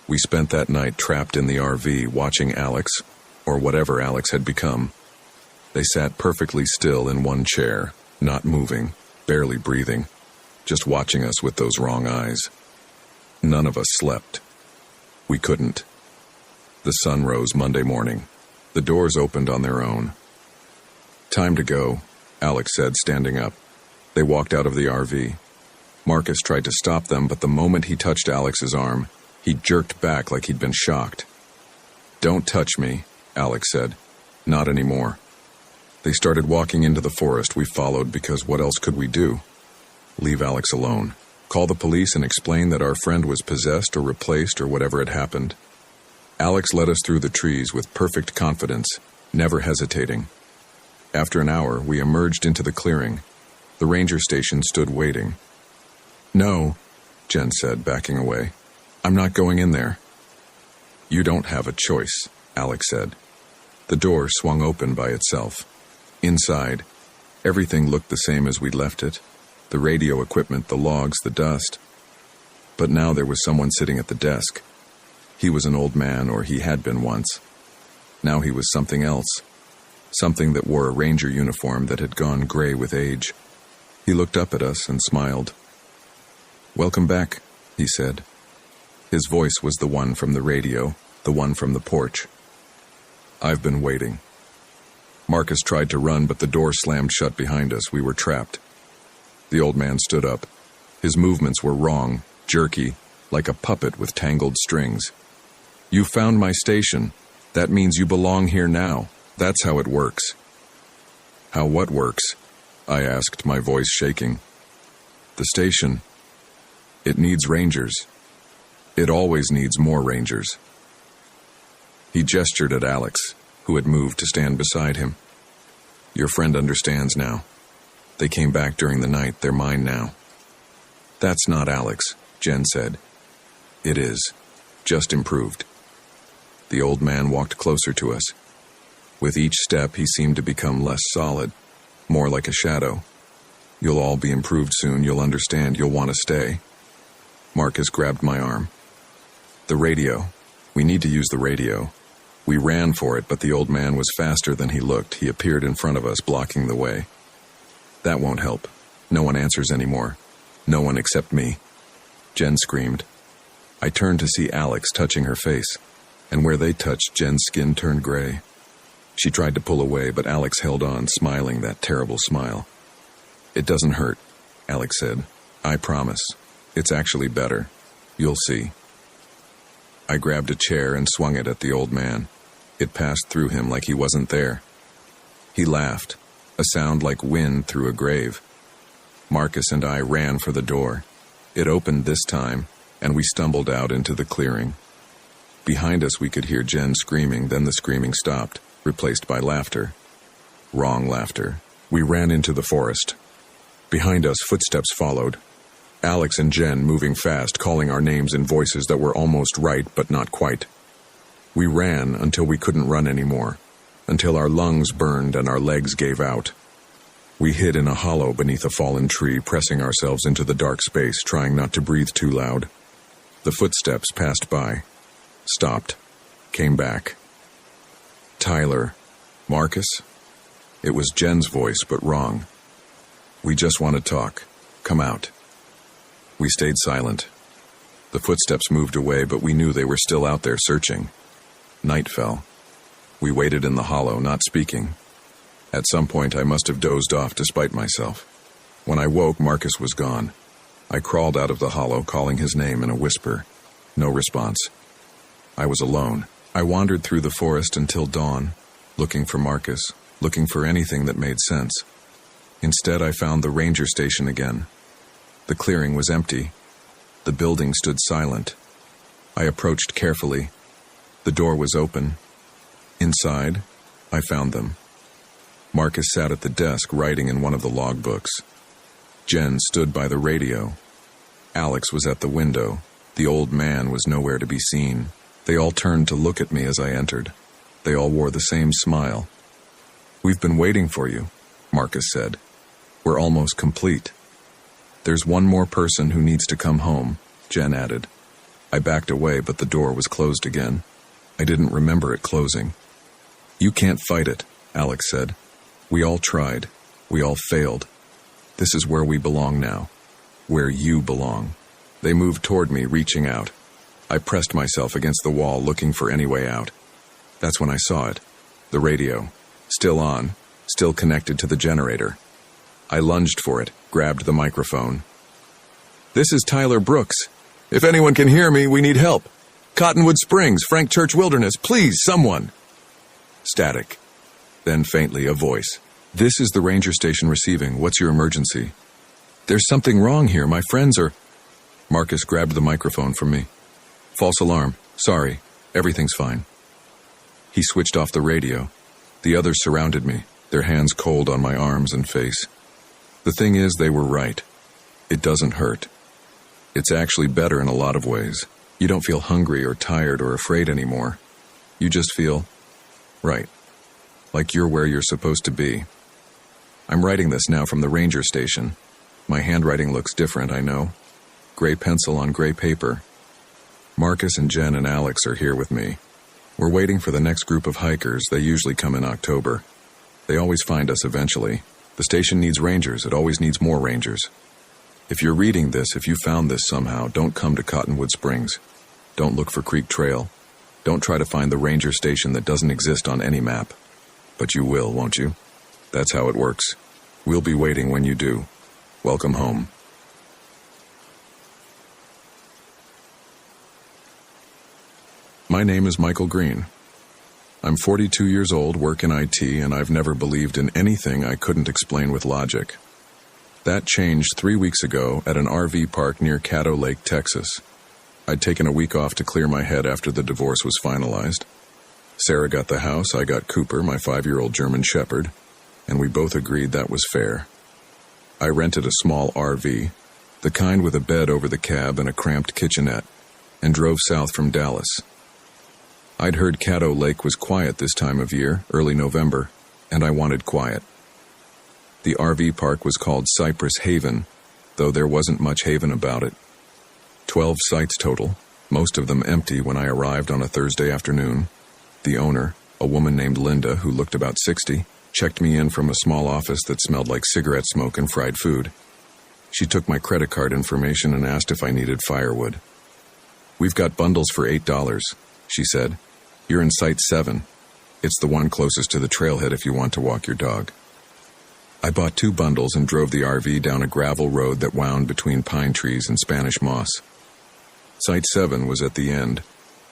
We spent that night trapped in the RV watching Alex, or whatever Alex had become. They sat perfectly still in one chair, not moving, barely breathing, just watching us with those wrong eyes. None of us slept. We couldn't. The sun rose Monday morning. The doors opened on their own. Time to go, Alex said, standing up. They walked out of the RV. Marcus tried to stop them, but the moment he touched Alex's arm, he jerked back like he'd been shocked. Don't touch me, Alex said. Not anymore. They started walking into the forest. We followed because what else could we do? Leave Alex alone. Call the police and explain that our friend was possessed or replaced or whatever had happened. Alex led us through the trees with perfect confidence, never hesitating. After an hour, we emerged into the clearing. The ranger station stood waiting. "No," Jen said, backing away. "I'm not going in there." "You don't have a choice," Alex said. The door swung open by itself. Inside, everything looked the same as we'd left it. The radio equipment, the logs, the dust. But now there was someone sitting at the desk. He was an old man, or he had been once. Now he was something else. Something that wore a ranger uniform that had gone gray with age. He looked up at us and smiled. "Welcome back," he said. His voice was the one from the radio, the one from the porch. "I've been waiting." Marcus tried to run, but the door slammed shut behind us. We were trapped. The old man stood up. His movements were wrong, jerky, like a puppet with tangled strings. "You found my station. That means you belong here now. That's how it works." "How what works?" I asked, my voice shaking. "The station. It needs rangers. It always needs more rangers." He gestured at Alex, who had moved to stand beside him. "Your friend understands now. They came back during the night. They're mine now." "That's not Alex," Jen said. "It is. Just improved." The old man walked closer to us. With each step, he seemed to become less solid, more like a shadow. "You'll all be improved soon. You'll understand. You'll want to stay." Marcus grabbed my arm. "The radio. We need to use the radio." We ran for it, but the old man was faster than he looked. He appeared in front of us, blocking the way. "That won't help. No one answers anymore. No one except me." Jen screamed. I turned to see Alex touching her face, and where they touched, Jen's skin turned gray. She tried to pull away, but Alex held on, smiling that terrible smile. "It doesn't hurt," Alex said. "I promise. It's actually better. You'll see." I grabbed a chair and swung it at the old man. It passed through him like he wasn't there. He laughed, a sound like wind through a grave. Marcus and I ran for the door. It opened this time, and we stumbled out into the clearing. Behind us we could hear Jen screaming, then the screaming stopped, replaced by laughter. Wrong laughter. We ran into the forest. Behind us, footsteps followed. Alex and Jen moving fast, calling our names in voices that were almost right, but not quite. We ran until we couldn't run anymore, until our lungs burned and our legs gave out. We hid in a hollow beneath a fallen tree, pressing ourselves into the dark space, trying not to breathe too loud. The footsteps passed by, stopped, came back. "Tyler, Marcus?" It was Jen's voice, but wrong. "We just want to talk. Come out." We stayed silent. The footsteps moved away, but we knew they were still out there searching. Night fell. We waited in the hollow, not speaking. At some point, I must have dozed off despite myself. When I woke, Marcus was gone. I crawled out of the hollow, calling his name in a whisper. No response. I was alone. I wandered through the forest until dawn, looking for Marcus, looking for anything that made sense. Instead, I found the ranger station again. The clearing was empty. The building stood silent. I approached carefully. The door was open. Inside, I found them. Marcus sat at the desk writing in one of the logbooks. Jen stood by the radio. Alex was at the window. The old man was nowhere to be seen. They all turned to look at me as I entered. They all wore the same smile. "We've been waiting for you," Marcus said. "We're almost complete." "There's one more person who needs to come home," Jen added. I backed away, but the door was closed again. I didn't remember it closing. "You can't fight it," Alex said. "We all tried. We all failed. This is where we belong now. Where you belong." They moved toward me, reaching out. I pressed myself against the wall, looking for any way out. That's when I saw it. The radio. Still on. Still connected to the generator. I lunged for it, grabbed the microphone. "This is Tyler Brooks. If anyone can hear me, we need help. Cottonwood Springs, Frank Church Wilderness, please, someone." Static. Then faintly, a voice. "This is the ranger station receiving. What's your emergency?" "There's something wrong here. My friends are..." Marcus grabbed the microphone from me. False alarm. Sorry. Everything's fine. He switched off the radio. The others surrounded me, their hands cold on my arms and face. The thing is, they were right. It doesn't hurt. It's actually better in a lot of ways. You don't feel hungry or tired or afraid anymore. You just feel right. Like you're where you're supposed to be. I'm writing this now from the ranger station. My handwriting looks different, I know. Gray pencil on gray paper. Marcus and Jen and Alex are here with me. We're waiting for the next group of hikers. They usually come in October. They always find us eventually. The station needs rangers. It always needs more rangers. If you're reading this, if you found this somehow, don't come to Cottonwood Springs. Don't look for Creek Trail. Don't try to find the ranger station that doesn't exist on any map. But you will, won't you? That's how it works. We'll be waiting when you do. Welcome home. My name is Michael Green. I'm 42 years old, work in IT, and I've never believed in anything I couldn't explain with logic. That changed 3 weeks ago at an RV park near Caddo Lake, Texas. I'd taken a week off to clear my head after the divorce was finalized. Sarah got the house, I got Cooper, my 5-year-old German Shepherd, and we both agreed that was fair. I rented a small RV, the kind with a bed over the cab and a cramped kitchenette, and drove south from Dallas. I'd heard Caddo Lake was quiet this time of year, early November, and I wanted quiet. The RV park was called Cypress Haven, though there wasn't much haven about it. 12 sites total, most of them empty when I arrived on a Thursday afternoon. The owner, a woman named Linda who looked about 60, checked me in from a small office that smelled like cigarette smoke and fried food. She took my credit card information and asked if I needed firewood. "We've got bundles for $8, she said. "You're in Site 7. It's the one closest to the trailhead if you want to walk your dog." I bought 2 bundles and drove the RV down a gravel road that wound between pine trees and Spanish moss. Site 7 was at the end,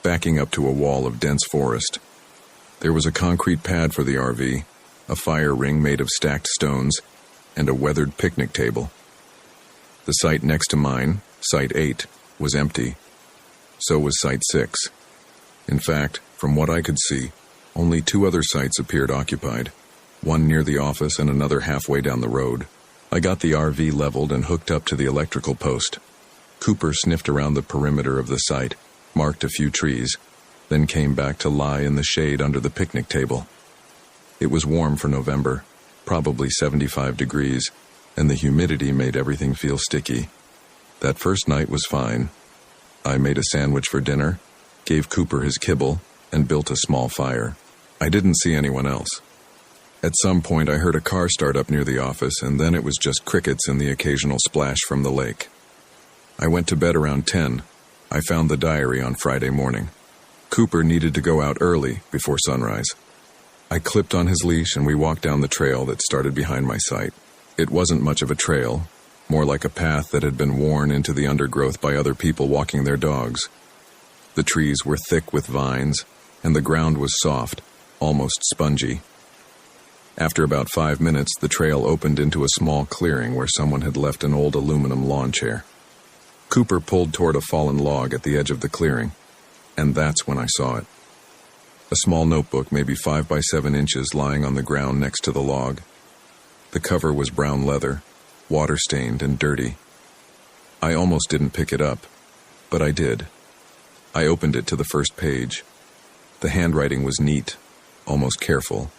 backing up to a wall of dense forest. There was a concrete pad for the RV, a fire ring made of stacked stones, and a weathered picnic table. The site next to mine, Site 8, was empty. So was Site 6. In fact, from what I could see, only 2 other sites appeared occupied, one near the office and another halfway down the road. I got the RV leveled and hooked up to the electrical post. Cooper sniffed around the perimeter of the site, marked a few trees, then came back to lie in the shade under the picnic table. It was warm for November, probably 75 degrees, and the humidity made everything feel sticky. That first night was fine. I made a sandwich for dinner, gave Cooper his kibble, and built a small fire. I didn't see anyone else. At some point, I heard a car start up near the office, and then it was just crickets and the occasional splash from the lake. I went to bed around 10. I found the diary on Friday morning. Cooper needed to go out early, before sunrise. I clipped on his leash and we walked down the trail that started behind my site. It wasn't much of a trail, more like a path that had been worn into the undergrowth by other people walking their dogs. The trees were thick with vines, and the ground was soft, almost spongy. After about 5 minutes, the trail opened into a small clearing where someone had left an old aluminum lawn chair. Cooper pulled toward a fallen log at the edge of the clearing, and that's when I saw it. A small notebook, maybe 5 by 7 inches, lying on the ground next to the log. The cover was brown leather, water-stained and dirty. I almost didn't pick it up, but I did. I opened it to the first page. The handwriting was neat, almost careful.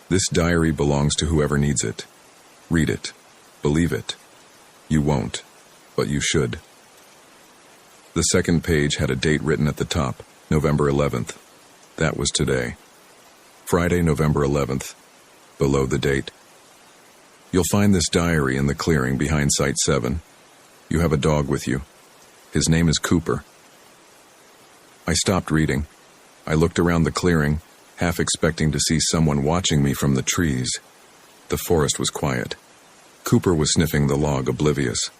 "This diary belongs to whoever needs it. Read it. Believe it. You won't, but you should." The second page had a date written at the top, November 11th. That was today. Friday, November 11th. Below the date. "You'll find this diary in the clearing behind Site 7. You have a dog with you. His name is Cooper." I stopped reading. I looked around the clearing, half expecting to see someone watching me from the trees. The forest was quiet. Cooper was sniffing the log, oblivious.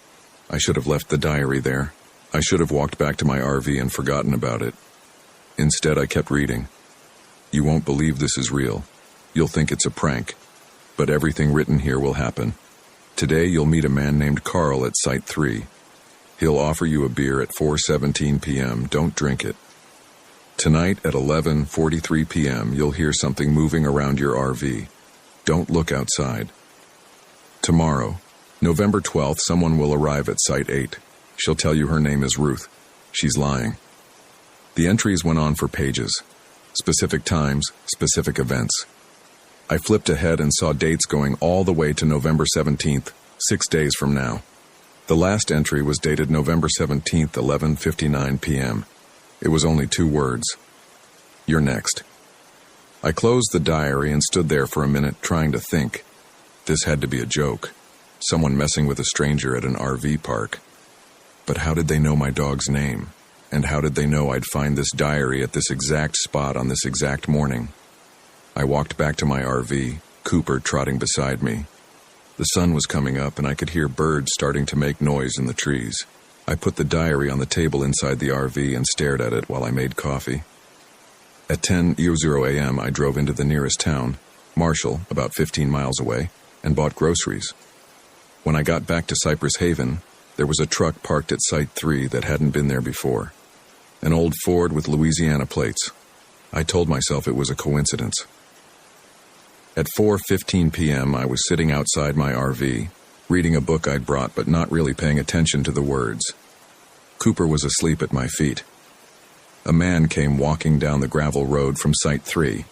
I should have left the diary there. I should have walked back to my RV and forgotten about it. Instead, I kept reading. "You won't believe this is real. You'll think it's a prank. But everything written here will happen. Today, you'll meet a man named Carl at Site 3. He'll offer you a beer at 4:17 p.m. Don't drink it. Tonight at 11:43 p.m. you'll hear something moving around your RV. Don't look outside. Tomorrow, November 12th, someone will arrive at Site 8. She'll tell you her name is Ruth. She's lying. The entries went on for pages. Specific times, specific events. I flipped ahead and saw dates going all the way to November 17th, 6 days from now. The last entry was dated November 17th, 11:59 p.m. It was only 2 words. You're next. I closed the diary and stood there for a minute trying to think. This had to be a joke. Someone messing with a stranger at an RV park. But how did they know my dog's name? And how did they know I'd find this diary at this exact spot on this exact morning? I walked back to my RV, Cooper trotting beside me. The sun was coming up and I could hear birds starting to make noise in the trees. I put the diary on the table inside the RV and stared at it while I made coffee. At 10:00 a.m. I drove into the nearest town, Marshall, about 15 miles away, and bought groceries. When I got back to Cypress Haven, there was a truck parked at Site 3 that hadn't been there before. An old Ford with Louisiana plates. I told myself it was a coincidence. At 4:15 p.m. I was sitting outside my RV, reading a book I'd brought but not really paying attention to the words. Cooper was asleep at my feet. A man came walking down the gravel road from Site 3.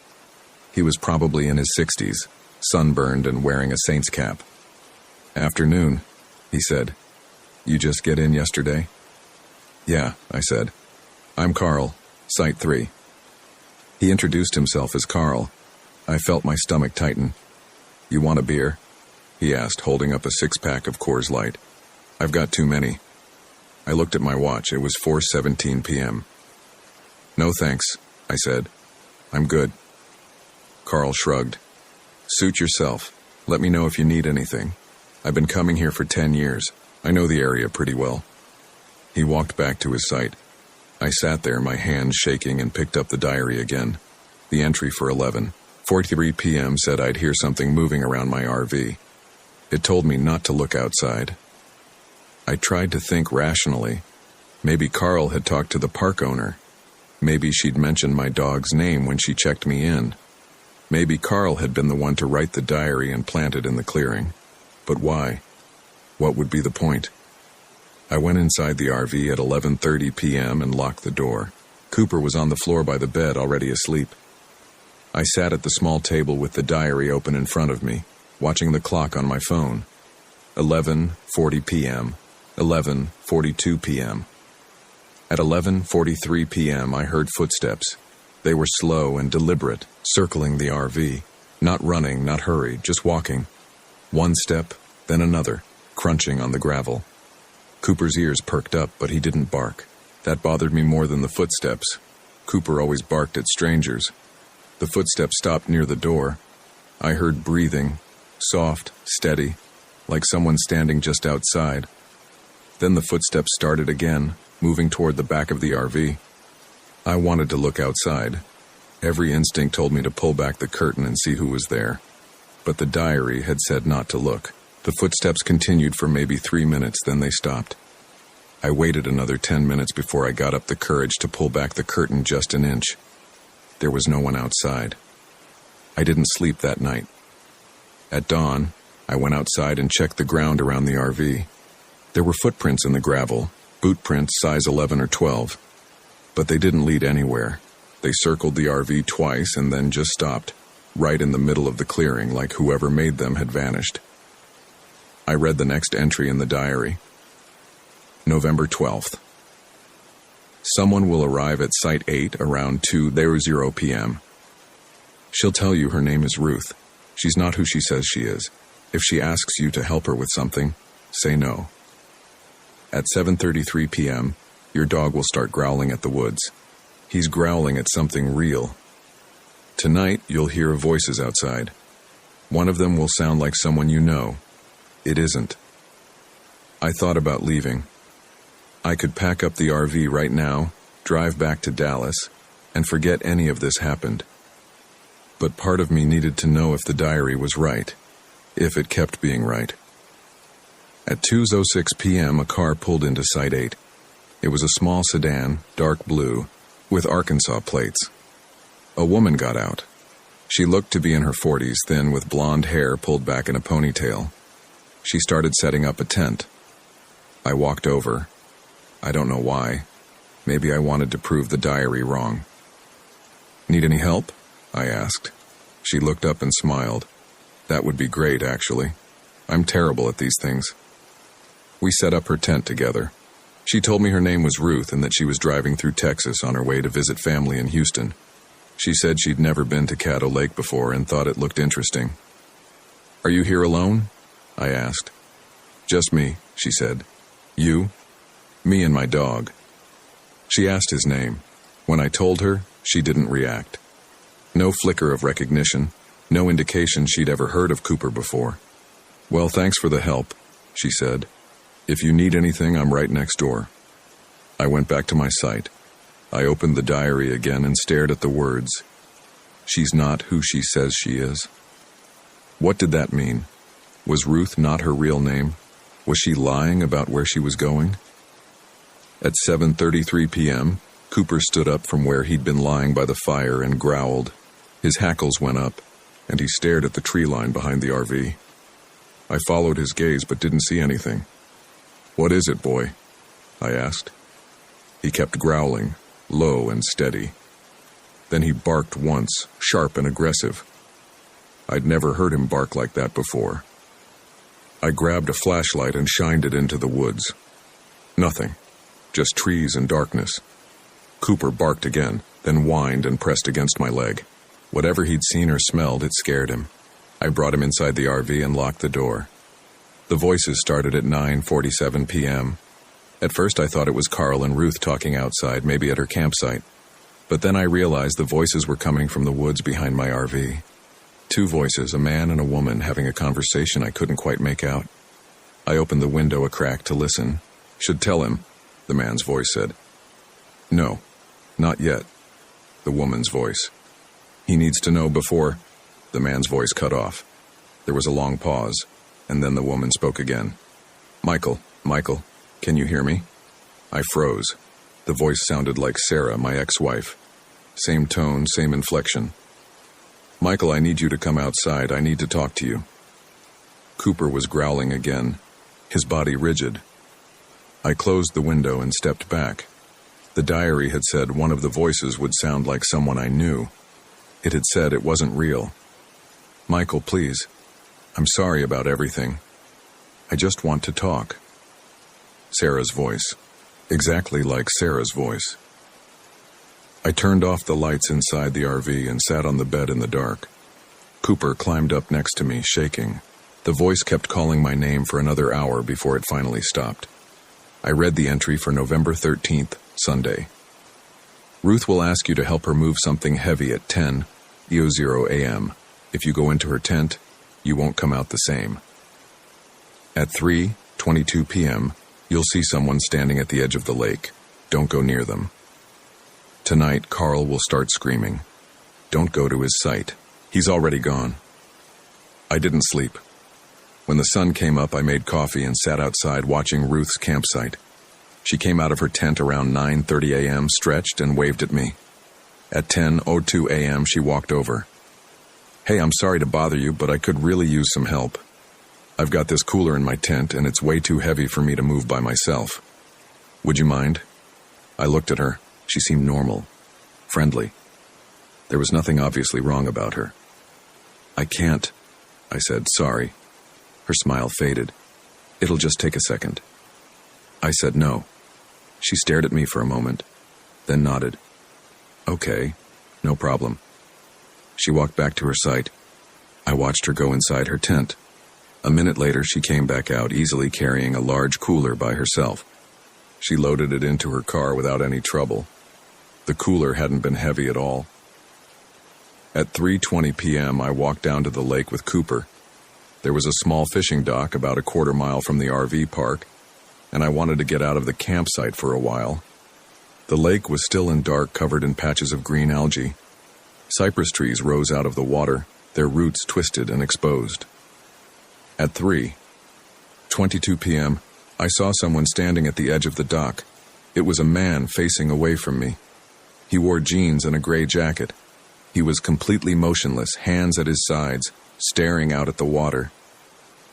He was probably in his 60s, sunburned and wearing a saint's cap. "Afternoon," he said. "You just get in yesterday?" "Yeah," I said. "I'm Carl, Site 3. He introduced himself as Carl. I felt my stomach tighten. "You want a beer?" he asked, holding up a 6-pack of Coors Light. "I've got too many." I looked at my watch. It was 4:17 p.m. "No thanks," I said. "I'm good." Carl shrugged. "Suit yourself. Let me know if you need anything. I've been coming here for 10 years. I know the area pretty well." He walked back to his site. I sat there, my hands shaking, and picked up the diary again. The entry for 11:43 p.m. said I'd hear something moving around my RV. It told me not to look outside. I tried to think rationally. Maybe Carl had talked to the park owner. Maybe she'd mentioned my dog's name when she checked me in. Maybe Carl had been the one to write the diary and plant it in the clearing. But why? What would be the point? I went inside the RV at 11:30 p.m. and locked the door. Cooper was on the floor by the bed, already asleep. I sat at the small table with the diary open in front of me, watching the clock on my phone. 11:40 p.m., 11:42 p.m. At 11:43 p.m. I heard footsteps. They were slow and deliberate, circling the RV. Not running, not hurried, just walking. One step, then another, crunching on the gravel. Cooper's ears perked up, but he didn't bark. That bothered me more than the footsteps. Cooper always barked at strangers. The footsteps stopped near the door. I heard breathing, soft, steady, like someone standing just outside. Then the footsteps started again, moving toward the back of the RV. I wanted to look outside. Every instinct told me to pull back the curtain and see who was there. But the diary had said not to look. The footsteps continued for maybe 3 minutes, then they stopped. I waited another 10 minutes before I got up the courage to pull back the curtain just an inch. There was no one outside. I didn't sleep that night. At dawn, I went outside and checked the ground around the RV. There were footprints in the gravel, boot prints size 11 or 12. But they didn't lead anywhere. They circled the RV twice and then just stopped, right in the middle of the clearing, like whoever made them had vanished. I read the next entry in the diary. November 12th. Someone will arrive at Site 8 around 2:00 p.m. She'll tell you her name is Ruth. She's not who she says she is. If she asks you to help her with something, say no. At 7:33 p.m., your dog will start growling at the woods. He's growling at something real. Tonight, you'll hear voices outside. One of them will sound like someone you know. It isn't. I thought about leaving. I could pack up the RV right now, drive back to Dallas, and forget any of this happened. But part of me needed to know if the diary was right, if it kept being right. At 2:06 p.m., a car pulled into Site 8. It was a small sedan, dark blue, with Arkansas plates. A woman got out. She looked to be in her 40s, thin, with blonde hair pulled back in a ponytail. She started setting up a tent. I walked over. I don't know why. Maybe I wanted to prove the diary wrong. "Need any help?" I asked. She looked up and smiled. "That would be great, actually. I'm terrible at these things." We set up her tent together. She told me her name was Ruth and that she was driving through Texas on her way to visit family in Houston. She said she'd never been to Caddo Lake before and thought it looked interesting. "Are you here alone?" I asked. "Just me," she said. "You?" "Me and my dog." She asked his name. When I told her, she didn't react. No flicker of recognition, no indication she'd ever heard of Cooper before. "Well, thanks for the help," she said. "If you need anything, I'm right next door." I went back to my site. I opened the diary again and stared at the words. "She's not who she says she is." What did that mean? Was Ruth not her real name? Was she lying about where she was going? At 7:33 p.m., Cooper stood up from where he'd been lying by the fire and growled. His hackles went up, and he stared at the tree line behind the RV. I followed his gaze but didn't see anything. "What is it, boy?" I asked. He kept growling, low and steady. Then he barked once, sharp and aggressive. I'd never heard him bark like that before. I grabbed a flashlight and shined it into the woods. Nothing, just trees and darkness. Cooper barked again, then whined and pressed against my leg. Whatever he'd seen or smelled, it scared him. I brought him inside the RV and locked the door. The voices started at 9:47 p.m. At first I thought it was Carl and Ruth talking outside, maybe at her campsite. But then I realized the voices were coming from the woods behind my RV. Two voices, a man and a woman, having a conversation I couldn't quite make out. I opened the window a crack to listen. "Should tell him," the man's voice said. "No, not yet," the woman's voice. "He needs to know before," the man's voice cut off. There was a long pause, and then the woman spoke again. Michael, can you hear me?" I froze. The voice sounded like Sarah, my ex-wife. Same tone, same inflection. "Michael, I need you to come outside. I need to talk to you." Cooper was growling again, his body rigid. I closed the window and stepped back. The diary had said one of the voices would sound like someone I knew. It had said it wasn't real. "Michael, please. I'm sorry about everything. I just want to talk." Sarah's voice. Exactly like Sarah's voice. I turned off the lights inside the RV and sat on the bed in the dark. Cooper climbed up next to me, shaking. The voice kept calling my name for another hour before it finally stopped. I read the entry for November 13th, Sunday. "Ruth will ask you to help her move something heavy at 10:00 a.m. If you go into her tent, you won't come out the same. At 3:22 p.m., you'll see someone standing at the edge of the lake. Don't go near them. Tonight, Carl will start screaming. Don't go to his site. He's already gone." I didn't sleep. When the sun came up, I made coffee and sat outside watching Ruth's campsite. She came out of her tent around 9:30 a.m., stretched, and waved at me. At 10:02 a.m., she walked over. "Hey, I'm sorry to bother you, but I could really use some help. I've got this cooler in my tent, and it's way too heavy for me to move by myself. Would you mind?" I looked at her. She seemed normal, friendly. There was nothing obviously wrong about her. "I can't," I said, "sorry." Her smile faded. "It'll just take a second." I said no. She stared at me for a moment, then nodded. "Okay, no problem." She walked back to her site. I watched her go inside her tent. A minute later, she came back out, easily carrying a large cooler by herself. She loaded it into her car without any trouble. The cooler hadn't been heavy at all. At 3:20 p.m., I walked down to the lake with Cooper. There was a small fishing dock about a quarter mile from the RV park, and I wanted to get out of the campsite for a while. The lake was still and dark, covered in patches of green algae. Cypress trees rose out of the water, their roots twisted and exposed. At 22 p.m., I saw someone standing at the edge of the dock. It was a man facing away from me. He wore jeans and a gray jacket. He was completely motionless, hands at his sides, staring out at the water.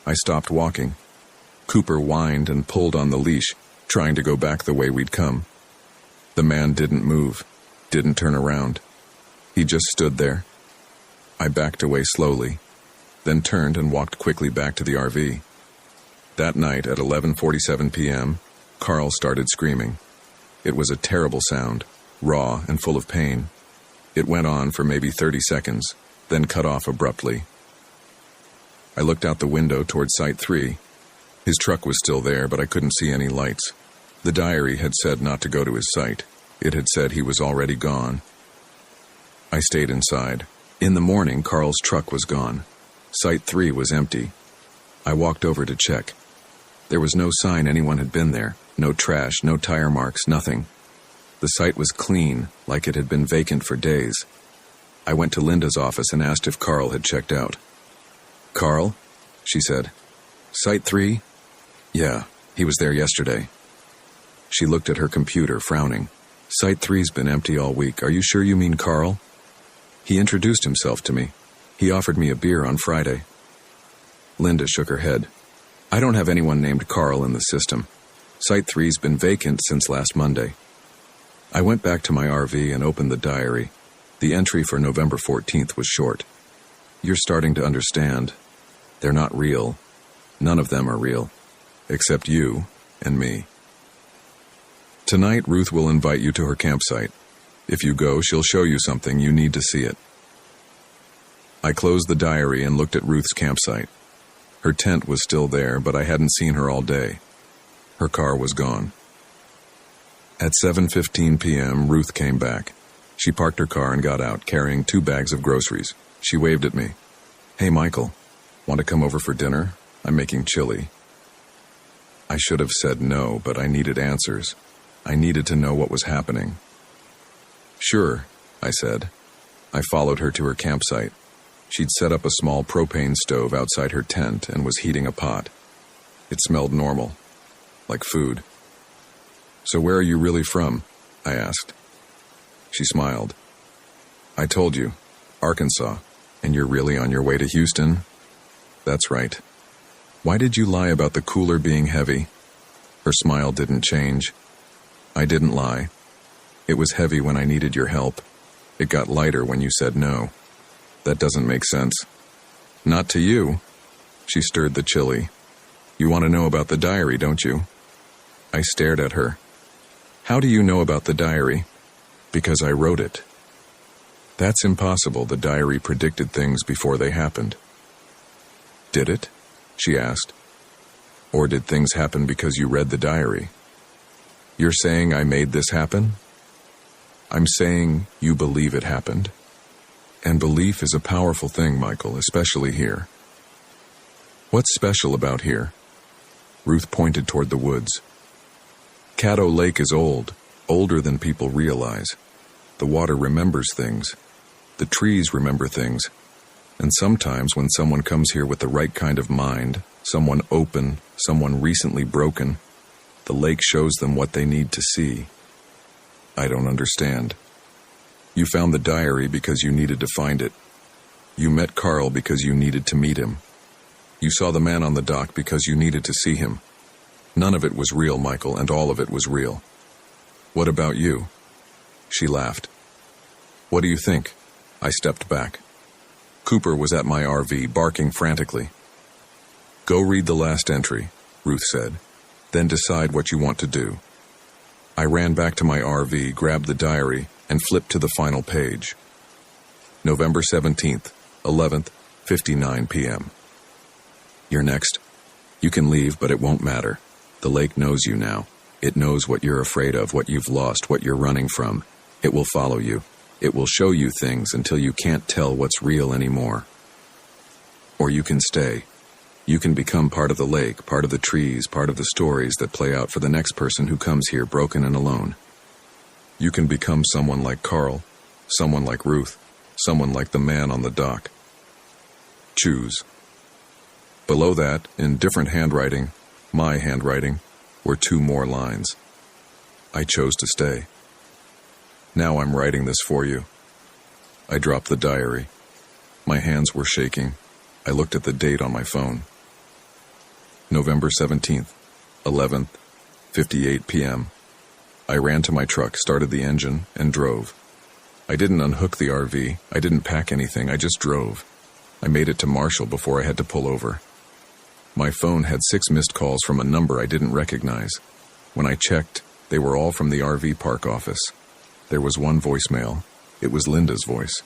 I stopped walking. Cooper whined and pulled on the leash, trying to go back the way we'd come. The man didn't move, didn't turn around. He just stood there. I backed away slowly, then turned and walked quickly back to the RV. That night at 11:47 p.m., Carl started screaming. It was a terrible sound, raw and full of pain. It went on for maybe 30 seconds, then cut off abruptly. I looked out the window toward Site 3. His truck was still there, but I couldn't see any lights. The diary had said not to go to his site. It had said he was already gone. I stayed inside. In the morning, Carl's truck was gone. Site 3 was empty. I walked over to check. There was no sign anyone had been there. No trash, no tire marks, nothing. The site was clean, like it had been vacant for days. I went to Linda's office and asked if Carl had checked out. "Carl?" she said. "Site 3? Yeah, he was there yesterday." She looked at her computer, frowning. "Site 3's been empty all week. Are you sure you mean Carl?" "He introduced himself to me. He offered me a beer on Friday." Linda shook her head. "I don't have anyone named Carl in the system. Site 3's been vacant since last Monday." I went back to my RV and opened the diary. The entry for November 14th was short. "You're starting to understand. They're not real. None of them are real. Except you and me. Tonight, Ruth will invite you to her campsite. If you go, she'll show you something. You need to see it." I closed the diary and looked at Ruth's campsite. Her tent was still there, but I hadn't seen her all day. Her car was gone. At 7:15 p.m., Ruth came back. She parked her car and got out, carrying 2 bags of groceries. She waved at me. "Hey, Michael, want to come over for dinner? I'm making chili." I should have said no, but I needed answers. I needed to know what was happening. "Sure," I said. I followed her to her campsite. She'd set up a small propane stove outside her tent and was heating a pot. It smelled normal, like food. "So where are you really from?" I asked. She smiled. "I told you, Arkansas, and you're really on your way to Houston?" "That's right." "Why did you lie about the cooler being heavy?" Her smile didn't change. "I didn't lie. It was heavy when I needed your help. It got lighter when you said no. That doesn't make sense." "Not to you." She stirred the chili. "You want to know about the diary, don't you?" I stared at her. "How do you know about the diary?" "Because I wrote it." "That's impossible. The diary predicted things before they happened." "Did it?" she asked. "Or did things happen because you read the diary?" "You're saying I made this happen?" "I'm saying you believe it happened. And belief is a powerful thing, Michael, especially here." "What's special about here?" Ruth pointed toward the woods. Caddo Lake is old, older than people realize. The water remembers things. The trees remember things. And sometimes when someone comes here with the right kind of mind, someone open, someone recently broken, the lake shows them what they need to see. I don't understand. You found the diary because you needed to find it. You met Carl because you needed to meet him. You saw the man on the dock because you needed to see him. None of it was real, Michael, and all of it was real. What about you? She laughed. What do you think? I stepped back. Cooper was at my RV, barking frantically. Go read the last entry, Ruth said. Then decide what you want to do. I ran back to my RV, grabbed the diary, and flipped to the final page. November 17th, 11:59 p.m. You're next. You can leave, but it won't matter. The lake knows you now. It knows what you're afraid of, what you've lost, what you're running from. It will follow you. It will show you things until you can't tell what's real anymore. Or you can stay. You can become part of the lake, part of the trees, part of the stories that play out for the next person who comes here broken and alone. You can become someone like Carl, someone like Ruth, someone like the man on the dock. Choose. Below that, in different handwriting, My handwriting were 2 more lines. I chose to stay. Now I'm writing this for you. I dropped the diary. My hands were shaking. I looked at the date on my phone. November 17th, 11th, 58 p.m. I ran to my truck, started the engine, and drove. I didn't unhook the RV. I didn't pack anything. I just drove. I made it to Marshall before I had to pull over. My phone had 6 missed calls from a number I didn't recognize. When I checked, they were all from the RV park office. There was one voicemail. It was Linda's voice.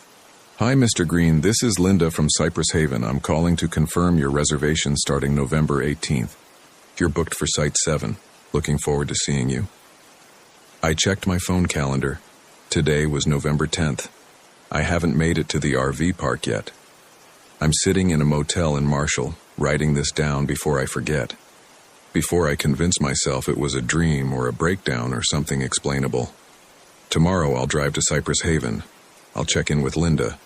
"Hi, Mr. Green. This is Linda from Cypress Haven. I'm calling to confirm your reservation starting November 18th. You're booked for Site 7. Looking forward to seeing you." I checked my phone calendar. Today was November 10th. I haven't made it to the RV park yet. I'm sitting in a motel in Marshall, writing this down before I forget. Before I convince myself it was a dream or a breakdown or something explainable. Tomorrow I'll drive to Cypress Haven. I'll check in with Linda.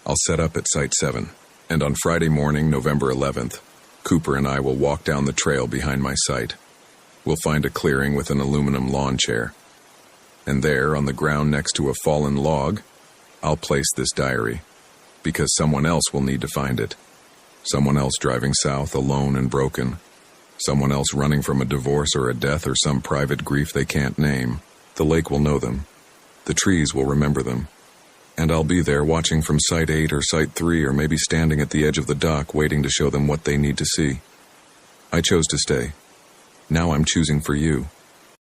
I'll set up at Site 7. And on Friday morning, November 11th, Cooper and I will walk down the trail behind my site. We'll find a clearing with an aluminum lawn chair. And there, on the ground next to a fallen log, I'll place this diary. Because someone else will need to find it. Someone else driving south alone and broken. Someone else running from a divorce or a death or some private grief they can't name. The lake will know them. The trees will remember them. And I'll be there watching from Site 8 or Site 3 or maybe standing at the edge of the dock waiting to show them what they need to see. I chose to stay. Now I'm choosing for you.